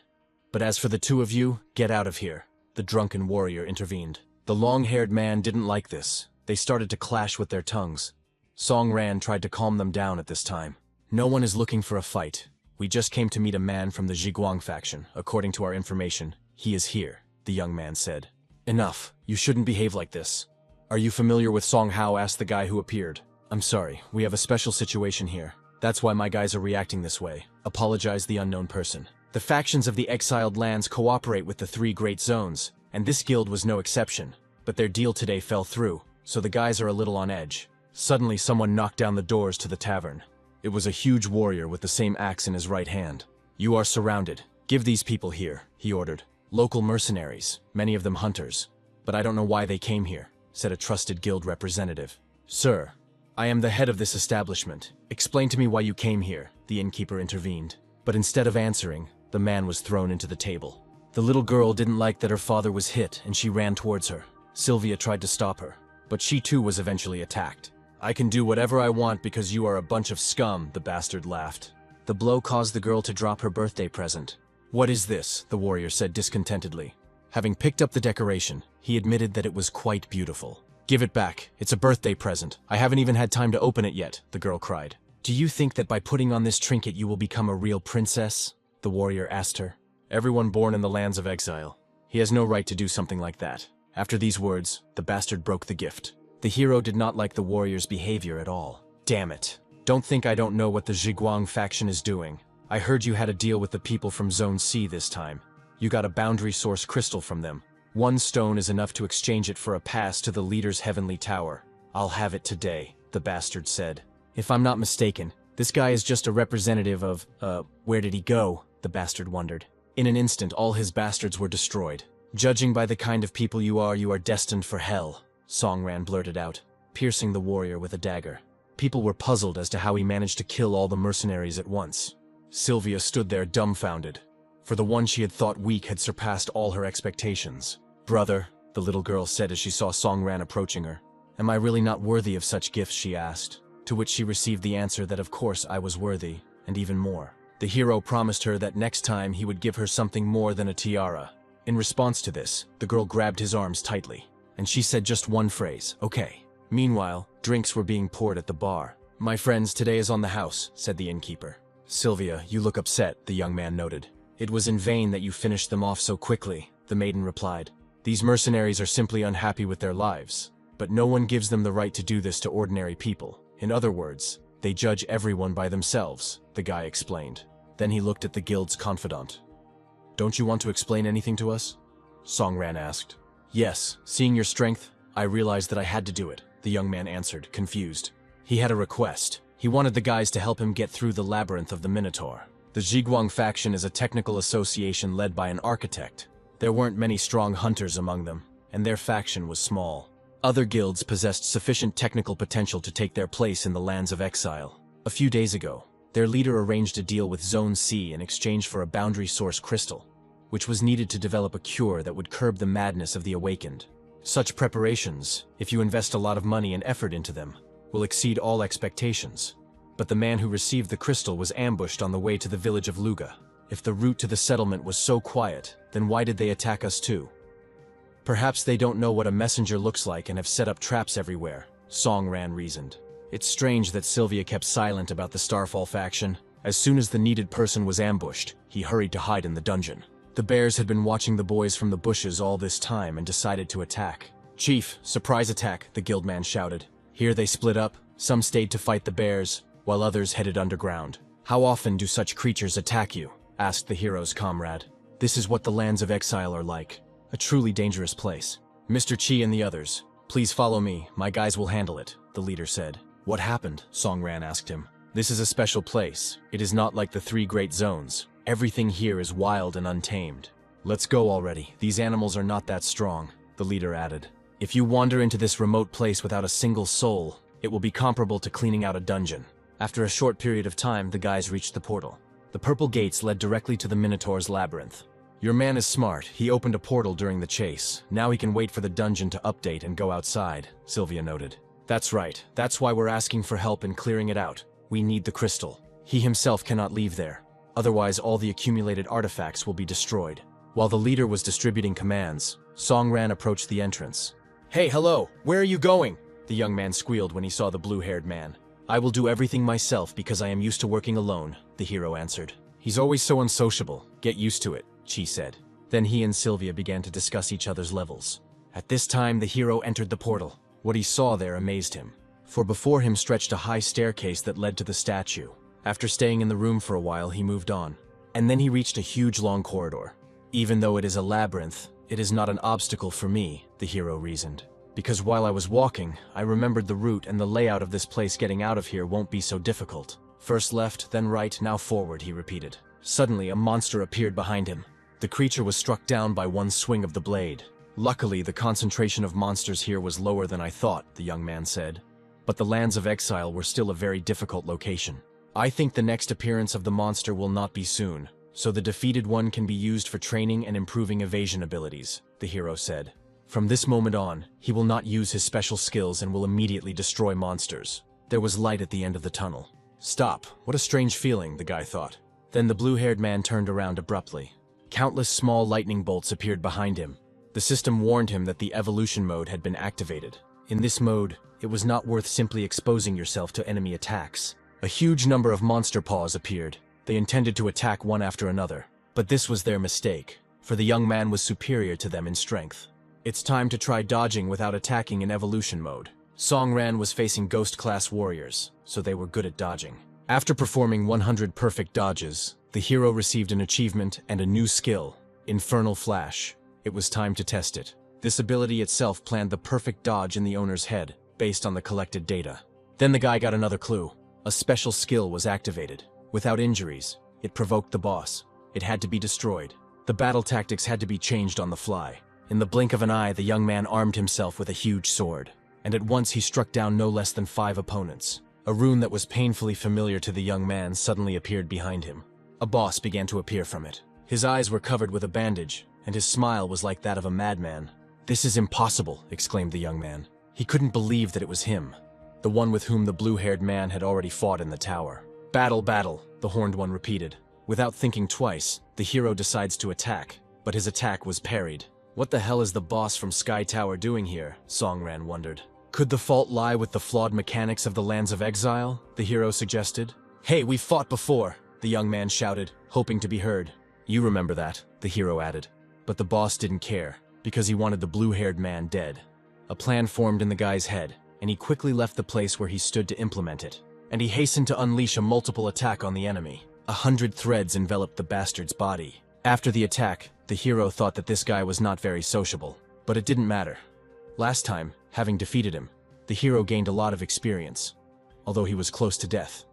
But as for the 2 of you, get out of here," the drunken warrior intervened. The long-haired man didn't like this. They started to clash with their tongues. Song Ran tried to calm them down at this time. "No one is looking for a fight. We just came to meet a man from the Zhiguang faction. According to our information, he is here," the young man said. "Enough. You shouldn't behave like this." "Are you familiar with Song Hao?" asked the guy who appeared. "I'm sorry, we have a special situation here. That's why my guys are reacting this way," apologized the unknown person. "The factions of the exiled lands cooperate with the 3 great zones, and this guild was no exception. But their deal today fell through, so the guys are a little on edge." Suddenly someone knocked down the doors to the tavern. It was a huge warrior with the same axe in his right hand. "You are surrounded. Give these people here," he ordered. "Local mercenaries, many of them hunters. But I don't know why they came here," said a trusted guild representative. "Sir, I am the head of this establishment. Explain to me why you came here," the innkeeper intervened. But instead of answering, the man was thrown into the table. The little girl didn't like that her father was hit, and she ran towards her. Sylvia tried to stop her, but she too was eventually attacked. "I can do whatever I want because you are a bunch of scum," the bastard laughed. The blow caused the girl to drop her birthday present. "What is this?" the warrior said discontentedly. Having picked up the decoration, he admitted that it was quite beautiful. "Give it back. It's a birthday present. I haven't even had time to open it yet," the girl cried. "Do you think that by putting on this trinket you will become a real princess?" the warrior asked her. "Everyone born in the lands of exile. He has no right to do something like that." After these words, the bastard broke the gift. The hero did not like the warrior's behavior at all. "Damn it. Don't think I don't know what the Zhiguang faction is doing. I heard you had a deal with the people from Zone C this time. You got a boundary source crystal from them. 1 stone is enough to exchange it for a pass to the leader's heavenly tower. I'll have it today," the bastard said. "If I'm not mistaken, this guy is just a representative of, where did he go?" the bastard wondered. In an instant, all his bastards were destroyed. "Judging by the kind of people you are destined for hell," Song Ran blurted out, piercing the warrior with a dagger. People were puzzled as to how he managed to kill all the mercenaries at once. Sylvia stood there dumbfounded, for the one she had thought weak had surpassed all her expectations. "Brother," the little girl said as she saw Song Ran approaching her. "Am I really not worthy of such gifts?" she asked, to which she received the answer that of course I was worthy, and even more. The hero promised her that next time he would give her something more than a tiara. In response to this, the girl grabbed his arms tightly, and she said just one phrase, "Okay." Meanwhile, drinks were being poured at the bar. "My friends, today is on the house," said the innkeeper. "Sylvia, you look upset," the young man noted. "It was in vain that you finished them off so quickly," the maiden replied. "These mercenaries are simply unhappy with their lives, but no one gives them the right to do this to ordinary people. In other words, they judge everyone by themselves," the guy explained. Then he looked at the guild's confidant. "Don't you want to explain anything to us?" Song Ran asked. "Yes, seeing your strength, I realized that I had to do it," the young man answered, confused. He had a request. He wanted the guys to help him get through the labyrinth of the Minotaur. The Zhiguang faction is a technical association led by an architect. There weren't many strong hunters among them, and their faction was small. Other guilds possessed sufficient technical potential to take their place in the lands of exile. A few days ago, their leader arranged a deal with Zone C in exchange for a boundary source crystal, which was needed to develop a cure that would curb the madness of the awakened. Such preparations, if you invest a lot of money and effort into them, will exceed all expectations. But the man who received the crystal was ambushed on the way to the village of Luga. If the route to the settlement was so quiet, then why did they attack us too? Perhaps they don't know what a messenger looks like and have set up traps everywhere, Song Ran reasoned. It's strange that Sylvia kept silent about the Starfall faction. As soon as the needed person was ambushed, he hurried to hide in the dungeon. The bears had been watching the boys from the bushes all this time and decided to attack. "Chief, surprise attack," the guildman shouted. Here they split up. Some stayed to fight the bears, while others headed underground. "How often do such creatures attack you?" asked the hero's comrade. "This is what the lands of exile are like. A truly dangerous place. Mr. Chi and the others, please follow me. My guys will handle it," the leader said. "What happened?" Song Ran asked him. "This is a special place. It is not like the 3 great zones. Everything here is wild and untamed. Let's go already. These animals are not that strong, the leader added. If you wander into this remote place without a single soul, it will be comparable to cleaning out a dungeon. After a short period of time, the guys reached the portal. The purple gates led directly to the Minotaur's labyrinth. Your man is smart. He opened a portal during the chase. Now he can wait for the dungeon to update and go outside, Sylvia noted. That's right. That's why we're asking for help in clearing it out. We need the crystal. He himself cannot leave there. Otherwise, all the accumulated artifacts will be destroyed. While the leader was distributing commands, Songran approached the entrance. Hey, hello! Where are you going? The young man squealed when he saw the blue-haired man. I will do everything myself because I am used to working alone, the hero answered. He's always so unsociable. Get used to it, Chi said. Then he and Sylvia began to discuss each other's levels. At this time, the hero entered the portal. What he saw there amazed him. For before him stretched a high staircase that led to the statue. After staying in the room for a while, he moved on. And then he reached a huge long corridor. Even though it is a labyrinth, it is not an obstacle for me, the hero reasoned. Because while I was walking, I remembered the route and the layout of this place. Getting out of here won't be so difficult. First left, then right, now forward, he repeated. Suddenly, a monster appeared behind him. The creature was struck down by one swing of the blade. Luckily, the concentration of monsters here was lower than I thought, the young man said. But the lands of exile were still a very difficult location. I think the next appearance of the monster will not be soon, so the defeated one can be used for training and improving evasion abilities, the hero said. From this moment on, he will not use his special skills and will immediately destroy monsters. There was light at the end of the tunnel. Stop, what a strange feeling, the guy thought. Then the blue-haired man turned around abruptly. Countless small lightning bolts appeared behind him. The system warned him that the evolution mode had been activated. In this mode, it was not worth simply exposing yourself to enemy attacks. A huge number of monster paws appeared. They intended to attack one after another. But this was their mistake, for the young man was superior to them in strength. It's time to try dodging without attacking in evolution mode. Songran was facing ghost-class warriors, so they were good at dodging. After performing 100 perfect dodges, the hero received an achievement and a new skill, Infernal Flash. It was time to test it. This ability itself planned the perfect dodge in the owner's head, based on the collected data. Then the guy got another clue. A special skill was activated. Without injuries, it provoked the boss. It had to be destroyed. The battle tactics had to be changed on the fly. In the blink of an eye, the young man armed himself with a huge sword. And at once he struck down no less than 5 opponents. A rune that was painfully familiar to the young man suddenly appeared behind him. A boss began to appear from it. His eyes were covered with a bandage, and his smile was like that of a madman. "This is impossible," exclaimed the young man. He couldn't believe that it was him, the one with whom the blue-haired man had already fought in the tower. "Battle, battle," the horned one repeated. Without thinking twice, the hero decides to attack, but his attack was parried. What the hell is the boss from Sky Tower doing here? Songran wondered. Could the fault lie with the flawed mechanics of the lands of exile? The hero suggested. "Hey, we've fought before," the young man shouted, hoping to be heard. "You remember that," the hero added. But the boss didn't care, because he wanted the blue-haired man dead. A plan formed in the guy's head, and he quickly left the place where he stood to implement it. And he hastened to unleash a multiple attack on the enemy. 100 threads enveloped the bastard's body. After the attack, the hero thought that this guy was not very sociable, but it didn't matter. Last time, having defeated him, the hero gained a lot of experience, although he was close to death.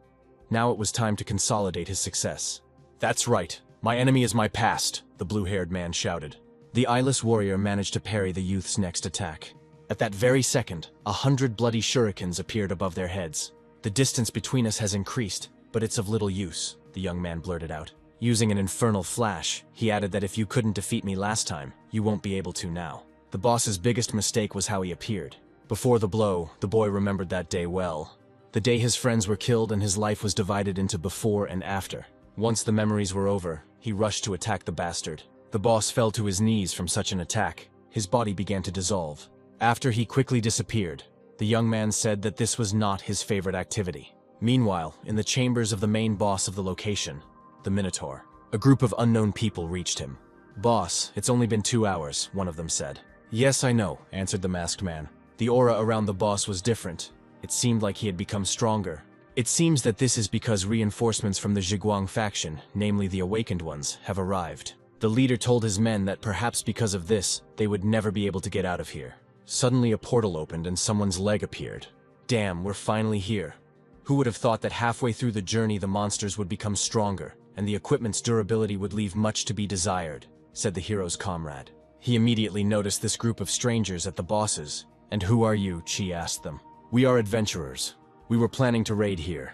Now it was time to consolidate his success. "That's right, my enemy is my past," the blue-haired man shouted. The eyeless warrior managed to parry the youth's next attack. At that very second, 100 bloody shurikens appeared above their heads. "The distance between us has increased, but it's of little use," the young man blurted out. Using an infernal flash, he added that if you couldn't defeat me last time, you won't be able to now. The boss's biggest mistake was how he appeared. Before the blow, the boy remembered that day well. The day his friends were killed and his life was divided into before and after. Once the memories were over, he rushed to attack the bastard. The boss fell to his knees from such an attack. His body began to dissolve. After he quickly disappeared, the young man said that this was not his favorite activity. Meanwhile, in the chambers of the main boss of the location, the Minotaur, a group of unknown people reached him. "Boss, it's only been 2 hours," one of them said. "Yes, I know," answered the masked man. The aura around the boss was different. It seemed like he had become stronger. It seems that this is because reinforcements from the Zhiguang faction, namely the Awakened Ones, have arrived. The leader told his men that perhaps because of this, they would never be able to get out of here. Suddenly a portal opened and someone's leg appeared. "Damn, we're finally here." Who would have thought that halfway through the journey the monsters would become stronger, and the equipment's durability would leave much to be desired, said the hero's comrade. He immediately noticed this group of strangers at the bosses. And who are you? Chi asked them. We are adventurers. We were planning to raid here,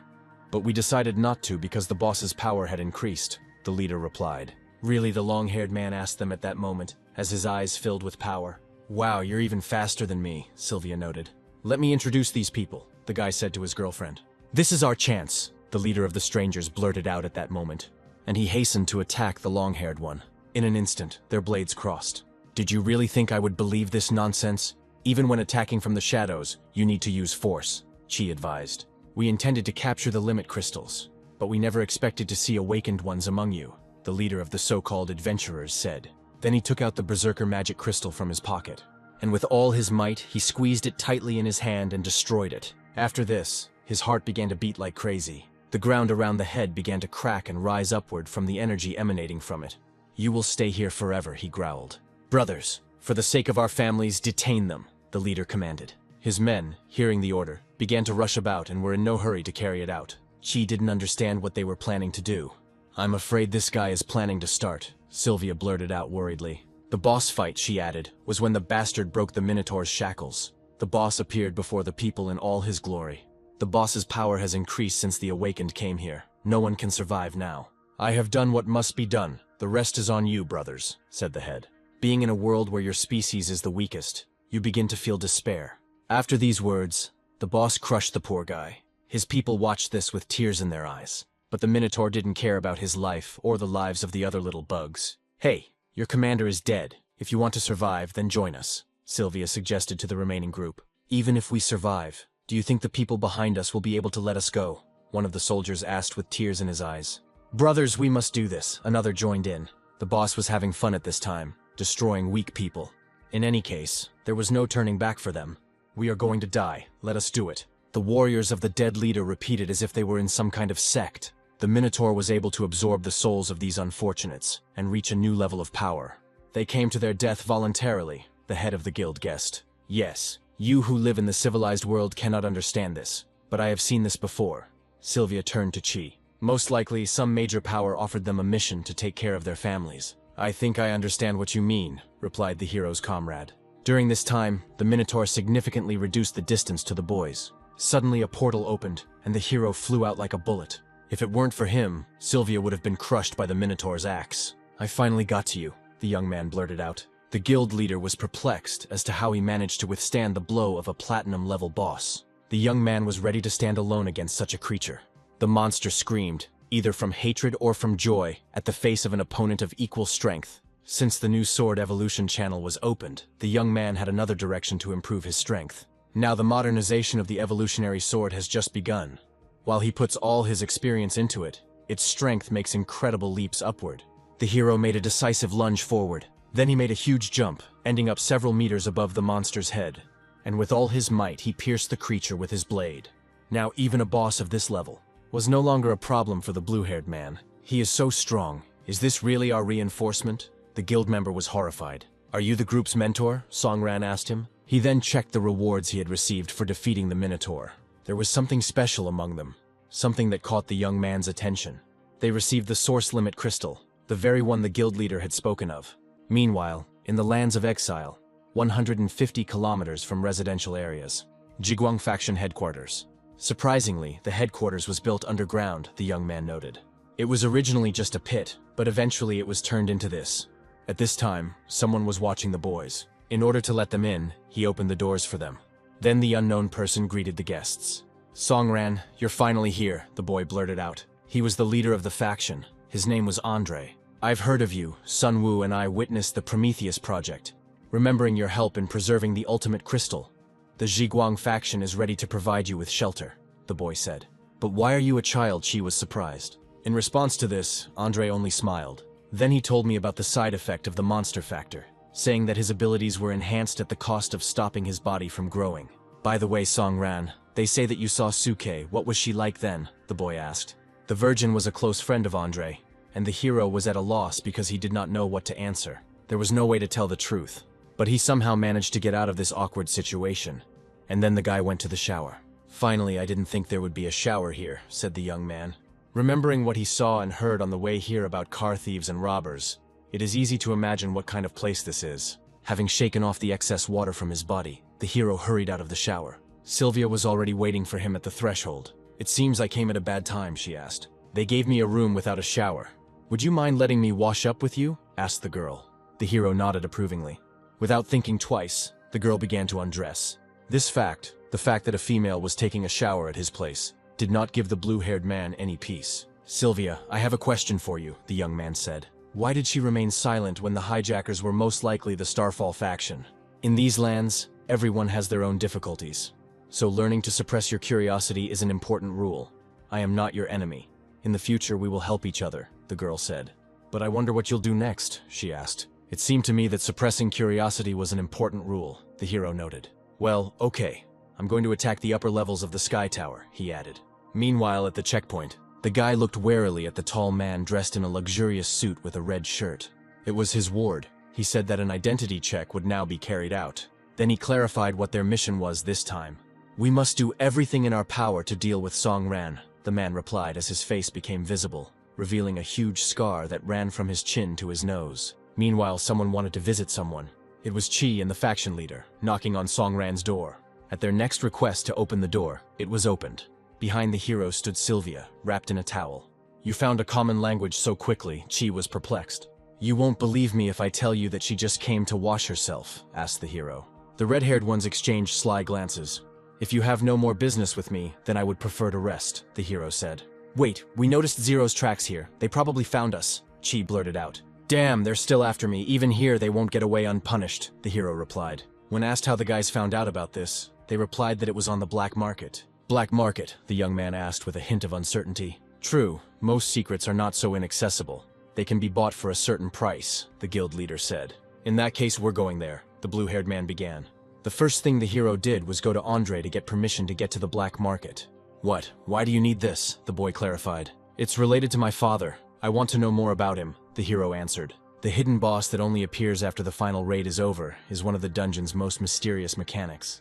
but we decided not to because the boss's power had increased, the leader replied. Really? The long-haired man asked them at that moment, as his eyes filled with power. Wow, you're even faster than me, Sylvia noted. Let me introduce these people, the guy said to his girlfriend. This is our chance, the leader of the strangers blurted out at that moment, and he hastened to attack the long-haired one. In an instant, their blades crossed. Did you really think I would believe this nonsense? Even when attacking from the shadows, you need to use force, Chi advised. We intended to capture the limit crystals, but we never expected to see awakened ones among you, the leader of the so-called adventurers said. Then he took out the berserker magic crystal from his pocket, and with all his might, he squeezed it tightly in his hand and destroyed it. After this, his heart began to beat like crazy. The ground around the head began to crack and rise upward from the energy emanating from it. You will stay here forever, he growled. Brothers, for the sake of our families, detain them, the leader commanded. His men, hearing the order, began to rush about and were in no hurry to carry it out. Chi didn't understand what they were planning to do. I'm afraid this guy is planning to start, Sylvia blurted out worriedly. The boss fight, she added, was when the bastard broke the Minotaur's shackles. The boss appeared before the people in all his glory. The boss's power has increased since the awakened came here. No one can survive now. I have done what must be done. The rest is on you, brothers, said the head. Being in a world where your species is the weakest, you begin to feel despair. After these words, the boss crushed the poor guy. His people watched this with tears in their eyes. But the Minotaur didn't care about his life or the lives of the other little bugs. Hey, your commander is dead. If you want to survive, then join us, Sylvia suggested to the remaining group. Even if we survive, do you think the people behind us will be able to let us go? One of the soldiers asked with tears in his eyes. Brothers, we must do this, another joined in. The boss was having fun at this time, destroying weak people. In any case, there was no turning back for them. We are going to die, let us do it. The warriors of the dead leader repeated as if they were in some kind of sect. The Minotaur was able to absorb the souls of these unfortunates and reach a new level of power. They came to their death voluntarily, the head of the guild guessed. Yes, you who live in the civilized world cannot understand this, but I have seen this before. Sylvia turned to Chi. Most likely, some major power offered them a mission to take care of their families. I think I understand what you mean, replied the hero's comrade. During this time, the Minotaur significantly reduced the distance to the boys. Suddenly a portal opened, and the hero flew out like a bullet. If it weren't for him, Sylvia would have been crushed by the Minotaur's axe. I finally got to you, the young man blurted out. The guild leader was perplexed as to how he managed to withstand the blow of a platinum-level boss. The young man was ready to stand alone against such a creature. The monster screamed, either from hatred or from joy, at the face of an opponent of equal strength. Since the new sword evolution channel was opened, the young man had another direction to improve his strength. Now the modernization of the evolutionary sword has just begun. While he puts all his experience into it, its strength makes incredible leaps upward. The hero made a decisive lunge forward. Then he made a huge jump, ending up several meters above the monster's head. And with all his might, he pierced the creature with his blade. Now even a boss of this level was no longer a problem for the blue-haired man. He is so strong. Is this really our reinforcement? The guild member was horrified. Are you the group's mentor? Songran asked him. He then checked the rewards he had received for defeating the Minotaur. There was something special among them, something that caught the young man's attention. They received the source limit crystal, the very one the guild leader had spoken of. Meanwhile, in the lands of exile, 150 kilometers from residential areas, Jiguang faction headquarters. Surprisingly, the headquarters was built underground, the young man noted. It was originally just a pit, but eventually it was turned into this. At this time, someone was watching the boys. In order to let them in, he opened the doors for them. Then the unknown person greeted the guests. Songran, you're finally here, the boy blurted out. He was the leader of the faction. His name was Andre. I've heard of you. Sun Wu and I witnessed the Prometheus project, remembering your help in preserving the ultimate crystal. The Jiguang faction is ready to provide you with shelter, the boy said. But why are you a child? She was surprised. In response to this, Andre only smiled. Then he told me about the side effect of the monster factor, saying that his abilities were enhanced at the cost of stopping his body from growing. By the way, Songran, they say that you saw Suke. What was she like then? The boy asked. The virgin was a close friend of Andre, and the hero was at a loss because he did not know what to answer. There was no way to tell the truth, but he somehow managed to get out of this awkward situation. And then the guy went to the shower. Finally, I didn't think there would be a shower here, said the young man. Remembering what he saw and heard on the way here about car thieves and robbers, it is easy to imagine what kind of place this is. Having shaken off the excess water from his body, the hero hurried out of the shower. Sylvia was already waiting for him at the threshold. "It seems I came at a bad time," she asked. "They gave me a room without a shower. Would you mind letting me wash up with you?" asked the girl. The hero nodded approvingly. Without thinking twice, the girl began to undress. This fact, the fact that a female was taking a shower at his place, did not give the blue-haired man any peace. "Sylvia, I have a question for you," the young man said. "Why did she remain silent when the hijackers were most likely the Starfall faction? In these lands, everyone has their own difficulties. So learning to suppress your curiosity is an important rule. I am not your enemy. In the future we will help each other," the girl said. "But I wonder what you'll do next," she asked. "It seemed to me that suppressing curiosity was an important rule," the hero noted. "Well, okay. I'm going to attack the upper levels of the Sky Tower," he added. Meanwhile, at the checkpoint, the guy looked warily at the tall man dressed in a luxurious suit with a red shirt. It was his ward. He said that an identity check would now be carried out. Then he clarified what their mission was this time. "We must do everything in our power to deal with Song Ran," the man replied as his face became visible, revealing a huge scar that ran from his chin to his nose. Meanwhile, someone wanted to visit someone. It was Chi and the faction leader, knocking on Song Ran's door. At their next request to open the door, it was opened. Behind the hero stood Sylvia, wrapped in a towel. "You found a common language so quickly," Chi was perplexed. "You won't believe me if I tell you that she just came to wash herself," asked the hero. The red-haired ones exchanged sly glances. "If you have no more business with me, then I would prefer to rest," the hero said. "Wait, we noticed Zero's tracks here. They probably found us," Chi blurted out. "Damn, they're still after me. Even here, they won't get away unpunished," the hero replied. When asked how the guys found out about this, they replied that it was on the black market. "Black market?" the young man asked with a hint of uncertainty. "True, most secrets are not so inaccessible. They can be bought for a certain price," the guild leader said. "In that case, we're going there," the blue-haired man began. The first thing the hero did was go to Andre to get permission to get to the black market. "What? Why do you need this?" the boy clarified. "It's related to my father. I want to know more about him," the hero answered. The hidden boss that only appears after the final raid is over is one of the dungeon's most mysterious mechanics.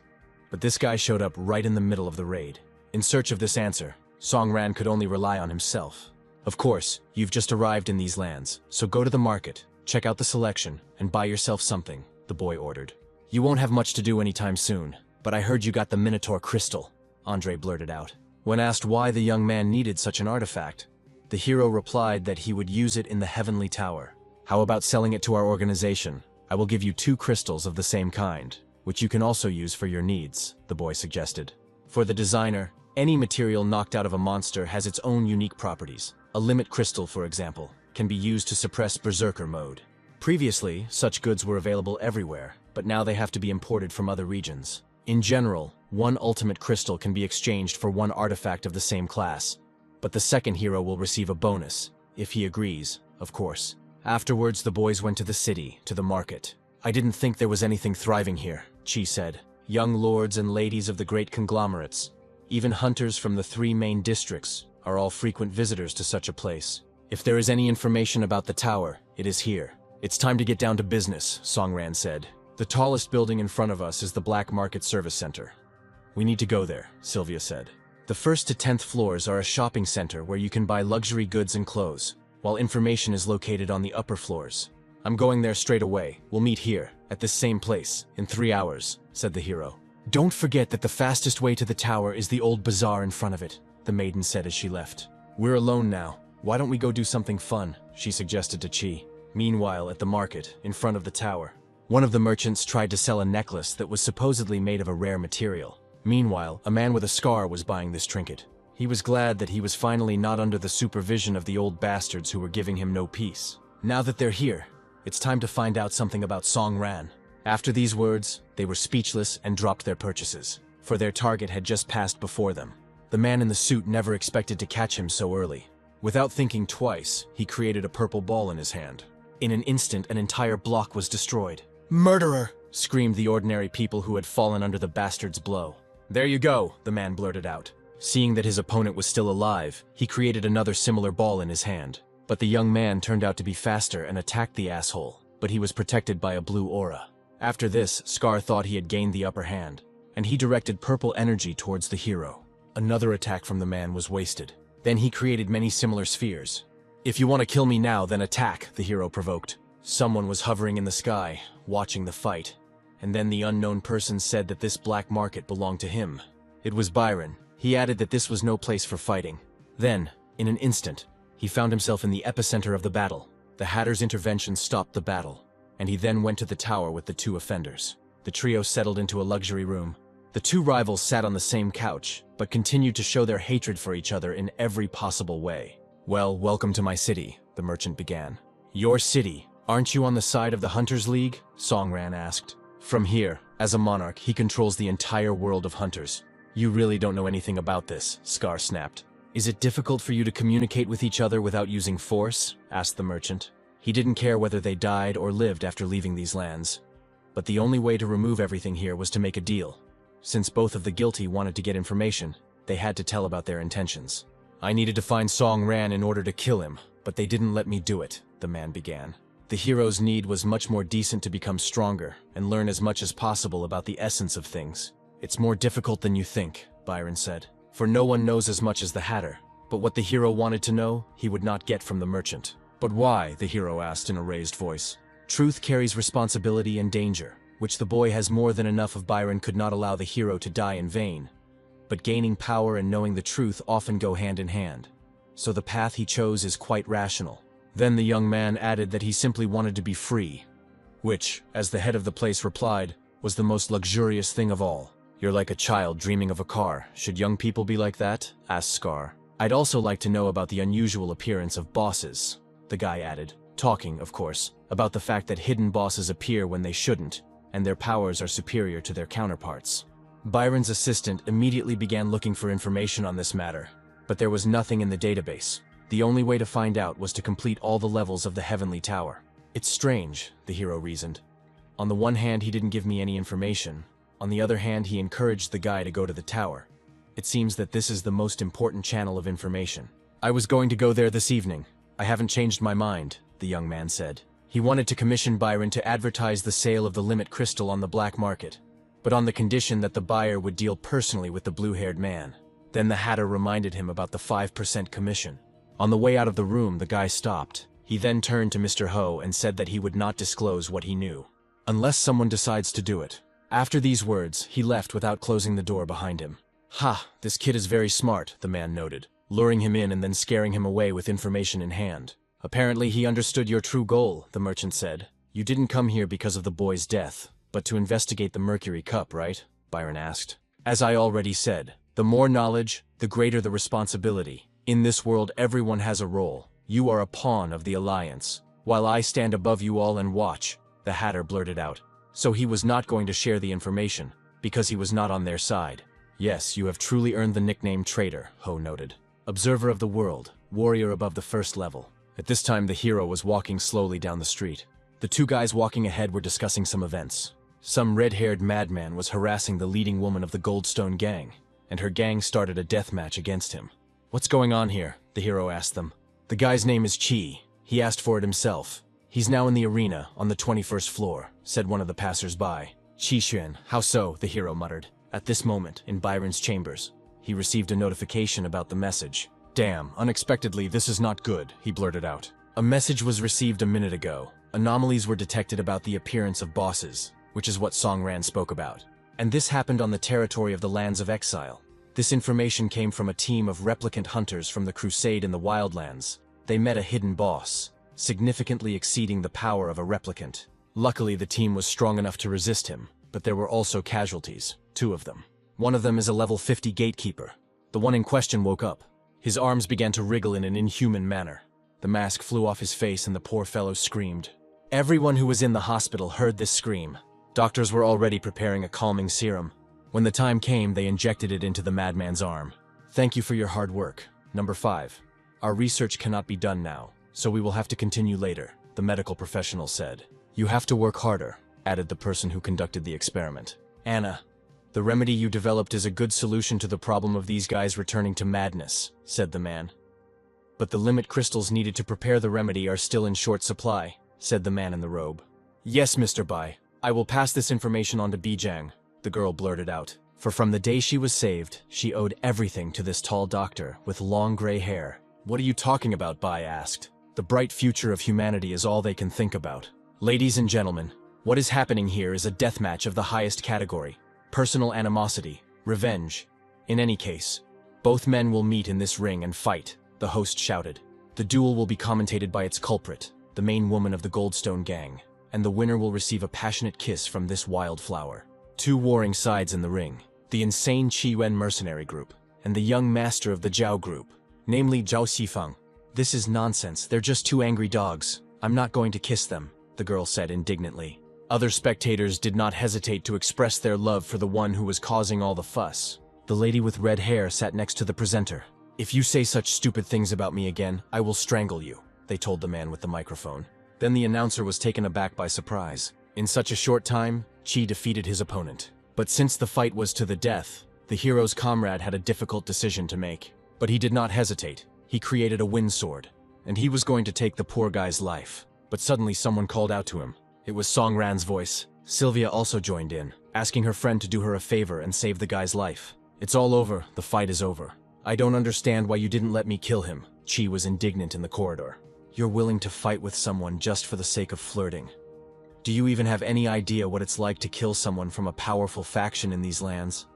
But this guy showed up right in the middle of the raid. In search of this answer, Song Ran could only rely on himself. "Of course, you've just arrived in these lands, so go to the market, check out the selection, and buy yourself something," the boy ordered. "You won't have much to do anytime soon, but I heard you got the Minotaur crystal," Andre blurted out. When asked why the young man needed such an artifact, the hero replied that he would use it in the Heavenly Tower. "How about selling it to our organization? I will give you 2 crystals of the same kind, which you can also use for your needs," the boy suggested. For the designer, any material knocked out of a monster has its own unique properties. A limit crystal, for example, can be used to suppress berserker mode. Previously, such goods were available everywhere, but now they have to be imported from other regions. In general, 1 ultimate crystal can be exchanged for 1 artifact of the same class, but the second hero will receive a bonus, if he agrees, of course. Afterwards, the boys went to the city, to the market. "I didn't think there was anything thriving here," Chi said. "Young lords and ladies of the great conglomerates, even hunters from the 3 main districts, are all frequent visitors to such a place. If there is any information about the tower, it is here." "It's time to get down to business," Song Ran said. "The tallest building in front of us is the Black Market Service Center." "We need to go there," Sylvia said. "The 1st to 10th floors are a shopping center where you can buy luxury goods and clothes, while information is located on the upper floors. I'm going there straight away. We'll meet here, at this same place, in 3 hours, said the hero. Don't forget that the fastest way to the tower is the old bazaar in front of it, the maiden said as she left. We're alone now. Why don't we go do something fun, she suggested to Chi. Meanwhile, at the market, in front of the tower, one of the merchants tried to sell a necklace that was supposedly made of a rare material. Meanwhile, a man with a scar was buying this trinket. He was glad that he was finally not under the supervision of the old bastards who were giving him no peace. Now that they're here, it's time to find out something about Song Ran. After these words, they were speechless and dropped their purchases, for their target had just passed before them. The man in the suit never expected to catch him so early. Without thinking twice, he created a purple ball in his hand. In an instant, an entire block was destroyed. "Murderer!" screamed the ordinary people who had fallen under the bastard's blow. "There you go," the man blurted out. Seeing that his opponent was still alive, he created another similar ball in his hand. But the young man turned out to be faster and attacked the asshole, but he was protected by a blue aura. After this, Scar thought he had gained the upper hand, and he directed purple energy towards the hero. Another attack from the man was wasted. Then he created many similar spheres. If you want to kill me now, then attack, the hero provoked. Someone was hovering in the sky, watching the fight. And then the unknown person said that this black market belonged to him. It was Byron. He added that this was no place for fighting. Then, in an instant, he found himself in the epicenter of the battle. The Hatter's intervention stopped the battle, and he then went to the tower with the two offenders. The trio settled into a luxury room. The two rivals sat on the same couch, but continued to show their hatred for each other in every possible way. Well, welcome to my city, the merchant began. Your city? Aren't you on the side of the Hunters League? Songran asked. From here, as a monarch, he controls the entire world of hunters. You really don't know anything about this, Scar snapped. Is it difficult for you to communicate with each other without using force? Asked the merchant. He didn't care whether they died or lived after leaving these lands. But the only way to remove everything here was to make a deal. Since both of the guilty wanted to get information, they had to tell about their intentions. I needed to find Song Ran in order to kill him, but they didn't let me do it, the man began. The hero's need was much more decent to become stronger and learn as much as possible about the essence of things. It's more difficult than you think, Byron said, for no one knows as much as the Hatter. But what the hero wanted to know, he would not get from the merchant. But why? The hero asked in a raised voice. Truth carries responsibility and danger, which the boy has more than enough of. Byron could not allow the hero to die in vain. But gaining power and knowing the truth often go hand in hand. So the path he chose is quite rational. Then the young man added that he simply wanted to be free, which, as the head of the place replied, was the most luxurious thing of all. You're like a child dreaming of a car. Should young people be like that? Asked Scar. I'd also like to know about the unusual appearance of bosses, the guy added, talking, of course, about the fact that hidden bosses appear when they shouldn't, and their powers are superior to their counterparts. Byron's assistant immediately began looking for information on this matter, but there was nothing in the database. The only way to find out was to complete all the levels of the Heavenly Tower. It's strange, the hero reasoned. On the one hand, he didn't give me any information. On the other hand, he encouraged the guy to go to the tower. It seems that this is the most important channel of information. I was going to go there this evening. I haven't changed my mind, the young man said. He wanted to commission Byron to advertise the sale of the limit crystal on the black market, but on the condition that the buyer would deal personally with the blue-haired man. Then the Hatter reminded him about the 5% commission. On the way out of the room, the guy stopped. He then turned to Mr. Ho and said that he would not disclose what he knew, unless someone decides to do it. After these words, he left without closing the door behind him. Ha, this kid is very smart, the man noted, luring him in and then scaring him away with information in hand. Apparently he understood your true goal, the merchant said. You didn't come here because of the boy's death, but to investigate the Mercury Cup, right? Byron asked. As I already said, the more knowledge, the greater the responsibility. In this world, everyone has a role. You are a pawn of the Alliance, while I stand above you all and watch, the Hatter blurted out. So he was not going to share the information, because he was not on their side. Yes, you have truly earned the nickname Traitor, Ho noted. Observer of the world, warrior above the first level. At this time, the hero was walking slowly down the street. The two guys walking ahead were discussing some events. Some red-haired madman was harassing the leading woman of the Goldstone gang, and her gang started a death match against him. What's going on here? The hero asked them. The guy's name is Chi. He asked for it himself. He's now in the arena, on the 21st floor, said one of the passers-by. Chi Xuan, how so? The hero muttered. At this moment, in Byron's chambers, he received a notification about the message. Damn, unexpectedly, this is not good, he blurted out. A message was received a minute ago. Anomalies were detected about the appearance of bosses, which is what Song Ran spoke about. And this happened on the territory of the Lands of Exile. This information came from a team of replicant hunters from the Crusade in the Wildlands. They met a hidden boss, significantly exceeding the power of a replicant. Luckily, the team was strong enough to resist him, but there were also casualties, 2 of them. One of them is a level 50 gatekeeper. The one in question woke up. His arms began to wriggle in an inhuman manner. The mask flew off his face and the poor fellow screamed. Everyone who was in the hospital heard this scream. Doctors were already preparing a calming serum. When the time came, they injected it into the madman's arm. Thank you for your hard work. Number 5. Our research cannot be done now, so we will have to continue later, the medical professional said. You have to work harder, added the person who conducted the experiment. Anna, the remedy you developed is a good solution to the problem of these guys returning to madness, said the man. But the limit crystals needed to prepare the remedy are still in short supply, said the man in the robe. Yes, Mr. Bai. I will pass this information on to Bijang, the girl blurted out. For from the day she was saved, she owed everything to this tall doctor with long gray hair. What are you talking about? Bai asked. The bright future of humanity is all they can think about. Ladies and gentlemen, what is happening here is a deathmatch of the highest category. Personal animosity, revenge. In any case, both men will meet in this ring and fight, the host shouted. The duel will be commentated by its culprit, the main woman of the Goldstone gang, and the winner will receive a passionate kiss from this wildflower. Two warring sides in the ring, the insane Qi Wen mercenary group, and the young master of the Zhao group, namely Zhao Xifeng. This is nonsense, they're just two angry dogs. I'm not going to kiss them, the girl said indignantly. Other spectators did not hesitate to express their love for the one who was causing all the fuss. The lady with red hair sat next to the presenter. If you say such stupid things about me again, I will strangle you, they told the man with the microphone. Then the announcer was taken aback by surprise. In such a short time, Qi defeated his opponent. But since the fight was to the death, the hero's comrade had a difficult decision to make. But he did not hesitate. He created a wind sword, and he was going to take the poor guy's life. But suddenly someone called out to him. It was Song Ran's voice. Sylvia also joined in, asking her friend to do her a favor and save the guy's life. It's all over, the fight is over. I don't understand why you didn't let me kill him. Qi was indignant in the corridor. You're willing to fight with someone just for the sake of flirting. Do you even have any idea what it's like to kill someone from a powerful faction in these lands?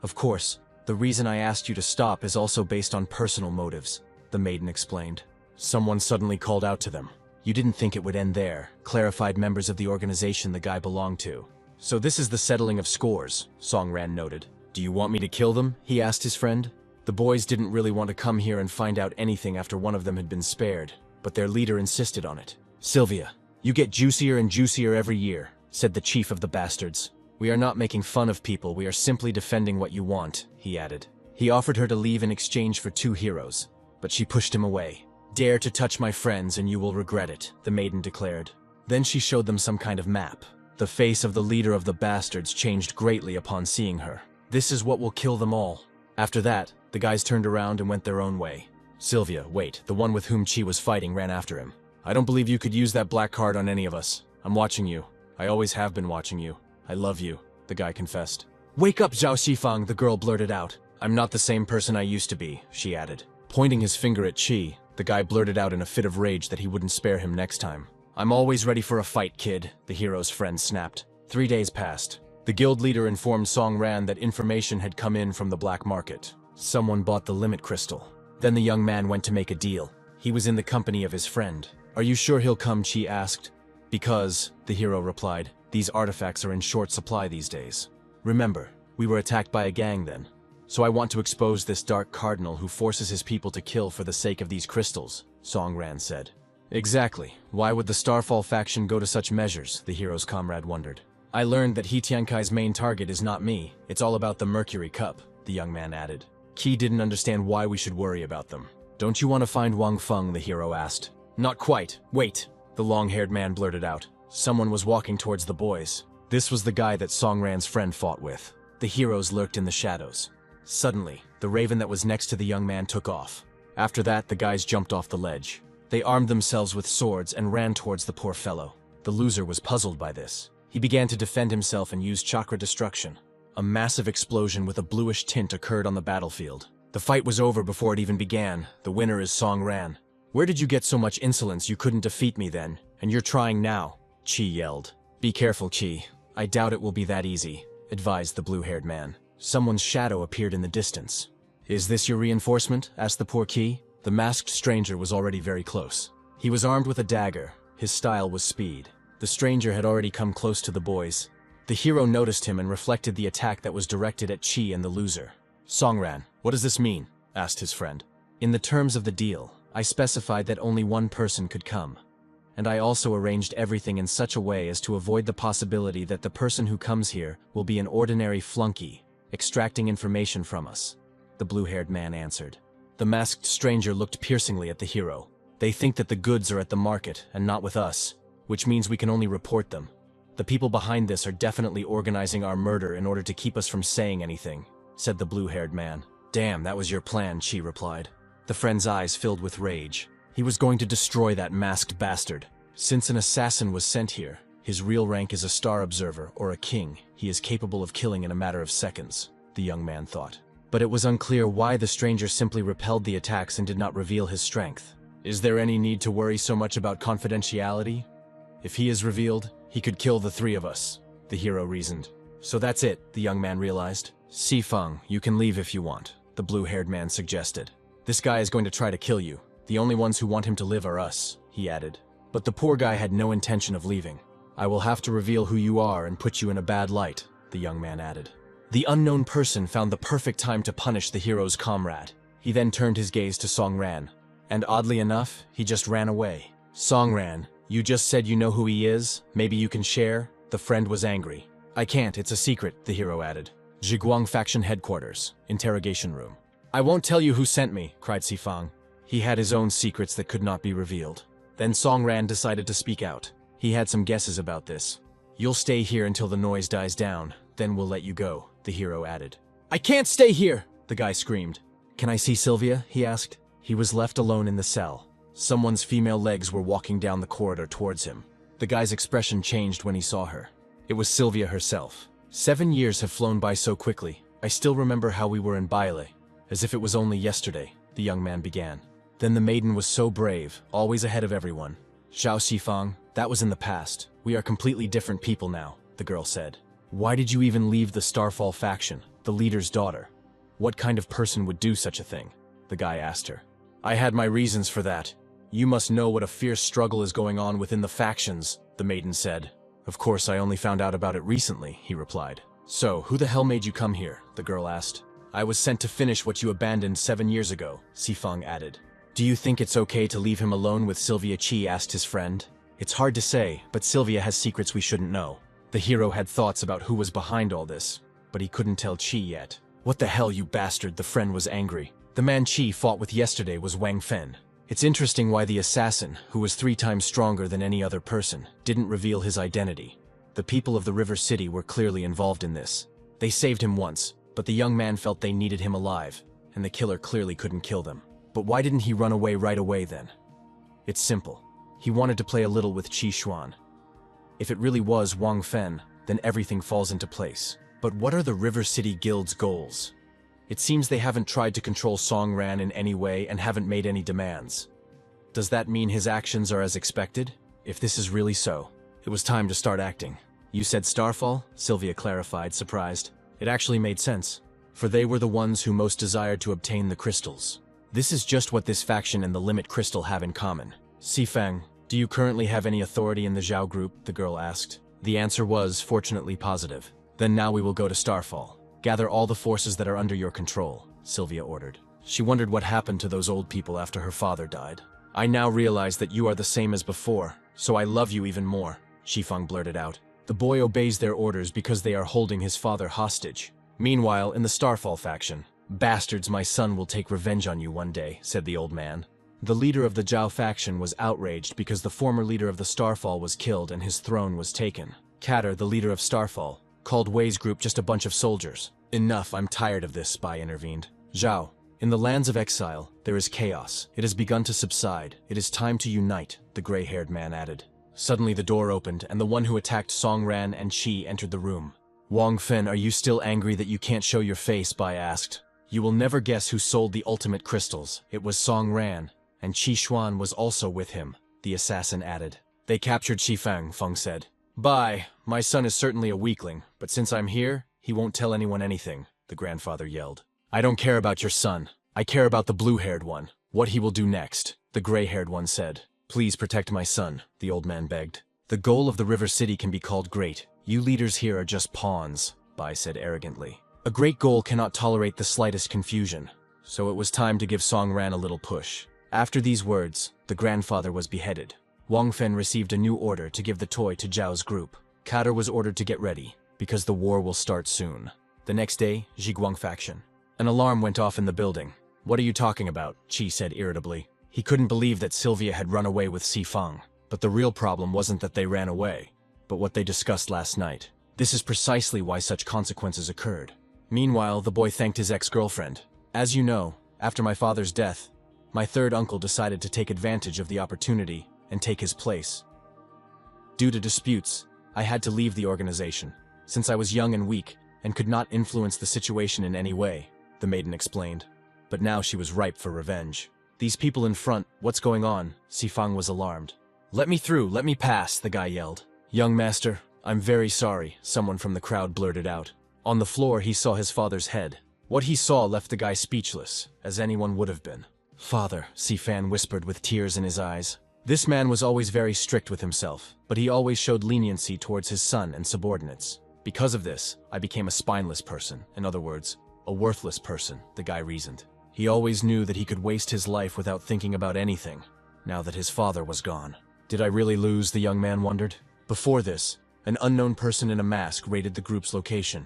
Of course, the reason I asked you to stop is also based on personal motives, the maiden explained. Someone suddenly called out to them. You didn't think it would end there, clarified members of the organization the guy belonged to. So this is the settling of scores, Song Ran noted. Do you want me to kill them? He asked his friend. The boys didn't really want to come here and find out anything after one of them had been spared, but their leader insisted on it. Sylvia, you get juicier and juicier every year, said the chief of the bastards. We are not making fun of people, we are simply defending what you want, he added. He offered her to leave in exchange for 2 heroes, but she pushed him away. Dare to touch my friends and you will regret it, the maiden declared. Then she showed them some kind of map. The face of the leader of the bastards changed greatly upon seeing her. This is what will kill them all. After that, the guys turned around and went their own way. Sylvia, wait, the one with whom Qi was fighting ran after him. I don't believe you could use that black card on any of us. I'm watching you. I always have been watching you. I love you, the guy confessed. Wake up, Zhao Xifeng, the girl blurted out. I'm not the same person I used to be, she added. Pointing his finger at Qi, the guy blurted out in a fit of rage that he wouldn't spare him next time. I'm always ready for a fight, kid, the hero's friend snapped. 3 days passed. The guild leader informed Song Ran that information had come in from the black market. Someone bought the limit crystal. Then the young man went to make a deal. He was in the company of his friend. Are you sure he'll come? Qi asked. Because, the hero replied, these artifacts are in short supply these days. Remember, we were attacked by a gang then. So I want to expose this dark cardinal who forces his people to kill for the sake of these crystals, Song Ran said. Exactly. Why would the Starfall faction go to such measures? The hero's comrade wondered. I learned that He Tiankai's main target is not me. It's all about the Mercury Cup, the young man added. Qi didn't understand why we should worry about them. Don't you want to find Wang Feng? The hero asked. Not quite. Wait, the long-haired man blurted out. Someone was walking towards the boys. This was the guy that Song Ran's friend fought with. The heroes lurked in the shadows. Suddenly, the raven that was next to the young man took off. After that, the guys jumped off the ledge. They armed themselves with swords and ran towards the poor fellow. The loser was puzzled by this. He began to defend himself and use chakra destruction. A massive explosion with a bluish tint occurred on the battlefield. The fight was over before it even began. The winner is Song Ran. Where did you get so much insolence? You couldn't defeat me then, and you're trying now, Qi yelled. Be careful, Qi. I doubt it will be that easy, advised the blue-haired man. Someone's shadow appeared in the distance. Is this your reinforcement? Asked the poor Qi. The masked stranger was already very close. He was armed with a dagger. His style was speed. The stranger had already come close to the boys. The hero noticed him and reflected the attack that was directed at Qi and the loser. Songran, what does this mean? Asked his friend. In the terms of the deal, I specified that only one person could come. And I also arranged everything in such a way as to avoid the possibility that the person who comes here will be an ordinary flunky, extracting information from us, the blue-haired man answered. The masked stranger looked piercingly at the hero. They think that the goods are at the market and not with us, which means we can only report them. The people behind this are definitely organizing our murder in order to keep us from saying anything, said the blue-haired man. Damn, that was your plan, Qi replied. The friend's eyes filled with rage. He was going to destroy that masked bastard. Since an assassin was sent here, His real rank is a star observer or a king. He is capable of killing in a matter of seconds, the young man thought. But it was unclear why the stranger simply repelled the attacks and did not reveal his strength. Is there any need to worry so much about confidentiality? If he is revealed, he could kill the three of us, the hero reasoned. So that's it, the young man realized. Sifang, you can leave if you want, the blue-haired man suggested. This guy is going to try to kill you. The only ones who want him to live are us, he added. But the poor guy had no intention of leaving. I will have to reveal who you are and put you in a bad light, the young man added. The unknown person found the perfect time to punish the hero's comrade. He then turned his gaze to Song Ran. And oddly enough, he just ran away. Song Ran, you just said you know who he is? Maybe you can share? The friend was angry. I can't, it's a secret, the hero added. Zhiguang faction headquarters, interrogation room. I won't tell you who sent me, cried Sifang. He had his own secrets that could not be revealed. Then Song Ran decided to speak out. He had some guesses about this. You'll stay here until the noise dies down, then we'll let you go, the hero added. I can't stay here, the guy screamed. Can I see Sylvia? He asked. He was left alone in the cell. Someone's female legs were walking down the corridor towards him. The guy's expression changed when he saw her. It was Sylvia herself. 7 years have flown by so quickly. I still remember how we were in Baile. As if it was only yesterday, the young man began. Then the maiden was so brave, always ahead of everyone. Xiao Xifang, that was in the past. We are completely different people now, the girl said. Why did you even leave the Starfall faction, the leader's daughter? What kind of person would do such a thing? The guy asked her. I had my reasons for that. You must know what a fierce struggle is going on within the factions, the maiden said. Of course, I only found out about it recently, he replied. So, who the hell made you come here? The girl asked. I was sent to finish what you abandoned 7 years ago, Sifang added. Do you think it's okay to leave him alone with Sylvia Chi? Asked his friend. It's hard to say, but Sylvia has secrets we shouldn't know. The hero had thoughts about who was behind all this, but he couldn't tell Chi yet. What the hell, you bastard, the friend was angry. The man Chi fought with yesterday was Wang Fen. It's interesting why the assassin, who was 3 times stronger than any other person, didn't reveal his identity. The people of the River City were clearly involved in this. They saved him once, but the young man felt they needed him alive, and the killer clearly couldn't kill them. But why didn't he run away right away then? It's simple. He wanted to play a little with Qi Xuan. If it really was Wang Fen, then everything falls into place. But what are the River City Guild's goals? It seems they haven't tried to control Song Ran in any way and haven't made any demands. Does that mean his actions are as expected? If this is really so, it was time to start acting. You said Starfall? Sylvia clarified, surprised. It actually made sense, for they were the ones who most desired to obtain the crystals. This is just what this faction and the Limit Crystal have in common. Sifang, do you currently have any authority in the Zhao group? The girl asked. The answer was, fortunately, positive. Then now we will go to Starfall. Gather all the forces that are under your control, Sylvia ordered. She wondered what happened to those old people after her father died. I now realize that you are the same as before, so I love you even more, Shifang blurted out. The boy obeys their orders because they are holding his father hostage. Meanwhile, in the Starfall faction, bastards, my son will take revenge on you one day, said the old man. The leader of the Zhao faction was outraged because the former leader of the Starfall was killed and his throne was taken. Katter, the leader of Starfall, called Wei's group just a bunch of soldiers. Enough, I'm tired of this, Spy intervened. Zhao, in the lands of exile, there is chaos. It has begun to subside. It is time to unite, the gray-haired man added. Suddenly the door opened, and the one who attacked Song Ran and Qi entered the room. Wang Fen, are you still angry that you can't show your face? Bai asked. You will never guess who sold the ultimate crystals. It was Song Ran, and Qi Xuan was also with him, the assassin added. They captured Shifang, Feng said. Bai, my son is certainly a weakling, but since I'm here, he won't tell anyone anything, the grandfather yelled. I don't care about your son. I care about the blue-haired one. What he will do next, the gray-haired one said. Please protect my son, the old man begged. The goal of the River City can be called great. You leaders here are just pawns, Bai said arrogantly. A great goal cannot tolerate the slightest confusion. So it was time to give Song Ran a little push. After these words, the grandfather was beheaded. Wang Fen received a new order to give the toy to Zhao's group. Katter was ordered to get ready, because the war will start soon. The next day, Zhiguang faction. An alarm went off in the building. What are you talking about? Qi said irritably. He couldn't believe that Sylvia had run away with Sifang. But the real problem wasn't that they ran away, but what they discussed last night. This is precisely why such consequences occurred. Meanwhile, the boy thanked his ex-girlfriend. As you know, after my father's death, my third uncle decided to take advantage of the opportunity and take his place. Due to disputes, I had to leave the organization, since I was young and weak, and could not influence the situation in any way, the maiden explained. But now she was ripe for revenge. These people in front, what's going on? Sifang was alarmed. Let me through, let me pass, the guy yelled. Young master, I'm very sorry, someone from the crowd blurted out. On the floor, he saw his father's head. What he saw left the guy speechless, as anyone would have been. Father, Sifan whispered with tears in his eyes. This man was always very strict with himself, but he always showed leniency towards his son and subordinates. Because of this, I became a spineless person, in other words, a worthless person, the guy reasoned. He always knew that he could waste his life without thinking about anything, now that his father was gone. Did I really lose, the young man wondered? Before this, an unknown person in a mask raided the group's location.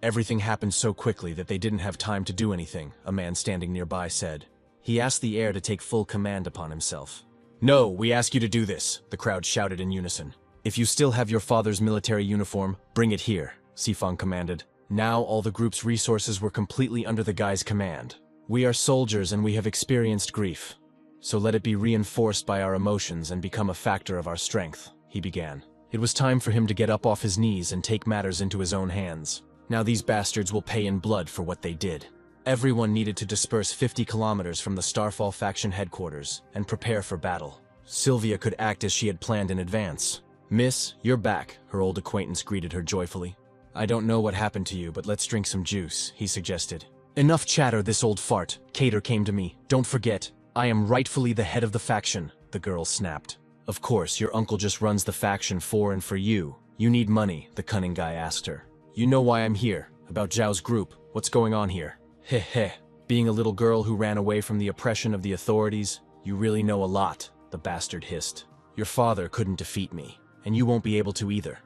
Everything happened so quickly that they didn't have time to do anything, a man standing nearby said. He asked the heir to take full command upon himself. No, we ask you to do this, the crowd shouted in unison. If you still have your father's military uniform, bring it here, Sifang commanded. Now all the group's resources were completely under the guy's command. We are soldiers and we have experienced grief. So let it be reinforced by our emotions and become a factor of our strength, he began. It was time for him to get up off his knees and take matters into his own hands. Now these bastards will pay in blood for what they did. Everyone needed to disperse 50 kilometers from the Starfall faction headquarters and prepare for battle. Sylvia could act as she had planned in advance. Miss, you're back, her old acquaintance greeted her joyfully. I don't know what happened to you, but let's drink some juice, he suggested. Enough chatter, this old fart. Cater came to me. Don't forget, I am rightfully the head of the faction, the girl snapped. Of course, your uncle just runs the faction for and for you. You need money, the cunning guy asked her. You know why I'm here, about Zhao's group. What's going on here? Heh heh. Being a little girl who ran away from the oppression of the authorities, you really know a lot, the bastard hissed. Your father couldn't defeat me, and you won't be able to either.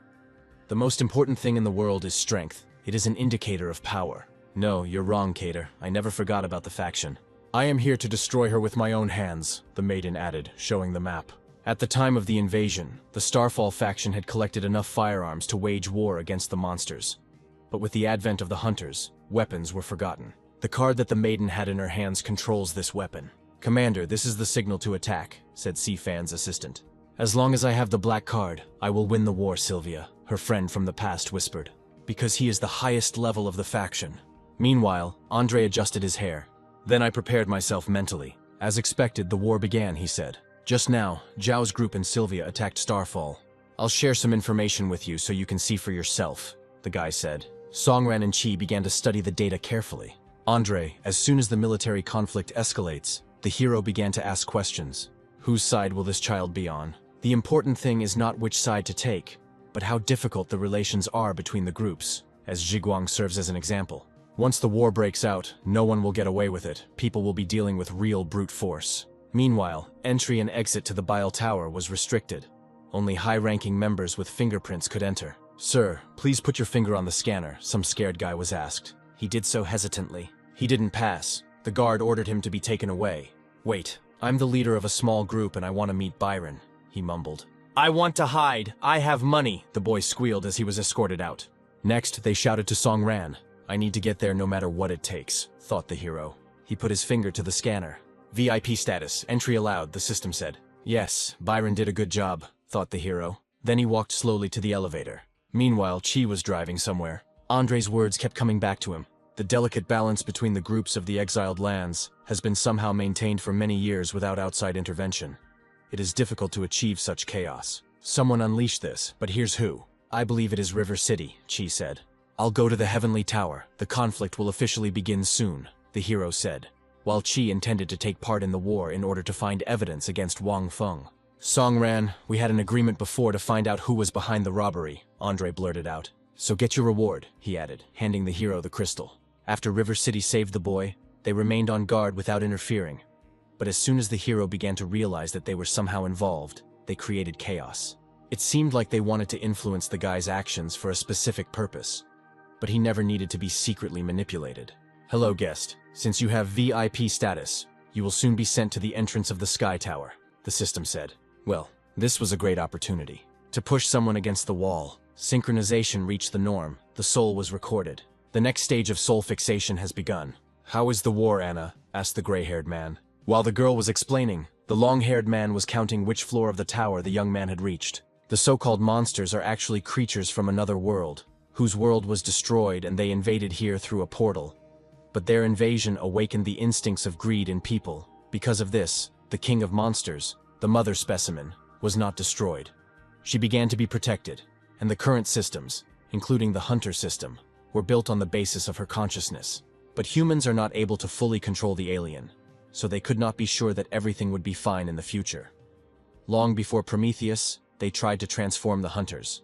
The most important thing in the world is strength. It is an indicator of power. No, you're wrong, Cater. I never forgot about the faction. I am here to destroy her with my own hands, the maiden added, showing the map. At the time of the invasion, the Starfall faction had collected enough firearms to wage war against the monsters. But with the advent of the hunters, weapons were forgotten. The card that the maiden had in her hands controls this weapon. Commander, this is the signal to attack, said Sifan's assistant. As long as I have the black card, I will win the war, Sylvia, her friend from the past whispered. Because he is the highest level of the faction. Meanwhile, Andre adjusted his hair. Then I prepared myself mentally. As expected, the war began, he said. Just now, Zhao's group and Sylvia attacked Starfall. I'll share some information with you so you can see for yourself, the guy said. Songran and Chi began to study the data carefully. Andre, as soon as the military conflict escalates, the hero began to ask questions. Whose side will this child be on? The important thing is not which side to take, but how difficult the relations are between the groups, as Zhiguang serves as an example. Once the war breaks out, no one will get away with it. People will be dealing with real brute force. Meanwhile, entry and exit to the Bile Tower was restricted. Only high-ranking members with fingerprints could enter. Sir, please put your finger on the scanner, some scared guy was asked. He did so hesitantly. He didn't pass. The guard ordered him to be taken away. Wait, I'm the leader of a small group and I want to meet Byron, he mumbled. I want to hide. I have money, the boy squealed as he was escorted out. Next, they shouted to Songran. I need to get there no matter what it takes, thought the hero. He put his finger to the scanner. VIP status, entry allowed, the system said. Yes, Byron did a good job, thought the hero. Then he walked slowly to the elevator. Meanwhile, Chi was driving somewhere. Andre's words kept coming back to him. The delicate balance between the groups of the exiled lands has been somehow maintained for many years without outside intervention. It is difficult to achieve such chaos. Someone unleashed this, but here's who. I believe it is River City, Chi said. I'll go to the Heavenly Tower. The conflict will officially begin soon, the hero said, while Chi intended to take part in the war in order to find evidence against Wang Feng. Songran, we had an agreement before to find out who was behind the robbery, Andre blurted out. So get your reward, he added, handing the hero the crystal. After River City saved the boy, they remained on guard without interfering. But as soon as the hero began to realize that they were somehow involved, they created chaos. It seemed like they wanted to influence the guy's actions for a specific purpose. But he never needed to be secretly manipulated. Hello, guest. Since you have VIP status, you will soon be sent to the entrance of the Sky Tower, the system said. Well, this was a great opportunity. To push someone against the wall, synchronization reached the norm, the soul was recorded. The next stage of soul fixation has begun. How is the war, Anna? Asked the gray-haired man. While the girl was explaining, the long-haired man was counting which floor of the tower the young man had reached. The so-called monsters are actually creatures from another world, whose world was destroyed and they invaded here through a portal. But their invasion awakened the instincts of greed in people. Because of this, the king of monsters, the mother specimen, was not destroyed. She began to be protected, and the current systems, including the hunter system, were built on the basis of her consciousness. But humans are not able to fully control the alien, so they could not be sure that everything would be fine in the future. Long before Prometheus, they tried to transform the hunters,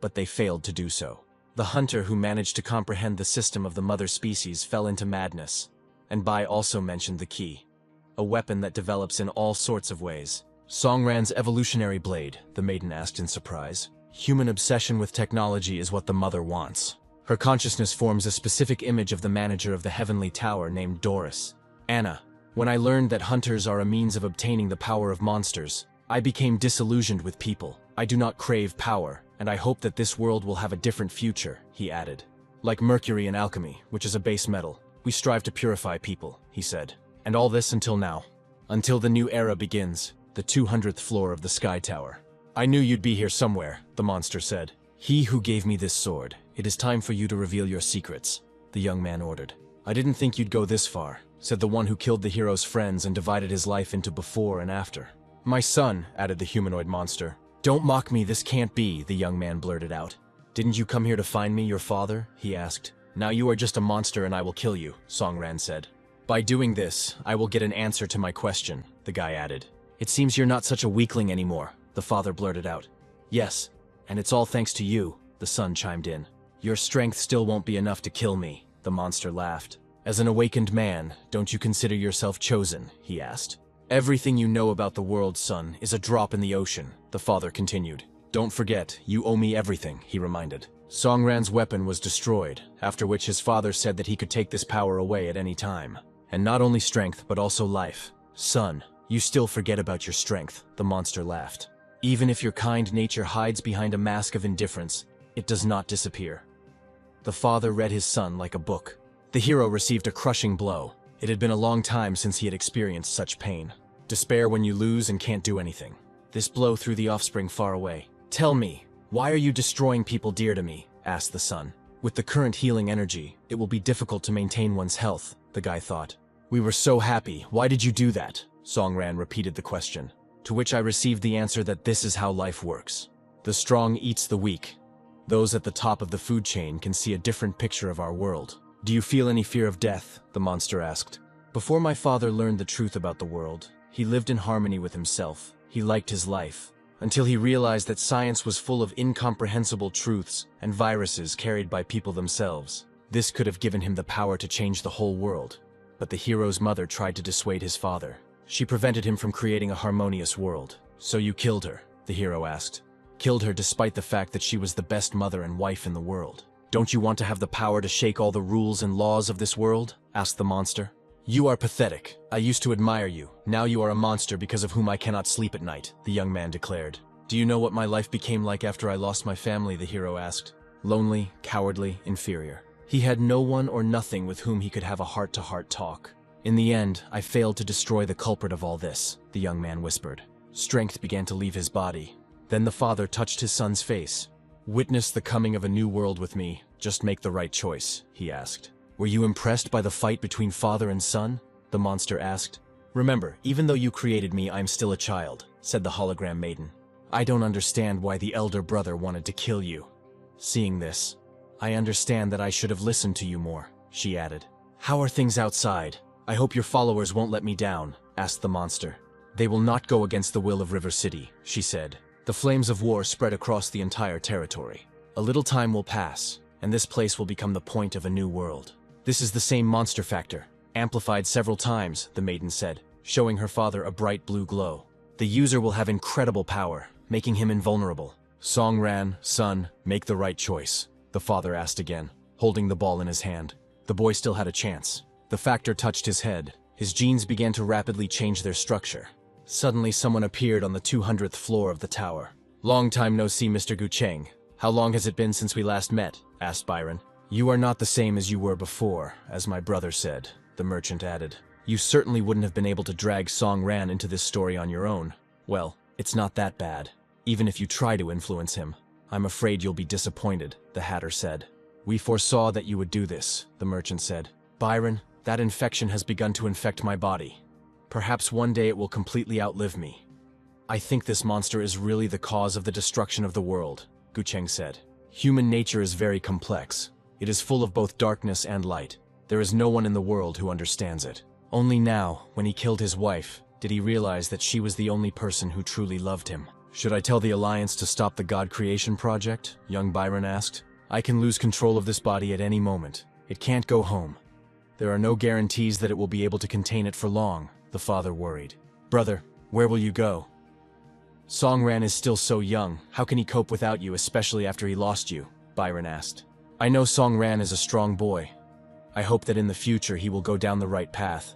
but they failed to do so. The hunter who managed to comprehend the system of the mother species fell into madness, and Bai also mentioned the key, a weapon that develops in all sorts of ways. Songran's evolutionary blade, the maiden asked in surprise. Human obsession with technology is what the mother wants. Her consciousness forms a specific image of the manager of the heavenly tower named Doris. Anna, when I learned that hunters are a means of obtaining the power of monsters, I became disillusioned with people. I do not crave power, and I hope that this world will have a different future, he added. Like mercury in alchemy, which is a base metal, we strive to purify people, he said. And all this until now. Until the new era begins, the 200th floor of the Sky Tower. I knew you'd be here somewhere, the monster said. He who gave me this sword, it is time for you to reveal your secrets, the young man ordered. I didn't think you'd go this far, said the one who killed the hero's friends and divided his life into before and after. My son, added the humanoid monster. Don't mock me, this can't be, the young man blurted out. Didn't you come here to find me, your father? He asked. Now you are just a monster and I will kill you, Songran said. By doing this, I will get an answer to my question, the guy added. It seems you're not such a weakling anymore, the father blurted out. Yes, and it's all thanks to you, the son chimed in. Your strength still won't be enough to kill me, the monster laughed. As an awakened man, don't you consider yourself chosen, he asked. Everything you know about the world, son, is a drop in the ocean, the father continued. Don't forget, you owe me everything, he reminded. Songran's weapon was destroyed, after which his father said that he could take this power away at any time. And not only strength, but also life. Son, you still forget about your strength, the monster laughed. Even if your kind nature hides behind a mask of indifference, it does not disappear. The father read his son like a book. The hero received a crushing blow. It had been a long time since he had experienced such pain. Despair when you lose and can't do anything. This blow threw the offspring far away. Tell me, why are you destroying people dear to me? Asked the son. With the current healing energy, it will be difficult to maintain one's health, the guy thought. We were so happy, why did you do that? Songran repeated the question, to which I received the answer that this is how life works. The strong eats the weak. Those at the top of the food chain can see a different picture of our world. Do you feel any fear of death? The monster asked. Before my father learned the truth about the world, he lived in harmony with himself. He liked his life, until he realized that science was full of incomprehensible truths and viruses carried by people themselves. This could have given him the power to change the whole world. But the hero's mother tried to dissuade his father. She prevented him from creating a harmonious world. So you killed her? The hero asked. Killed her despite the fact that she was the best mother and wife in the world. Don't you want to have the power to shake all the rules and laws of this world? Asked the monster. You are pathetic. I used to admire you. Now you are a monster because of whom I cannot sleep at night, the young man declared. Do you know what my life became like after I lost my family? The hero asked. Lonely, cowardly, inferior. He had no one or nothing with whom he could have a heart-to-heart talk. In the end, I failed to destroy the culprit of all this, the young man whispered. Strength began to leave his body. Then the father touched his son's face. Witness the coming of a new world with me. Just make the right choice, he asked. Were you impressed by the fight between father and son? The monster asked. Remember, even though you created me, I'm still a child, said the hologram maiden. I don't understand why the elder brother wanted to kill you. Seeing this, I understand that I should have listened to you more, she added. How are things outside? I hope your followers won't let me down, asked the monster. They will not go against the will of River City, she said. The flames of war spread across the entire territory. A little time will pass, and this place will become the point of a new world. This is the same monster factor, amplified several times, the maiden said, showing her father a bright blue glow. The user will have incredible power, making him invulnerable. Songran, son, make the right choice, the father asked again, holding the ball in his hand. The boy still had a chance. The factor touched his head. His genes began to rapidly change their structure. Suddenly someone appeared on the 200th floor of the tower. Long time no see, Mr. Gucheng. How long has it been since we last met? Asked Byron. You are not the same as you were before, as my brother said, the merchant added. You certainly wouldn't have been able to drag Song Ran into this story on your own. Well, it's not that bad. even if you try to influence him. I'm afraid you'll be disappointed, the Hatter said. We foresaw that you would do this, the merchant said. Byron, that infection has begun to infect my body. Perhaps one day it will completely outlive me. I think this monster is really the cause of the destruction of the world, Gucheng said. Human nature is very complex. It is full of both darkness and light. There is no one in the world who understands it. Only now, when he killed his wife, did he realize that she was the only person who truly loved him. Should I tell the Alliance to stop the God Creation Project? Young Byron asked. I can lose control of this body at any moment. It can't go home. There are no guarantees that it will be able to contain it for long, the father worried. Brother, where will you go? Songran is still so young. How can he cope without you, especially after he lost you? Byron asked. I know Songran is a strong boy. I hope that in the future he will go down the right path.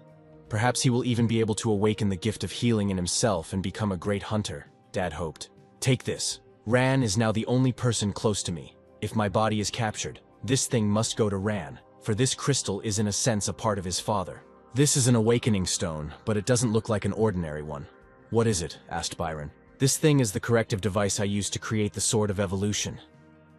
Perhaps he will even be able to awaken the gift of healing in himself and become a great hunter, Dad hoped. Take this. Ran is now the only person close to me. If my body is captured, this thing must go to Ran, for this crystal is in a sense a part of his father. This is an awakening stone, but it doesn't look like an ordinary one. What is it? Asked Byron. This thing is the corrective device I used to create the Sword of Evolution.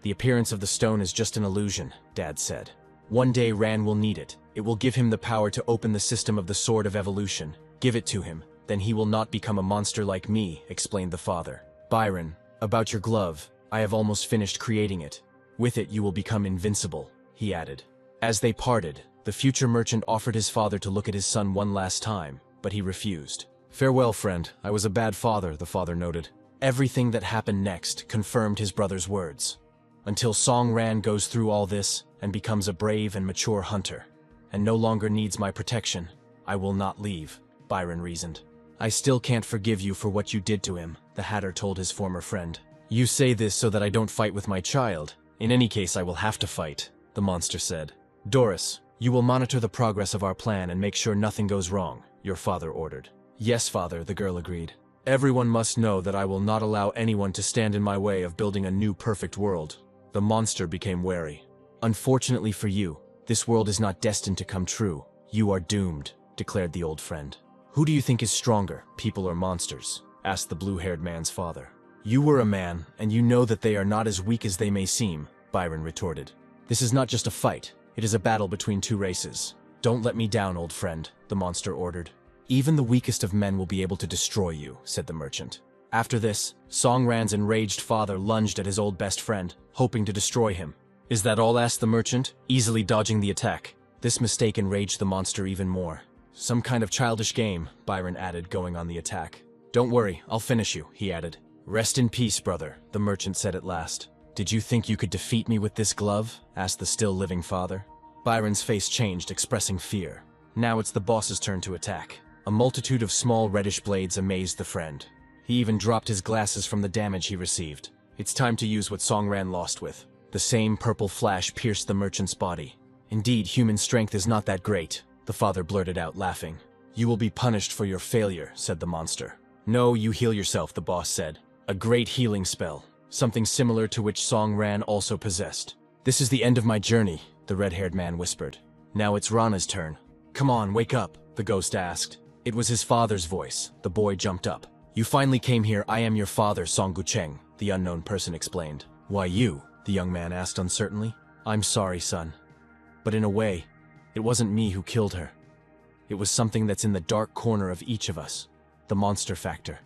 The appearance of the stone is just an illusion, Dad said. One day Ran will need it. It will give him the power to open the system of the Sword of Evolution. Give it to him, then he will not become a monster like me, explained the father. Byron, about your glove, I have almost finished creating it. With it you will become invincible, he added. As they parted, the future merchant offered his father to look at his son one last time, but he refused. Farewell, friend, I was a bad father, the father noted. Everything that happened next confirmed his brother's words. Until Song Ran goes through all this and becomes a brave and mature hunter, and no longer needs my protection, I will not leave, Byron reasoned. I still can't forgive you for what you did to him, the Hatter told his former friend. You say this so that I don't fight with my child. In any case, I will have to fight, the monster said. Doris, you will monitor the progress of our plan and make sure nothing goes wrong, your father ordered. Yes, father, the girl agreed. Everyone must know that I will not allow anyone to stand in my way of building a new perfect world. The monster became wary. Unfortunately for you, this world is not destined to come true. You are doomed, declared the old friend. Who do you think is stronger, people or monsters? Asked the blue-haired man's father. You were a man, and you know that they are not as weak as they may seem, Byron retorted. This is not just a fight. It is a battle between two races. Don't let me down, old friend, the monster ordered. Even the weakest of men will be able to destroy you, said the merchant. After this, Song Ran's enraged father lunged at his old best friend, hoping to destroy him. Is that all? Asked the merchant, easily dodging the attack. This mistake enraged the monster even more. Some kind of childish game, Byron added, going on the attack. Don't worry, I'll finish you, he added. Rest in peace, brother, the merchant said at last. Did you think you could defeat me with this glove? Asked the still living father. Byron's face changed, expressing fear. Now it's the boss's turn to attack. A multitude of small reddish blades amazed the friend. He even dropped his glasses from the damage he received. It's time to use what Song Ran lost with. The same purple flash pierced the merchant's body. Indeed, human strength is not that great, the father blurted out, laughing. You will be punished for your failure, said the monster. No, you heal yourself, the boss said. A great healing spell, something similar to which Song Ran also possessed. This is the end of my journey, the red-haired man whispered. Now it's Rana's turn. Come on, wake up, the ghost asked. It was his father's voice. The boy jumped up. You finally came here. I am your father, Song Gucheng, the unknown person explained. Why you? The young man asked uncertainly. I'm sorry, son. But in a way, it wasn't me who killed her. It was something that's in the dark corner of each of us. The monster factor.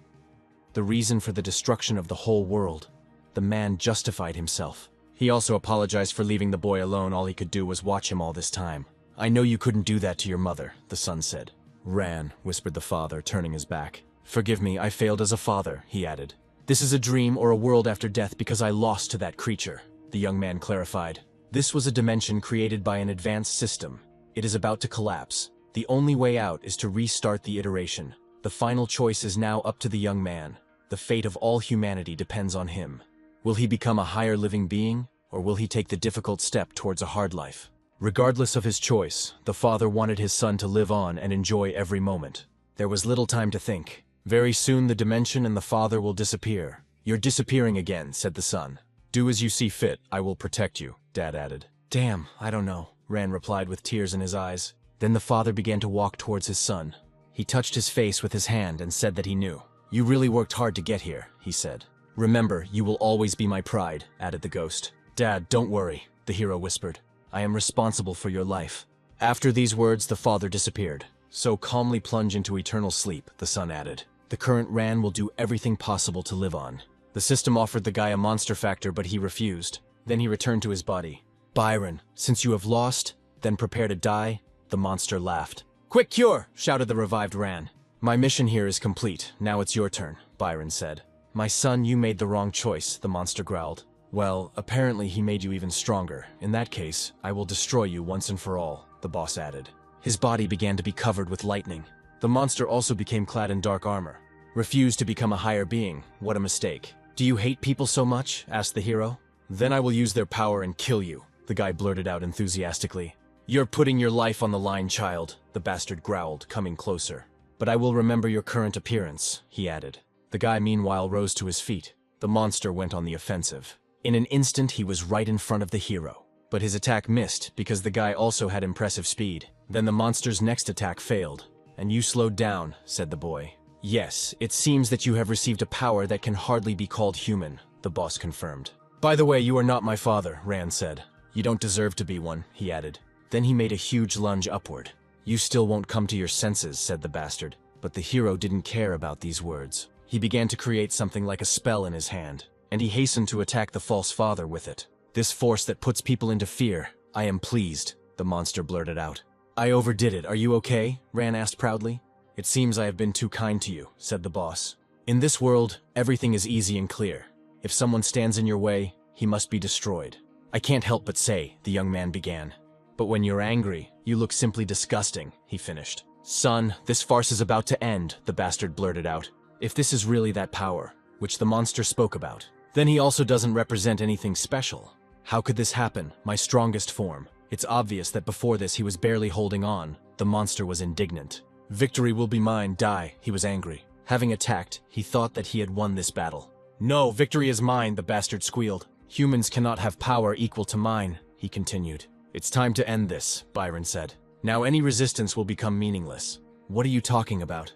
The reason for the destruction of the whole world. The man justified himself. He also apologized for leaving the boy alone. All he could do was watch him all this time. I know you couldn't do that to your mother, the son said. Ran, whispered the father, turning his back. Forgive me, I failed as a father, he added. This is a dream or a world after death because I lost to that creature, the young man clarified. This was a dimension created by an advanced system. It is about to collapse. The only way out is to restart the iteration. The final choice is now up to the young man. The fate of all humanity depends on him. Will he become a higher living being, or will he take the difficult step towards a hard life? Regardless of his choice, the father wanted his son to live on and enjoy every moment. There was little time to think. Very soon the dimension and the father will disappear. You're disappearing again, said the son. Do as you see fit, I will protect you, Dad added. Damn, I don't know, Ran replied with tears in his eyes. Then the father began to walk towards his son. He touched his face with his hand and said that he knew. You really worked hard to get here, he said. Remember, you will always be my pride, added the ghost. Dad, don't worry, the hero whispered. I am responsible for your life. After these words, the father disappeared. So calmly plunge into eternal sleep, the son added. The current Ran will do everything possible to live on. The system offered the guy a monster factor, but he refused. Then he returned to his body. Byron, since you have lost, then prepare to die, the monster laughed. Quick cure, shouted the revived Ran. My mission here is complete, now it's your turn, Byron said. My son, you made the wrong choice, the monster growled. Well, apparently he made you even stronger. In that case, I will destroy you once and for all, the boss added. His body began to be covered with lightning. The monster also became clad in dark armor. Refused to become a higher being, what a mistake. Do you hate people so much? Asked the hero. Then I will use their power and kill you, the guy blurted out enthusiastically. You're putting your life on the line, child, the bastard growled, coming closer. But I will remember your current appearance, he added. The guy meanwhile rose to his feet. The monster went on the offensive. In an instant he was right in front of the hero. But his attack missed because the guy also had impressive speed. Then the monster's next attack failed. And you slowed down, said the boy. Yes, it seems that you have received a power that can hardly be called human, the boss confirmed. By the way, you are not my father, Ran said. You don't deserve to be one, he added. Then he made a huge lunge upward. You still won't come to your senses, said the bastard. But the hero didn't care about these words. He began to create something like a spell in his hand, and he hastened to attack the false father with it. This force that puts people into fear. I am pleased, the monster blurted out. I overdid it, are you okay? Ran asked proudly. It seems I have been too kind to you, said the boss. In this world, everything is easy and clear. If someone stands in your way, he must be destroyed. I can't help but say, the young man began. But when you're angry, you look simply disgusting, he finished. Son, this farce is about to end, the bastard blurted out. If this is really that power, which the monster spoke about, then he also doesn't represent anything special. How could this happen, my strongest form? It's obvious that before this he was barely holding on. The monster was indignant. Victory will be mine, die, he was angry. Having attacked, he thought that he had won this battle. No, victory is mine, the bastard squealed. Humans cannot have power equal to mine, he continued. It's time to end this, Byron said. Now any resistance will become meaningless. What are you talking about?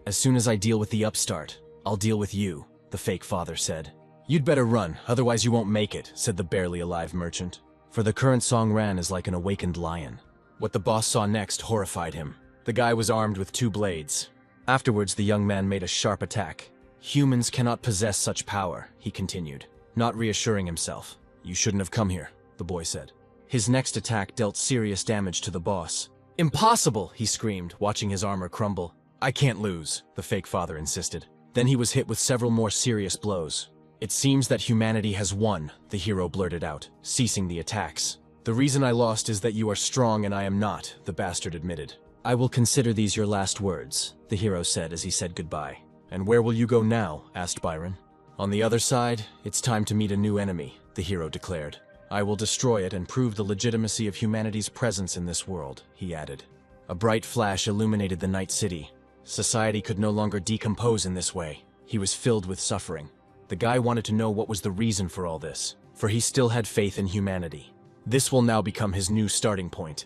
As soon as I deal with the upstart, I'll deal with you, the fake father said. You'd better run, otherwise you won't make it, said the barely alive merchant. For the current song Ran is like an awakened lion. What the boss saw next horrified him. The guy was armed with 2 blades. Afterwards, the young man made a sharp attack. Humans cannot possess such power, he continued, not reassuring himself. You shouldn't have come here, the boy said. His next attack dealt serious damage to the boss. Impossible, he screamed, watching his armor crumble. I can't lose, the fake father insisted. Then he was hit with several more serious blows. It seems that humanity has won, the hero blurted out, ceasing the attacks. The reason I lost is that you are strong and I am not, the bastard admitted. I will consider these your last words, the hero said as he said goodbye. And where will you go now? Asked Byron. On the other side, it's time to meet a new enemy, the hero declared. I will destroy it and prove the legitimacy of humanity's presence in this world, he added. A bright flash illuminated the night city. Society could no longer decompose in this way. He was filled with suffering. The guy wanted to know what was the reason for all this, for he still had faith in humanity. This will now become his new starting point.